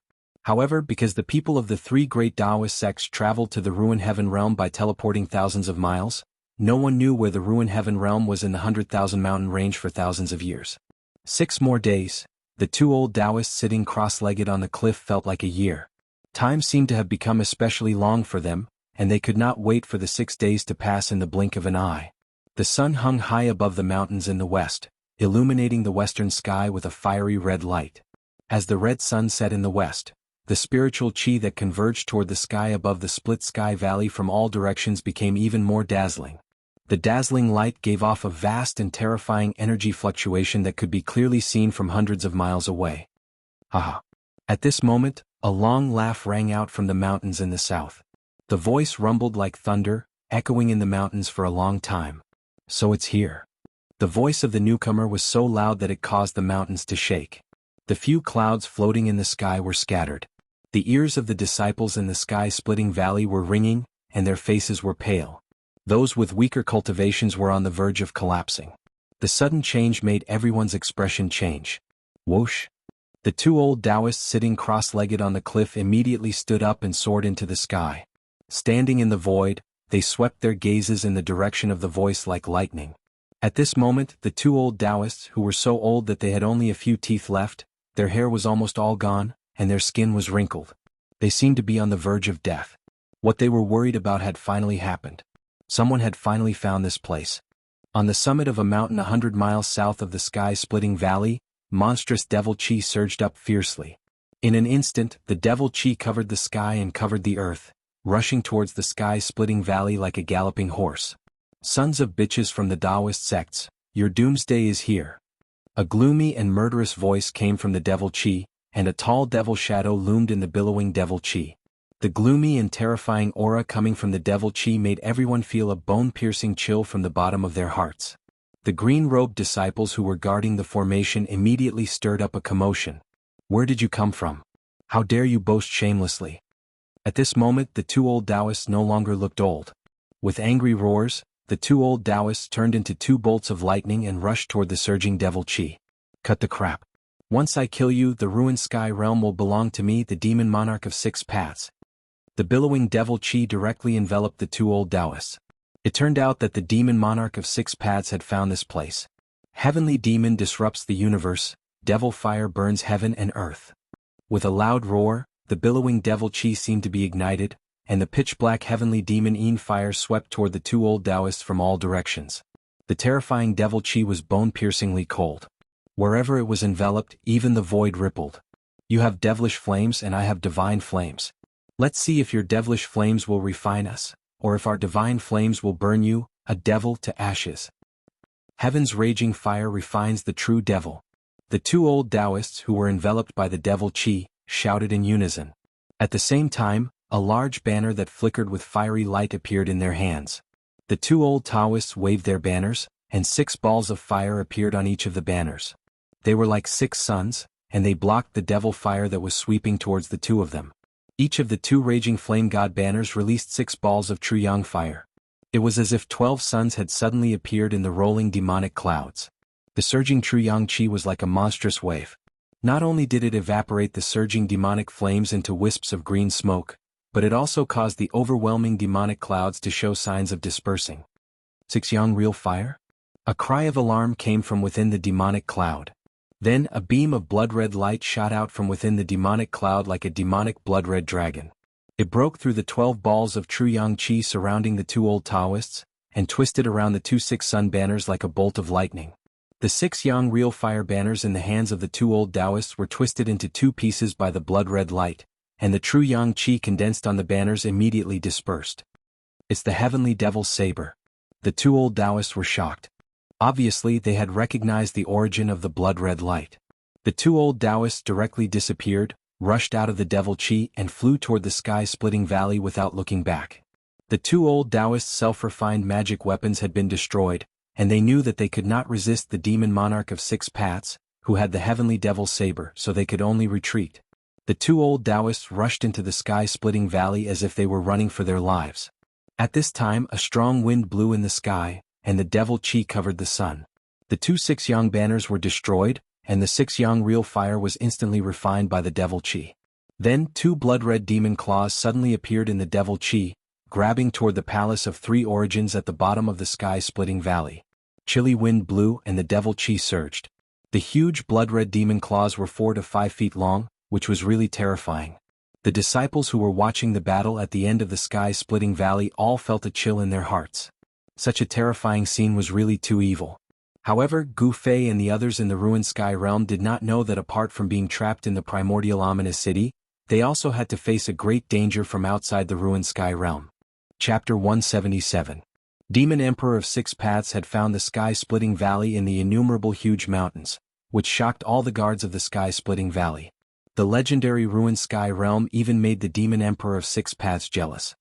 However, because the people of the three great Taoist sects traveled to the ruined heaven realm by teleporting thousands of miles, no one knew where the ruined heaven realm was in the 100,000 mountain range for thousands of years. 6 more days, the two old Taoists sitting cross-legged on the cliff felt like a year. Time seemed to have become especially long for them, and they could not wait for the 6 days to pass in the blink of an eye. The sun hung high above the mountains in the west, illuminating the western sky with a fiery red light. As the red sun set in the west, the spiritual chi that converged toward the sky above the split sky valley from all directions became even more dazzling. The dazzling light gave off a vast and terrifying energy fluctuation that could be clearly seen from hundreds of miles away. Haha! At this moment, a long laugh rang out from the mountains in the south. The voice rumbled like thunder, echoing in the mountains for a long time. So it's here. The voice of the newcomer was so loud that it caused the mountains to shake. The few clouds floating in the sky were scattered. The ears of the disciples in the sky-splitting valley were ringing, and their faces were pale. Those with weaker cultivations were on the verge of collapsing. The sudden change made everyone's expression change. Whoosh! The two old Taoists sitting cross-legged on the cliff immediately stood up and soared into the sky. Standing in the void, they swept their gazes in the direction of the voice like lightning. At this moment, the two old Taoists, who were so old that they had only a few teeth left, their hair was almost all gone, and their skin was wrinkled. They seemed to be on the verge of death. What they were worried about had finally happened. Someone had finally found this place. On the summit of a mountain 100 miles south of the sky-splitting valley, monstrous devil chi surged up fiercely. In an instant, the devil chi covered the sky and covered the earth, rushing towards the sky-splitting valley like a galloping horse. Sons of bitches from the Taoist sects, your doomsday is here. A gloomy and murderous voice came from the devil chi, and a tall devil shadow loomed in the billowing devil chi. The gloomy and terrifying aura coming from the devil chi made everyone feel a bone-piercing chill from the bottom of their hearts. The green-robed disciples who were guarding the formation immediately stirred up a commotion. Where did you come from? How dare you boast shamelessly? At this moment the two old Taoists no longer looked old. With angry roars, the two old Taoists turned into 2 bolts of lightning and rushed toward the surging devil chi. Cut the crap. Once I kill you, the ruined sky realm will belong to me, the demon monarch of 6 paths. The billowing devil chi directly enveloped the two old Taoists. It turned out that the demon monarch of 6 paths had found this place. Heavenly demon disrupts the universe, devil fire burns heaven and earth. With a loud roar, the billowing devil chi seemed to be ignited, and the pitch-black heavenly demon fire swept toward the two old Taoists from all directions. The terrifying devil chi was bone-piercingly cold. Wherever it was enveloped, even the void rippled. You have devilish flames and I have divine flames. Let's see if your devilish flames will refine us, or if our divine flames will burn you, a devil, to ashes. Heaven's raging fire refines the true devil. The two old Taoists who were enveloped by the devil chi shouted in unison. At the same time, a large banner that flickered with fiery light appeared in their hands. The two old Taoists waved their banners, and 6 balls of fire appeared on each of the banners. They were like 6 suns, and they blocked the devil fire that was sweeping towards the 2 of them. Each of the 2 raging flame god banners released 6 balls of true yang fire. It was as if 12 suns had suddenly appeared in the rolling demonic clouds. The surging true yang chi was like a monstrous wave. Not only did it evaporate the surging demonic flames into wisps of green smoke, but it also caused the overwhelming demonic clouds to show signs of dispersing. 6 yang real fire? A cry of alarm came from within the demonic cloud. Then a beam of blood-red light shot out from within the demonic cloud like a demonic blood-red dragon. It broke through the 12 balls of true yang qi surrounding the two old Taoists, and twisted around the two 6 sun banners like a bolt of lightning. The 6 yang real fire banners in the hands of the two old Taoists were twisted into 2 pieces by the blood-red light, and the true yang qi condensed on the banners immediately dispersed. It's the heavenly devil's saber. The two old Taoists were shocked. Obviously, they had recognized the origin of the blood-red light. The two old Taoists directly disappeared, rushed out of the devil qi and flew toward the sky-splitting valley without looking back. The two old Taoists' self-refined magic weapons had been destroyed, and they knew that they could not resist the demon monarch of 6 paths, who had the heavenly devil's saber, so they could only retreat. The two old Taoists rushed into the sky-splitting valley as if they were running for their lives. At this time a strong wind blew in the sky, and the devil qi covered the sun. The two 6 yang banners were destroyed, and the 6 yang real fire was instantly refined by the devil qi. Then 2 blood-red demon claws suddenly appeared in the devil qi, grabbing toward the palace of 3 origins at the bottom of the sky-splitting valley. Chilly wind blew and the devil qi surged. The huge blood-red demon claws were 4 to 5 feet long, which was really terrifying. The disciples who were watching the battle at the end of the sky-splitting valley all felt a chill in their hearts. Such a terrifying scene was really too evil. However, Gu Fei and the others in the ruined sky realm did not know that apart from being trapped in the primordial ominous city, they also had to face a great danger from outside the ruined sky realm. Chapter 177. Demon Emperor of 6 Paths had found the sky-splitting valley in the innumerable huge mountains, which shocked all the guards of the sky-splitting valley. The legendary ruined sky realm even made the Demon Emperor of 6 Paths jealous.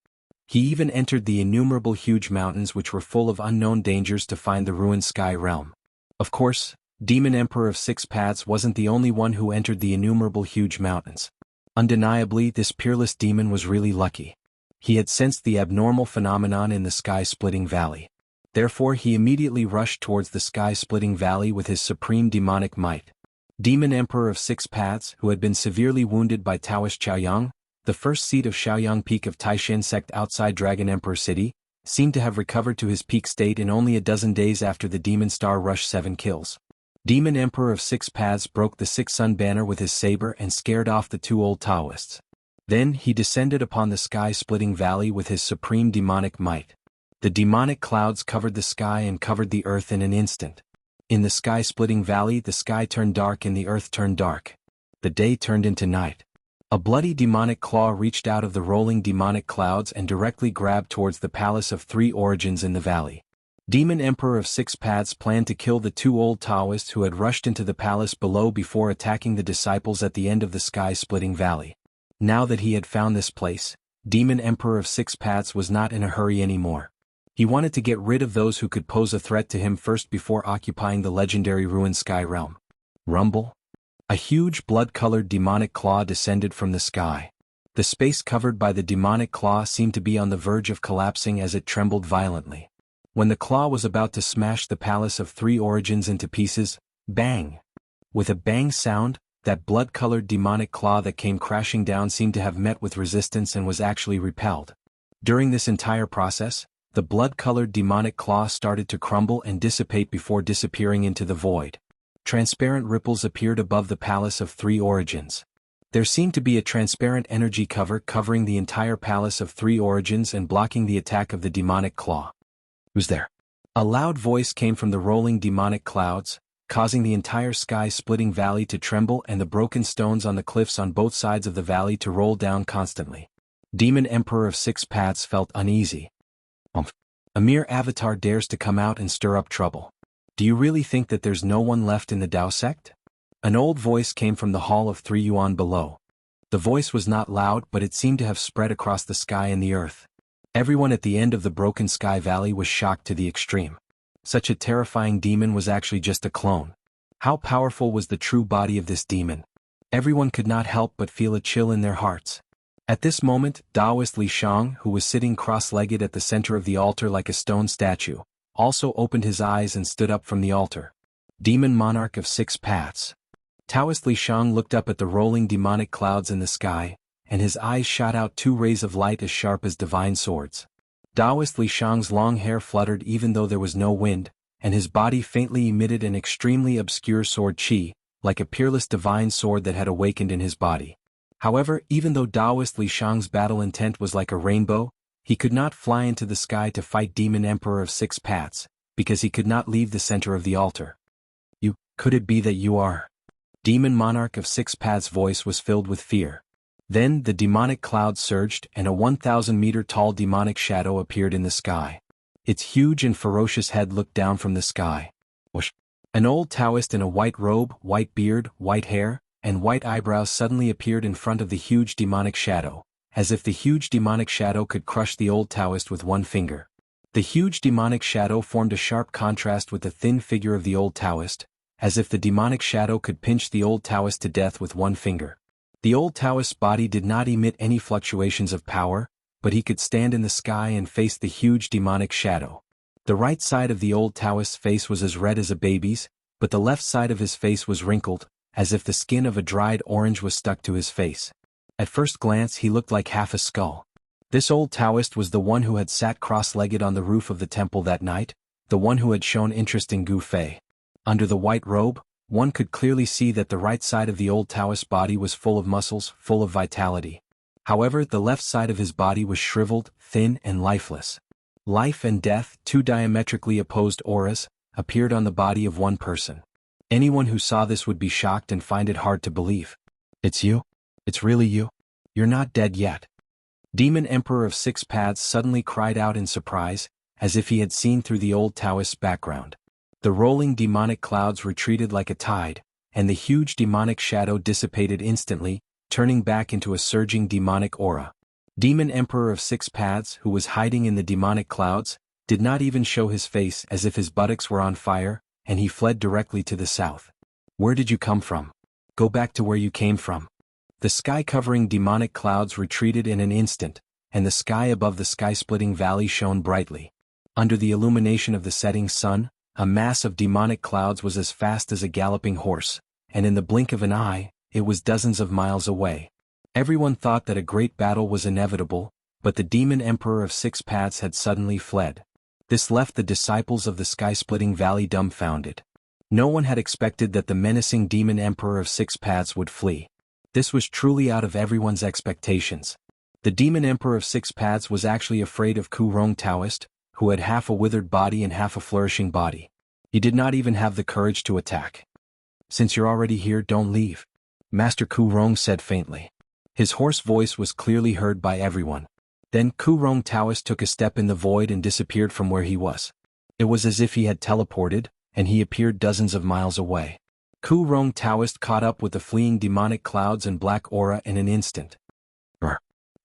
He even entered the innumerable huge mountains which were full of unknown dangers to find the ruined sky realm. Of course, Demon Emperor of 6 Paths wasn't the only one who entered the innumerable huge mountains. Undeniably, this peerless demon was really lucky. He had sensed the abnormal phenomenon in the sky-splitting valley. Therefore he immediately rushed towards the sky-splitting valley with his supreme demonic might. Demon Emperor of 6 Paths, who had been severely wounded by Taoist Chaoyang, the first seat of Shaoyang Peak of Taishan sect outside Dragon Emperor City, seemed to have recovered to his peak state in only a dozen days after the Demon Star rushed 7 kills. Demon Emperor of 6 Paths broke the 6 sun banner with his saber and scared off the 2 old Taoists. Then he descended upon the sky-splitting valley with his supreme demonic might. The demonic clouds covered the sky and covered the earth in an instant. In the sky-splitting valley the sky turned dark and the earth turned dark. The day turned into night. A bloody demonic claw reached out of the rolling demonic clouds and directly grabbed towards the palace of 3 origins in the valley. Demon Emperor of 6 Paths planned to kill the 2 old Taoists who had rushed into the palace below before attacking the disciples at the end of the sky-splitting valley. Now that he had found this place, Demon Emperor of 6 Paths was not in a hurry anymore. He wanted to get rid of those who could pose a threat to him first before occupying the legendary ruined sky realm. Rumble. A huge blood-colored demonic claw descended from the sky. The space covered by the demonic claw seemed to be on the verge of collapsing as it trembled violently. When the claw was about to smash the palace of 3 origins into pieces, bang! With a bang sound, that blood-colored demonic claw that came crashing down seemed to have met with resistance and was actually repelled. During this entire process, the blood-colored demonic claw started to crumble and dissipate before disappearing into the void. Transparent ripples appeared above the palace of 3 origins. There seemed to be a transparent energy cover covering the entire palace of 3 origins and blocking the attack of the demonic claw. "Who's there?" A loud voice came from the rolling demonic clouds, causing the entire sky-splitting valley to tremble and the broken stones on the cliffs on both sides of the valley to roll down constantly. Demon Emperor of 6 Paths felt uneasy. A mere avatar dares to come out and stir up trouble. Do you really think that there's no one left in the Dao sect? An old voice came from the Hall of 3 Yuan below. The voice was not loud, but it seemed to have spread across the sky and the earth. Everyone at the end of the broken sky valley was shocked to the extreme. Such a terrifying demon was actually just a clone. How powerful was the true body of this demon? Everyone could not help but feel a chill in their hearts. At this moment, Taoist Li Shang, who was sitting cross-legged at the center of the altar like a stone statue, also opened his eyes and stood up from the altar. Demon Monarch of 6 Paths. Taoist Li Shang looked up at the rolling demonic clouds in the sky, and his eyes shot out 2 rays of light as sharp as divine swords. Taoist Li Shang's long hair fluttered even though there was no wind, and his body faintly emitted an extremely obscure sword qi, like a peerless divine sword that had awakened in his body. However, even though Daoist Li Shang's battle intent was like a rainbow, he could not fly into the sky to fight Demon Emperor of Six Paths, because he could not leave the center of the altar. Could it be that you are? Demon Monarch of Six Paths' voice was filled with fear. Then the demonic cloud surged and a 1,000-meter-tall demonic shadow appeared in the sky. Its huge and ferocious head looked down from the sky. Whoosh! An old Taoist in a white robe, white beard, white hair, and white eyebrows suddenly appeared in front of the huge demonic shadow, as if the huge demonic shadow could crush the old Taoist with one finger. The huge demonic shadow formed a sharp contrast with the thin figure of the old Taoist, as if the demonic shadow could pinch the old Taoist to death with one finger. The old Taoist's body did not emit any fluctuations of power, but he could stand in the sky and face the huge demonic shadow. The right side of the old Taoist's face was as red as a baby's, but the left side of his face was wrinkled, as if the skin of a dried orange was stuck to his face. At first glance he looked like half a skull. This old Taoist was the one who had sat cross-legged on the roof of the temple that night, the one who had shown interest in Gu Fei. Under the white robe, one could clearly see that the right side of the old Taoist's body was full of muscles, full of vitality. However, the left side of his body was shriveled, thin, and lifeless. Life and death, two diametrically opposed auras, appeared on the body of one person. Anyone who saw this would be shocked and find it hard to believe. It's you? It's really you? You're not dead yet. Demon Emperor of Six Paths suddenly cried out in surprise, as if he had seen through the old Taoist's background. The rolling demonic clouds retreated like a tide, and the huge demonic shadow dissipated instantly, turning back into a surging demonic aura. Demon Emperor of Six Paths, who was hiding in the demonic clouds, did not even show his face, as if his buttocks were on fire, and he fled directly to the south. Where did you come from? Go back to where you came from. The sky-covering demonic clouds retreated in an instant, and the sky above the sky-splitting valley shone brightly. Under the illumination of the setting sun, a mass of demonic clouds was as fast as a galloping horse, and in the blink of an eye, it was dozens of miles away. Everyone thought that a great battle was inevitable, but the Demon Emperor of Six Paths had suddenly fled. This left the disciples of the sky-splitting valley dumbfounded. No one had expected that the menacing Demon Emperor of Six Paths would flee. This was truly out of everyone's expectations. The Demon Emperor of Six Paths was actually afraid of Ku Rong Taoist, who had half a withered body and half a flourishing body. He did not even have the courage to attack. Since you're already here, don't leave, Master Ku Rong said faintly. His hoarse voice was clearly heard by everyone. Then Ku Rong Taoist took a step in the void and disappeared from where he was. It was as if he had teleported, and he appeared dozens of miles away. Ku Rong Taoist caught up with the fleeing demonic clouds and black aura in an instant.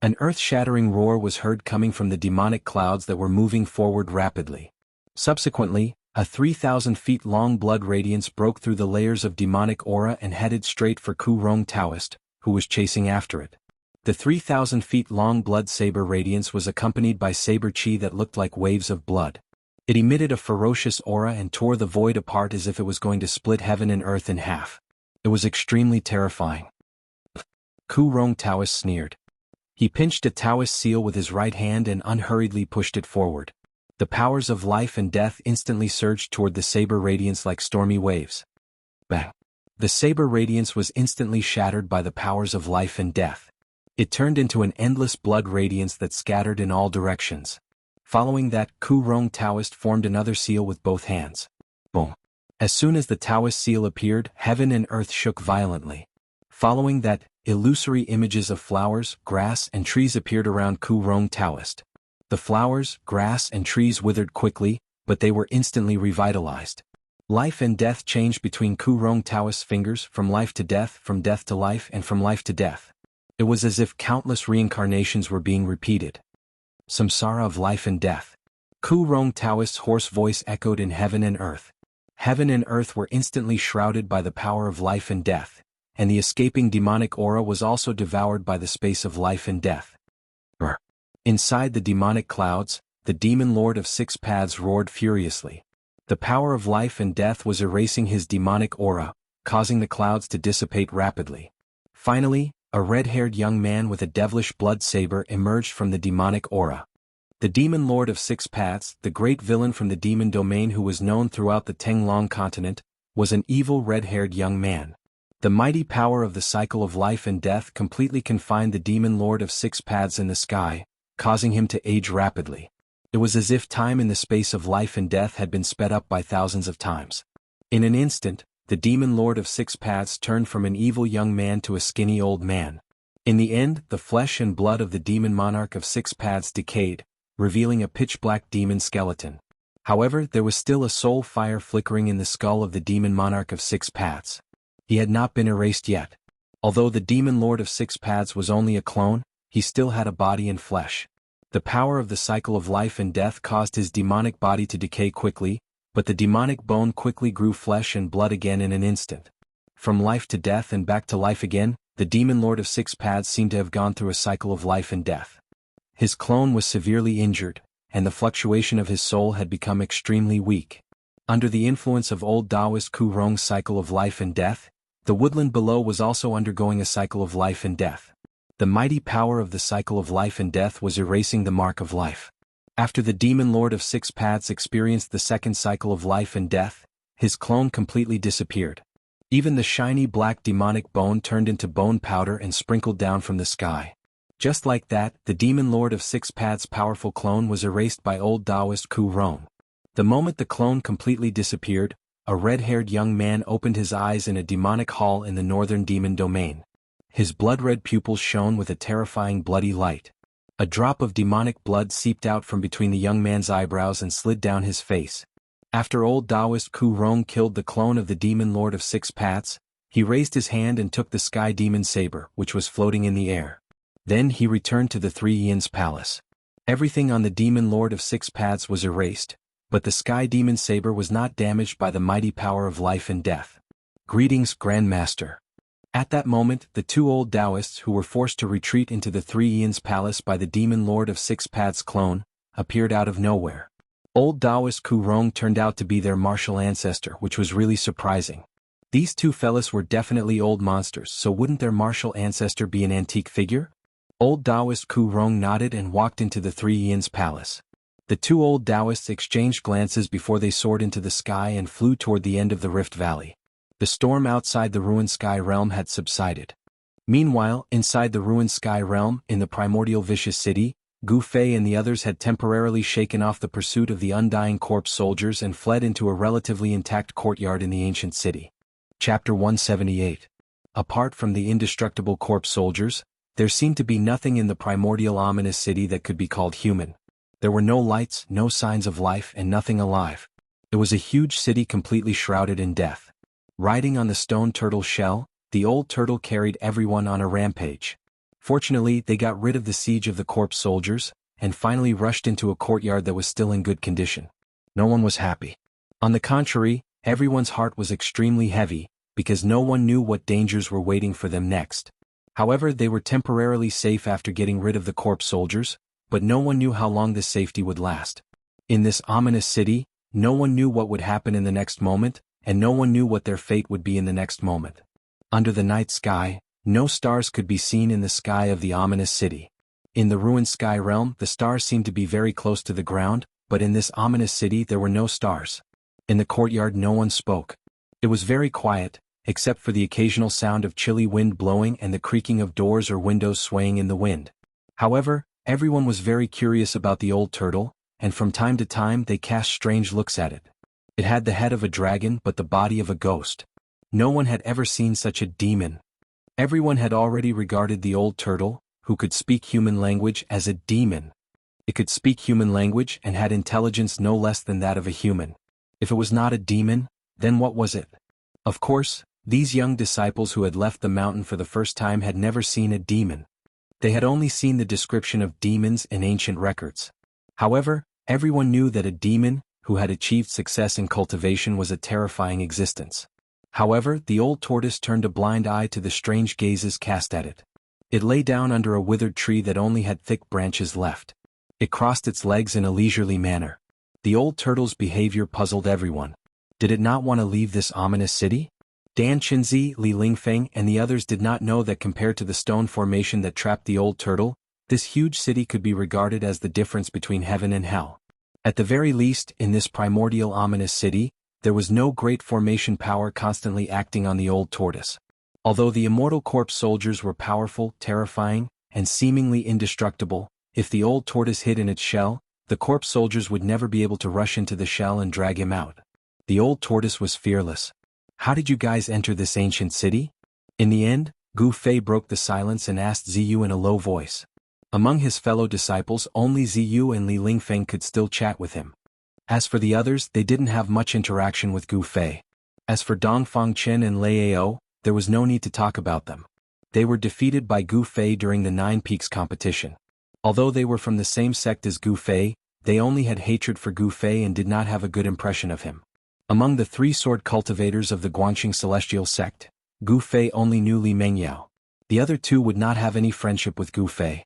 An earth-shattering roar was heard coming from the demonic clouds that were moving forward rapidly. Subsequently, a 3,000 feet long blood radiance broke through the layers of demonic aura and headed straight for Ku Rong Taoist, who was chasing after it. The 3,000 feet long blood saber radiance was accompanied by saber chi that looked like waves of blood. It emitted a ferocious aura and tore the void apart as if it was going to split heaven and earth in half. It was extremely terrifying. Ku Rong Taoist sneered. He pinched a Taoist seal with his right hand and unhurriedly pushed it forward. The powers of life and death instantly surged toward the saber radiance like stormy waves. Bang! The saber radiance was instantly shattered by the powers of life and death. It turned into an endless blood radiance that scattered in all directions. Following that, Ku Rong Taoist formed another seal with both hands. Boom! As soon as the Taoist seal appeared, heaven and earth shook violently. Following that, illusory images of flowers, grass, and trees appeared around Ku Rong Taoist. The flowers, grass, and trees withered quickly, but they were instantly revitalized. Life and death changed between Ku Rong Taoist's fingers, from life to death, from death to life, and from life to death. It was as if countless reincarnations were being repeated. Samsara of life and death. Ku Rong Taoist's hoarse voice echoed in heaven and earth. Heaven and earth were instantly shrouded by the power of life and death, and the escaping demonic aura was also devoured by the space of life and death. Inside the demonic clouds, the demon lord of Six Paths roared furiously. The power of life and death was erasing his demonic aura, causing the clouds to dissipate rapidly. Finally, a red-haired young man with a devilish blood saber emerged from the demonic aura. The demon lord of Six Paths, the great villain from the demon domain who was known throughout the Tenglong continent, was an evil red-haired young man. The mighty power of the cycle of life and death completely confined the demon lord of 6 paths in the sky, causing him to age rapidly. It was as if time in the space of life and death had been sped up by thousands of times. In an instant, the demon lord of 6 paths turned from an evil young man to a skinny old man. In the end, the flesh and blood of the demon monarch of 6 paths decayed, revealing a pitch-black demon skeleton. However, there was still a soul fire flickering in the skull of the demon monarch of 6 paths. He had not been erased yet. Although the demon lord of 6 paths was only a clone, he still had a body and flesh. The power of the cycle of life and death caused his demonic body to decay quickly, but the demonic bone quickly grew flesh and blood again in an instant. From life to death and back to life again, the demon lord of 6 paths seemed to have gone through a cycle of life and death. His clone was severely injured, and the fluctuation of his soul had become extremely weak. Under the influence of old Taoist Kurong's cycle of life and death, the woodland below was also undergoing a cycle of life and death. The mighty power of the cycle of life and death was erasing the mark of life. After the demon lord of 6 paths experienced the second cycle of life and death, his clone completely disappeared. Even the shiny black demonic bone turned into bone powder and sprinkled down from the sky. Just like that, the demon lord of 6 paths' powerful clone was erased by old Taoist Kurong. The moment the clone completely disappeared, a red-haired young man opened his eyes in a demonic hall in the northern demon domain. His blood-red pupils shone with a terrifying bloody light. A drop of demonic blood seeped out from between the young man's eyebrows and slid down his face. After old Taoist Kurong killed the clone of the demon lord of 6 paths, he raised his hand and took the sky demon saber, which was floating in the air. Then he returned to the 3 Yin's palace. Everything on the demon lord of 6 paths was erased, but the sky demon saber was not damaged by the mighty power of life and death. Greetings, Grand Master. At that moment, the 2 old Taoists who were forced to retreat into the 3 Yin's palace by the demon lord of 6 paths clone, appeared out of nowhere. Old Taoist Kurong turned out to be their martial ancestor, which was really surprising. These 2 fellas were definitely old monsters, so wouldn't their martial ancestor be an antique figure? Old Taoist Kurong nodded and walked into the 3 Yin's palace. The 2 old Taoists exchanged glances before they soared into the sky and flew toward the end of the Rift Valley. The storm outside the ruined sky realm had subsided. Meanwhile, inside the ruined sky realm, in the primordial vicious city, Gu Fei and the others had temporarily shaken off the pursuit of the undying corpse soldiers and fled into a relatively intact courtyard in the ancient city. Chapter 178. Apart from the indestructible corpse soldiers, there seemed to be nothing in the primordial ominous city that could be called human. There were no lights, no signs of life, and nothing alive. It was a huge city completely shrouded in death. Riding on the stone turtle's shell, the old turtle carried everyone on a rampage. Fortunately, they got rid of the siege of the corpse soldiers, and finally rushed into a courtyard that was still in good condition. No one was happy. On the contrary, everyone's heart was extremely heavy, because no one knew what dangers were waiting for them next. However, they were temporarily safe after getting rid of the corpse soldiers, but no one knew how long this safety would last. In this ominous city, no one knew what would happen in the next moment, and no one knew what their fate would be in the next moment. Under the night sky, no stars could be seen in the sky of the ominous city. In the ruined sky realm, the stars seemed to be very close to the ground, but in this ominous city there were no stars. In the courtyard no one spoke. It was very quiet, except for the occasional sound of chilly wind blowing and the creaking of doors or windows swaying in the wind. However, everyone was very curious about the old turtle, and from time to time they cast strange looks at it. It had the head of a dragon but the body of a ghost. No one had ever seen such a demon. Everyone had already regarded the old turtle, who could speak human language, as a demon. It could speak human language and had intelligence no less than that of a human. If it was not a demon, then what was it? Of course, these young disciples who had left the mountain for the first time had never seen a demon. They had only seen the description of demons in ancient records. However, everyone knew that a demon, who had achieved success in cultivation, was a terrifying existence. However, the old tortoise turned a blind eye to the strange gazes cast at it. It lay down under a withered tree that only had thick branches left. It crossed its legs in a leisurely manner. The old turtle's behavior puzzled everyone. Did it not want to leave this ominous city? Dan Qinzi, Li Lingfeng, and the others did not know that compared to the stone formation that trapped the old turtle, this huge city could be regarded as the difference between heaven and hell. At the very least, in this primordial ominous city, there was no great formation power constantly acting on the old tortoise. Although the immortal corpse soldiers were powerful, terrifying, and seemingly indestructible, if the old tortoise hid in its shell, the corpse soldiers would never be able to rush into the shell and drag him out. The old tortoise was fearless. How did you guys enter this ancient city? In the end, Gu Fei broke the silence and asked Ziyu in a low voice. Among his fellow disciples, only Ziyu and Li Lingfeng could still chat with him. As for the others, they didn't have much interaction with Gu Fei. As for Dongfang Chen and Lei Ao, there was no need to talk about them. They were defeated by Gu Fei during the Nine Peaks competition. Although they were from the same sect as Gu Fei, they only had hatred for Gu Fei and did not have a good impression of him. Among the three sword cultivators of the Guanxing Celestial sect, Gu Fei only knew Li Mengyao. The other two would not have any friendship with Gu Fei.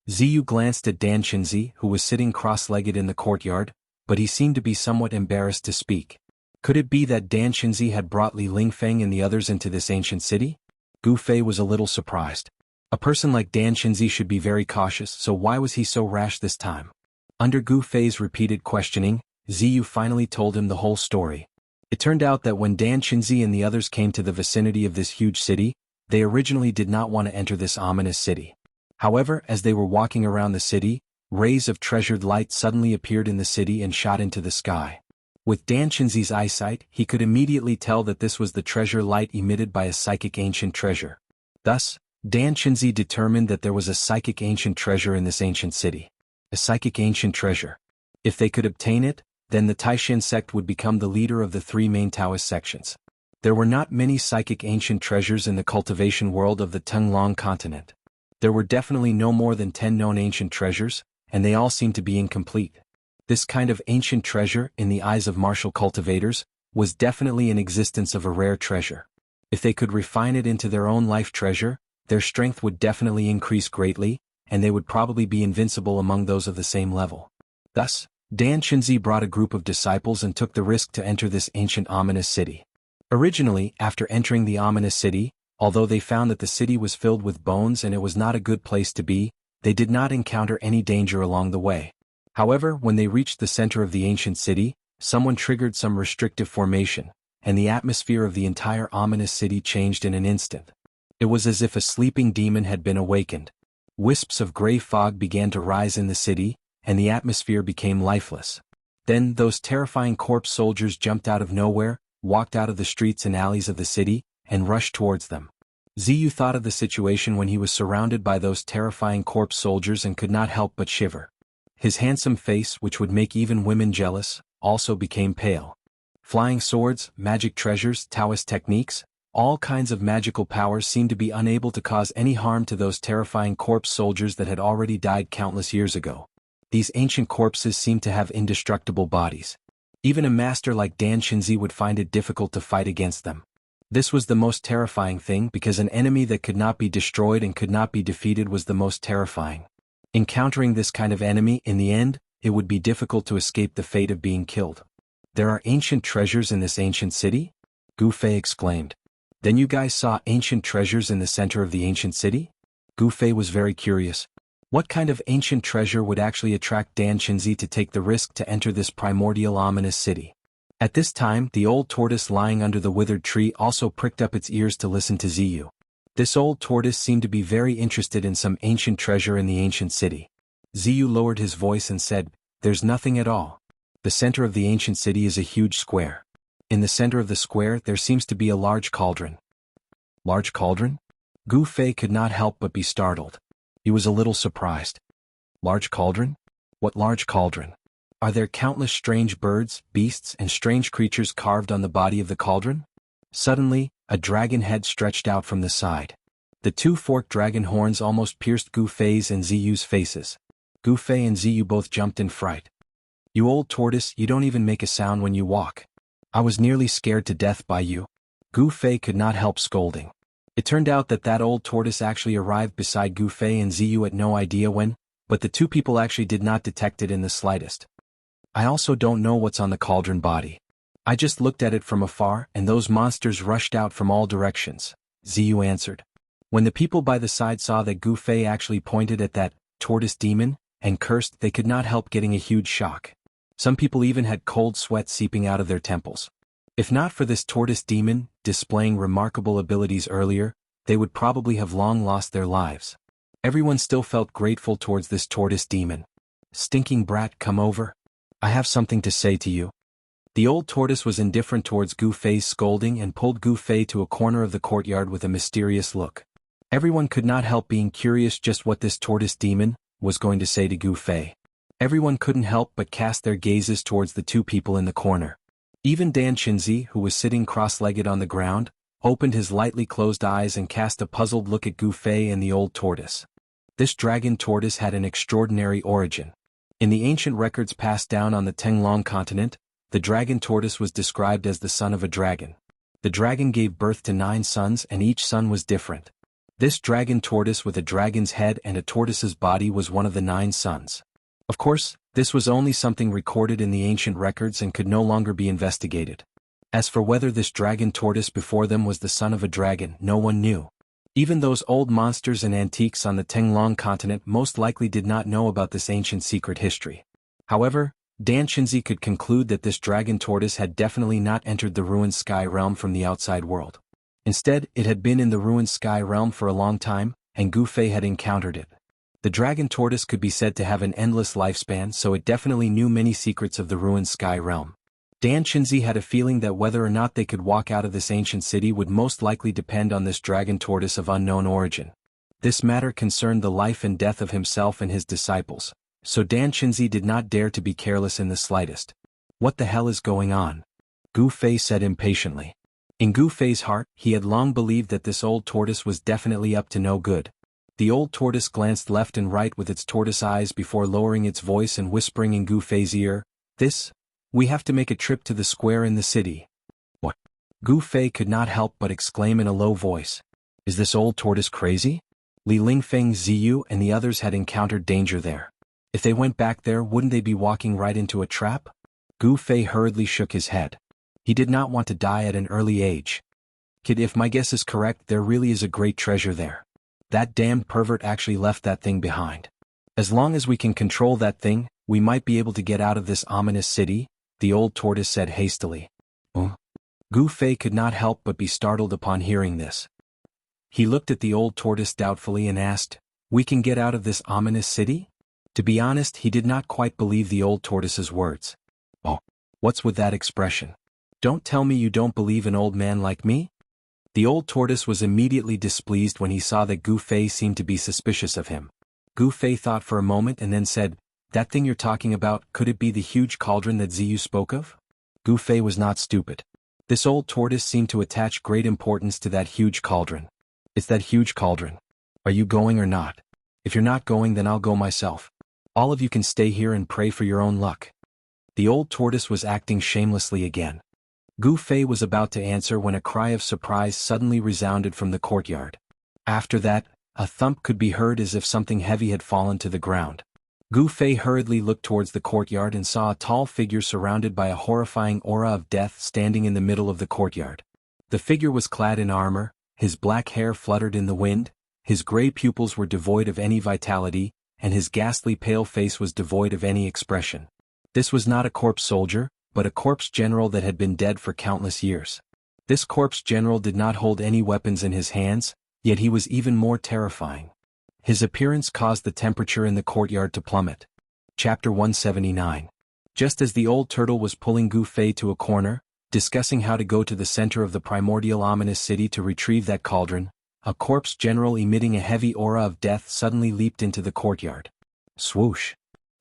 Ziyu glanced at Dan Qinzi, who was sitting cross-legged in the courtyard, but he seemed to be somewhat embarrassed to speak. Could it be that Dan Qinzi had brought Li Lingfeng and the others into this ancient city? Gu Fei was a little surprised. A person like Dan Qinzi should be very cautious, so why was he so rash this time? Under Gu Fei's repeated questioning, Ziyu finally told him the whole story. It turned out that when Dan Qinzi and the others came to the vicinity of this huge city, they originally did not want to enter this ominous city. However, as they were walking around the city, rays of treasured light suddenly appeared in the city and shot into the sky. With Dan Qinzi's eyesight, he could immediately tell that this was the treasure light emitted by a psychic ancient treasure. Thus, Dan Qinzi determined that there was a psychic ancient treasure in this ancient city. A psychic ancient treasure. If they could obtain it, then the Taishan sect would become the leader of the three main Taoist sections. There were not many psychic ancient treasures in the cultivation world of the Tenglong continent. There were definitely no more than 10 known ancient treasures, and they all seemed to be incomplete. This kind of ancient treasure, in the eyes of martial cultivators, was definitely an existence of a rare treasure. If they could refine it into their own life treasure, their strength would definitely increase greatly, and they would probably be invincible among those of the same level. Thus, Dan Qinzi brought a group of disciples and took the risk to enter this ancient ominous city. Originally, after entering the ominous city, although they found that the city was filled with bones and it was not a good place to be, they did not encounter any danger along the way. However, when they reached the center of the ancient city, someone triggered some restrictive formation, and the atmosphere of the entire ominous city changed in an instant. It was as if a sleeping demon had been awakened. Wisps of gray fog began to rise in the city, and the atmosphere became lifeless. Then those terrifying corpse soldiers jumped out of nowhere, walked out of the streets and alleys of the city, and rushed towards them. Ziyu thought of the situation when he was surrounded by those terrifying corpse soldiers and could not help but shiver. His handsome face, which would make even women jealous, also became pale. Flying swords, magic treasures, Taoist techniques, all kinds of magical powers seemed to be unable to cause any harm to those terrifying corpse soldiers that had already died countless years ago. These ancient corpses seemed to have indestructible bodies. Even a master like Dan Qinzi would find it difficult to fight against them. This was the most terrifying thing because an enemy that could not be destroyed and could not be defeated was the most terrifying. Encountering this kind of enemy, in the end, it would be difficult to escape the fate of being killed. There are ancient treasures in this ancient city? Gu Fei exclaimed. Then you guys saw ancient treasures in the center of the ancient city? Gu Fei was very curious. What kind of ancient treasure would actually attract Dan Qinzi to take the risk to enter this primordial ominous city? At this time, the old tortoise lying under the withered tree also pricked up its ears to listen to Ziyu. This old tortoise seemed to be very interested in some ancient treasure in the ancient city. Ziyu lowered his voice and said, "There's nothing at all. The center of the ancient city is a huge square. In the center of the square there seems to be a large cauldron." Large cauldron? Gu Fei could not help but be startled. He was a little surprised. Large cauldron? What large cauldron? Are there countless strange birds, beasts, and strange creatures carved on the body of the cauldron? Suddenly, a dragon head stretched out from the side. The two forked dragon horns almost pierced Gu Fei's and Ziyu's faces. Gu Fei and Ziyu both jumped in fright. "You old tortoise, you don't even make a sound when you walk. I was nearly scared to death by you." Gu Fei could not help scolding. It turned out that old tortoise actually arrived beside Gu Fei and Ziyu at no idea when, but the two people actually did not detect it in the slightest. "I also don't know what's on the cauldron body. I just looked at it from afar and those monsters rushed out from all directions," Ziyu answered. When the people by the side saw that Gu Fei actually pointed at that tortoise demon and cursed, they could not help getting a huge shock. Some people even had cold sweat seeping out of their temples. If not for this tortoise demon, displaying remarkable abilities earlier, they would probably have long lost their lives. Everyone still felt grateful towards this tortoise demon. Stinking brat, come over. I have something to say to you. The old tortoise was indifferent towards Gu Fei's scolding and pulled Gu Fei to a corner of the courtyard with a mysterious look. Everyone could not help being curious just what this tortoise demon was going to say to Gu Fei. Everyone couldn't help but cast their gazes towards the two people in the corner. Even Dan Qinzi, who was sitting cross-legged on the ground, opened his lightly closed eyes and cast a puzzled look at Gu Fei and the old tortoise. This dragon tortoise had an extraordinary origin. In the ancient records passed down on the Tenglong continent, the dragon tortoise was described as the son of a dragon. The dragon gave birth to 9 sons and each son was different. This dragon tortoise with a dragon's head and a tortoise's body was one of the 9 sons. Of course, this was only something recorded in the ancient records and could no longer be investigated. As for whether this dragon tortoise before them was the son of a dragon, no one knew. Even those old monsters and antiques on the Tenglong continent most likely did not know about this ancient secret history. However, Dan Qinzi could conclude that this dragon tortoise had definitely not entered the ruined sky realm from the outside world. Instead, it had been in the ruined sky realm for a long time, and Gu Fei had encountered it. The dragon tortoise could be said to have an endless lifespan, so it definitely knew many secrets of the ruined sky realm. Dan Qinzi had a feeling that whether or not they could walk out of this ancient city would most likely depend on this dragon tortoise of unknown origin. This matter concerned the life and death of himself and his disciples, so Dan Qinzi did not dare to be careless in the slightest. What the hell is going on? Gu Fei said impatiently. In Gu Fei's heart, he had long believed that this old tortoise was definitely up to no good. The old tortoise glanced left and right with its tortoise eyes before lowering its voice and whispering in Gu Fei's ear, We have to make a trip to the square in the city. What? Gu Fei could not help but exclaim in a low voice. Is this old tortoise crazy? Li Lingfeng, Ziyu and the others had encountered danger there. If they went back there, wouldn't they be walking right into a trap? Gu Fei hurriedly shook his head. He did not want to die at an early age. Kid, if my guess is correct, there really is a great treasure there. That damned pervert actually left that thing behind. As long as we can control that thing, we might be able to get out of this ominous city, the old tortoise said hastily. Gu Fei could not help but be startled upon hearing this. He looked at the old tortoise doubtfully and asked, We can get out of this ominous city? To be honest, he did not quite believe the old tortoise's words. Oh, what's with that expression? Don't tell me you don't believe an old man like me? The old tortoise was immediately displeased when he saw that Gu Fei seemed to be suspicious of him. Gu Fei thought for a moment and then said, That thing you're talking about, could it be the huge cauldron that Ziyu spoke of? Gu Fei was not stupid. This old tortoise seemed to attach great importance to that huge cauldron. It's that huge cauldron. Are you going or not? If you're not going, then I'll go myself. All of you can stay here and pray for your own luck. The old tortoise was acting shamelessly again. Gu Fei was about to answer when a cry of surprise suddenly resounded from the courtyard. After that, a thump could be heard as if something heavy had fallen to the ground. Gu Fei hurriedly looked towards the courtyard and saw a tall figure surrounded by a horrifying aura of death standing in the middle of the courtyard. The figure was clad in armor, his black hair fluttered in the wind, his gray pupils were devoid of any vitality, and his ghastly pale face was devoid of any expression. This was not a corpse soldier, but a corpse general that had been dead for countless years. This corpse general did not hold any weapons in his hands, yet he was even more terrifying. His appearance caused the temperature in the courtyard to plummet. Chapter 179. Just as the old turtle was pulling Gu Fei to a corner, discussing how to go to the center of the primordial ominous city to retrieve that cauldron, a corpse general emitting a heavy aura of death suddenly leaped into the courtyard. Swoosh!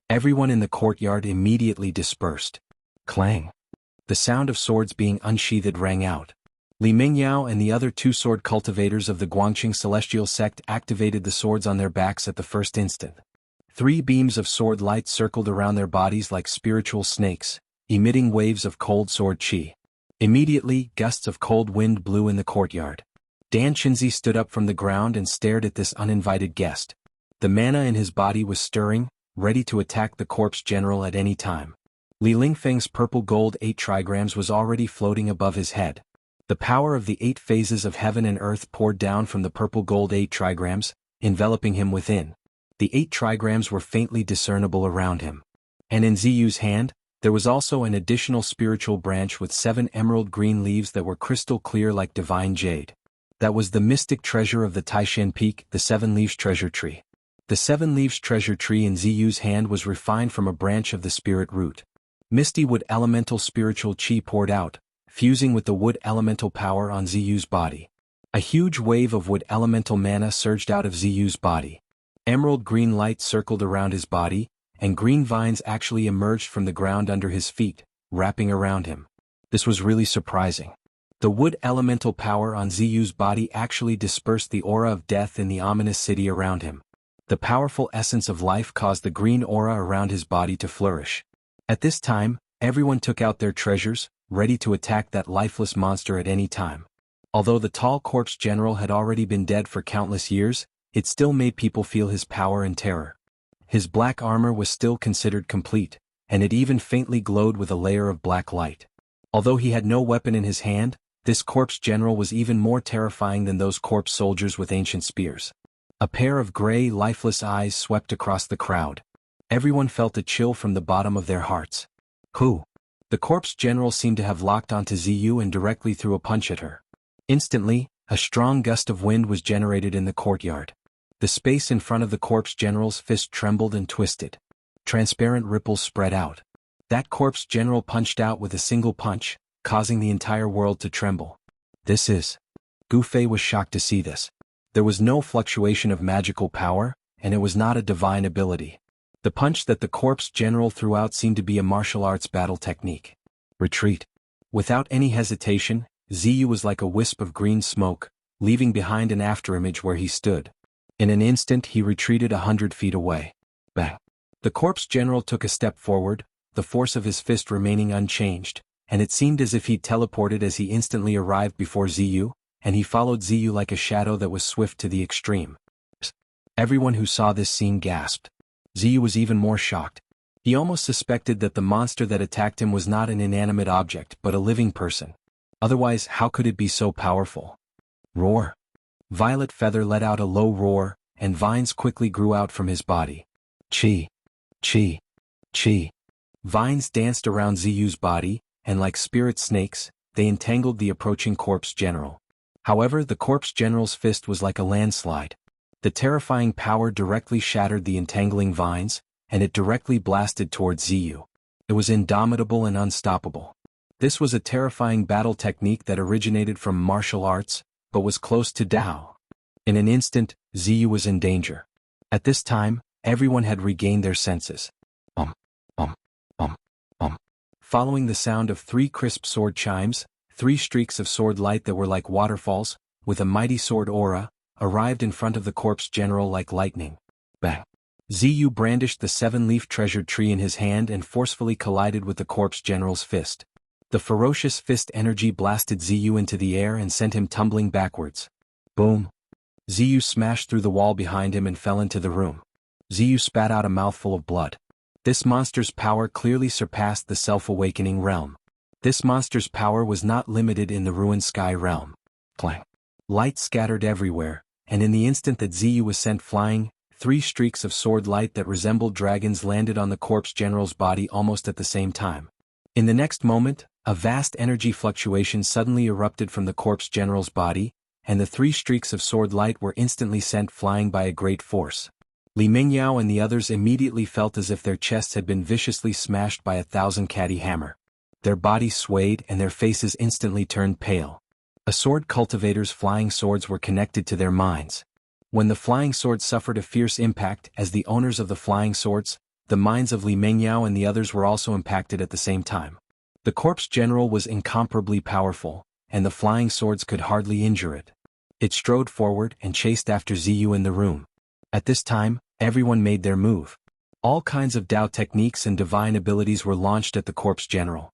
Everyone in the courtyard immediately dispersed. Clang! The sound of swords being unsheathed rang out. Li Mingyao and the other 2 sword cultivators of the Guangqing celestial sect activated the swords on their backs at the first instant. 3 beams of sword light circled around their bodies like spiritual snakes, emitting waves of cold sword chi. Immediately, gusts of cold wind blew in the courtyard. Dan Qinzi stood up from the ground and stared at this uninvited guest. The mana in his body was stirring, ready to attack the corpse general at any time. Li Lingfeng's purple gold 8 trigrams was already floating above his head. The power of the 8 phases of heaven and earth poured down from the purple gold 8 trigrams, enveloping him within. The 8 trigrams were faintly discernible around him. And in Ziyu's hand, There was also an additional spiritual branch with 7 emerald green leaves that were crystal clear like divine jade. That was the mystic treasure of the Taishan Peak, the 7 Leaves Treasure Tree. The 7 Leaves Treasure Tree in Ziyu's hand was refined from a branch of the spirit root. Misty wood elemental spiritual chi poured out, fusing with the wood elemental power on Ziyu's body. A huge wave of wood elemental mana surged out of Ziyu's body. Emerald green light circled around his body, and green vines actually emerged from the ground under his feet, wrapping around him. This was really surprising. The wood elemental power on Ziyu's body actually dispersed the aura of death in the ominous city around him. The powerful essence of life caused the green aura around his body to flourish. At this time, everyone took out their treasures, ready to attack that lifeless monster at any time. Although the tall corpse general had already been dead for countless years, it still made people feel his power and terror. His black armor was still considered complete, and it even faintly glowed with a layer of black light. Although he had no weapon in his hand, this corpse general was even more terrifying than those corpse soldiers with ancient spears. A pair of gray, lifeless eyes swept across the crowd. Everyone felt a chill from the bottom of their hearts. Who? The corpse general seemed to have locked onto Ziyu and directly threw a punch at her. Instantly, a strong gust of wind was generated in the courtyard. The space in front of the corpse general's fist trembled and twisted. Transparent ripples spread out. That corpse general punched out with a single punch, causing the entire world to tremble. This is. Gu Fei was shocked to see this. There was no fluctuation of magical power, and it was not a divine ability. The punch that the corpse general threw out seemed to be a martial arts battle technique. Retreat. Without any hesitation, Ziyu was like a wisp of green smoke, leaving behind an afterimage where he stood. In an instant he retreated 100 feet away. Bang. The corpse general took a step forward, the force of his fist remaining unchanged, and it seemed as if he teleported as he instantly arrived before Ziyu, and he followed Ziyu like a shadow that was swift to the extreme. Everyone who saw this scene gasped. Ziyu was even more shocked. He almost suspected that the monster that attacked him was not an inanimate object but a living person. Otherwise, how could it be so powerful? Roar. Violet Feather let out a low roar, and vines quickly grew out from his body. Chi. Chi. Chi. Vines danced around Ziyu's body, and like spirit snakes, they entangled the approaching corpse general. However, the corpse general's fist was like a landslide. The terrifying power directly shattered the entangling vines, and it directly blasted towards Ziyu. It was indomitable and unstoppable. This was a terrifying battle technique that originated from martial arts, but was close to Dao. In an instant, Ziyu was in danger. At this time, everyone had regained their senses. Following the sound of 3 crisp sword chimes, 3 streaks of sword light that were like waterfalls, with a mighty sword aura, arrived in front of the corpse general like lightning. Bang! Ziyu brandished the 7-leaf treasure tree in his hand and forcefully collided with the corpse general's fist. The ferocious fist energy blasted Ziyu into the air and sent him tumbling backwards. Boom! Ziyu smashed through the wall behind him and fell into the room. Ziyu spat out a mouthful of blood. This monster's power clearly surpassed the self-awakening realm. This monster's power was not limited in the ruined sky realm. Clang! Light scattered everywhere, and in the instant that Ziyu was sent flying, 3 streaks of sword light that resembled dragons landed on the corpse general's body almost at the same time. In the next moment, a vast energy fluctuation suddenly erupted from the corpse general's body, and the 3 streaks of sword light were instantly sent flying by a great force. Li Mingyao and the others immediately felt as if their chests had been viciously smashed by 1,000 catty hammer. Their bodies swayed and their faces instantly turned pale. A sword cultivator's flying swords were connected to their minds. When the flying swords suffered a fierce impact as the owners of the flying swords, the minds of Li Mingyao and the others were also impacted at the same time. The corpse general was incomparably powerful, and the flying swords could hardly injure it. It strode forward and chased after Ziyu in the room. At this time, everyone made their move. All kinds of Dao techniques and divine abilities were launched at the corpse general.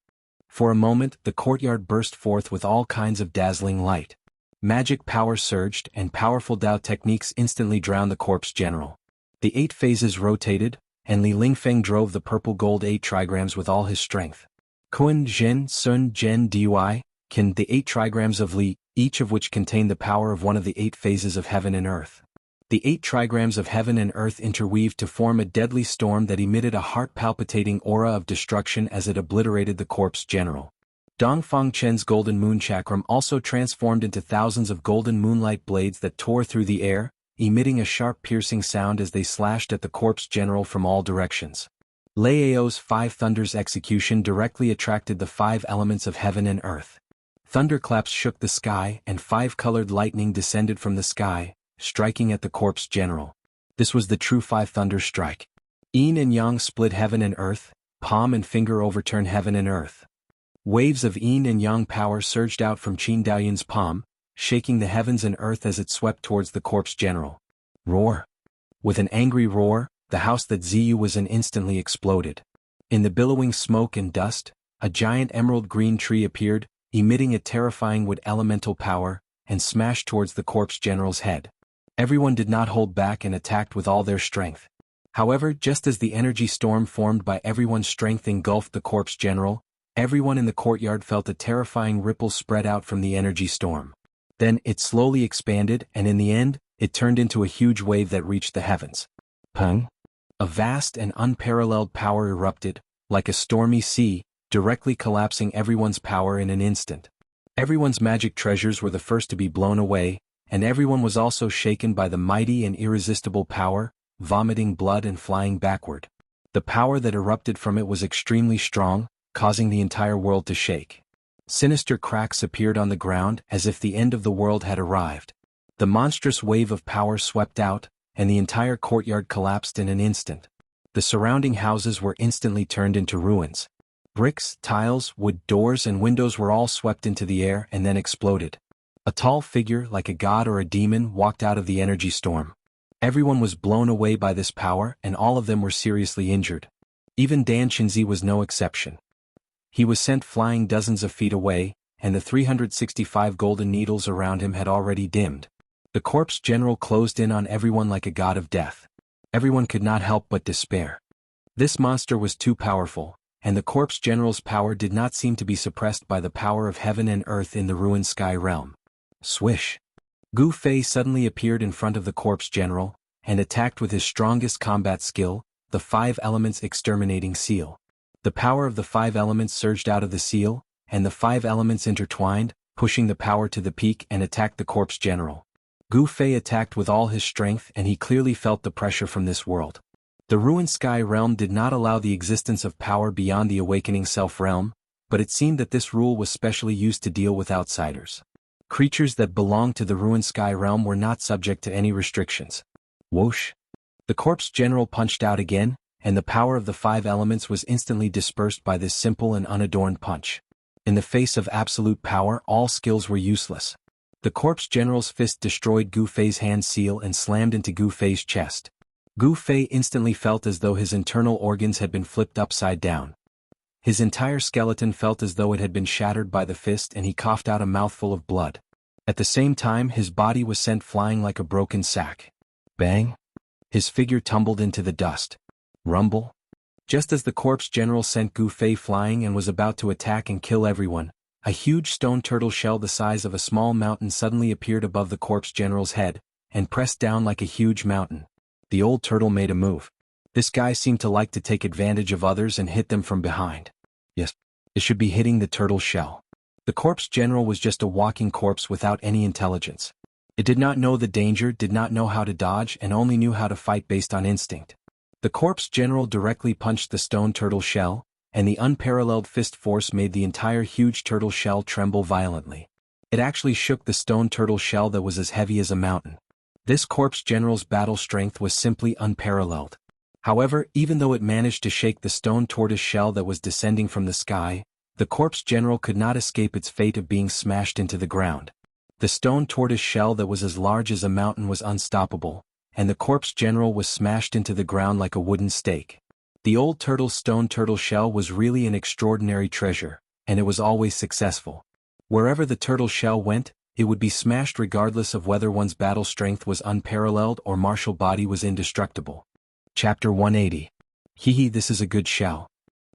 For a moment, the courtyard burst forth with all kinds of dazzling light. Magic power surged and powerful Dao techniques instantly drowned the corpse general. The 8 phases rotated, and Li Lingfeng drove the purple gold 8 trigrams with all his strength. Kun, Zhen, Sun, Zhen, Dui, Qin, the 8 trigrams of Li, each of which contained the power of one of the 8 phases of heaven and earth. The 8 trigrams of heaven and earth interweaved to form a deadly storm that emitted a heart-palpitating aura of destruction as it obliterated the corpse general. Dongfang Chen's golden moon chakram also transformed into thousands of golden moonlight blades that tore through the air, emitting a sharp piercing sound as they slashed at the corpse general from all directions. Lao's 5 thunders execution directly attracted the 5 elements of heaven and earth. Thunderclaps shook the sky and 5-colored lightning descended from the sky, striking at the corpse general. This was the true 5 thunder strike. Yin and yang split heaven and earth, palm and finger overturned heaven and earth. Waves of yin and yang power surged out from Qin Daoyun's palm, shaking the heavens and earth as it swept towards the corpse general. Roar! With an angry roar, the house that Ziyu was in instantly exploded. In the billowing smoke and dust, a giant emerald green tree appeared, emitting a terrifying wood elemental power, and smashed towards the corpse general's head. Everyone did not hold back and attacked with all their strength. However, just as the energy storm formed by everyone's strength engulfed the corpse general, everyone in the courtyard felt a terrifying ripple spread out from the energy storm. Then it slowly expanded and in the end, it turned into a huge wave that reached the heavens. Peng! A vast and unparalleled power erupted, like a stormy sea, directly collapsing everyone's power in an instant. Everyone's magic treasures were the first to be blown away, and everyone was also shaken by the mighty and irresistible power, vomiting blood and flying backward. The power that erupted from it was extremely strong, causing the entire world to shake. Sinister cracks appeared on the ground as if the end of the world had arrived. The monstrous wave of power swept out, and the entire courtyard collapsed in an instant. The surrounding houses were instantly turned into ruins. Bricks, tiles, wood doors and windows were all swept into the air and then exploded. A tall figure like a god or a demon walked out of the energy storm. Everyone was blown away by this power and all of them were seriously injured. Even Dan Qinzi was no exception. He was sent flying dozens of feet away, and the 365 golden needles around him had already dimmed. The corpse general closed in on everyone like a god of death. Everyone could not help but despair. This monster was too powerful, and the corpse general's power did not seem to be suppressed by the power of heaven and earth in the ruined sky realm. Swish! Gu Fei suddenly appeared in front of the corpse general, and attacked with his strongest combat skill, the 5 elements exterminating seal. The power of the 5 elements surged out of the seal, and the 5 elements intertwined, pushing the power to the peak and attacked the corpse general. Gu Fei attacked with all his strength and he clearly felt the pressure from this world. The ruined sky realm did not allow the existence of power beyond the awakening self realm, but it seemed that this rule was specially used to deal with outsiders. Creatures that belonged to the ruined sky realm were not subject to any restrictions. Whoosh! The corpse general punched out again, and the power of the 5 elements was instantly dispersed by this simple and unadorned punch. In the face of absolute power, all skills were useless. The corpse general's fist destroyed Gu Fei's hand seal and slammed into Gu Fei's chest. Gu Fei instantly felt as though his internal organs had been flipped upside down. His entire skeleton felt as though it had been shattered by the fist and he coughed out a mouthful of blood. At the same time, his body was sent flying like a broken sack. Bang! His figure tumbled into the dust. Rumble! Just as the corpse general sent Gu Fei flying and was about to attack and kill everyone, a huge stone turtle shell the size of a small mountain suddenly appeared above the corpse general's head, and pressed down like a huge mountain. The old turtle made a move. This guy seemed to like to take advantage of others and hit them from behind. Yes, it should be hitting the turtle's shell. The corpse general was just a walking corpse without any intelligence. It did not know the danger, did not know how to dodge, and only knew how to fight based on instinct. The corpse general directly punched the stone turtle shell, and the unparalleled fist force made the entire huge turtle shell tremble violently. It actually shook the stone turtle shell that was as heavy as a mountain. This corpse general's battle strength was simply unparalleled. However, even though it managed to shake the stone tortoise shell that was descending from the sky, the corpse general could not escape its fate of being smashed into the ground. The stone tortoise shell that was as large as a mountain was unstoppable, and the corpse general was smashed into the ground like a wooden stake. The old turtle's stone turtle shell was really an extraordinary treasure, and it was always successful. Wherever the turtle shell went, it would be smashed regardless of whether one's battle strength was unparalleled or martial body was indestructible. Chapter 180. Hee, this is a good shell.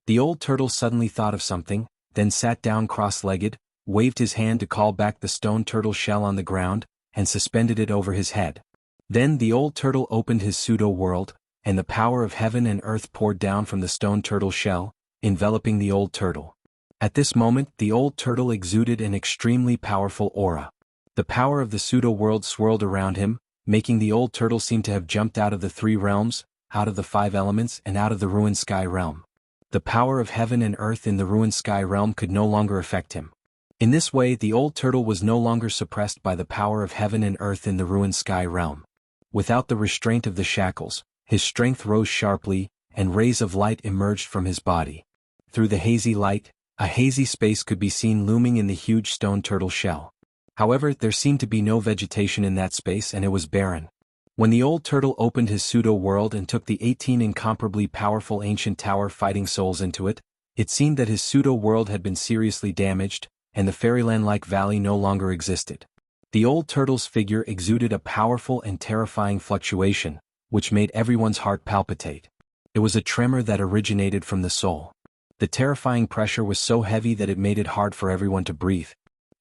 The old turtle suddenly thought of something, then sat down cross-legged, waved his hand to call back the stone turtle shell on the ground, and suspended it over his head. Then the old turtle opened his pseudo-world, and the power of heaven and earth poured down from the stone turtle shell, enveloping the old turtle. At this moment the old turtle exuded an extremely powerful aura. The power of the pseudo-world swirled around him, making the old turtle seem to have jumped out of the 3 realms, out of the 5 elements and out of the ruined sky realm. The power of heaven and earth in the ruined sky realm could no longer affect him. In this way the old turtle was no longer suppressed by the power of heaven and earth in the ruined sky realm. Without the restraint of the shackles, his strength rose sharply, and rays of light emerged from his body. Through the hazy light, a hazy space could be seen looming in the huge stone turtle shell. However, there seemed to be no vegetation in that space and it was barren. When the old turtle opened his pseudo-world and took the 18 incomparably powerful ancient tower fighting souls into it, it seemed that his pseudo-world had been seriously damaged, and the fairyland-like valley no longer existed. The old turtle's figure exuded a powerful and terrifying fluctuation, which made everyone's heart palpitate. It was a tremor that originated from the soul. The terrifying pressure was so heavy that it made it hard for everyone to breathe.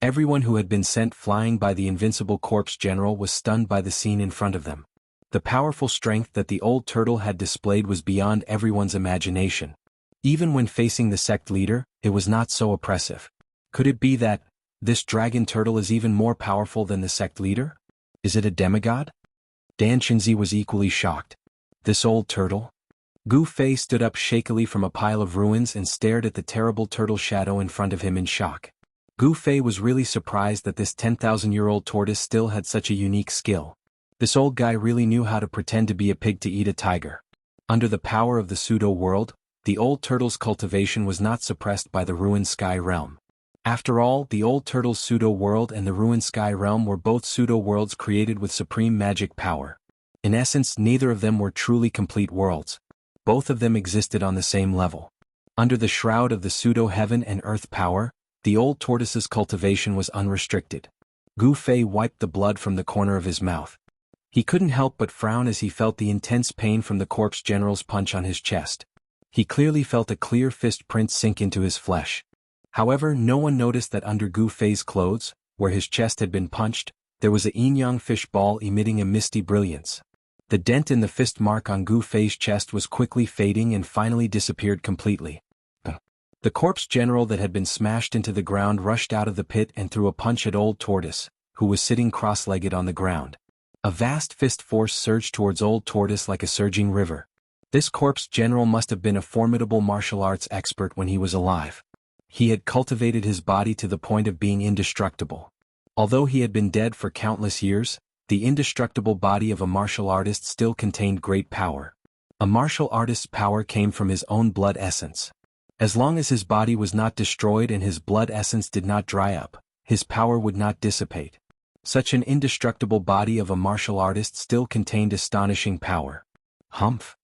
Everyone who had been sent flying by the invincible corpse general was stunned by the scene in front of them. The powerful strength that the old turtle had displayed was beyond everyone's imagination. Even when facing the sect leader, it was not so oppressive. Could it be that this dragon turtle is even more powerful than the sect leader? Is it a demigod? Dan Shinzi was equally shocked. This old turtle? Gu Fei stood up shakily from a pile of ruins and stared at the terrible turtle shadow in front of him in shock. Gu Fei was really surprised that this 10,000-year-old tortoise still had such a unique skill. This old guy really knew how to pretend to be a pig to eat a tiger. Under the power of the pseudo-world, the old turtle's cultivation was not suppressed by the ruined sky realm. After all, the old turtle's pseudo-world and the ruined sky realm were both pseudo-worlds created with supreme magic power. In essence, neither of them were truly complete worlds. Both of them existed on the same level. Under the shroud of the pseudo-heaven and earth power, the old tortoise's cultivation was unrestricted. Gu Fei wiped the blood from the corner of his mouth. He couldn't help but frown as he felt the intense pain from the corpse general's punch on his chest. He clearly felt a clear fist print sink into his flesh. However, no one noticed that under Gu Fei's clothes, where his chest had been punched, there was a yin-yang fish ball emitting a misty brilliance. The dent in the fist mark on Gu Fei's chest was quickly fading and finally disappeared completely. The corpse general that had been smashed into the ground rushed out of the pit and threw a punch at Old Tortoise, who was sitting cross-legged on the ground. A vast fist force surged towards Old Tortoise like a surging river. This corpse general must have been a formidable martial arts expert when he was alive. He had cultivated his body to the point of being indestructible. Although he had been dead for countless years, the indestructible body of a martial artist still contained great power. A martial artist's power came from his own blood essence. As long as his body was not destroyed and his blood essence did not dry up, his power would not dissipate. Such an indestructible body of a martial artist still contained astonishing power. Humph!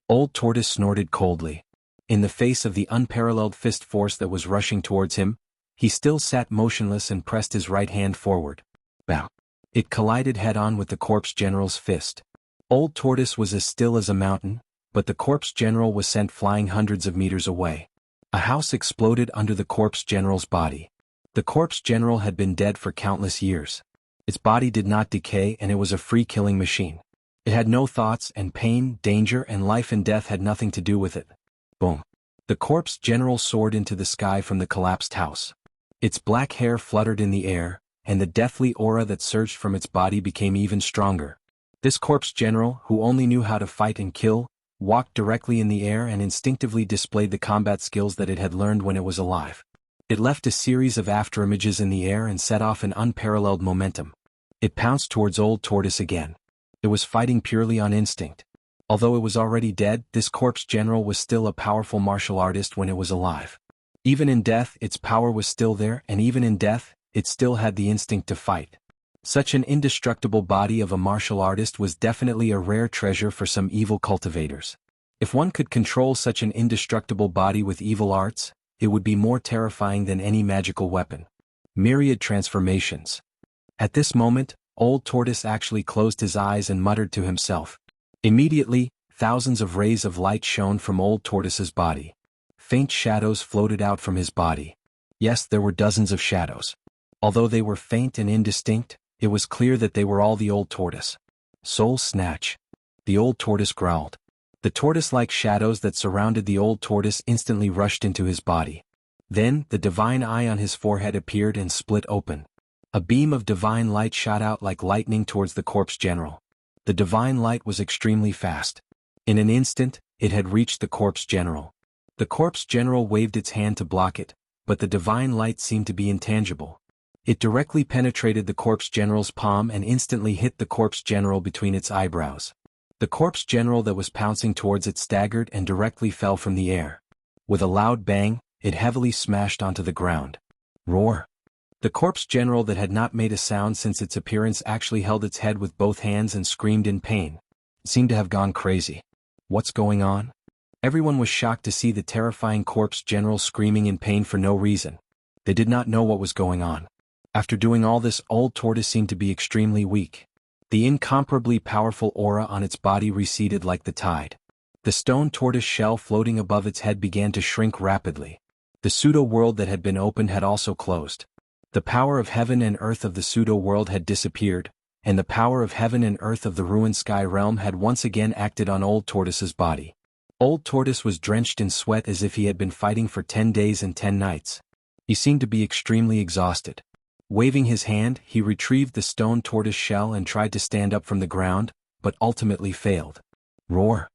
Old Tortoise snorted coldly. In the face of the unparalleled fist force that was rushing towards him, he still sat motionless and pressed his right hand forward. Bow! It collided head-on with the corpse general's fist. Old Tortoise was as still as a mountain, but the corpse general was sent flying hundreds of meters away. A house exploded under the corpse general's body. The corpse general had been dead for countless years. Its body did not decay and it was a free-killing machine. It had no thoughts, and pain, danger, and life and death had nothing to do with it. Boom! The corpse general soared into the sky from the collapsed house. Its black hair fluttered in the air, and the deathly aura that surged from its body became even stronger. This corpse general, who only knew how to fight and kill, walked directly in the air and instinctively displayed the combat skills that it had learned when it was alive. It left a series of afterimages in the air and set off an unparalleled momentum. It pounced towards Old Tortoise again. It was fighting purely on instinct. Although it was already dead, this corpse general was still a powerful martial artist when it was alive. Even in death, its power was still there, and even in death, it still had the instinct to fight. Such an indestructible body of a martial artist was definitely a rare treasure for some evil cultivators. If one could control such an indestructible body with evil arts, it would be more terrifying than any magical weapon. Myriad transformations. At this moment, Old Tortoise actually closed his eyes and muttered to himself. Immediately, thousands of rays of light shone from Old Tortoise's body. Faint shadows floated out from his body. Yes, there were dozens of shadows. Although they were faint and indistinct, it was clear that they were all the Old Tortoise. Soul snatch. The old tortoise growled. The tortoise-like shadows that surrounded the old tortoise instantly rushed into his body. Then, the divine eye on his forehead appeared and split open. A beam of divine light shot out like lightning towards the corpse general. The divine light was extremely fast. In an instant, it had reached the corpse general. The corpse general waved its hand to block it, but the divine light seemed to be intangible. It directly penetrated the corpse general's palm and instantly hit the corpse general between its eyebrows. The corpse general that was pouncing towards it staggered and directly fell from the air. With a loud bang, it heavily smashed onto the ground. Roar! The corpse general that had not made a sound since its appearance actually held its head with both hands and screamed in pain. It seemed to have gone crazy. What's going on? Everyone was shocked to see the terrifying corpse general screaming in pain for no reason. They did not know what was going on. After doing all this, old tortoise seemed to be extremely weak. The incomparably powerful aura on its body receded like the tide. The stone tortoise shell floating above its head began to shrink rapidly. The pseudo-world that had been opened had also closed. The power of heaven and earth of the pseudo-world had disappeared, and the power of heaven and earth of the ruined sky realm had once again acted on Old Tortoise's body. Old Tortoise was drenched in sweat as if he had been fighting for 10 days and 10 nights. He seemed to be extremely exhausted. Waving his hand, he retrieved the stone tortoise shell and tried to stand up from the ground, but ultimately failed. Roar!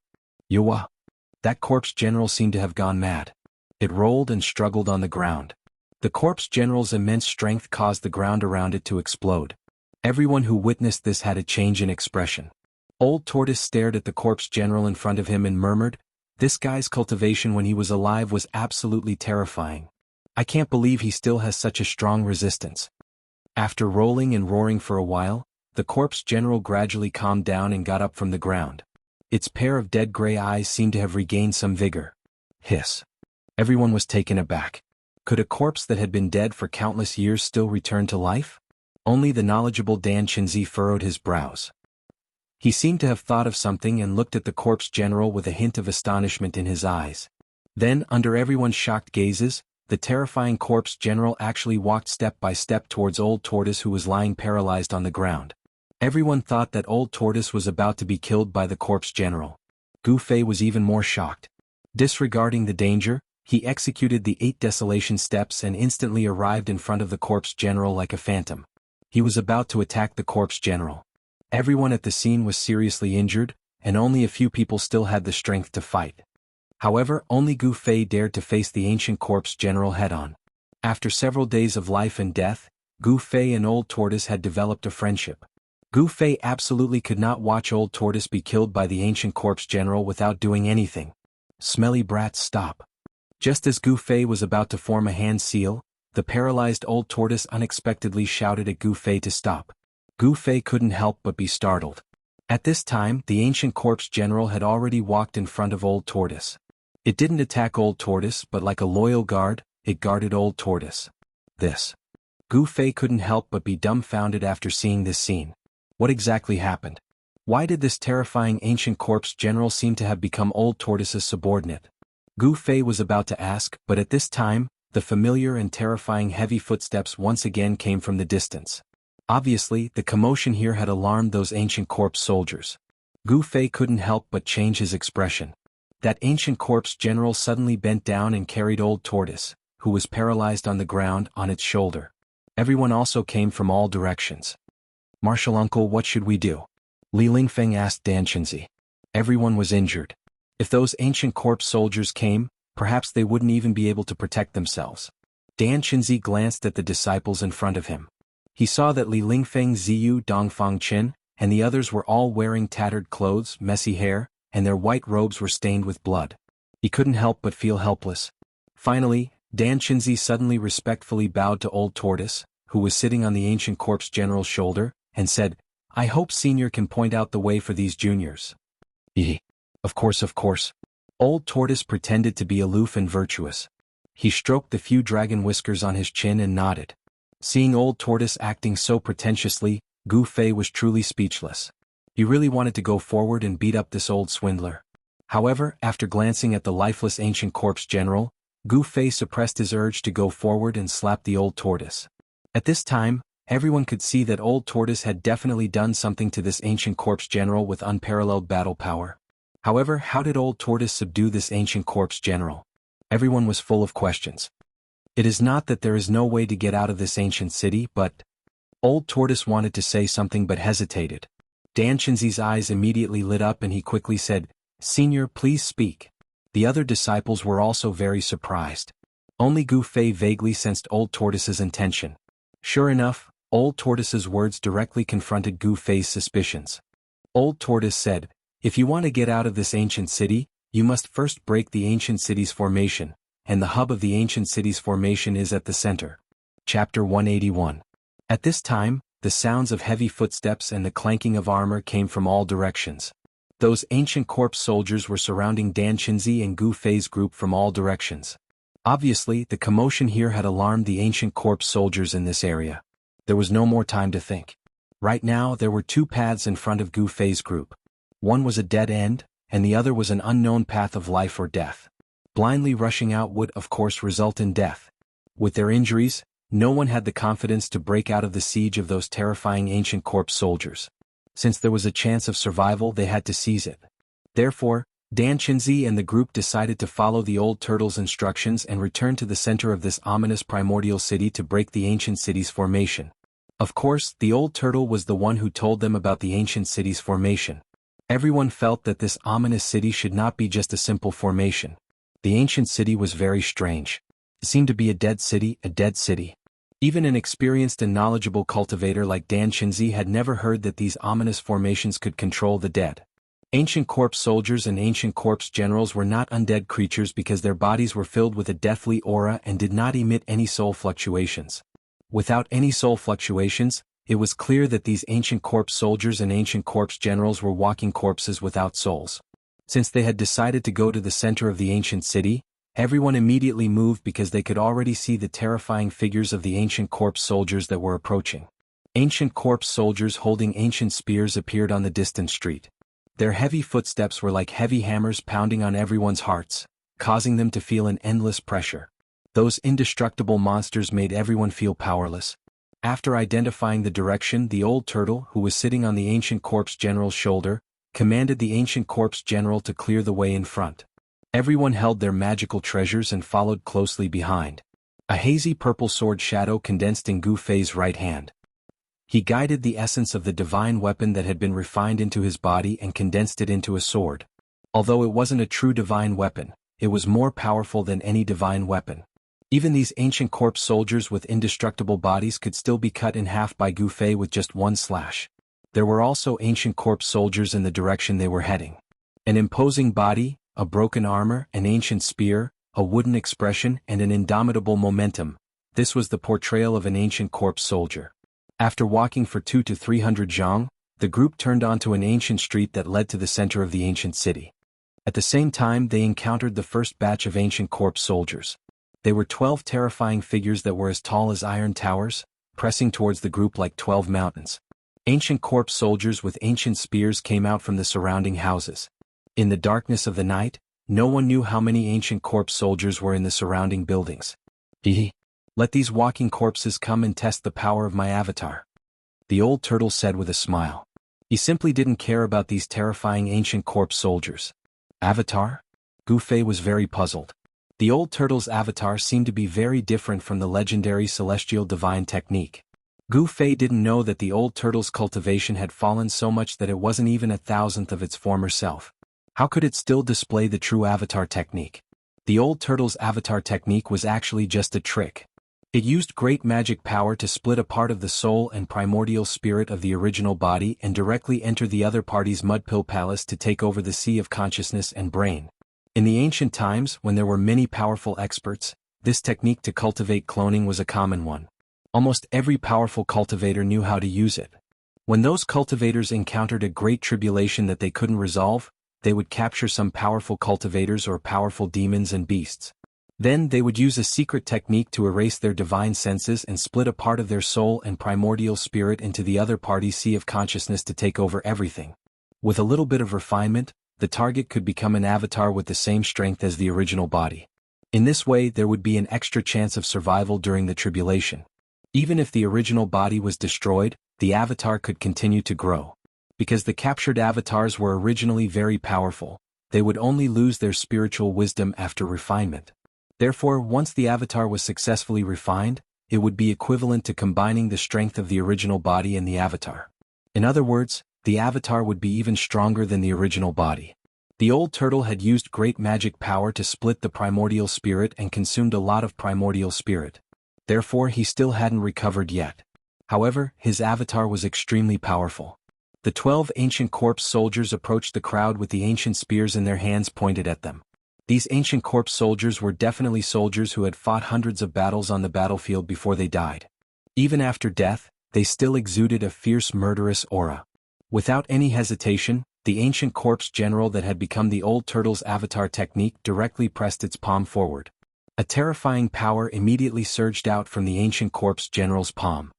Yuwa! That corpse general seemed to have gone mad. It rolled and struggled on the ground. The corpse general's immense strength caused the ground around it to explode. Everyone who witnessed this had a change in expression. Old Tortoise stared at the corpse general in front of him and murmured, "This guy's cultivation when he was alive was absolutely terrifying. I can't believe he still has such a strong resistance." After rolling and roaring for a while, the corpse general gradually calmed down and got up from the ground. Its pair of dead gray eyes seemed to have regained some vigor. Hiss. Everyone was taken aback. Could a corpse that had been dead for countless years still return to life? Only the knowledgeable Dan Chinzi furrowed his brows. He seemed to have thought of something and looked at the corpse general with a hint of astonishment in his eyes. Then, under everyone's shocked gazes, the terrifying corpse general actually walked step by step towards Old Tortoise, who was lying paralyzed on the ground. Everyone thought that Old Tortoise was about to be killed by the corpse general. Gu Fei was even more shocked. Disregarding the danger, he executed the 8 desolation steps and instantly arrived in front of the corpse general like a phantom. He was about to attack the corpse general. Everyone at the scene was seriously injured, and only a few people still had the strength to fight. However, only Gu Fei dared to face the ancient corpse general head-on. After several days of life and death, Gu Fei and Old Tortoise had developed a friendship. Gu Fei absolutely could not watch Old Tortoise be killed by the ancient corpse general without doing anything. Smelly brats, stop. Just as Gu Fei was about to form a hand seal, the paralyzed Old Tortoise unexpectedly shouted at Gu Fei to stop. Gu Fei couldn't help but be startled. At this time, the ancient corpse general had already walked in front of Old Tortoise. It didn't attack Old Tortoise, but like a loyal guard, it guarded Old Tortoise. This. Gu Fei couldn't help but be dumbfounded after seeing this scene. What exactly happened? Why did this terrifying ancient corpse general seem to have become Old Tortoise's subordinate? Gu Fei was about to ask, but at this time, the familiar and terrifying heavy footsteps once again came from the distance. Obviously, the commotion here had alarmed those ancient corpse soldiers. Gu Fei couldn't help but change his expression. That ancient corpse general suddenly bent down and carried Old Tortoise, who was paralyzed on the ground, on its shoulder. Everyone also came from all directions. "Martial uncle, what should we do?" Li Lingfeng asked Dan Chinzi. Everyone was injured. If those ancient corpse soldiers came, perhaps they wouldn't even be able to protect themselves. Dan Chinzi glanced at the disciples in front of him. He saw that Li Lingfeng, Ziyu, Dongfang Qin, and the others were all wearing tattered clothes, messy hair, and their white robes were stained with blood. He couldn't help but feel helpless. Finally, Dan Chinzi suddenly respectfully bowed to Old Tortoise, who was sitting on the ancient corpse general's shoulder, and said, "I hope Senior can point out the way for these juniors." Of course. Old Tortoise pretended to be aloof and virtuous. He stroked the few dragon whiskers on his chin and nodded. Seeing Old Tortoise acting so pretentiously, Gu Fei was truly speechless. He really wanted to go forward and beat up this old swindler. However, after glancing at the lifeless ancient corpse general, Gu Fei suppressed his urge to go forward and slap the Old Tortoise. At this time, everyone could see that Old Tortoise had definitely done something to this ancient corpse general with unparalleled battle power. However, how did Old Tortoise subdue this ancient corpse general? Everyone was full of questions. It is not that there is no way to get out of this ancient city, but... Old Tortoise wanted to say something but hesitated. Dan Chenzi's eyes immediately lit up and he quickly said, "Senior, please speak." The other disciples were also very surprised. Only Gu Fei vaguely sensed Old Tortoise's intention. Sure enough, Old Tortoise's words directly confronted Gu Fei's suspicions. Old Tortoise said, "If you want to get out of this ancient city, you must first break the ancient city's formation, and the hub of the ancient city's formation is at the center." Chapter 181. At this time, the sounds of heavy footsteps and the clanking of armor came from all directions. Those ancient corpse soldiers were surrounding Dan Chenzi and Gu Fei's group from all directions. Obviously, the commotion here had alarmed the ancient corpse soldiers in this area. There was no more time to think. Right now, there were two paths in front of Gu Fei's group. One was a dead end, and the other was an unknown path of life or death. Blindly rushing out would, of course, result in death. With their injuries, no one had the confidence to break out of the siege of those terrifying ancient corpse soldiers. Since there was a chance of survival, they had to seize it. Therefore, Dan Chenzi and the group decided to follow the old turtle's instructions and return to the center of this ominous primordial city to break the ancient city's formation. Of course, the old turtle was the one who told them about the ancient city's formation. Everyone felt that this ominous city should not be just a simple formation. The ancient city was very strange. It seemed to be a dead city, a dead city. Even an experienced and knowledgeable cultivator like Dan Chenzi had never heard that these ominous formations could control the dead. Ancient corpse soldiers and ancient corpse generals were not undead creatures because their bodies were filled with a deathly aura and did not emit any soul fluctuations. Without any soul fluctuations, it was clear that these ancient corpse soldiers and ancient corpse generals were walking corpses without souls. Since they had decided to go to the center of the ancient city, everyone immediately moved because they could already see the terrifying figures of the ancient corpse soldiers that were approaching. Ancient corpse soldiers holding ancient spears appeared on the distant street. Their heavy footsteps were like heavy hammers pounding on everyone's hearts, causing them to feel an endless pressure. Those indestructible monsters made everyone feel powerless. After identifying the direction, the old turtle, who was sitting on the ancient corpse general's shoulder, commanded the ancient corpse general to clear the way in front. Everyone held their magical treasures and followed closely behind. A hazy purple sword shadow condensed in Gu Fei's right hand. He guided the essence of the divine weapon that had been refined into his body and condensed it into a sword. Although it wasn't a true divine weapon, it was more powerful than any divine weapon. Even these ancient corpse soldiers with indestructible bodies could still be cut in half by Gu Fei with just one slash. There were also ancient corpse soldiers in the direction they were heading. An imposing body, a broken armor, an ancient spear, a wooden expression, and an indomitable momentum. This was the portrayal of an ancient corpse soldier. After walking for 200 to 300 zhang, the group turned onto an ancient street that led to the center of the ancient city. At the same time, they encountered the first batch of ancient corpse soldiers. They were 12 terrifying figures that were as tall as iron towers, pressing towards the group like 12 mountains. Ancient corpse soldiers with ancient spears came out from the surrounding houses. In the darkness of the night, no one knew how many ancient corpse soldiers were in the surrounding buildings. Let these walking corpses come and test the power of my avatar," the old turtle said with a smile. He simply didn't care about these terrifying ancient corpse soldiers. Avatar? Gu Fei was very puzzled. The old turtle's avatar seemed to be very different from the legendary celestial divine technique. Gu Fei didn't know that the old turtle's cultivation had fallen so much that it wasn't even 1,000th of its former self. How could it still display the true avatar technique? The old turtle's avatar technique was actually just a trick. It used great magic power to split a part of the soul and primordial spirit of the original body and directly enter the other party's mudpill palace to take over the sea of consciousness and brain. In the ancient times, when there were many powerful experts, this technique to cultivate cloning was a common one. Almost every powerful cultivator knew how to use it. When those cultivators encountered a great tribulation that they couldn't resolve, they would capture some powerful cultivators or powerful demons and beasts. Then they would use a secret technique to erase their divine senses and split a part of their soul and primordial spirit into the other party's sea of consciousness to take over everything. With a little bit of refinement, the target could become an avatar with the same strength as the original body. In this way, there would be an extra chance of survival during the tribulation. Even if the original body was destroyed, the avatar could continue to grow. Because the captured avatars were originally very powerful, they would only lose their spiritual wisdom after refinement. Therefore, once the avatar was successfully refined, it would be equivalent to combining the strength of the original body and the avatar. In other words, the avatar would be even stronger than the original body. The old turtle had used great magic power to split the primordial spirit and consumed a lot of primordial spirit. Therefore, he still hadn't recovered yet. However, his avatar was extremely powerful. The 12 ancient corpse soldiers approached the crowd with the ancient spears in their hands pointed at them. These ancient corpse soldiers were definitely soldiers who had fought hundreds of battles on the battlefield before they died. Even after death, they still exuded a fierce murderous aura. Without any hesitation, the ancient corpse general that had become the old turtle's avatar technique directly pressed its palm forward. A terrifying power immediately surged out from the ancient corpse general's palm.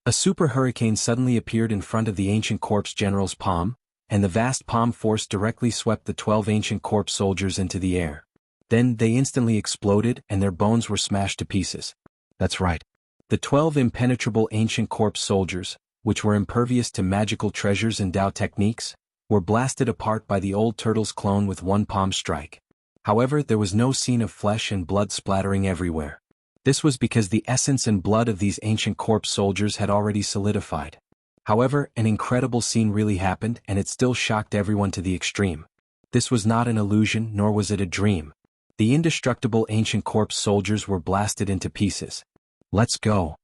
A super hurricane suddenly appeared in front of the ancient corpse general's palm, and the vast palm force directly swept the 12 ancient corpse soldiers into the air. Then they instantly exploded and their bones were smashed to pieces. That's right. The 12 impenetrable ancient corpse soldiers, which were impervious to magical treasures and Dao techniques, were blasted apart by the old turtle's clone with one palm strike. However, there was no scene of flesh and blood splattering everywhere. This was because the essence and blood of these ancient corpse soldiers had already solidified. However, an incredible scene really happened and it still shocked everyone to the extreme. This was not an illusion nor was it a dream. The indestructible ancient corpse soldiers were blasted into pieces. Let's go.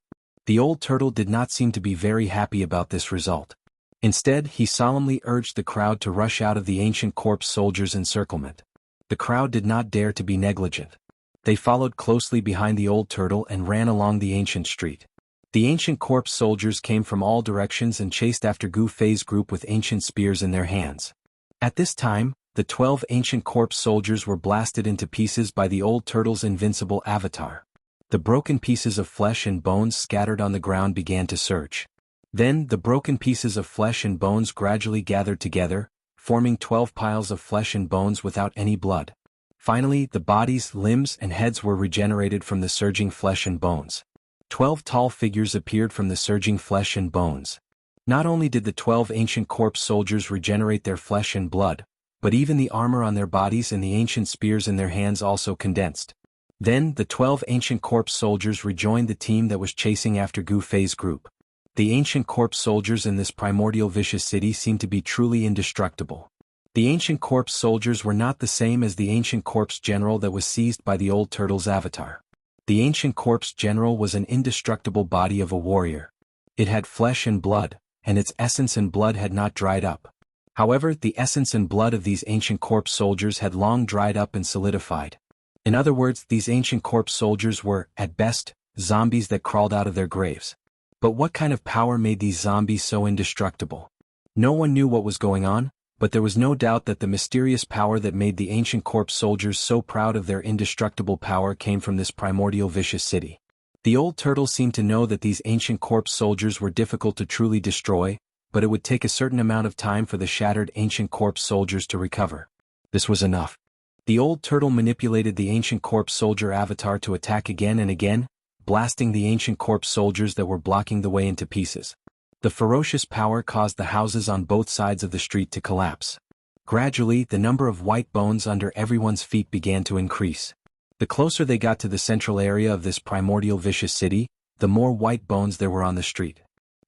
The old turtle did not seem to be very happy about this result. Instead, he solemnly urged the crowd to rush out of the ancient corpse soldiers' encirclement. The crowd did not dare to be negligent. They followed closely behind the old turtle and ran along the ancient street. The ancient corpse soldiers came from all directions and chased after Gu Fei's group with ancient spears in their hands. At this time, the 12 ancient corpse soldiers were blasted into pieces by the old turtle's invincible avatar. The broken pieces of flesh and bones scattered on the ground began to surge. Then, the broken pieces of flesh and bones gradually gathered together, forming 12 piles of flesh and bones without any blood. Finally, the bodies, limbs, and heads were regenerated from the surging flesh and bones. 12 tall figures appeared from the surging flesh and bones. Not only did the 12 ancient corpse soldiers regenerate their flesh and blood, but even the armor on their bodies and the ancient spears in their hands also condensed. Then, the 12 ancient corpse soldiers rejoined the team that was chasing after Gu Fei's group. The ancient corpse soldiers in this primordial vicious city seemed to be truly indestructible. The ancient corpse soldiers were not the same as the ancient corpse general that was seized by the old turtle's avatar. The ancient corpse general was an indestructible body of a warrior. It had flesh and blood, and its essence and blood had not dried up. However, the essence and blood of these ancient corpse soldiers had long dried up and solidified. In other words, these ancient corpse soldiers were, at best, zombies that crawled out of their graves. But what kind of power made these zombies so indestructible? No one knew what was going on, but there was no doubt that the mysterious power that made the ancient corpse soldiers so proud of their indestructible power came from this primordial vicious city. The old turtle seemed to know that these ancient corpse soldiers were difficult to truly destroy, but it would take a certain amount of time for the shattered ancient corpse soldiers to recover. This was enough. The old turtle manipulated the ancient corpse soldier avatar to attack again and again, blasting the ancient corpse soldiers that were blocking the way into pieces. The ferocious power caused the houses on both sides of the street to collapse. Gradually, the number of white bones under everyone's feet began to increase. The closer they got to the central area of this primordial vicious city, the more white bones there were on the street.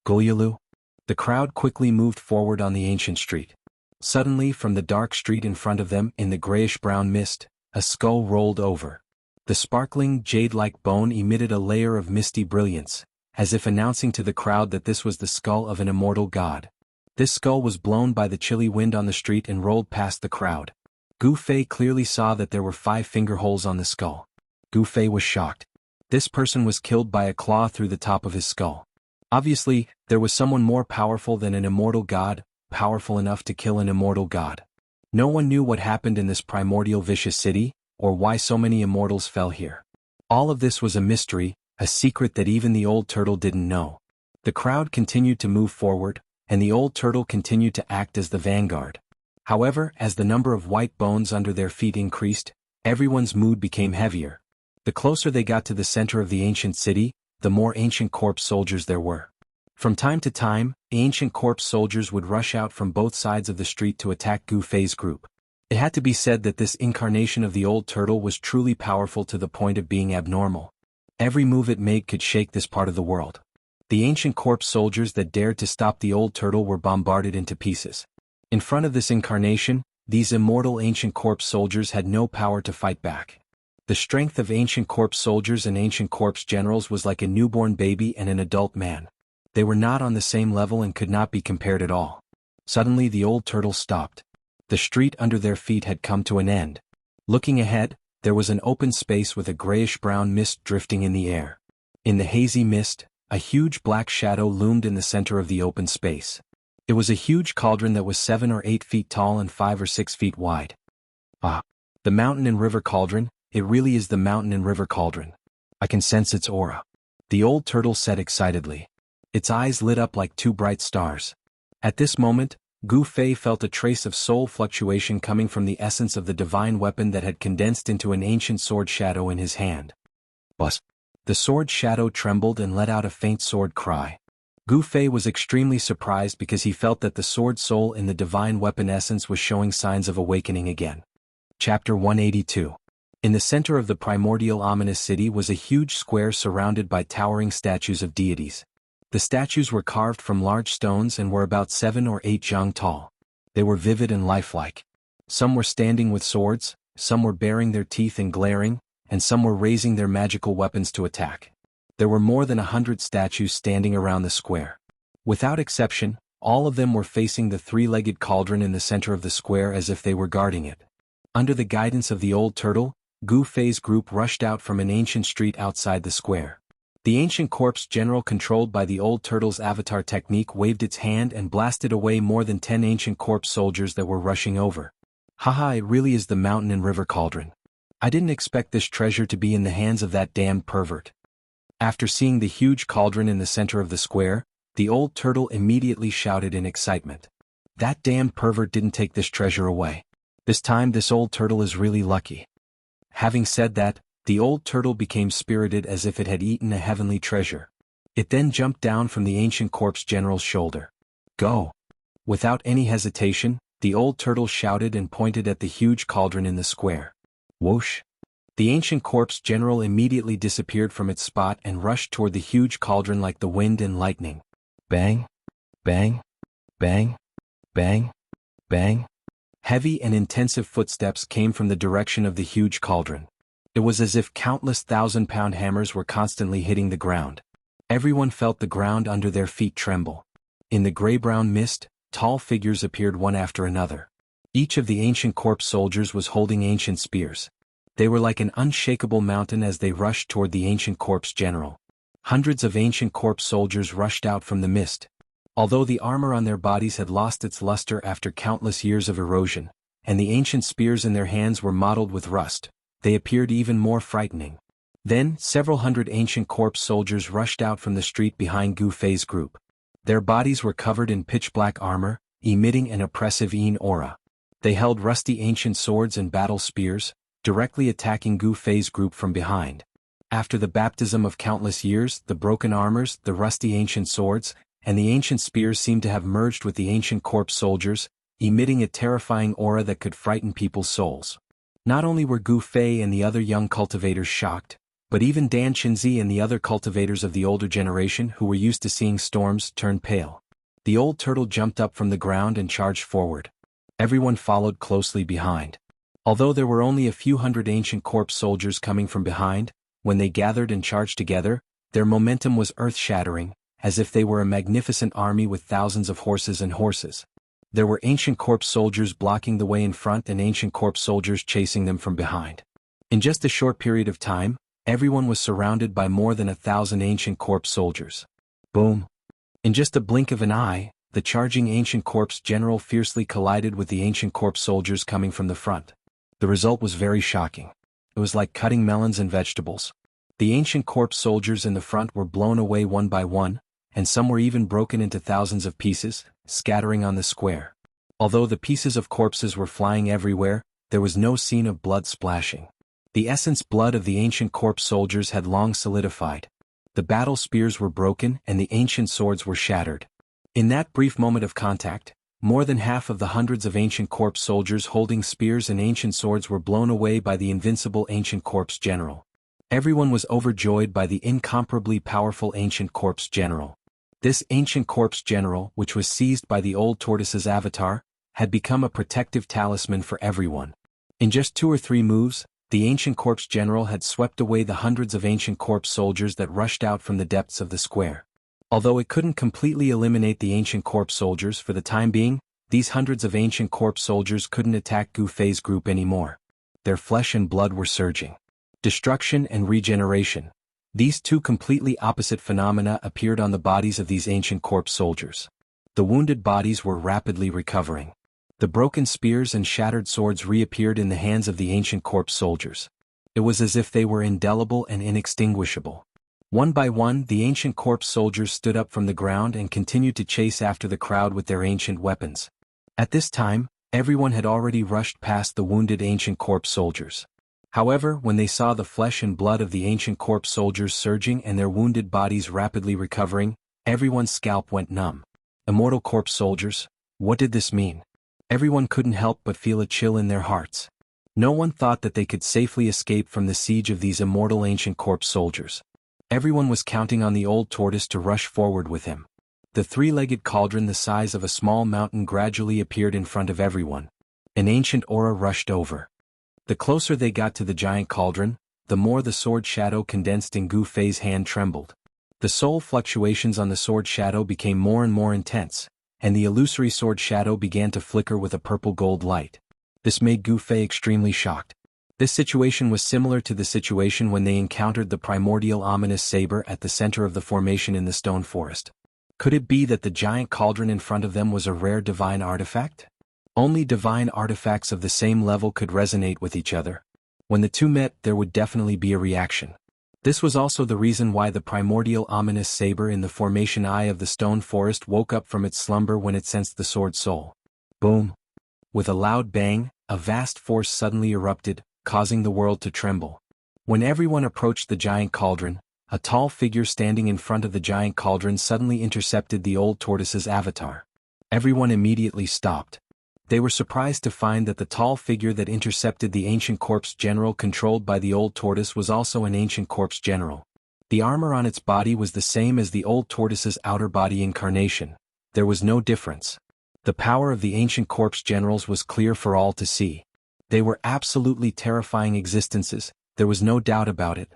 Gulyalu? The crowd quickly moved forward on the ancient street. Suddenly, from the dark street in front of them, in the grayish-brown mist, a skull rolled over. The sparkling, jade-like bone emitted a layer of misty brilliance, as if announcing to the crowd that this was the skull of an immortal god. This skull was blown by the chilly wind on the street and rolled past the crowd. Gu Fei clearly saw that there were 5 finger holes on the skull. Gu Fei was shocked. This person was killed by a claw through the top of his skull. Obviously, there was someone more powerful than an immortal god, powerful enough to kill an immortal god. No one knew what happened in this primordial vicious city, or why so many immortals fell here. All of this was a mystery, a secret that even the old turtle didn't know. The crowd continued to move forward, and the old turtle continued to act as the vanguard. However, as the number of white bones under their feet increased, everyone's mood became heavier. The closer they got to the center of the ancient city, the more ancient corpse soldiers there were. From time to time, ancient corpse soldiers would rush out from both sides of the street to attack Gu Fei's group. It had to be said that this incarnation of the old turtle was truly powerful to the point of being abnormal. Every move it made could shake this part of the world. The ancient corpse soldiers that dared to stop the old turtle were bombarded into pieces. In front of this incarnation, these immortal ancient corpse soldiers had no power to fight back. The strength of ancient corpse soldiers and ancient corpse generals was like a newborn baby and an adult man. They were not on the same level and could not be compared at all. Suddenly the old turtle stopped. The street under their feet had come to an end. Looking ahead, there was an open space with a grayish-brown mist drifting in the air. In the hazy mist, a huge black shadow loomed in the center of the open space. It was a huge cauldron that was 7 or 8 feet tall and 5 or 6 feet wide. Ah! The mountain and river cauldron, it really is the mountain and river cauldron. I can sense its aura. The old turtle said excitedly. Its eyes lit up like 2 bright stars. At this moment, Gu Fei felt a trace of soul fluctuation coming from the essence of the divine weapon that had condensed into an ancient sword shadow in his hand. Buzz! The sword shadow trembled and let out a faint sword cry. Gu Fei was extremely surprised because he felt that the sword soul in the divine weapon essence was showing signs of awakening again. Chapter 182. In the center of the primordial ominous city was a huge square surrounded by towering statues of deities. The statues were carved from large stones and were about 7 or 8 zhang tall. They were vivid and lifelike. Some were standing with swords, some were baring their teeth and glaring, and some were raising their magical weapons to attack. There were more than 100 statues standing around the square. Without exception, all of them were facing the 3-legged cauldron in the center of the square as if they were guarding it. Under the guidance of the old turtle, Gu Fei's group rushed out from an ancient street outside the square. The ancient corpse general controlled by the old turtle's avatar technique waved its hand and blasted away more than 10 ancient corpse soldiers that were rushing over. Haha, it really is the mountain and river cauldron. I didn't expect this treasure to be in the hands of that damned pervert. After seeing the huge cauldron in the center of the square, the old turtle immediately shouted in excitement. That damned pervert didn't take this treasure away. This time this old turtle is really lucky. Having said that, the old turtle became spirited as if it had eaten a heavenly treasure. It then jumped down from the ancient corpse general's shoulder. Go! Without any hesitation, the old turtle shouted and pointed at the huge cauldron in the square. Whoosh! The ancient corpse general immediately disappeared from its spot and rushed toward the huge cauldron like the wind and lightning. Bang! Bang! Bang! Bang! Bang! Heavy and intensive footsteps came from the direction of the huge cauldron. It was as if countless 1,000-pound hammers were constantly hitting the ground. Everyone felt the ground under their feet tremble. In the gray-brown mist, tall figures appeared one after another. Each of the ancient corpse soldiers was holding ancient spears. They were like an unshakable mountain as they rushed toward the ancient corpse general. Hundreds of ancient corpse soldiers rushed out from the mist. Although the armor on their bodies had lost its luster after countless years of erosion, and the ancient spears in their hands were mottled with rust, they appeared even more frightening. Then, several hundred ancient corpse soldiers rushed out from the street behind Gu Fei's group. Their bodies were covered in pitch-black armor, emitting an oppressive Yin aura. They held rusty ancient swords and battle spears, directly attacking Gu Fei's group from behind. After the baptism of countless years, the broken armors, the rusty ancient swords, and the ancient spears seemed to have merged with the ancient corpse soldiers, emitting a terrifying aura that could frighten people's souls. Not only were Gu Fei and the other young cultivators shocked, but even Dan Qinzi and the other cultivators of the older generation who were used to seeing storms turned pale. The old turtle jumped up from the ground and charged forward. Everyone followed closely behind. Although there were only a few hundred ancient corpse soldiers coming from behind, when they gathered and charged together, their momentum was earth-shattering, as if they were a magnificent army with thousands of horses and horses. There were ancient corpse soldiers blocking the way in front and ancient corpse soldiers chasing them from behind. In just a short period of time, everyone was surrounded by more than 1,000 ancient corpse soldiers. Boom! In just a blink of an eye, the charging ancient corpse general fiercely collided with the ancient corpse soldiers coming from the front. The result was very shocking. It was like cutting melons and vegetables. The ancient corpse soldiers in the front were blown away one by one, and some were even broken into thousands of pieces, scattering on the square. Although the pieces of corpses were flying everywhere, there was no scene of blood splashing. The essence blood of the ancient corpse soldiers had long solidified. The battle spears were broken and the ancient swords were shattered. In that brief moment of contact, more than half of the hundreds of ancient corpse soldiers holding spears and ancient swords were blown away by the invincible ancient corpse general. Everyone was overjoyed by the incomparably powerful ancient corpse general. This ancient corpse general, which was seized by the old tortoise's avatar, had become a protective talisman for everyone. In just 2 or 3 moves, the ancient corpse general had swept away the hundreds of ancient corpse soldiers that rushed out from the depths of the square. Although it couldn't completely eliminate the ancient corpse soldiers for the time being, these hundreds of ancient corpse soldiers couldn't attack Gu Fei's group anymore. Their flesh and blood were surging. Destruction and regeneration. These two completely opposite phenomena appeared on the bodies of these ancient corpse soldiers. The wounded bodies were rapidly recovering. The broken spears and shattered swords reappeared in the hands of the ancient corpse soldiers. It was as if they were indelible and inextinguishable. One by one, the ancient corpse soldiers stood up from the ground and continued to chase after the crowd with their ancient weapons. At this time, everyone had already rushed past the wounded ancient corpse soldiers. However, when they saw the flesh and blood of the ancient corpse soldiers surging and their wounded bodies rapidly recovering, everyone's scalp went numb. Immortal corpse soldiers, what did this mean? Everyone couldn't help but feel a chill in their hearts. No one thought that they could safely escape from the siege of these immortal ancient corpse soldiers. Everyone was counting on the old tortoise to rush forward with him. The 3-legged cauldron the size of a small mountain gradually appeared in front of everyone. An ancient aura rushed over. The closer they got to the giant cauldron, the more the sword shadow condensed in Gu Fei's hand trembled. The soul fluctuations on the sword shadow became more and more intense, and the illusory sword shadow began to flicker with a purple-gold light. This made Gu Fei extremely shocked. This situation was similar to the situation when they encountered the primordial ominous saber at the center of the formation in the stone forest. Could it be that the giant cauldron in front of them was a rare divine artifact? Only divine artifacts of the same level could resonate with each other. When the two met, there would definitely be a reaction. This was also the reason why the primordial ominous saber in the formation eye of the stone forest woke up from its slumber when it sensed the sword soul. Boom! With a loud bang, a vast force suddenly erupted, causing the world to tremble. When everyone approached the giant cauldron, a tall figure standing in front of the giant cauldron suddenly intercepted the old tortoise's avatar. Everyone immediately stopped. They were surprised to find that the tall figure that intercepted the ancient corpse general controlled by the old tortoise was also an ancient corpse general. The armor on its body was the same as the old tortoise's outer body incarnation. There was no difference. The power of the ancient corpse generals was clear for all to see. They were absolutely terrifying existences, there was no doubt about it.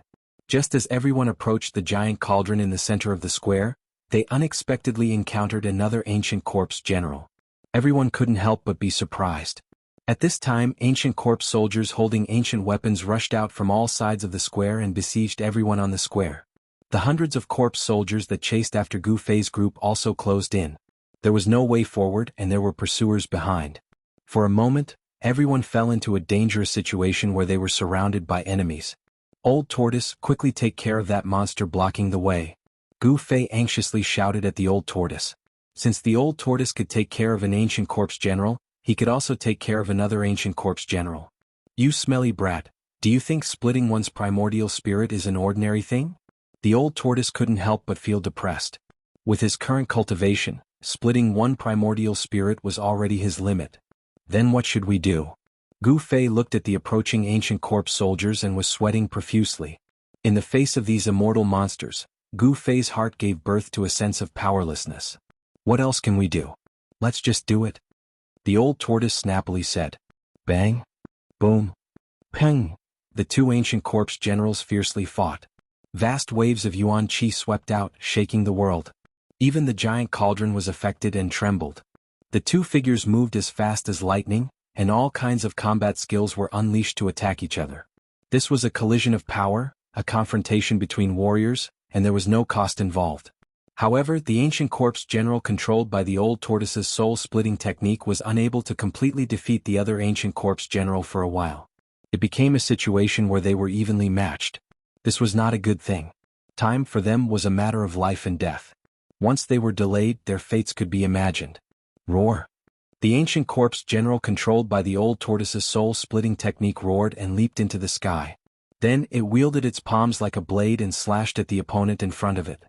Just as everyone approached the giant cauldron in the center of the square, they unexpectedly encountered another ancient corpse general. Everyone couldn't help but be surprised. At this time, ancient corpse soldiers holding ancient weapons rushed out from all sides of the square and besieged everyone on the square. The hundreds of corpse soldiers that chased after Gu Fei's group also closed in. There was no way forward and there were pursuers behind. For a moment, everyone fell into a dangerous situation where they were surrounded by enemies. Old tortoise, quickly take care of that monster blocking the way. Gu Fei anxiously shouted at the old tortoise. Since the old tortoise could take care of an ancient corpse general, he could also take care of another ancient corpse general. You smelly brat, do you think splitting one's primordial spirit is an ordinary thing? The old tortoise couldn't help but feel depressed. With his current cultivation, splitting one primordial spirit was already his limit. Then what should we do? Gu Fei looked at the approaching ancient corpse soldiers and was sweating profusely. In the face of these immortal monsters, Gu Fei's heart gave birth to a sense of powerlessness. What else can we do? Let's just do it. The old tortoise snappily said. Bang! Boom! Peng! The two ancient corpse generals fiercely fought. Vast waves of yuan qi swept out, shaking the world. Even the giant cauldron was affected and trembled. The two figures moved as fast as lightning, and all kinds of combat skills were unleashed to attack each other. This was a collision of power, a confrontation between warriors, and there was no cost involved. However, the ancient corpse general controlled by the old tortoise's soul-splitting technique was unable to completely defeat the other ancient corpse general for a while. It became a situation where they were evenly matched. This was not a good thing. Time for them was a matter of life and death. Once they were delayed, their fates could be imagined. Roar! The ancient corpse general controlled by the old tortoise's soul-splitting technique roared and leaped into the sky. Then it wielded its palms like a blade and slashed at the opponent in front of it.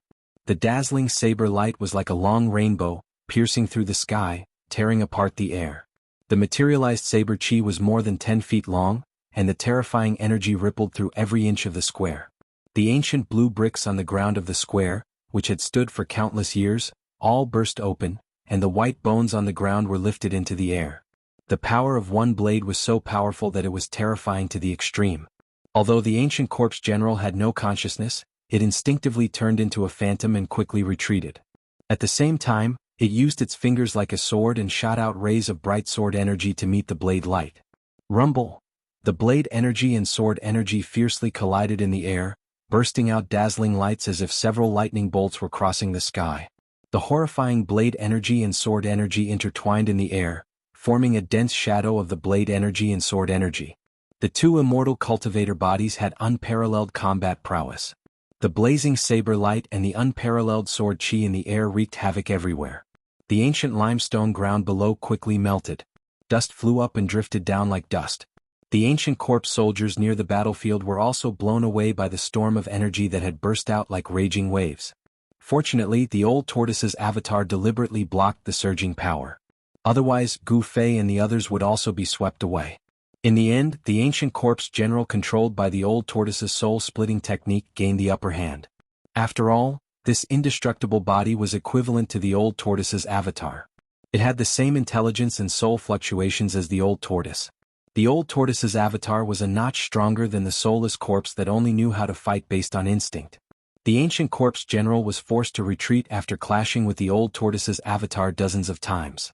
The dazzling saber light was like a long rainbow, piercing through the sky, tearing apart the air. The materialized saber chi was more than 10 feet long, and the terrifying energy rippled through every inch of the square. The ancient blue bricks on the ground of the square, which had stood for countless years, all burst open, and the white bones on the ground were lifted into the air. The power of one blade was so powerful that it was terrifying to the extreme. Although the ancient corpse general had no consciousness, it instinctively turned into a phantom and quickly retreated. At the same time, it used its fingers like a sword and shot out rays of bright sword energy to meet the blade light. Rumble! The blade energy and sword energy fiercely collided in the air, bursting out dazzling lights as if several lightning bolts were crossing the sky. The horrifying blade energy and sword energy intertwined in the air, forming a dense shadow of the blade energy and sword energy. The two immortal cultivator bodies had unparalleled combat prowess. The blazing saber light and the unparalleled sword chi in the air wreaked havoc everywhere. The ancient limestone ground below quickly melted. Dust flew up and drifted down like dust. The ancient corpse soldiers near the battlefield were also blown away by the storm of energy that had burst out like raging waves. Fortunately, the old tortoise's avatar deliberately blocked the surging power. Otherwise, Gu Fei and the others would also be swept away. In the end, the ancient corpse general controlled by the old tortoise's soul-splitting technique gained the upper hand. After all, this indestructible body was equivalent to the old tortoise's avatar. It had the same intelligence and soul fluctuations as the old tortoise. The old tortoise's avatar was a notch stronger than the soulless corpse that only knew how to fight based on instinct. The ancient corpse general was forced to retreat after clashing with the old tortoise's avatar dozens of times.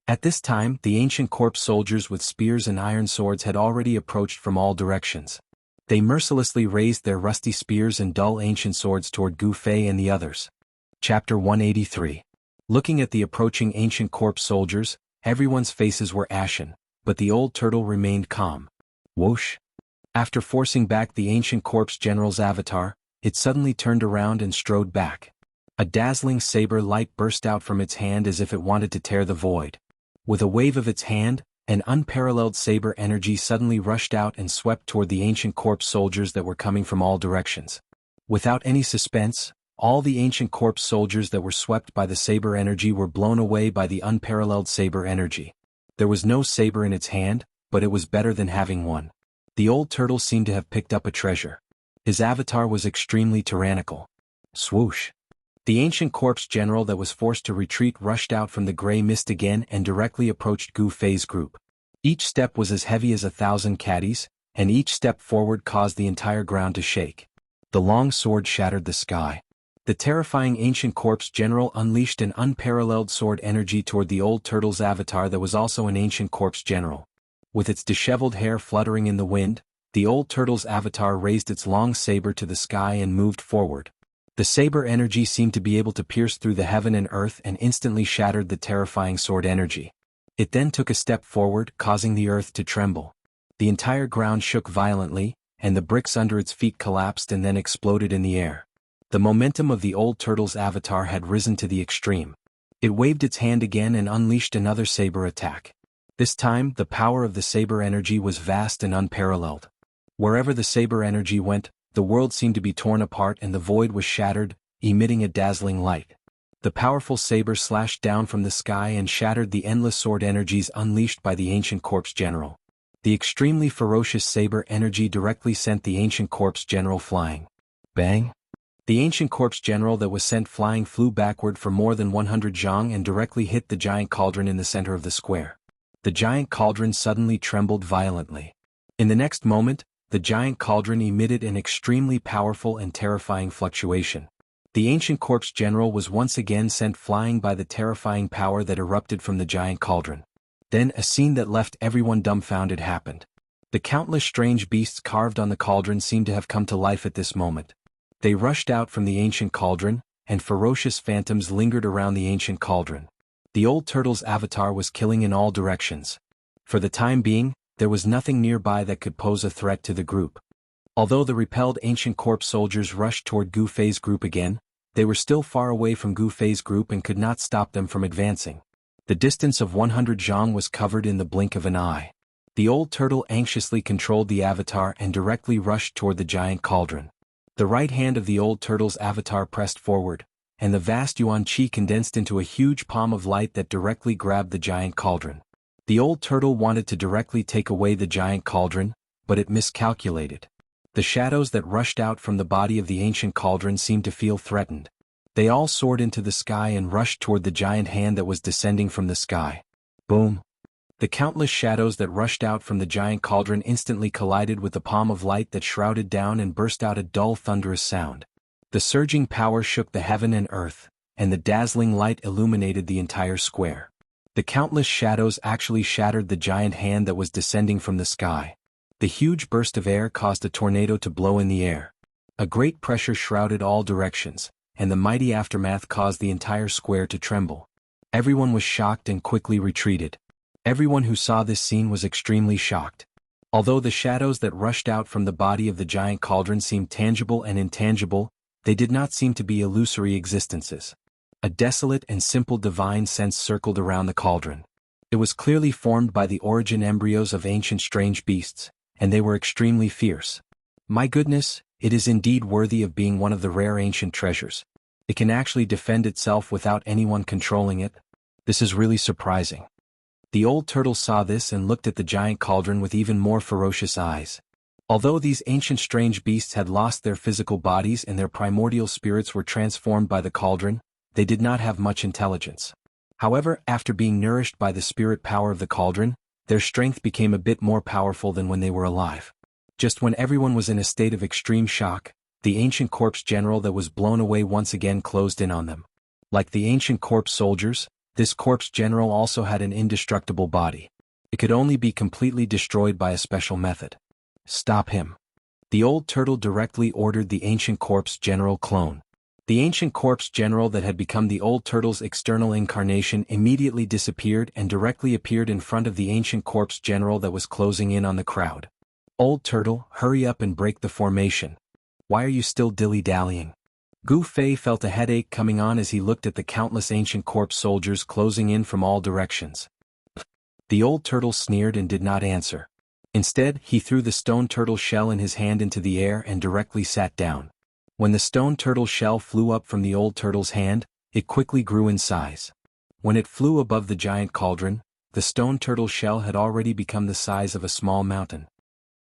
At this time, the ancient corpse soldiers with spears and iron swords had already approached from all directions. They mercilessly raised their rusty spears and dull ancient swords toward Gu Fei and the others. Chapter 183. Looking at the approaching ancient corpse soldiers, everyone's faces were ashen, but the old turtle remained calm. Whoosh! After forcing back the ancient corpse general's avatar, it suddenly turned around and strode back. A dazzling saber light burst out from its hand as if it wanted to tear the void. With a wave of its hand, an unparalleled saber energy suddenly rushed out and swept toward the ancient corpse soldiers that were coming from all directions. Without any suspense, all the ancient corpse soldiers that were swept by the saber energy were blown away by the unparalleled saber energy. There was no saber in its hand, but it was better than having one. The old turtle seemed to have picked up a treasure. His avatar was extremely tyrannical. Swoosh! The ancient corpse general that was forced to retreat rushed out from the gray mist again and directly approached Gu Fei's group. Each step was as heavy as 1,000 caddies, and each step forward caused the entire ground to shake. The long sword shattered the sky. The terrifying ancient corpse general unleashed an unparalleled sword energy toward the old turtle's avatar that was also an ancient corpse general. With its disheveled hair fluttering in the wind, the old turtle's avatar raised its long saber to the sky and moved forward. The saber energy seemed to be able to pierce through the heaven and earth and instantly shattered the terrifying sword energy. It then took a step forward, causing the earth to tremble. The entire ground shook violently, and the bricks under its feet collapsed and then exploded in the air. The momentum of the old turtle's avatar had risen to the extreme. It waved its hand again and unleashed another saber attack. This time, the power of the saber energy was vast and unparalleled. Wherever the saber energy went, the world seemed to be torn apart and the void was shattered, emitting a dazzling light. The powerful saber slashed down from the sky and shattered the endless sword energies unleashed by the ancient corpse general. The extremely ferocious saber energy directly sent the ancient corpse general flying. Bang! The ancient corpse general that was sent flying flew backward for more than 100 zhang and directly hit the giant cauldron in the center of the square. The giant cauldron suddenly trembled violently. In the next moment, the giant cauldron emitted an extremely powerful and terrifying fluctuation. The ancient corpse general was once again sent flying by the terrifying power that erupted from the giant cauldron. Then a scene that left everyone dumbfounded happened. The countless strange beasts carved on the cauldron seemed to have come to life at this moment. They rushed out from the ancient cauldron, and ferocious phantoms lingered around the ancient cauldron. The old turtle's avatar was killing in all directions. For the time being, there was nothing nearby that could pose a threat to the group. Although the repelled ancient corpse soldiers rushed toward Gu Fei's group again, they were still far away from Gu Fei's group and could not stop them from advancing. The distance of 100 zhang was covered in the blink of an eye. The old turtle anxiously controlled the avatar and directly rushed toward the giant cauldron. The right hand of the old turtle's avatar pressed forward, and the vast yuan qi condensed into a huge palm of light that directly grabbed the giant cauldron. The old turtle wanted to directly take away the giant cauldron, but it miscalculated. The shadows that rushed out from the body of the ancient cauldron seemed to feel threatened. They all soared into the sky and rushed toward the giant hand that was descending from the sky. Boom! The countless shadows that rushed out from the giant cauldron instantly collided with the palm of light that shrouded down and burst out a dull thunderous sound. The surging power shook the heaven and earth, and the dazzling light illuminated the entire square. The countless shadows actually shattered the giant hand that was descending from the sky. The huge burst of air caused a tornado to blow in the air. A great pressure shrouded all directions, and the mighty aftermath caused the entire square to tremble. Everyone was shocked and quickly retreated. Everyone who saw this scene was extremely shocked. Although the shadows that rushed out from the body of the giant cauldron seemed tangible and intangible, they did not seem to be illusory existences. A desolate and simple divine sense circled around the cauldron. It was clearly formed by the origin embryos of ancient strange beasts, and they were extremely fierce. My goodness, it is indeed worthy of being one of the rare ancient treasures. It can actually defend itself without anyone controlling it. This is really surprising. The old turtle saw this and looked at the giant cauldron with even more ferocious eyes. Although these ancient strange beasts had lost their physical bodies and their primordial spirits were transformed by the cauldron, they did not have much intelligence. However, after being nourished by the spirit power of the cauldron, their strength became a bit more powerful than when they were alive. Just when everyone was in a state of extreme shock, the ancient corpse general that was blown away once again closed in on them. Like the ancient corpse soldiers, this corpse general also had an indestructible body. It could only be completely destroyed by a special method. Stop him. The old turtle directly ordered the ancient corpse general clone. The ancient corpse general that had become the old turtle's external incarnation immediately disappeared and directly appeared in front of the ancient corpse general that was closing in on the crowd. Old turtle, hurry up and break the formation. Why are you still dilly-dallying? Gu Fei felt a headache coming on as he looked at the countless ancient corpse soldiers closing in from all directions. The old turtle sneered and did not answer. Instead, he threw the stone turtle shell in his hand into the air and directly sat down. When the stone turtle shell flew up from the old turtle's hand, it quickly grew in size. When it flew above the giant cauldron, the stone turtle shell had already become the size of a small mountain.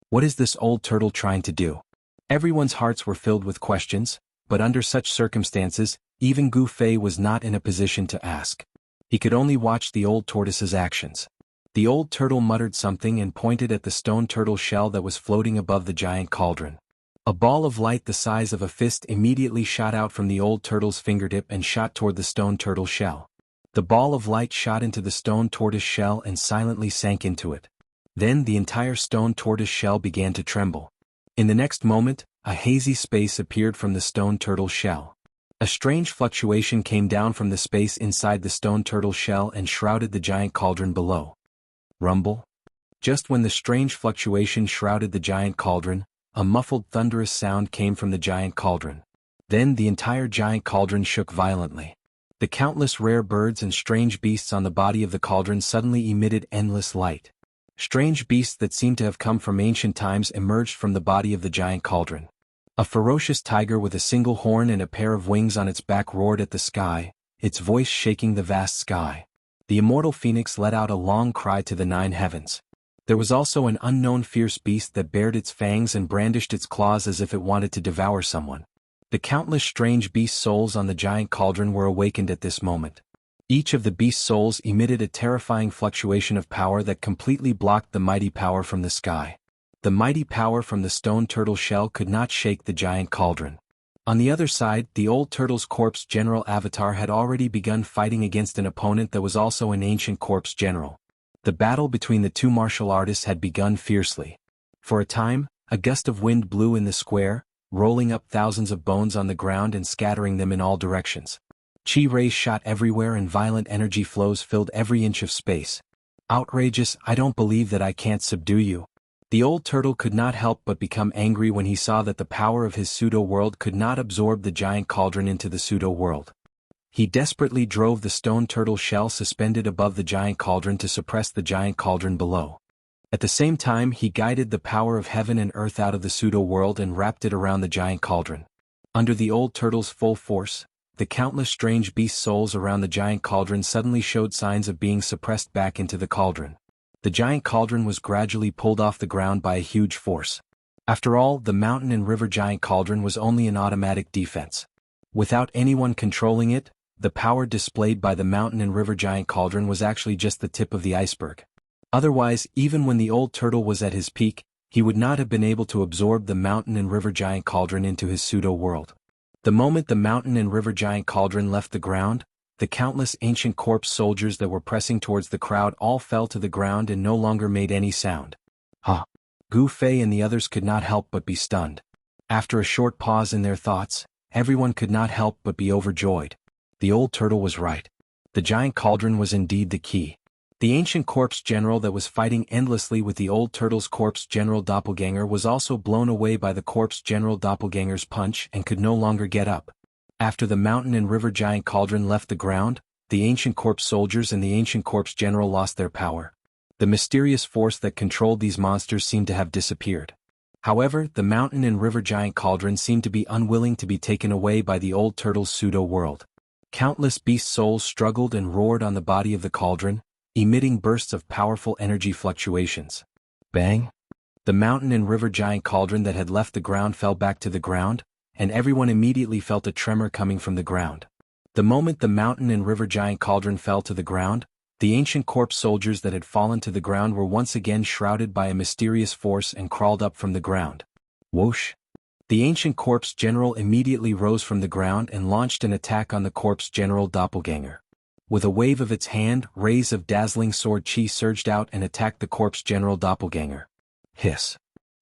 What is this old turtle trying to do? Everyone's hearts were filled with questions, but under such circumstances, even Gu Fei was not in a position to ask. He could only watch the old tortoise's actions. The old turtle muttered something and pointed at the stone turtle shell that was floating above the giant cauldron. A ball of light the size of a fist immediately shot out from the old turtle's fingertip and shot toward the stone turtle shell. The ball of light shot into the stone tortoise shell and silently sank into it. Then the entire stone tortoise shell began to tremble. In the next moment, a hazy space appeared from the stone turtle shell. A strange fluctuation came down from the space inside the stone turtle shell and shrouded the giant cauldron below. Rumble? Just when the strange fluctuation shrouded the giant cauldron, a muffled thunderous sound came from the giant cauldron. Then the entire giant cauldron shook violently. The countless rare birds and strange beasts on the body of the cauldron suddenly emitted endless light. Strange beasts that seemed to have come from ancient times emerged from the body of the giant cauldron. A ferocious tiger with a single horn and a pair of wings on its back roared at the sky, its voice shaking the vast sky. The immortal phoenix let out a long cry to the 9 heavens. There was also an unknown fierce beast that bared its fangs and brandished its claws as if it wanted to devour someone. The countless strange beast souls on the giant cauldron were awakened at this moment. Each of the beast souls emitted a terrifying fluctuation of power that completely blocked the mighty power from the sky. The mighty power from the stone turtle shell could not shake the giant cauldron. On the other side, the old turtle's corpse general avatar had already begun fighting against an opponent that was also an ancient corpse general. The battle between the two martial artists had begun fiercely. For a time, a gust of wind blew in the square, rolling up thousands of bones on the ground and scattering them in all directions. Chi rays shot everywhere and violent energy flows filled every inch of space. Outrageous, I don't believe that I can't subdue you. The old turtle could not help but become angry when he saw that the power of his pseudo-world could not absorb the giant cauldron into the pseudo-world. He desperately drove the stone turtle shell suspended above the giant cauldron to suppress the giant cauldron below. At the same time, he guided the power of heaven and earth out of the pseudo-world and wrapped it around the giant cauldron. Under the old turtle's full force, the countless strange beast souls around the giant cauldron suddenly showed signs of being suppressed back into the cauldron. The giant cauldron was gradually pulled off the ground by a huge force. After all, the mountain and river giant cauldron was only an automatic defense. Without anyone controlling it, the power displayed by the mountain and river giant cauldron was actually just the tip of the iceberg. Otherwise, even when the old turtle was at his peak, he would not have been able to absorb the mountain and river giant cauldron into his pseudo-world. The moment the mountain and river giant cauldron left the ground, the countless ancient corpse soldiers that were pressing towards the crowd all fell to the ground and no longer made any sound. Gu Fei and the others could not help but be stunned. After a short pause in their thoughts, everyone could not help but be overjoyed. The old turtle was right. The giant cauldron was indeed the key. The ancient corpse general that was fighting endlessly with the old turtle's corpse general doppelganger was also blown away by the corpse general doppelganger's punch and could no longer get up. After the mountain and river giant cauldron left the ground, the ancient corpse soldiers and the ancient corpse general lost their power. The mysterious force that controlled these monsters seemed to have disappeared. However, the mountain and river giant cauldron seemed to be unwilling to be taken away by the old turtle's pseudo-world. Countless beast souls struggled and roared on the body of the cauldron, emitting bursts of powerful energy fluctuations. Bang! The mountain and river giant cauldron that had left the ground fell back to the ground, and everyone immediately felt a tremor coming from the ground. The moment the mountain and river giant cauldron fell to the ground, the ancient corpse soldiers that had fallen to the ground were once again shrouded by a mysterious force and crawled up from the ground. Whoosh! The ancient corpse general immediately rose from the ground and launched an attack on the corpse general doppelganger. With a wave of its hand, rays of dazzling sword chi surged out and attacked the corpse general doppelganger. Hiss!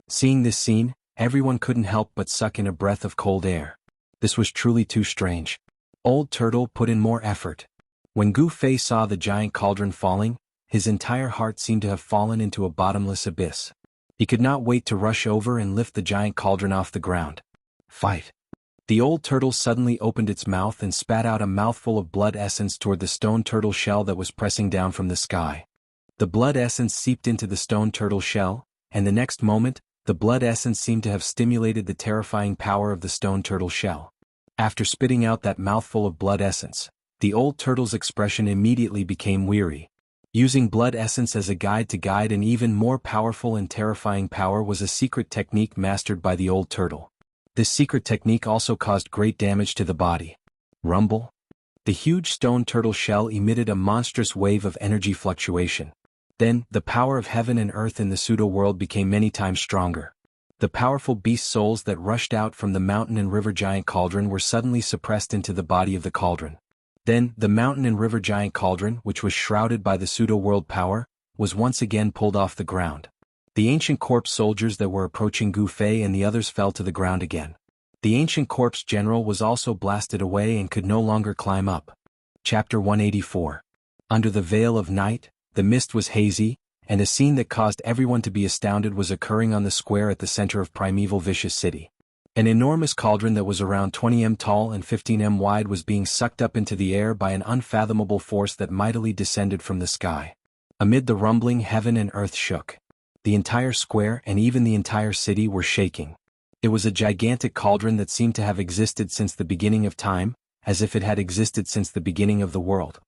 Seeing this scene, everyone couldn't help but suck in a breath of cold air. This was truly too strange. Old Turtle put in more effort. When Gu Fei saw the giant cauldron falling, his entire heart seemed to have fallen into a bottomless abyss. He could not wait to rush over and lift the giant cauldron off the ground. Fight! The old turtle suddenly opened its mouth and spat out a mouthful of blood essence toward the stone turtle shell that was pressing down from the sky. The blood essence seeped into the stone turtle shell, and the next moment, the blood essence seemed to have stimulated the terrifying power of the stone turtle shell. After spitting out that mouthful of blood essence, the old turtle's expression immediately became weary. Using blood essence as a guide to guide an even more powerful and terrifying power was a secret technique mastered by the old turtle. This secret technique also caused great damage to the body. Rumble! The huge stone turtle shell emitted a monstrous wave of energy fluctuation. Then, the power of heaven and earth in the pseudo-world became many times stronger. The powerful beast souls that rushed out from the mountain and river giant cauldron were suddenly suppressed into the body of the cauldron. Then, the mountain and river giant cauldron, which was shrouded by the pseudo-world power, was once again pulled off the ground. The ancient corpse soldiers that were approaching Gu Fei and the others fell to the ground again. The ancient corpse general was also blasted away and could no longer climb up. Chapter 184. Under the veil of night, the mist was hazy, and a scene that caused everyone to be astounded was occurring on the square at the center of primeval Vicious City. An enormous cauldron that was around 20 m tall and 15 m wide was being sucked up into the air by an unfathomable force that mightily descended from the sky. Amid the rumbling, heaven and earth shook. The entire square and even the entire city were shaking. It was a gigantic cauldron that seemed to have existed since the beginning of time, as if it had existed since the beginning of the world.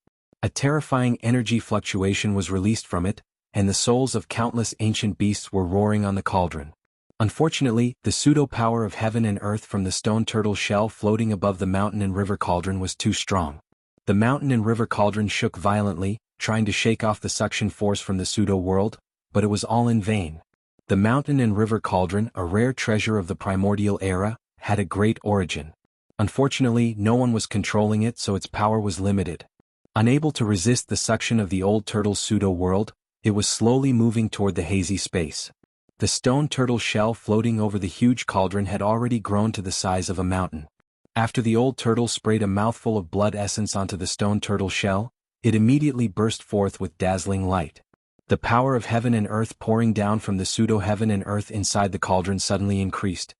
A terrifying energy fluctuation was released from it, and the souls of countless ancient beasts were roaring on the cauldron. Unfortunately, the pseudo-power of heaven and earth from the stone turtle shell floating above the mountain and river cauldron was too strong. The mountain and river cauldron shook violently, trying to shake off the suction force from the pseudo-world, but it was all in vain. The mountain and river cauldron, a rare treasure of the primordial era, had a great origin. Unfortunately, no one was controlling it, so its power was limited. Unable to resist the suction of the old turtle's pseudo-world, it was slowly moving toward the hazy space. The stone turtle shell floating over the huge cauldron had already grown to the size of a mountain. After the old turtle sprayed a mouthful of blood essence onto the stone turtle shell, it immediately burst forth with dazzling light. The power of heaven and earth pouring down from the pseudo-heaven and earth inside the cauldron suddenly increased.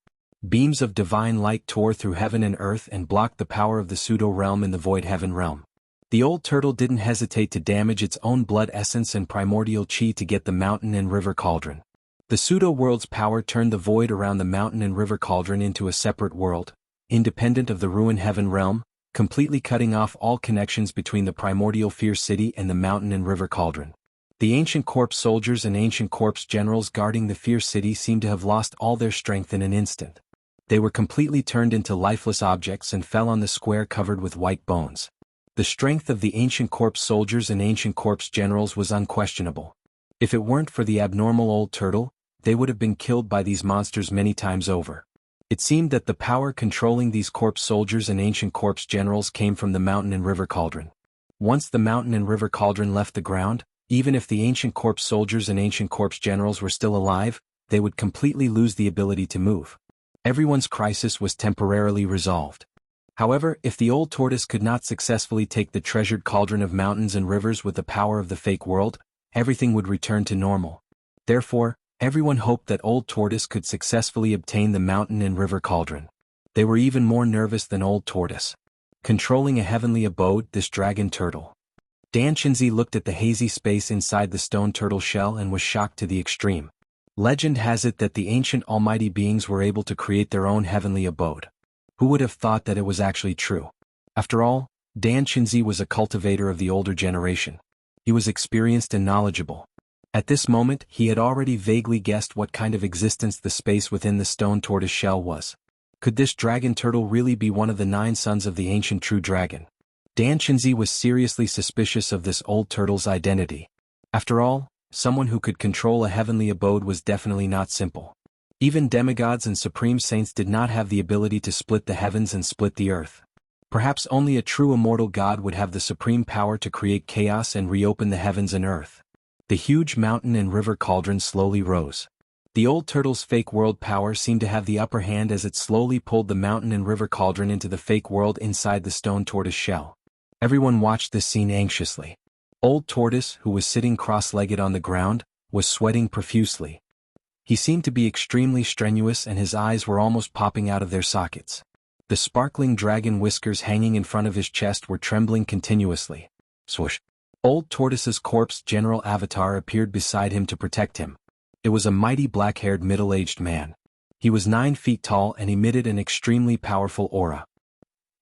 Beams of divine light tore through heaven and earth and blocked the power of the pseudo-realm in the void heaven realm. The old turtle didn't hesitate to damage its own blood essence and primordial chi to get the mountain and river cauldron. The pseudo-world's power turned the void around the mountain and river cauldron into a separate world, independent of the ruined heaven realm, completely cutting off all connections between the primordial fierce city and the mountain and river cauldron. The ancient corpse soldiers and ancient corpse generals guarding the fierce city seemed to have lost all their strength in an instant. They were completely turned into lifeless objects and fell on the square covered with white bones. The strength of the ancient corpse soldiers and ancient corpse generals was unquestionable. If it weren't for the abnormal old turtle, they would have been killed by these monsters many times over. It seemed that the power controlling these corpse soldiers and ancient corpse generals came from the mountain and river cauldron. Once the mountain and river cauldron left the ground, even if the ancient corpse soldiers and ancient corpse generals were still alive, they would completely lose the ability to move. Everyone's crisis was temporarily resolved. However, if the old tortoise could not successfully take the treasured cauldron of mountains and rivers with the power of the fake world, everything would return to normal. Therefore, everyone hoped that old tortoise could successfully obtain the mountain and river cauldron. They were even more nervous than old tortoise. Controlling a heavenly abode, this dragon turtle. Dan Chenzi looked at the hazy space inside the stone turtle shell and was shocked to the extreme. Legend has it that the ancient almighty beings were able to create their own heavenly abode. Who would have thought that it was actually true? After all, Dan Chenzi was a cultivator of the older generation. He was experienced and knowledgeable. At this moment, he had already vaguely guessed what kind of existence the space within the stone tortoise shell was. Could this dragon turtle really be one of the 9 sons of the ancient true dragon? Dan Chenzi was seriously suspicious of this old turtle's identity. After all, someone who could control a heavenly abode was definitely not simple. Even demigods and supreme saints did not have the ability to split the heavens and split the earth. Perhaps only a true immortal god would have the supreme power to create chaos and reopen the heavens and earth. The huge mountain and river cauldron slowly rose. The old turtle's fake world power seemed to have the upper hand as it slowly pulled the mountain and river cauldron into the fake world inside the stone tortoise shell. Everyone watched this scene anxiously. Old Tortoise, who was sitting cross-legged on the ground, was sweating profusely. He seemed to be extremely strenuous and his eyes were almost popping out of their sockets. The sparkling dragon whiskers hanging in front of his chest were trembling continuously. Swoosh! Old Tortoise's corpse general avatar appeared beside him to protect him. It was a mighty black-haired middle-aged man. He was 9 feet tall and emitted an extremely powerful aura.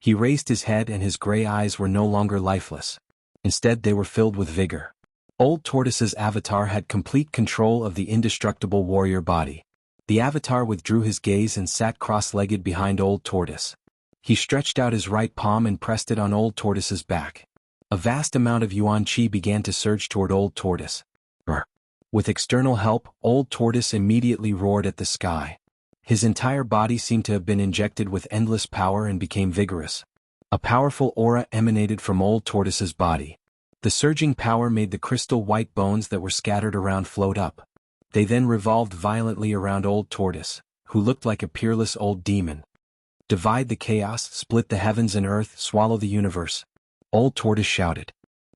He raised his head and his gray eyes were no longer lifeless. Instead they were filled with vigor. Old Tortoise's avatar had complete control of the indestructible warrior body. The avatar withdrew his gaze and sat cross-legged behind Old Tortoise. He stretched out his right palm and pressed it on Old Tortoise's back. A vast amount of yuan qi began to surge toward Old Tortoise. Roar. With external help, Old Tortoise immediately roared at the sky. His entire body seemed to have been injected with endless power and became vigorous. A powerful aura emanated from Old Tortoise's body. The surging power made the crystal white bones that were scattered around float up. They then revolved violently around Old Tortoise, who looked like a peerless old demon. Divide the chaos, split the heavens and earth, swallow the universe. Old Tortoise shouted.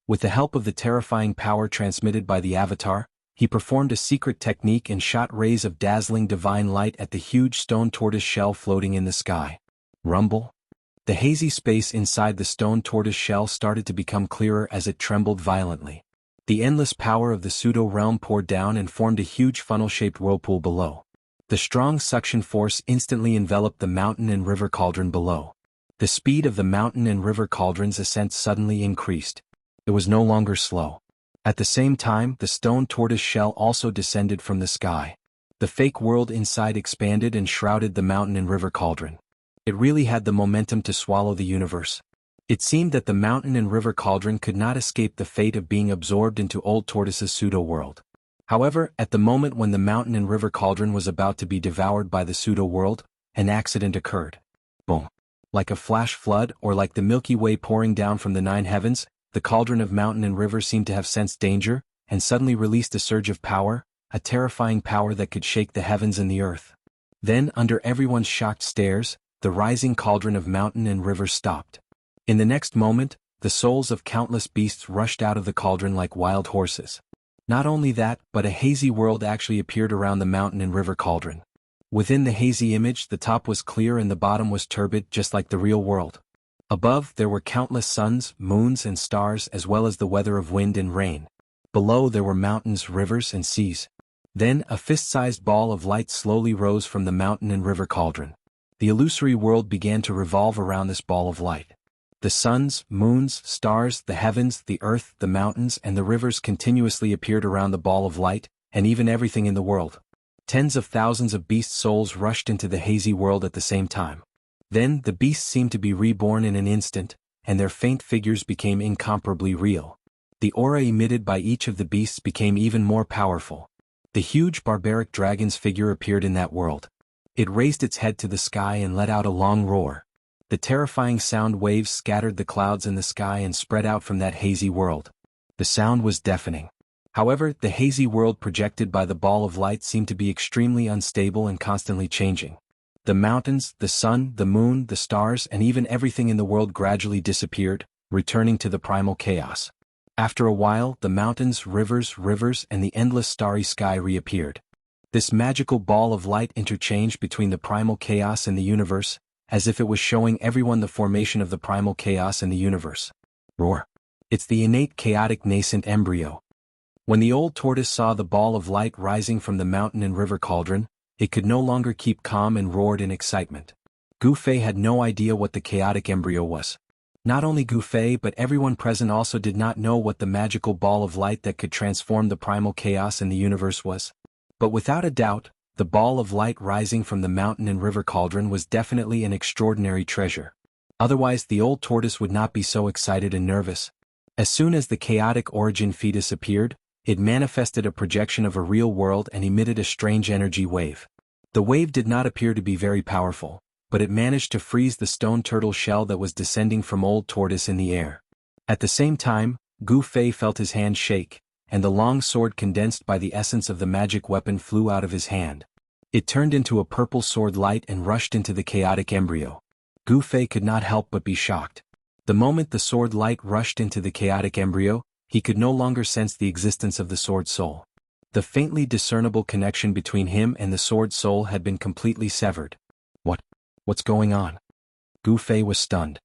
With the help of the terrifying power transmitted by the avatar, he performed a secret technique and shot rays of dazzling divine light at the huge stone tortoise shell floating in the sky. Rumble. The hazy space inside the stone tortoise shell started to become clearer as it trembled violently. The endless power of the pseudo-realm poured down and formed a huge funnel-shaped whirlpool below. The strong suction force instantly enveloped the mountain and river cauldron below. The speed of the mountain and river cauldron's ascent suddenly increased. It was no longer slow. At the same time, the stone tortoise shell also descended from the sky. The fake world inside expanded and shrouded the mountain and river cauldron. It really had the momentum to swallow the universe. It seemed that the mountain and river cauldron could not escape the fate of being absorbed into Old Tortoise's pseudo-world. However, at the moment when the mountain and river cauldron was about to be devoured by the pseudo-world, an accident occurred. Boom. Like a flash flood or like the Milky Way pouring down from the 9 heavens, the cauldron of mountain and river seemed to have sensed danger, and suddenly released a surge of power, a terrifying power that could shake the heavens and the earth. Then, under everyone's shocked stares, the rising cauldron of mountain and river stopped. In the next moment, the souls of countless beasts rushed out of the cauldron like wild horses. Not only that, but a hazy world actually appeared around the mountain and river cauldron. Within the hazy image, the top was clear and the bottom was turbid, just like the real world. Above there were countless suns, moons and stars as well as the weather of wind and rain. Below there were mountains, rivers and seas. Then a fist-sized ball of light slowly rose from the mountain and river cauldron. The illusory world began to revolve around this ball of light. The suns, moons, stars, the heavens, the earth, the mountains and the rivers continuously appeared around the ball of light, and even everything in the world. Tens of thousands of beast souls rushed into the hazy world at the same time. Then the beasts seemed to be reborn in an instant, and their faint figures became incomparably real. The aura emitted by each of the beasts became even more powerful. The huge barbaric dragon's figure appeared in that world. It raised its head to the sky and let out a long roar. The terrifying sound waves scattered the clouds in the sky and spread out from that hazy world. The sound was deafening. However, the hazy world projected by the ball of light seemed to be extremely unstable and constantly changing. The mountains, the sun, the moon, the stars, and even everything in the world gradually disappeared, returning to the primal chaos. After a while, the mountains, rivers, and the endless starry sky reappeared. This magical ball of light interchanged between the primal chaos and the universe, as if it was showing everyone the formation of the primal chaos in the universe. Roar. It's the innate chaotic nascent embryo. When the old tortoise saw the ball of light rising from the mountain and river cauldron, it could no longer keep calm and roared in excitement. Gu Fei had no idea what the chaotic embryo was. Not only Gu Fei but everyone present also did not know what the magical ball of light that could transform the primal chaos in the universe was. But without a doubt, the ball of light rising from the mountain and river cauldron was definitely an extraordinary treasure. Otherwise the old tortoise would not be so excited and nervous. As soon as the chaotic origin fetus appeared, it manifested a projection of a real world and emitted a strange energy wave. The wave did not appear to be very powerful, but it managed to freeze the stone turtle shell that was descending from old tortoise in the air. At the same time, Gu Fei felt his hand shake, and the long sword condensed by the essence of the magic weapon flew out of his hand. It turned into a purple sword light and rushed into the chaotic embryo. Gu Fei could not help but be shocked. The moment the sword light rushed into the chaotic embryo, he could no longer sense the existence of the sword soul. The faintly discernible connection between him and the sword soul had been completely severed. What's going on? Gu Fei was stunned.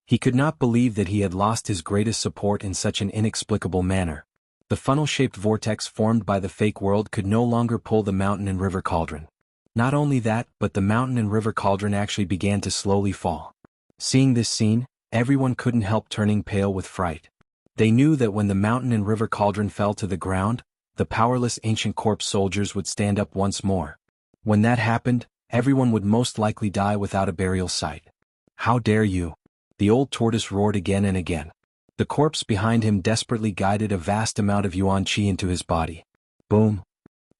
He could not believe that he had lost his greatest support in such an inexplicable manner. The funnel-shaped vortex formed by the fake world could no longer pull the mountain and river cauldron. Not only that, but the mountain and river cauldron actually began to slowly fall. Seeing this scene, everyone couldn't help turning pale with fright. They knew that when the mountain and river cauldron fell to the ground, the powerless ancient corpse soldiers would stand up once more. When that happened, everyone would most likely die without a burial site. How dare you? The old tortoise roared again and again. The corpse behind him desperately guided a vast amount of yuan qi into his body. Boom!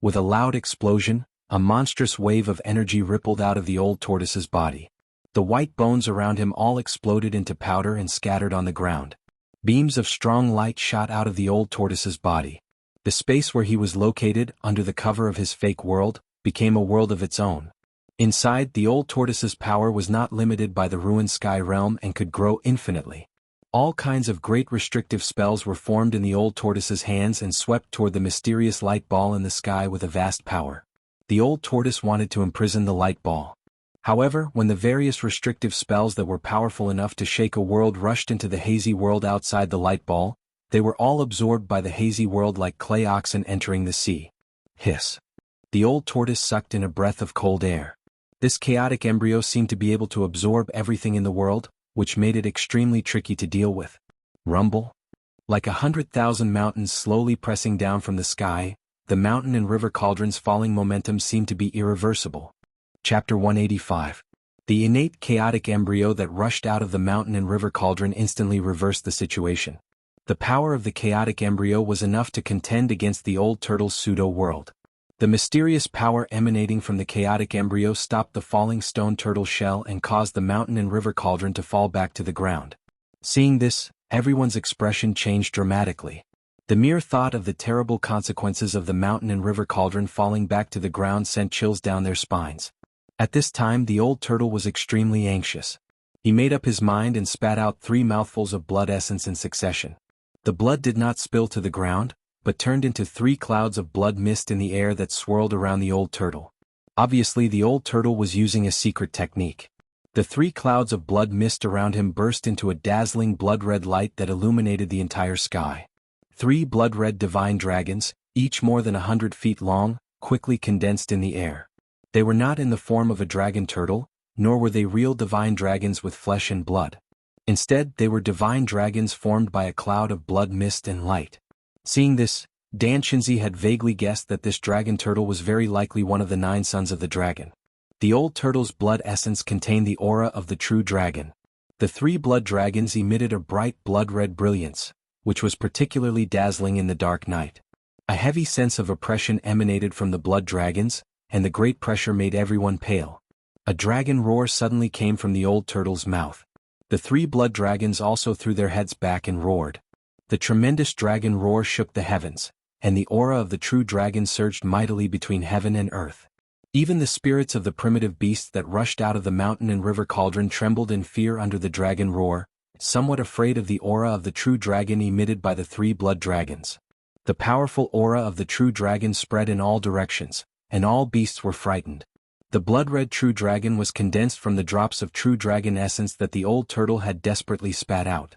With a loud explosion, a monstrous wave of energy rippled out of the old tortoise's body. The white bones around him all exploded into powder and scattered on the ground. Beams of strong light shot out of the old tortoise's body. The space where he was located, under the cover of his fake world, became a world of its own. Inside, the old tortoise's power was not limited by the ruined sky realm and could grow infinitely. All kinds of great restrictive spells were formed in the old tortoise's hands and swept toward the mysterious light ball in the sky with a vast power. The old tortoise wanted to imprison the light ball. However, when the various restrictive spells that were powerful enough to shake a world rushed into the hazy world outside the light ball, they were all absorbed by the hazy world like clay oxen entering the sea. Hiss! The old tortoise sucked in a breath of cold air. This chaotic embryo seemed to be able to absorb everything in the world, which made it extremely tricky to deal with. Rumble. Like 100,000 mountains slowly pressing down from the sky, the mountain and river cauldron's falling momentum seemed to be irreversible. Chapter 185. The innate chaotic embryo that rushed out of the mountain and river cauldron instantly reversed the situation. The power of the chaotic embryo was enough to contend against the old turtle's pseudo-world. The mysterious power emanating from the chaotic embryo stopped the falling stone turtle shell and caused the mountain and river cauldron to fall back to the ground. Seeing this, everyone's expression changed dramatically. The mere thought of the terrible consequences of the mountain and river cauldron falling back to the ground sent chills down their spines. At this time the old turtle was extremely anxious. He made up his mind and spat out 3 mouthfuls of blood essence in succession. The blood did not spill to the ground, but turned into 3 clouds of blood mist in the air that swirled around the old turtle. Obviously the old turtle was using a secret technique. The 3 clouds of blood mist around him burst into a dazzling blood-red light that illuminated the entire sky. 3 blood-red divine dragons, each more than 100 feet long, quickly condensed in the air. They were not in the form of a dragon turtle, nor were they real divine dragons with flesh and blood. Instead, they were divine dragons formed by a cloud of blood mist and light. Seeing this, Dan Shinzi had vaguely guessed that this dragon turtle was very likely one of the 9 sons of the dragon. The old turtle's blood essence contained the aura of the true dragon. The 3 blood dragons emitted a bright blood-red brilliance, which was particularly dazzling in the dark night. A heavy sense of oppression emanated from the blood dragons, and the great pressure made everyone pale. A dragon roar suddenly came from the old turtle's mouth. The 3 blood dragons also threw their heads back and roared. The tremendous dragon roar shook the heavens, and the aura of the true dragon surged mightily between heaven and earth. Even the spirits of the primitive beasts that rushed out of the mountain and river cauldron trembled in fear under the dragon roar, somewhat afraid of the aura of the true dragon emitted by the 3 blood dragons. The powerful aura of the true dragon spread in all directions, and all beasts were frightened. The blood-red true dragon was condensed from the drops of true dragon essence that the old turtle had desperately spat out.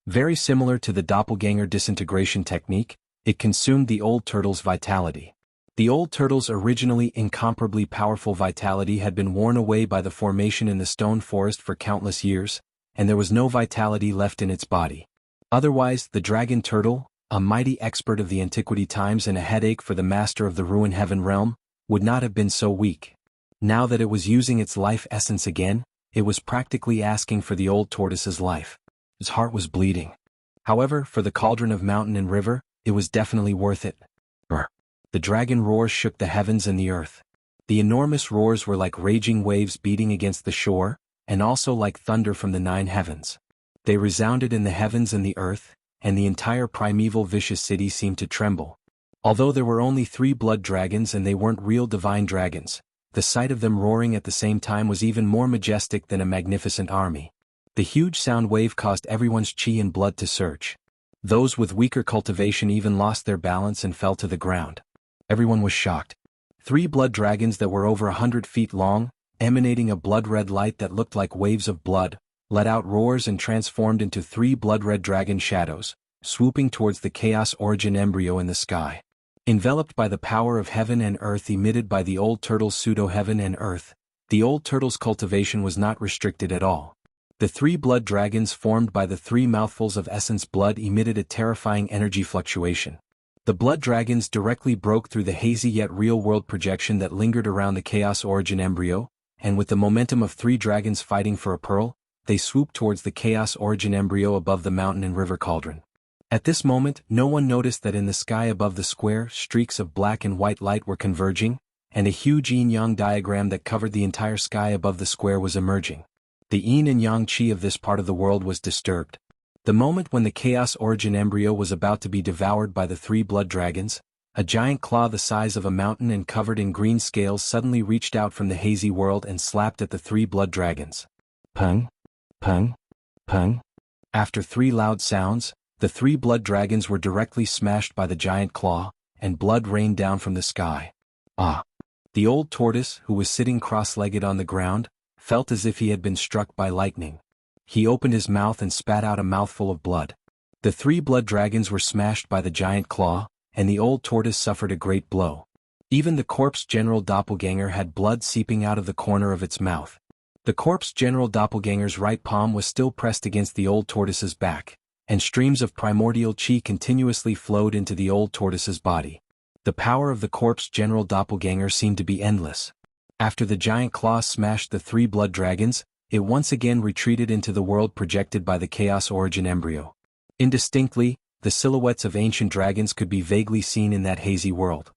Very similar to the doppelganger disintegration technique, it consumed the old turtle's vitality. The old turtle's originally incomparably powerful vitality had been worn away by the formation in the stone forest for countless years, and there was no vitality left in its body. Otherwise, the dragon turtle, a mighty expert of the antiquity times and a headache for the master of the ruin heaven realm, would not have been so weak. Now that it was using its life essence again, it was practically asking for the old tortoise's life. His heart was bleeding. However, for the cauldron of mountain and river, it was definitely worth it. The dragon roar shook the heavens and the earth. The enormous roars were like raging waves beating against the shore, and also like thunder from the 9 heavens. They resounded in the heavens and the earth, and the entire primeval vicious city seemed to tremble. Although there were only 3 blood dragons and they weren't real divine dragons, the sight of them roaring at the same time was even more majestic than a magnificent army. The huge sound wave caused everyone's chi and blood to surge. Those with weaker cultivation even lost their balance and fell to the ground. Everyone was shocked. 3 blood dragons that were over 100 feet long, emanating a blood-red light that looked like waves of blood, let out roars and transformed into 3 blood-red dragon shadows, swooping towards the chaos origin embryo in the sky. Enveloped by the power of heaven and earth emitted by the old turtle's pseudo-heaven and earth, the old turtle's cultivation was not restricted at all. The 3 blood dragons formed by the 3 mouthfuls of essence blood emitted a terrifying energy fluctuation. The blood dragons directly broke through the hazy yet real-world projection that lingered around the chaos origin embryo, and with the momentum of 3 dragons fighting for a pearl, they swooped towards the chaos origin embryo above the mountain and river cauldron. At this moment, no one noticed that in the sky above the square, streaks of black and white light were converging, and a huge yin-yang diagram that covered the entire sky above the square was emerging. The yin and yang chi of this part of the world was disturbed. The moment when the chaos origin embryo was about to be devoured by the 3 blood dragons, a giant claw the size of a mountain and covered in green scales suddenly reached out from the hazy world and slapped at the 3 blood dragons. Pung, pung, pung. After 3 loud sounds, the 3 blood dragons were directly smashed by the giant claw, and blood rained down from the sky. Ah! The old tortoise, who was sitting cross-legged on the ground, felt as if he had been struck by lightning. He opened his mouth and spat out a mouthful of blood. The 3 blood dragons were smashed by the giant claw, and the old tortoise suffered a great blow. Even the corpse general doppelganger had blood seeping out of the corner of its mouth. The corpse general doppelganger's right palm was still pressed against the old tortoise's back, and streams of primordial chi continuously flowed into the old tortoise's body. The power of the corpse general doppelganger seemed to be endless. After the giant claw smashed the 3 blood dragons, it once again retreated into the world projected by the chaos origin embryo. Indistinctly, the silhouettes of ancient dragons could be vaguely seen in that hazy world.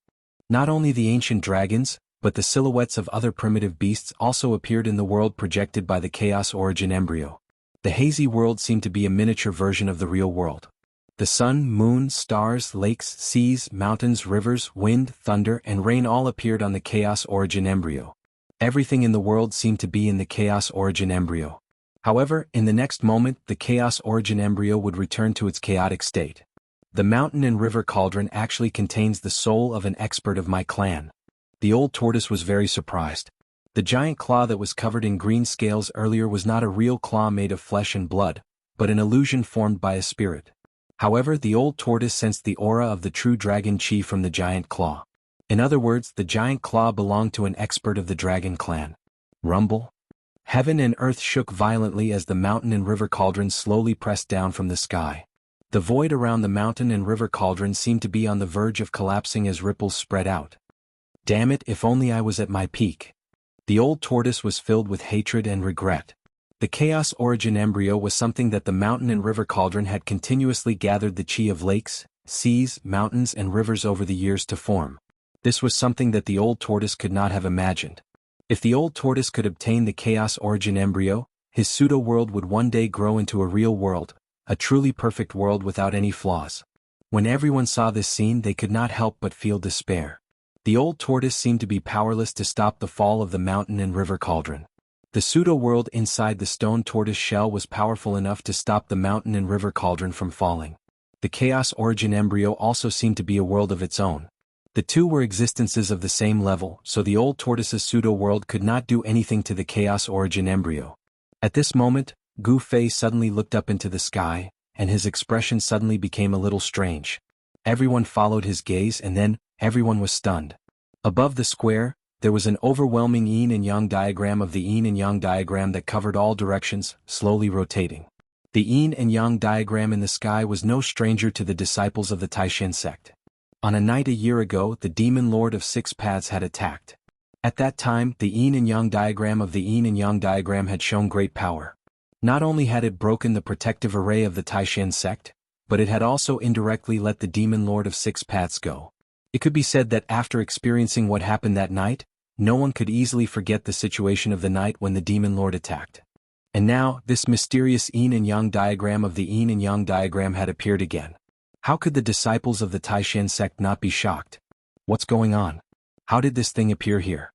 Not only the ancient dragons, but the silhouettes of other primitive beasts also appeared in the world projected by the chaos origin embryo. The hazy world seemed to be a miniature version of the real world. The sun, moon, stars, lakes, seas, mountains, rivers, wind, thunder, and rain all appeared on the chaos origin embryo. Everything in the world seemed to be in the chaos origin embryo. However, in the next moment, the chaos origin embryo would return to its chaotic state. The mountain and river cauldron actually contains the soul of an expert of my clan. The old tortoise was very surprised. The giant claw that was covered in green scales earlier was not a real claw made of flesh and blood, but an illusion formed by a spirit. However, the old tortoise sensed the aura of the true dragon chi from the giant claw. In other words, the giant claw belonged to an expert of the dragon clan. Rumble. Heaven and earth shook violently as the mountain and river cauldrons slowly pressed down from the sky. The void around the mountain and river cauldron seemed to be on the verge of collapsing as ripples spread out. Damn it, if only I was at my peak. The old tortoise was filled with hatred and regret. The chaos origin embryo was something that the mountain and river cauldron had continuously gathered the chi of lakes, seas, mountains and rivers over the years to form. This was something that the old tortoise could not have imagined. If the old tortoise could obtain the chaos origin embryo, his pseudo-world would one day grow into a real world, a truly perfect world without any flaws. When everyone saw this scene, they could not help but feel despair. The old tortoise seemed to be powerless to stop the fall of the mountain and river cauldron. The pseudo-world inside the stone tortoise shell was powerful enough to stop the mountain and river cauldron from falling. The chaos origin embryo also seemed to be a world of its own. The two were existences of the same level, so the old tortoise's pseudo-world could not do anything to the chaos origin embryo. At this moment, Gu Fei suddenly looked up into the sky, and his expression suddenly became a little strange. Everyone followed his gaze and then, everyone was stunned. Above the square, there was an overwhelming yin and yang diagram of the yin and yang diagram that covered all directions, slowly rotating. The yin and yang diagram in the sky was no stranger to the disciples of the Taishan sect. On a night a year ago, the demon lord of six paths had attacked. At that time, the yin and yang diagram of the yin and yang diagram had shown great power. Not only had it broken the protective array of the Taishan sect, but it had also indirectly let the demon lord of six paths go. It could be said that after experiencing what happened that night, no one could easily forget the situation of the night when the demon lord attacked. And now, this mysterious yin and yang diagram of the yin and yang diagram had appeared again. How could the disciples of the Taishan sect not be shocked? What's going on? How did this thing appear here?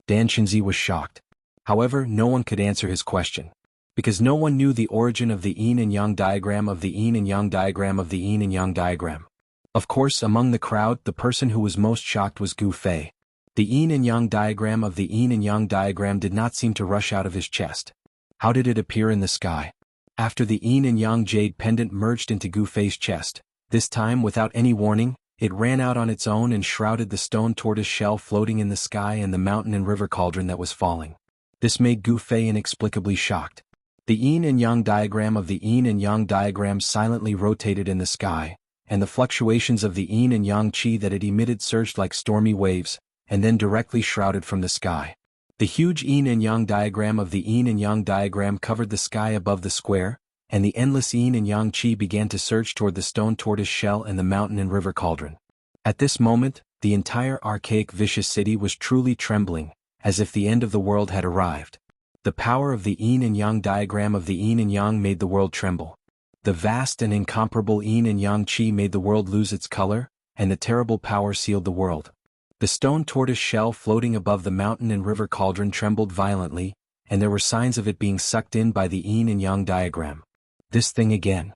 Dan Shinzi was shocked. However, no one could answer his question. Because no one knew the origin of the yin and yang diagram of the yin and yang diagram of the yin and yang diagram. Of course, among the crowd, the person who was most shocked was Gu Fei. The yin and yang diagram of the yin and yang diagram did not seem to rush out of his chest. How did it appear in the sky? After the yin and yang jade pendant merged into Gu Fei's chest, this time without any warning, it ran out on its own and shrouded the stone tortoise shell floating in the sky and the mountain and river cauldron that was falling. This made Gu Fei inexplicably shocked. The yin and yang diagram of the yin and yang diagram silently rotated in the sky, and the fluctuations of the yin and yang chi that it emitted surged like stormy waves, and then directly shrouded from the sky. The huge yin and yang diagram of the yin and yang diagram covered the sky above the square, and the endless yin and yang chi began to surge toward the stone tortoise shell and the mountain and river cauldron. At this moment, the entire archaic vicious city was truly trembling, as if the end of the world had arrived. The power of the yin and yang diagram of the yin and yang made the world tremble. The vast and incomparable yin and yang chi made the world lose its color, and the terrible power sealed the world. The stone tortoise shell floating above the mountain and river cauldron trembled violently, and there were signs of it being sucked in by the yin and yang diagram. This thing again.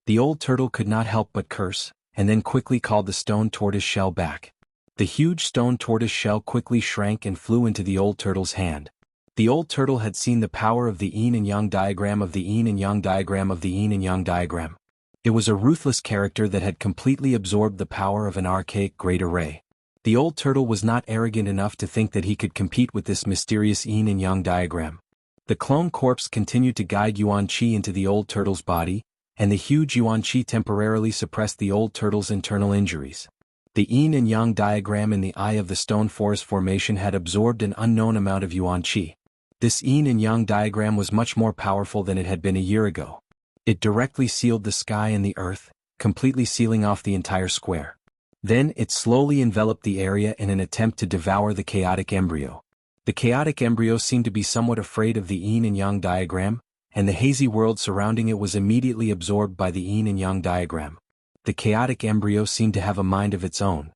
The old turtle could not help but curse, and then quickly called the stone tortoise shell back. The huge stone tortoise shell quickly shrank and flew into the old turtle's hand. The old turtle had seen the power of the yin and yang diagram of the yin and yang diagram of the yin and yang diagram. It was a ruthless character that had completely absorbed the power of an archaic great array. The old turtle was not arrogant enough to think that he could compete with this mysterious yin and yang diagram. The clone corpse continued to guide Yuan Qi into the old turtle's body, and the huge Yuan Qi temporarily suppressed the old turtle's internal injuries. The yin and yang diagram in the eye of the stone forest formation had absorbed an unknown amount of Yuan Qi. This yin and yang diagram was much more powerful than it had been a year ago. It directly sealed the sky and the earth, completely sealing off the entire square. Then it slowly enveloped the area in an attempt to devour the chaotic embryo. The chaotic embryo seemed to be somewhat afraid of the yin and yang diagram, and the hazy world surrounding it was immediately absorbed by the yin and yang diagram. The chaotic embryo seemed to have a mind of its own.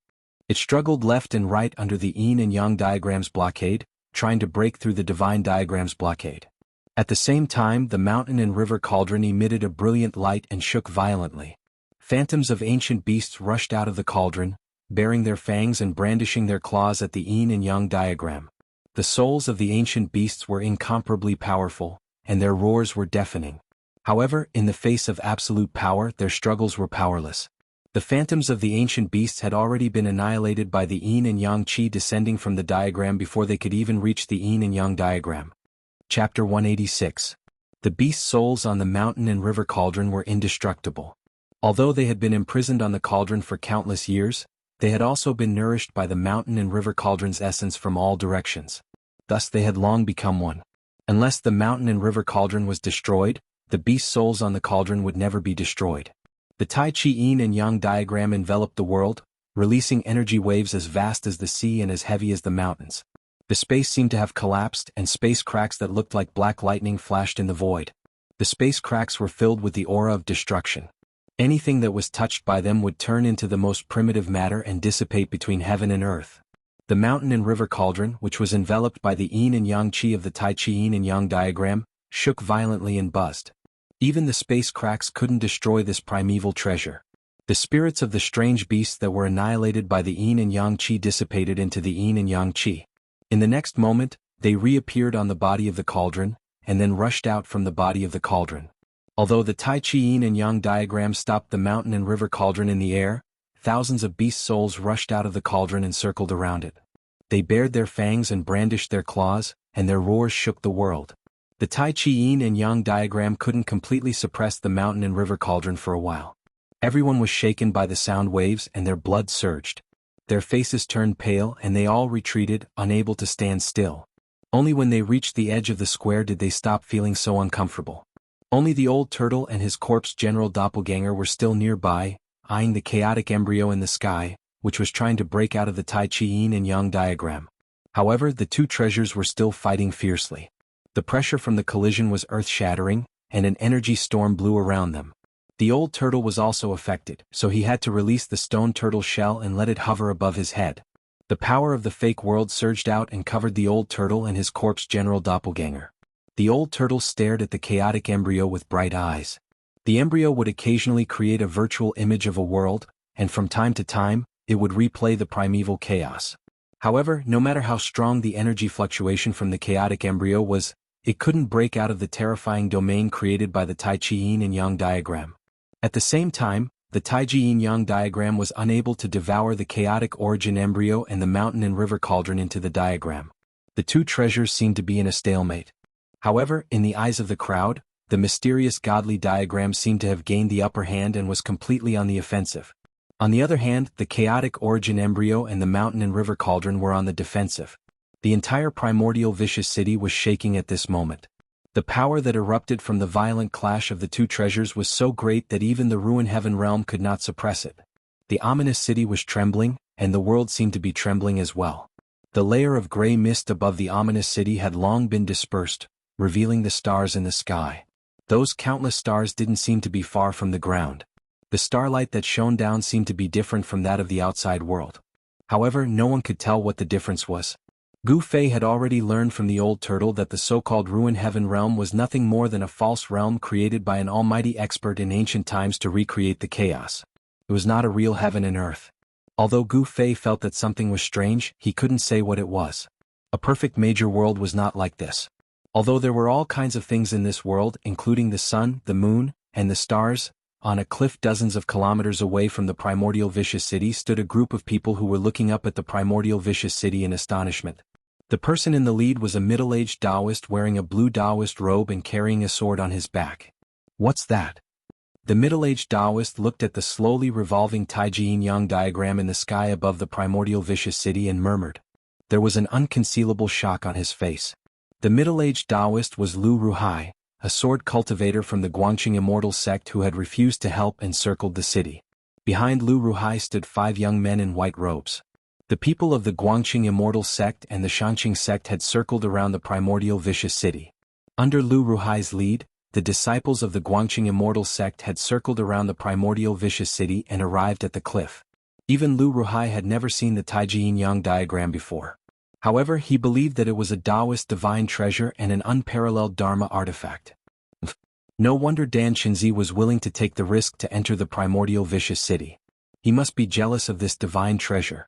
It struggled left and right under the yin and yang diagram's blockade, trying to break through the divine diagram's blockade. At the same time, the mountain and river cauldron emitted a brilliant light and shook violently. Phantoms of ancient beasts rushed out of the cauldron, baring their fangs and brandishing their claws at the yin and yang diagram. The souls of the ancient beasts were incomparably powerful, and their roars were deafening. However, in the face of absolute power, their struggles were powerless. The phantoms of the ancient beasts had already been annihilated by the yin and yang qi descending from the diagram before they could even reach the yin and yang diagram. Chapter 186. The beast souls on the mountain and river cauldron were indestructible. Although they had been imprisoned on the cauldron for countless years, they had also been nourished by the mountain and river cauldron's essence from all directions. Thus they had long become one. Unless the mountain and river cauldron was destroyed, the beast souls on the cauldron would never be destroyed. The Tai Chi yin and yang diagram enveloped the world, releasing energy waves as vast as the sea and as heavy as the mountains. The space seemed to have collapsed, and space cracks that looked like black lightning flashed in the void. The space cracks were filled with the aura of destruction. Anything that was touched by them would turn into the most primitive matter and dissipate between heaven and earth. The mountain and river cauldron, which was enveloped by the yin and yang qi of the Tai Chi yin and yang diagram, shook violently and buzzed. Even the space cracks couldn't destroy this primeval treasure. The spirits of the strange beasts that were annihilated by the yin and yang qi dissipated into the yin and yang qi. In the next moment, they reappeared on the body of the cauldron, and then rushed out from the body of the cauldron. Although the Tai Chi yin and yang diagram stopped the mountain and river cauldron in the air, thousands of beast souls rushed out of the cauldron and circled around it. They bared their fangs and brandished their claws, and their roars shook the world. The Tai Chi yin and yang diagram couldn't completely suppress the mountain and river cauldron for a while. Everyone was shaken by the sound waves and their blood surged. Their faces turned pale and they all retreated, unable to stand still. Only when they reached the edge of the square did they stop feeling so uncomfortable. Only the old turtle and his corpse general doppelganger were still nearby, eyeing the chaotic embryo in the sky, which was trying to break out of the Tai Chi yin and yang diagram. However, the two treasures were still fighting fiercely. The pressure from the collision was earth-shattering, and an energy storm blew around them. The old turtle was also affected, so he had to release the stone turtle shell and let it hover above his head. The power of the fake world surged out and covered the old turtle and his corpse general doppelganger. The old turtle stared at the chaotic embryo with bright eyes. The embryo would occasionally create a virtual image of a world, and from time to time, it would replay the primeval chaos. However, no matter how strong the energy fluctuation from the chaotic embryo was, it couldn't break out of the terrifying domain created by the Tai Chi yin and yang diagram. At the same time, the Tai Chi yin yang diagram was unable to devour the chaotic origin embryo and the mountain and river cauldron into the diagram. The two treasures seemed to be in a stalemate. However, in the eyes of the crowd, the mysterious godly diagram seemed to have gained the upper hand and was completely on the offensive. On the other hand, the chaotic origin embryo and the mountain and river cauldron were on the defensive. The entire primordial vicious city was shaking at this moment. The power that erupted from the violent clash of the two treasures was so great that even the ruin heaven realm could not suppress it. The ominous city was trembling, and the world seemed to be trembling as well. The layer of gray mist above the ominous city had long been dispersed, revealing the stars in the sky. Those countless stars didn't seem to be far from the ground. The starlight that shone down seemed to be different from that of the outside world. However, no one could tell what the difference was. Gu Fei had already learned from the old turtle that the so-called ruin heaven realm was nothing more than a false realm created by an almighty expert in ancient times to recreate the chaos. It was not a real heaven and earth. Although Gu Fei felt that something was strange, he couldn't say what it was. A perfect major world was not like this. Although there were all kinds of things in this world, including the sun, the moon, and the stars, on a cliff dozens of kilometers away from the primordial vicious city stood a group of people who were looking up at the primordial vicious city in astonishment. The person in the lead was a middle-aged Taoist wearing a blue Taoist robe and carrying a sword on his back. "What's that?" The middle-aged Taoist looked at the slowly revolving Tai Chi yin-yang diagram in the sky above the primordial vicious city and murmured. There was an unconcealable shock on his face. The middle-aged Taoist was Lu Ruhai, a sword cultivator from the Guangqing Immortal sect who had refused to help and circled the city. Behind Lu Ruhai stood 5 young men in white robes. The people of the Guangqing Immortal sect and the Shangqing sect had circled around the primordial vicious city. Under Lu Ruhai's lead, the disciples of the Guangqing Immortal sect had circled around the primordial vicious city and arrived at the cliff. Even Lu Ruhai had never seen the Tai Chi yin-yang diagram before. However, he believed that it was a Taoist divine treasure and an unparalleled Dharma artifact. No wonder Dan Qinzi was willing to take the risk to enter the primordial vicious city. He must be jealous of this divine treasure.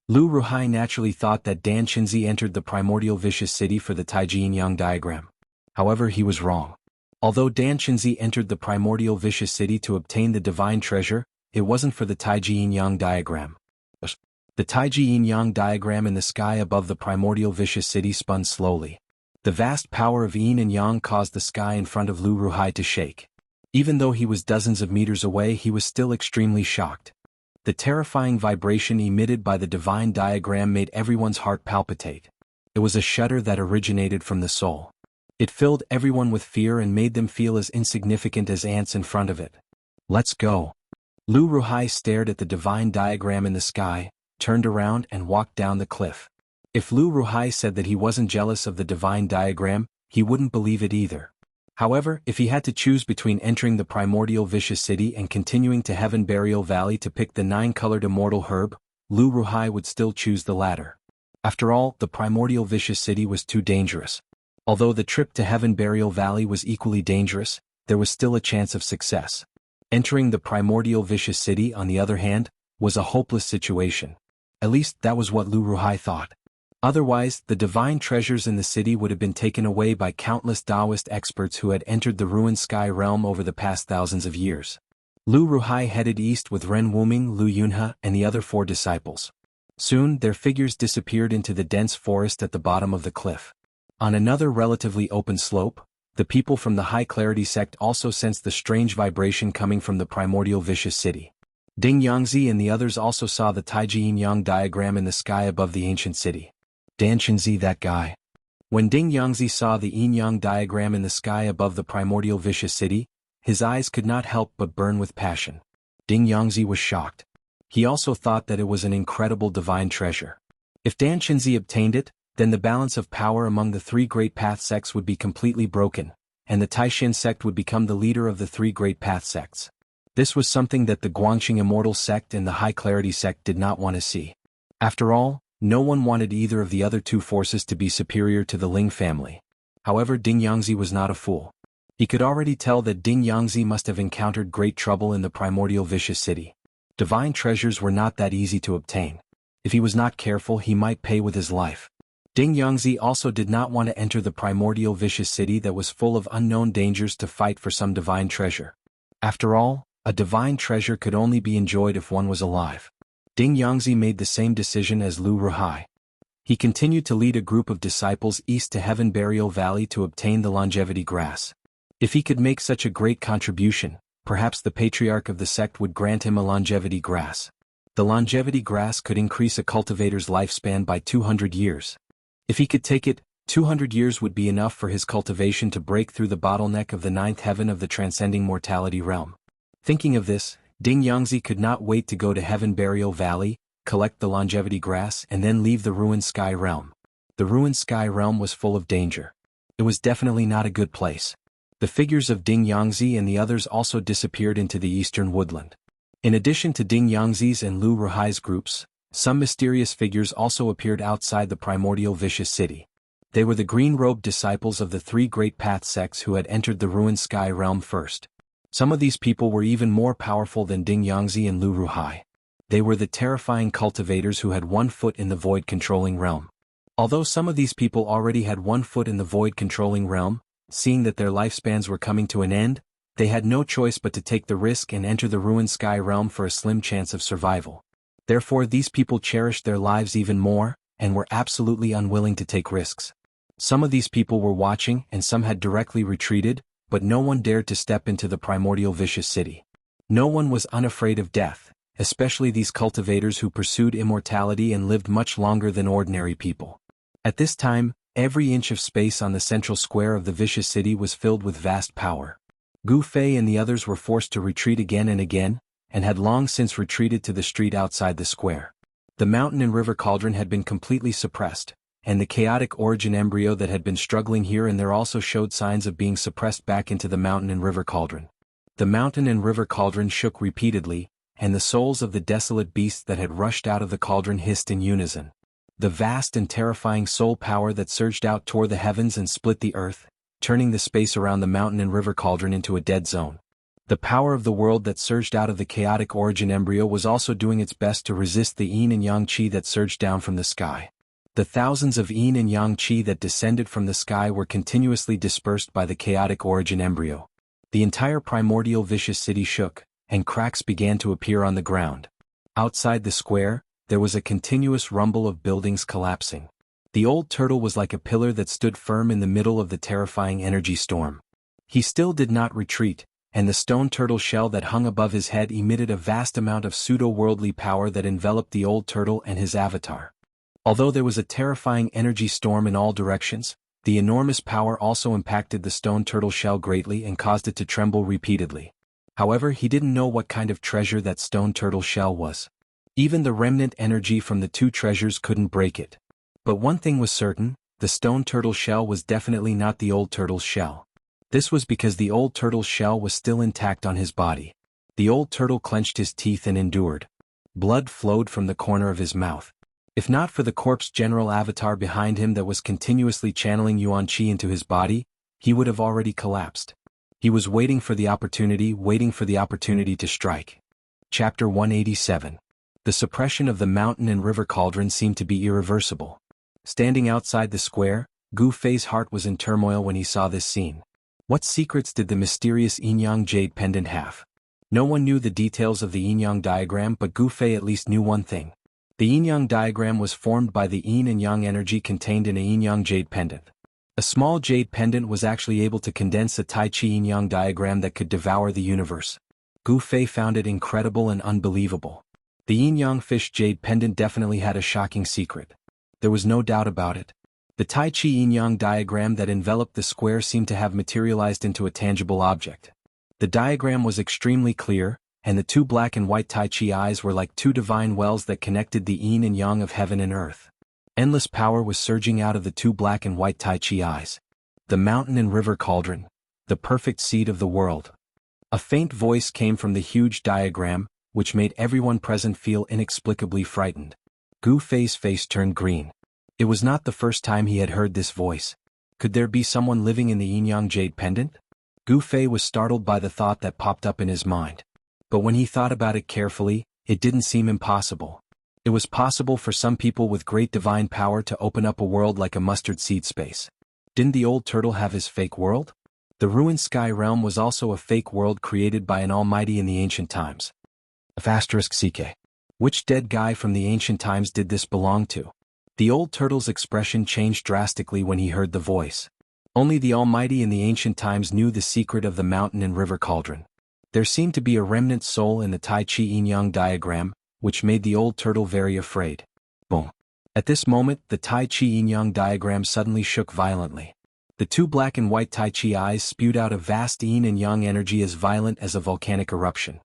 Lu Ruhai naturally thought that Dan Qinzi entered the primordial vicious city for the Taiji Yin-Yang diagram. However, he was wrong. Although Dan Qinzi entered the primordial vicious city to obtain the divine treasure, it wasn't for the Taiji Yin-Yang diagram. The Taiji Yin-Yang diagram in the sky above the primordial vicious city spun slowly. The vast power of Yin and Yang caused the sky in front of Lu Ruhai to shake. Even though he was dozens of meters away, he was still extremely shocked. The terrifying vibration emitted by the divine diagram made everyone's heart palpitate. It was a shudder that originated from the soul. It filled everyone with fear and made them feel as insignificant as ants in front of it. Let's go. Lu Ruhai stared at the divine diagram in the sky, turned around and walked down the cliff. If Lu Ruhai said that he wasn't jealous of the divine diagram, he wouldn't believe it either. However, if he had to choose between entering the primordial vicious city and continuing to Heaven Burial Valley to pick the 9-colored immortal herb, Lu Ruhai would still choose the latter. After all, the primordial vicious city was too dangerous. Although the trip to Heaven Burial Valley was equally dangerous, there was still a chance of success. Entering the primordial vicious city, on the other hand, was a hopeless situation. At least that was what Lu Ruhai thought. Otherwise, the divine treasures in the city would have been taken away by countless Taoist experts who had entered the ruined sky realm over the past thousands of years. Lu Ruhai headed east with Ren Wuming, Lu Yunhe, and the other 4 disciples. Soon, their figures disappeared into the dense forest at the bottom of the cliff. On another relatively open slope, the people from the High Clarity sect also sensed the strange vibration coming from the primordial vicious city. Ding Yangzi and the others also saw the Taiji Yin-Yang diagram in the sky above the ancient city. Dan Qinzi, that guy. When Ding Yangzi saw the yin-yang diagram in the sky above the primordial vicious city, his eyes could not help but burn with passion. Ding Yangzi was shocked. He also thought that it was an incredible divine treasure. If Dan Qinzi obtained it, then the balance of power among the 3 great path sects would be completely broken, and the Taishin sect would become the leader of the 3 great path sects. This was something that the Guangqing Immortal sect and the High Clarity sect did not want to see. After all, no one wanted either of the other 2 forces to be superior to the Ling family. However, Ding Yangzi was not a fool. He could already tell that Ding Yangzi must have encountered great trouble in the primordial vicious city. Divine treasures were not that easy to obtain. If he was not careful, he might pay with his life. Ding Yangzi also did not want to enter the primordial vicious city that was full of unknown dangers to fight for some divine treasure. After all, a divine treasure could only be enjoyed if one was alive. Ding Yangzi made the same decision as Lu Ruhai. He continued to lead a group of disciples east to Heaven Burial Valley to obtain the longevity grass. If he could make such a great contribution, perhaps the patriarch of the sect would grant him a longevity grass. The longevity grass could increase a cultivator's lifespan by 200 years. If he could take it, 200 years would be enough for his cultivation to break through the bottleneck of the 9th heaven of the transcending mortality realm. Thinking of this, Ding Yangzi could not wait to go to Heaven Burial Valley, collect the longevity grass, and then leave the ruined sky realm. The ruined sky realm was full of danger. It was definitely not a good place. The figures of Ding Yangzi and the others also disappeared into the eastern woodland. In addition to Ding Yangzi's and Lu Ruhai's groups, some mysterious figures also appeared outside the primordial vicious city. They were the green-robed disciples of the 3 great path sects who had entered the ruined sky realm first. Some of these people were even more powerful than Ding Yangzi and Lu Ruhai. They were the terrifying cultivators who had 1 foot in the void-controlling realm. Although some of these people already had 1 foot in the void-controlling realm, seeing that their lifespans were coming to an end, they had no choice but to take the risk and enter the ruined sky realm for a slim chance of survival. Therefore, these people cherished their lives even more, and were absolutely unwilling to take risks. Some of these people were watching and some had directly retreated, but no one dared to step into the primordial vicious city. No one was unafraid of death, especially these cultivators who pursued immortality and lived much longer than ordinary people. At this time, every inch of space on the central square of the vicious city was filled with vast power. Gu Fei and the others were forced to retreat again and again, and had long since retreated to the street outside the square. The mountain and river cauldron had been completely suppressed, and the chaotic origin embryo that had been struggling here and there also showed signs of being suppressed back into the mountain and river cauldron. The mountain and river cauldron shook repeatedly, and the souls of the desolate beasts that had rushed out of the cauldron hissed in unison. The vast and terrifying soul power that surged out tore the heavens and split the earth, turning the space around the mountain and river cauldron into a dead zone. The power of the world that surged out of the chaotic origin embryo was also doing its best to resist the yin and yang qi that surged down from the sky. The thousands of yin and yang qi that descended from the sky were continuously dispersed by the chaotic origin embryo. The entire primordial vicious city shook, and cracks began to appear on the ground. Outside the square, there was a continuous rumble of buildings collapsing. The old turtle was like a pillar that stood firm in the middle of the terrifying energy storm. He still did not retreat, and the stone turtle shell that hung above his head emitted a vast amount of pseudo-worldly power that enveloped the old turtle and his avatar. Although there was a terrifying energy storm in all directions, the enormous power also impacted the stone turtle shell greatly and caused it to tremble repeatedly. However, he didn't know what kind of treasure that stone turtle shell was. Even the remnant energy from the two treasures couldn't break it. But one thing was certain, the stone turtle shell was definitely not the old turtle's shell. This was because the old turtle's shell was still intact on his body. The old turtle clenched his teeth and endured. Blood flowed from the corner of his mouth. If not for the corpse general avatar behind him that was continuously channeling yuan qi into his body, he would have already collapsed. He was waiting for the opportunity to strike. Chapter 187. The suppression of the mountain and river cauldron seemed to be irreversible. Standing outside the square, Gu Fei's heart was in turmoil when he saw this scene. What secrets did the mysterious yin-yang jade pendant have? No one knew the details of the yin-yang diagram, but Gu Fei at least knew one thing. The yin-yang diagram was formed by the yin and yang energy contained in a yin-yang jade pendant. A small jade pendant was actually able to condense a Tai Chi yin-yang diagram that could devour the universe. Gu Fei found it incredible and unbelievable. The yin-yang fish jade pendant definitely had a shocking secret. There was no doubt about it. The Tai Chi yin-yang diagram that enveloped the square seemed to have materialized into a tangible object. The diagram was extremely clear, and the two black and white Tai Chi eyes were like two divine wells that connected the yin and yang of heaven and earth. Endless power was surging out of the two black and white Tai Chi eyes. The mountain and river cauldron, the perfect seed of the world. A faint voice came from the huge diagram, which made everyone present feel inexplicably frightened. Gu Fei's face turned green. It was not the first time he had heard this voice. Could there be someone living in the yin-yang jade pendant? Gu Fei was startled by the thought that popped up in his mind. But when he thought about it carefully, it didn't seem impossible. It was possible for some people with great divine power to open up a world like a mustard seed space. Didn't the old turtle have his fake world? The ruined sky realm was also a fake world created by an almighty in the ancient times. *CK. Which dead guy from the ancient times did this belong to? The old turtle's expression changed drastically when he heard the voice. Only the almighty in the ancient times knew the secret of the mountain and river cauldron. There seemed to be a remnant soul in the Tai Chi yin-yang diagram, which made the old turtle very afraid. Boom. At this moment, the Tai Chi yin-yang diagram suddenly shook violently. The two black and white Tai Chi eyes spewed out a vast yin and yang energy as violent as a volcanic eruption.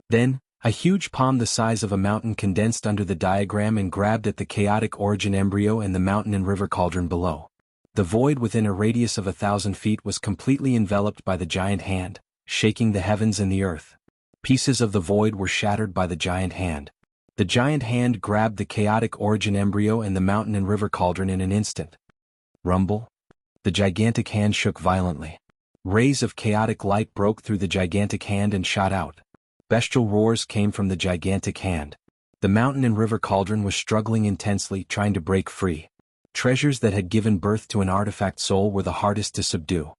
Then, a huge palm the size of a mountain condensed under the diagram and grabbed at the chaotic origin embryo and the mountain and river cauldron below. The void within a radius of 1,000 feet was completely enveloped by the giant hand, shaking the heavens and the earth. Pieces of the void were shattered by the giant hand. The giant hand grabbed the chaotic origin embryo and the mountain and river cauldron in an instant. Rumble. The gigantic hand shook violently. Rays of chaotic light broke through the gigantic hand and shot out. Bestial roars came from the gigantic hand. The mountain and river cauldron was struggling intensely, trying to break free. Treasures that had given birth to an artifact soul were the hardest to subdue.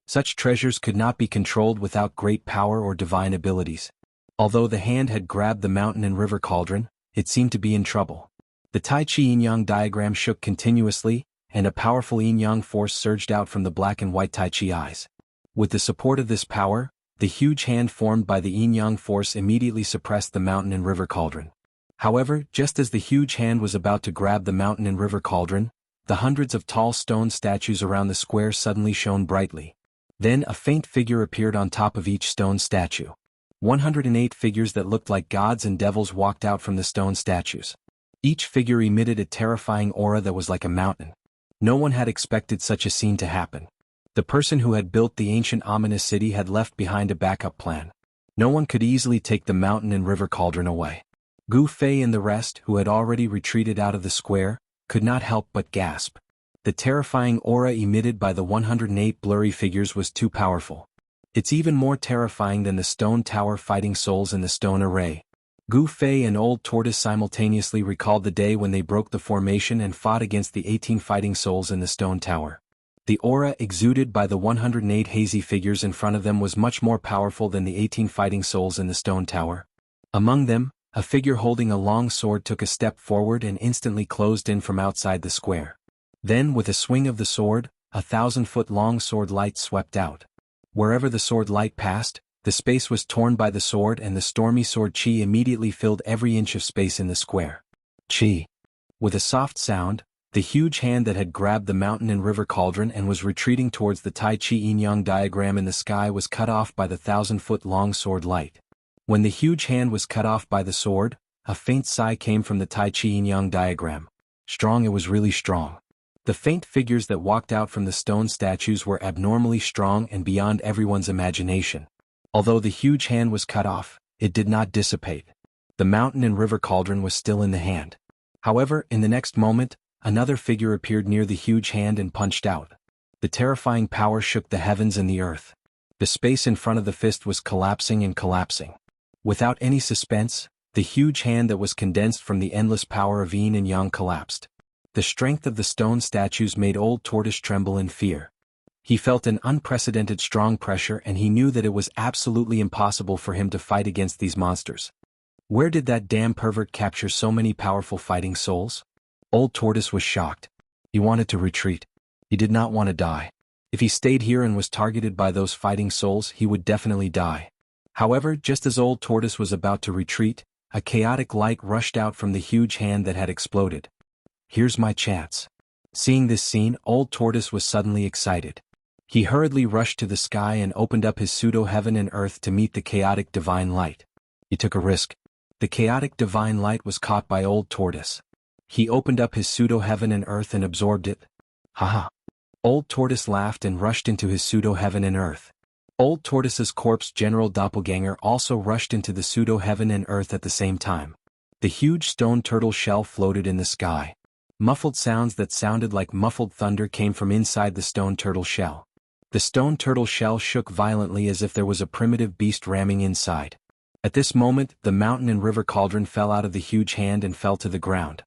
Such treasures could not be controlled without great power or divine abilities. Although the hand had grabbed the mountain and river cauldron, it seemed to be in trouble. The Tai Chi yin-yang diagram shook continuously, and a powerful yin-yang force surged out from the black and white Tai Chi eyes. With the support of this power, the huge hand formed by the yin-yang force immediately suppressed the mountain and river cauldron. However, just as the huge hand was about to grab the mountain and river cauldron, the hundreds of tall stone statues around the square suddenly shone brightly. Then a faint figure appeared on top of each stone statue. 108 figures that looked like gods and devils walked out from the stone statues. Each figure emitted a terrifying aura that was like a mountain. No one had expected such a scene to happen. The person who had built the ancient ominous city had left behind a backup plan. No one could easily take the mountain and river cauldron away. Gu Fei and the rest, who had already retreated out of the square, could not help but gasp. The terrifying aura emitted by the 108 blurry figures was too powerful. It's even more terrifying than the stone tower fighting souls in the stone array. Gu Fei and Old Tortoise simultaneously recalled the day when they broke the formation and fought against the 18 fighting souls in the stone tower. The aura exuded by the 108 hazy figures in front of them was much more powerful than the 18 fighting souls in the stone tower. Among them, a figure holding a long sword took a step forward and instantly closed in from outside the square. Then, with a swing of the sword, a 1,000-foot-long sword light swept out. Wherever the sword light passed, the space was torn by the sword and the stormy sword chi immediately filled every inch of space in the square. Chi. With a soft sound, the huge hand that had grabbed the mountain and river cauldron and was retreating towards the Tai Chi yin-yang diagram in the sky was cut off by the 1,000-foot-long sword light. When the huge hand was cut off by the sword, a faint sigh came from the Tai Chi yin-yang diagram. Strong, it was really strong. The faint figures that walked out from the stone statues were abnormally strong and beyond everyone's imagination. Although the huge hand was cut off, it did not dissipate. The mountain and river cauldron was still in the hand. However, in the next moment, another figure appeared near the huge hand and punched out. The terrifying power shook the heavens and the earth. The space in front of the fist was collapsing and collapsing. Without any suspense, the huge hand that was condensed from the endless power of yin and yang collapsed. The strength of the stone statues made Old Tortoise tremble in fear. He felt an unprecedented strong pressure and he knew that it was absolutely impossible for him to fight against these monsters. Where did that damn pervert capture so many powerful fighting souls? Old Tortoise was shocked. He wanted to retreat. He did not want to die. If he stayed here and was targeted by those fighting souls, he would definitely die. However, just as Old Tortoise was about to retreat, a chaotic light rushed out from the huge hand that had exploded. Here's my chance. Seeing this scene, Old Tortoise was suddenly excited. He hurriedly rushed to the sky and opened up his pseudo-heaven and earth to meet the chaotic divine light. He took a risk. The chaotic divine light was caught by Old Tortoise. He opened up his pseudo-heaven and earth and absorbed it. Haha. Old Tortoise laughed and rushed into his pseudo-heaven and earth. Old Tortoise's corpse general doppelganger also rushed into the pseudo-heaven and earth at the same time. The huge stone turtle shell floated in the sky. Muffled sounds that sounded like muffled thunder came from inside the stone turtle shell. The stone turtle shell shook violently as if there was a primitive beast ramming inside. At this moment, the mountain and river cauldron fell out of the huge hand and fell to the ground.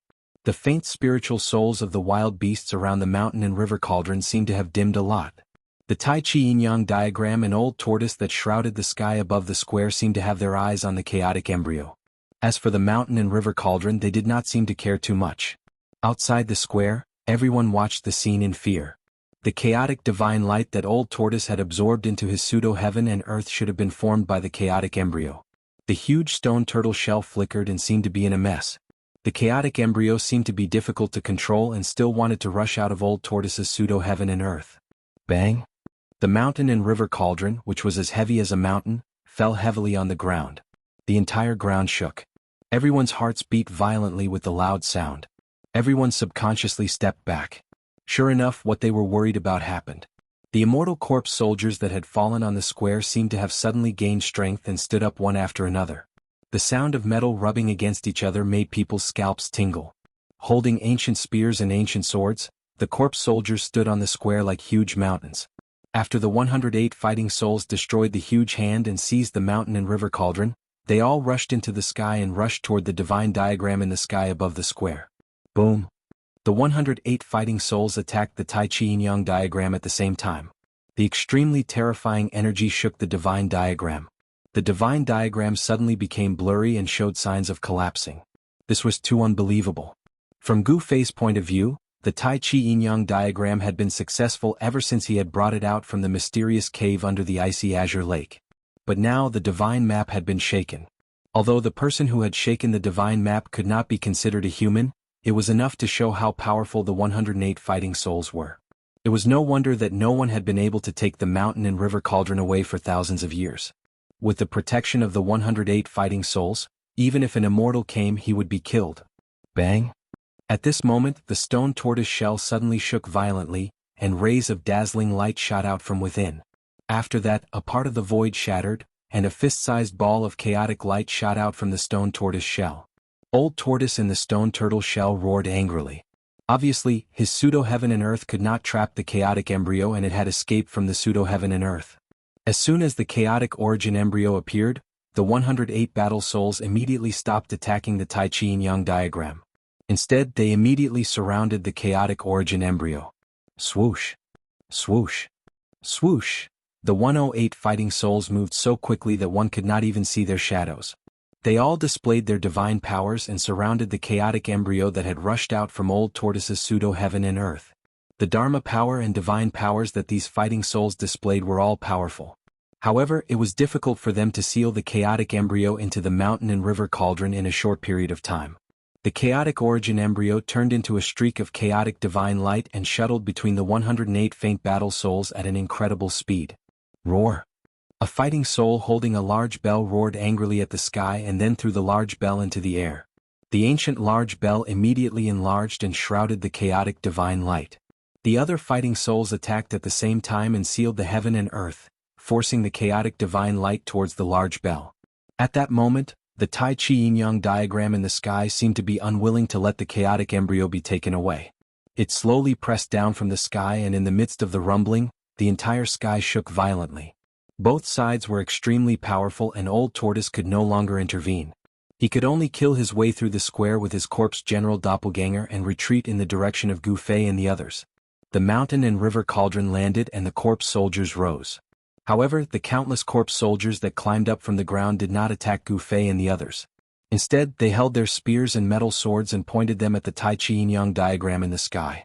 The faint spiritual souls of the wild beasts around the mountain and river cauldron seemed to have dimmed a lot. The Tai Chi yin-yang diagram and Old Tortoise that shrouded the sky above the square seemed to have their eyes on the chaotic embryo. As for the mountain and river cauldron, they did not seem to care too much. Outside the square, everyone watched the scene in fear. The chaotic divine light that Old Tortoise had absorbed into his pseudo-heaven and earth should have been formed by the chaotic embryo. The huge stone turtle shell flickered and seemed to be in a mess. The chaotic embryo seemed to be difficult to control and still wanted to rush out of Old Tortoise's pseudo-heaven and earth. Bang! The mountain and river cauldron, which was as heavy as a mountain, fell heavily on the ground. The entire ground shook. Everyone's hearts beat violently with the loud sound. Everyone subconsciously stepped back. Sure enough, what they were worried about happened. The immortal corpse soldiers that had fallen on the square seemed to have suddenly gained strength and stood up one after another. The sound of metal rubbing against each other made people's scalps tingle. Holding ancient spears and ancient swords, the corpse soldiers stood on the square like huge mountains. After the 108 fighting souls destroyed the huge hand and seized the mountain and river cauldron, they all rushed into the sky and rushed toward the divine diagram in the sky above the square. Boom! The 108 fighting souls attacked the Tai Chi yin-yang diagram at the same time. The extremely terrifying energy shook the divine diagram. The divine diagram suddenly became blurry and showed signs of collapsing. This was too unbelievable. From Gu Fei's point of view, the Tai Chi yin-yang diagram had been successful ever since he had brought it out from the mysterious cave under the icy azure lake. But now the divine map had been shaken. Although the person who had shaken the divine map could not be considered a human, it was enough to show how powerful the 108 fighting souls were. It was no wonder that no one had been able to take the mountain and river cauldron away for thousands of years. With the protection of the 108 fighting souls, even if an immortal came, he would be killed. Bang! At this moment, the stone tortoise shell suddenly shook violently, and rays of dazzling light shot out from within. After that, a part of the void shattered, and a fist-sized ball of chaotic light shot out from the stone tortoise shell. Old Tortoise in the stone turtle shell roared angrily. Obviously, his pseudo-heaven and earth could not trap the chaotic embryo and it had escaped from the pseudo-heaven and earth. As soon as the chaotic origin embryo appeared, the 108 battle souls immediately stopped attacking the Tai Chi Yin-Yang diagram. Instead, they immediately surrounded the chaotic origin embryo. Swoosh! Swoosh! Swoosh! The 108 fighting souls moved so quickly that one could not even see their shadows. They all displayed their divine powers and surrounded the chaotic embryo that had rushed out from Old Tortoise's pseudo-heaven and earth. The Dharma power and divine powers that these fighting souls displayed were all powerful. However, it was difficult for them to seal the chaotic embryo into the mountain and river cauldron in a short period of time. The chaotic origin embryo turned into a streak of chaotic divine light and shuttled between the 108 faint battle souls at an incredible speed. Roar! A fighting soul holding a large bell roared angrily at the sky and then threw the large bell into the air. The ancient large bell immediately enlarged and shrouded the chaotic divine light. The other fighting souls attacked at the same time and sealed the heaven and earth, forcing the chaotic divine light towards the large bell. At that moment, the Tai Chi Yin-Yang diagram in the sky seemed to be unwilling to let the chaotic embryo be taken away. It slowly pressed down from the sky, and in the midst of the rumbling, the entire sky shook violently. Both sides were extremely powerful and Old Tortoise could no longer intervene. He could only kill his way through the square with his corpse general doppelganger and retreat in the direction of Gu Fei and the others. The mountain and river cauldron landed and the corpse soldiers rose. However, the countless corpse soldiers that climbed up from the ground did not attack Gu Fei and the others. Instead, they held their spears and metal swords and pointed them at the Tai Chi Yin-Yang diagram in the sky.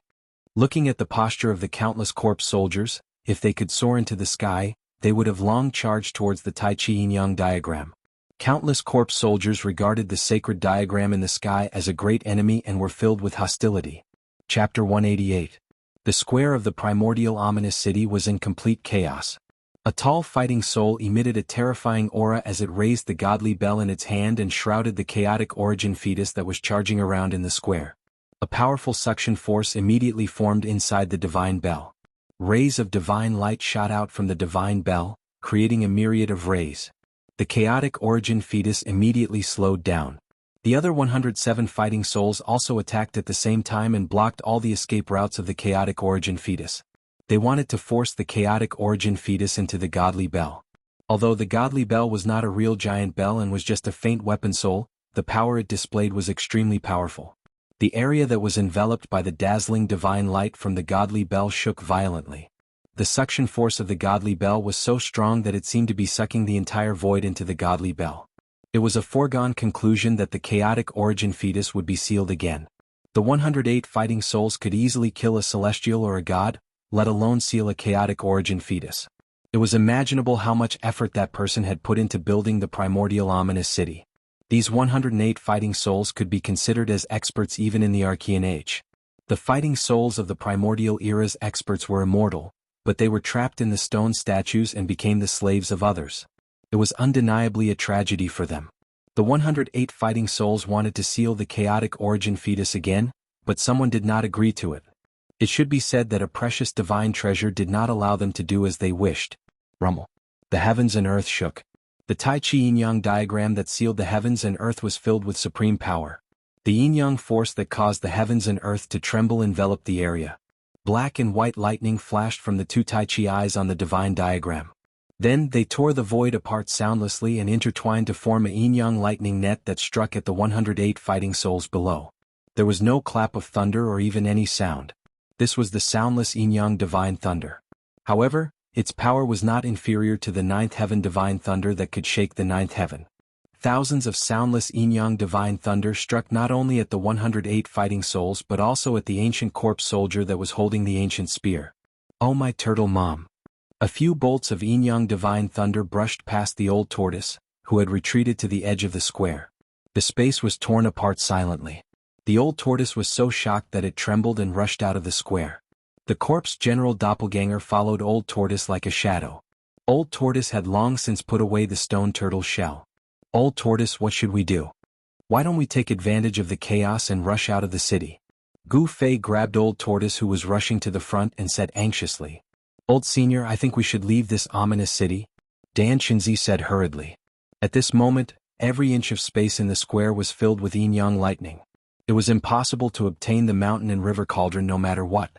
Looking at the posture of the countless corpse soldiers, if they could soar into the sky, they would have long charged towards the Tai Chi Yin-Yang diagram. Countless corpse soldiers regarded the sacred diagram in the sky as a great enemy and were filled with hostility. Chapter 188. The square of the primordial ominous city was in complete chaos. A tall fighting soul emitted a terrifying aura as it raised the godly bell in its hand and shrouded the chaotic origin fetus that was charging around in the square. A powerful suction force immediately formed inside the divine bell. Rays of divine light shot out from the divine bell, creating a myriad of rays. The chaotic origin fetus immediately slowed down. The other 107 fighting souls also attacked at the same time and blocked all the escape routes of the chaotic origin fetus. They wanted to force the chaotic origin fetus into the godly bell. Although the godly bell was not a real giant bell and was just a faint weapon soul, the power it displayed was extremely powerful. The area that was enveloped by the dazzling divine light from the godly bell shook violently. The suction force of the godly bell was so strong that it seemed to be sucking the entire void into the godly bell. It was a foregone conclusion that the chaotic origin fetus would be sealed again. The 108 fighting souls could easily kill a celestial or a god, let alone seal a chaotic origin fetus. It was imaginable how much effort that person had put into building the primordial ominous city. These 108 fighting souls could be considered as experts even in the Archean Age. The fighting souls of the primordial era's experts were immortal, but they were trapped in the stone statues and became the slaves of others. It was undeniably a tragedy for them. The 108 fighting souls wanted to seal the chaotic origin fetus again, but someone did not agree to it. It should be said that a precious divine treasure did not allow them to do as they wished. Rumble. The heavens and earth shook. The Tai Chi Yin-Yang diagram that sealed the heavens and earth was filled with supreme power. The yin-yang force that caused the heavens and earth to tremble enveloped the area. Black and white lightning flashed from the two Tai Chi eyes on the divine diagram. Then they tore the void apart soundlessly and intertwined to form a yin-yang lightning net that struck at the 108 fighting souls below. There was no clap of thunder or even any sound. This was the soundless yin-yang divine thunder. However, its power was not inferior to the ninth heaven divine thunder that could shake the ninth heaven. Thousands of soundless yin-yang divine thunder struck not only at the 108 fighting souls but also at the ancient corpse soldier that was holding the ancient spear. Oh my turtle mom! A few bolts of yin-yang divine thunder brushed past the old tortoise, who had retreated to the edge of the square. The space was torn apart silently. The old tortoise was so shocked that it trembled and rushed out of the square. The corpse general doppelganger followed old tortoise like a shadow. Old tortoise had long since put away the stone turtle's shell. Old tortoise, what should we do? Why don't we take advantage of the chaos and rush out of the city? Gu Fei grabbed old tortoise who was rushing to the front and said anxiously. Old senior, I think we should leave this ominous city. Dan Shinzi said hurriedly. At this moment, every inch of space in the square was filled with yin-yang lightning. It was impossible to obtain the mountain and river cauldron no matter what.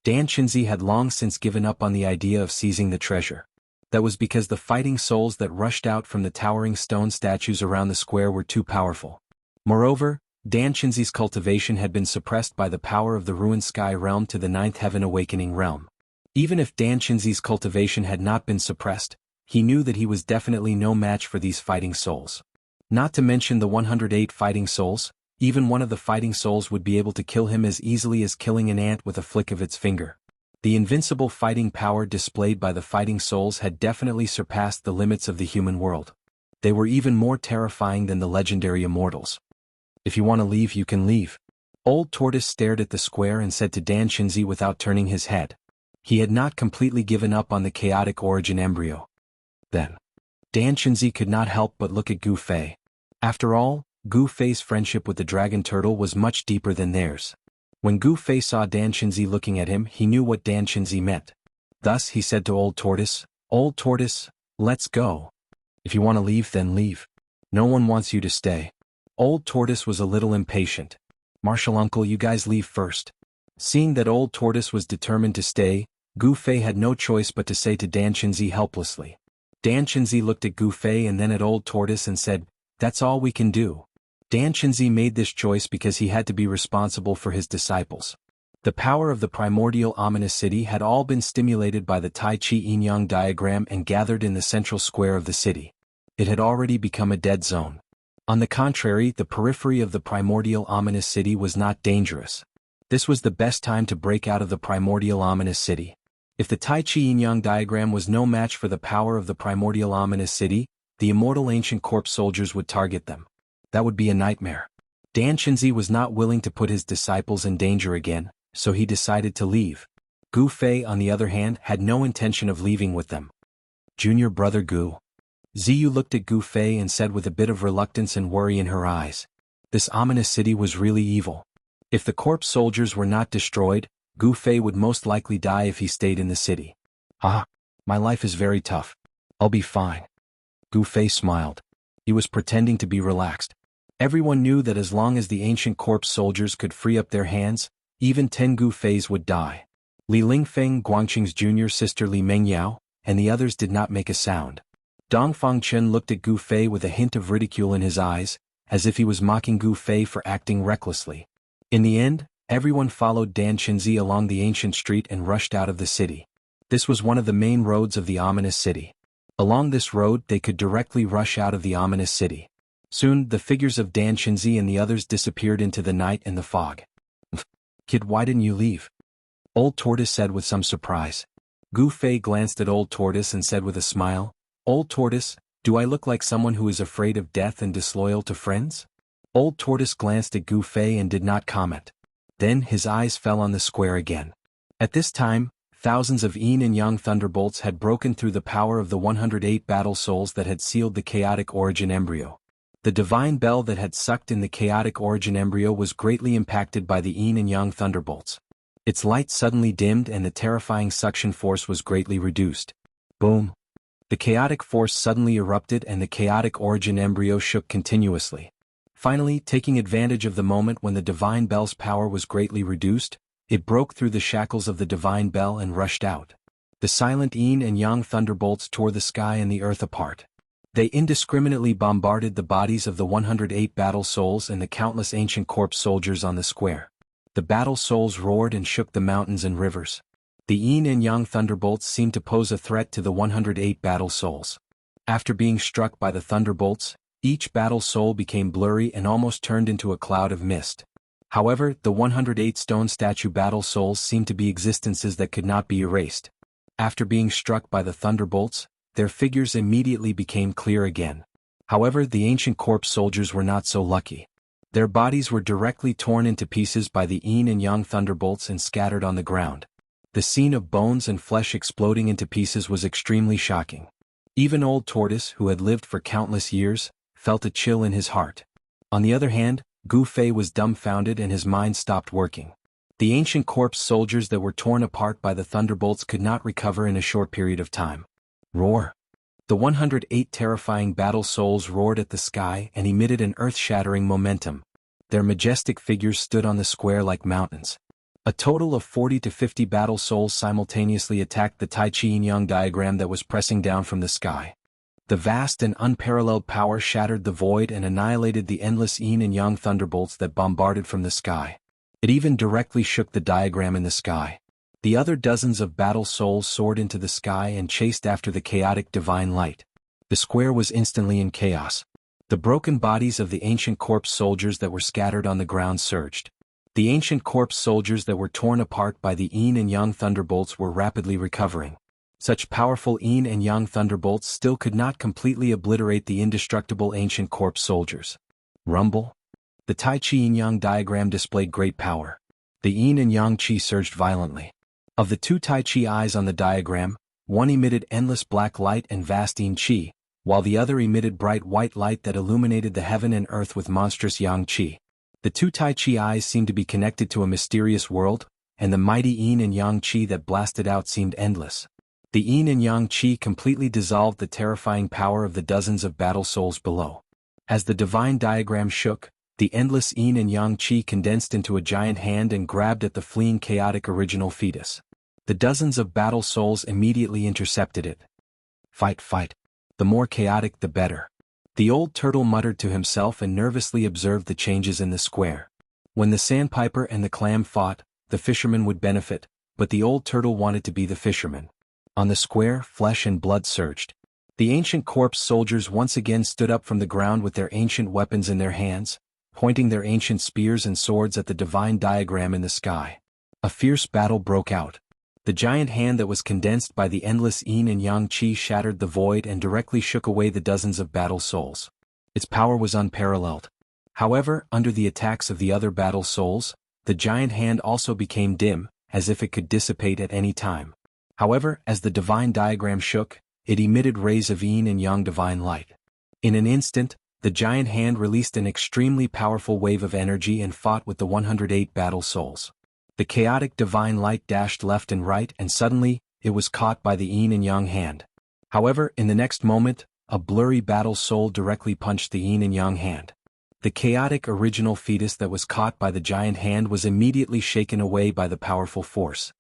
Dan Shinzi had long since given up on the idea of seizing the treasure. That was because the fighting souls that rushed out from the towering stone statues around the square were too powerful. Moreover, Dan Chinzi's cultivation had been suppressed by the power of the ruined sky realm to the ninth heaven awakening realm. Even if Dan Chinzi's cultivation had not been suppressed, he knew that he was definitely no match for these fighting souls. Not to mention the 108 fighting souls, even one of the fighting souls would be able to kill him as easily as killing an ant with a flick of its finger. The invincible fighting power displayed by the fighting souls had definitely surpassed the limits of the human world. They were even more terrifying than the legendary Immortals. If you want to leave, you can leave. Old Tortoise stared at the square and said to Dan Chinzi without turning his head. He had not completely given up on the chaotic origin embryo. Then, Dan Chinzi could not help but look at Gu Fei. After all, Gu Fei's friendship with the dragon turtle was much deeper than theirs. When Gu Fei saw Dan Chinzi looking at him, he knew what Dan Chinzi meant. Thus he said to Old Tortoise, "Old Tortoise, let's go. If you want to leave, then leave. No one wants you to stay." Old Tortoise was a little impatient. "Martial uncle, you guys leave first." Seeing that Old Tortoise was determined to stay, Gu Fei had no choice but to say to Dan Chinzi helplessly. Dan Chinzi looked at Gu Fei and then at Old Tortoise and said, "That's all we can do." Dan Chinzi made this choice because he had to be responsible for his disciples. The power of the primordial ominous city had all been stimulated by the Tai Chi Yin-Yang diagram and gathered in the central square of the city. It had already become a dead zone. On the contrary, the periphery of the primordial ominous city was not dangerous. This was the best time to break out of the primordial ominous city. If the Tai Chi Yin-Yang diagram was no match for the power of the primordial ominous city, the immortal ancient corpse soldiers would target them. That would be a nightmare. Dan Chinzi was not willing to put his disciples in danger again, so he decided to leave. Gu Fei, on the other hand, had no intention of leaving with them. "Junior brother Gu." Ziyu looked at Gu Fei and said with a bit of reluctance and worry in her eyes. This ominous city was really evil. If the corpse soldiers were not destroyed, Gu Fei would most likely die if he stayed in the city. My life is very tough. I'll be fine." Gu Fei smiled. He was pretending to be relaxed. Everyone knew that as long as the ancient corpse soldiers could free up their hands, even 10 Gu Feis would die. Li Lingfeng, Guangqing's junior sister Li Mengyao, and the others did not make a sound. Dongfang Chen looked at Gu Fei with a hint of ridicule in his eyes, as if he was mocking Gu Fei for acting recklessly. In the end, everyone followed Dan Chinzi along the ancient street and rushed out of the city. This was one of the main roads of the ominous city. Along this road they could directly rush out of the ominous city. Soon, the figures of Dan Chinzi and the others disappeared into the night and the fog. "Kid, why didn't you leave?" Old Tortoise said with some surprise. Gu Fei glanced at Old Tortoise and said with a smile, "Old Tortoise, do I look like someone who is afraid of death and disloyal to friends?" Old Tortoise glanced at Gu Fei and did not comment. Then his eyes fell on the square again. At this time, thousands of yin and yang thunderbolts had broken through the power of the 108 battle souls that had sealed the chaotic origin embryo. The divine bell that had sucked in the chaotic origin embryo was greatly impacted by the yin and yang thunderbolts. Its light suddenly dimmed and the terrifying suction force was greatly reduced. Boom! The chaotic force suddenly erupted and the chaotic origin embryo shook continuously. Finally, taking advantage of the moment when the divine bell's power was greatly reduced, it broke through the shackles of the divine bell and rushed out. The silent yin and yang thunderbolts tore the sky and the earth apart. They indiscriminately bombarded the bodies of the 108 battle souls and the countless ancient corpse soldiers on the square. The battle souls roared and shook the mountains and rivers. The yin and yang thunderbolts seemed to pose a threat to the 108 battle souls. After being struck by the thunderbolts, each battle soul became blurry and almost turned into a cloud of mist. However, the 108 stone statue battle souls seemed to be existences that could not be erased. After being struck by the thunderbolts, their figures immediately became clear again. However, the ancient corpse soldiers were not so lucky. Their bodies were directly torn into pieces by the yin and yang thunderbolts and scattered on the ground. The scene of bones and flesh exploding into pieces was extremely shocking. Even Old Tortoise, who had lived for countless years, felt a chill in his heart. On the other hand, Gu Fei was dumbfounded and his mind stopped working. The ancient corpse soldiers that were torn apart by the thunderbolts could not recover in a short period of time. Roar! The 108 terrifying battle souls roared at the sky and emitted an earth-shattering momentum. Their majestic figures stood on the square like mountains. A total of 40 to 50 battle souls simultaneously attacked the Tai Chi Yin-Yang diagram that was pressing down from the sky. The vast and unparalleled power shattered the void and annihilated the endless yin and yang thunderbolts that bombarded from the sky. It even directly shook the diagram in the sky. The other dozens of battle souls soared into the sky and chased after the chaotic divine light. The square was instantly in chaos. The broken bodies of the ancient corpse soldiers that were scattered on the ground surged. The ancient corpse soldiers that were torn apart by the yin and yang thunderbolts were rapidly recovering. Such powerful yin and yang thunderbolts still could not completely obliterate the indestructible ancient corpse soldiers. Rumble. The Tai Chi Yin-Yang diagram displayed great power. The yin and yang chi surged violently. Of the two Tai Chi eyes on the diagram, one emitted endless black light and vast yin chi, while the other emitted bright white light that illuminated the heaven and earth with monstrous yang chi. The two Tai Chi eyes seemed to be connected to a mysterious world, and the mighty yin and yang chi that blasted out seemed endless. The yin and yang chi completely dissolved the terrifying power of the dozens of battle souls below. As the divine diagram shook, the endless yin and yang chi condensed into a giant hand and grabbed at the fleeing chaotic original fetus. The dozens of battle souls immediately intercepted it. Fight, fight. The more chaotic the better. The old turtle muttered to himself and nervously observed the changes in the square. When the sandpiper and the clam fought, the fisherman would benefit, but the old turtle wanted to be the fisherman. On the square, flesh and blood surged. The ancient corpse soldiers once again stood up from the ground with their ancient weapons in their hands, pointing their ancient spears and swords at the divine diagram in the sky. A fierce battle broke out. The giant hand that was condensed by the endless yin and yang chi shattered the void and directly shook away the dozens of battle souls. Its power was unparalleled. However, under the attacks of the other battle souls, the giant hand also became dim, as if it could dissipate at any time. However, as the divine diagram shook, it emitted rays of yin and yang divine light. In an instant, the giant hand released an extremely powerful wave of energy and fought with the 108 battle souls. The chaotic divine light dashed left and right and suddenly, it was caught by the yin and yang hand. However, in the next moment, a blurry battle soul directly punched the yin and yang hand. The chaotic original fetus that was caught by the giant hand was immediately shaken away by the powerful force.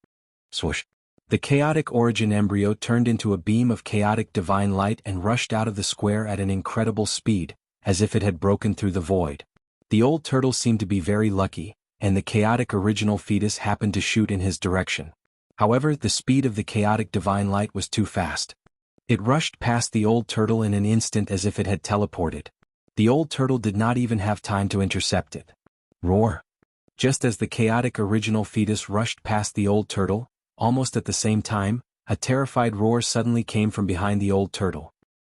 Swoosh. The chaotic origin embryo turned into a beam of chaotic divine light and rushed out of the square at an incredible speed, as if it had broken through the void. The old turtle seemed to be very lucky, and the chaotic original fetus happened to shoot in his direction. However, the speed of the chaotic divine light was too fast. It rushed past the old turtle in an instant as if it had teleported. The old turtle did not even have time to intercept it. Roar! Just as the chaotic original fetus rushed past the old turtle, almost at the same time, a terrified roar suddenly came from behind the old turtle.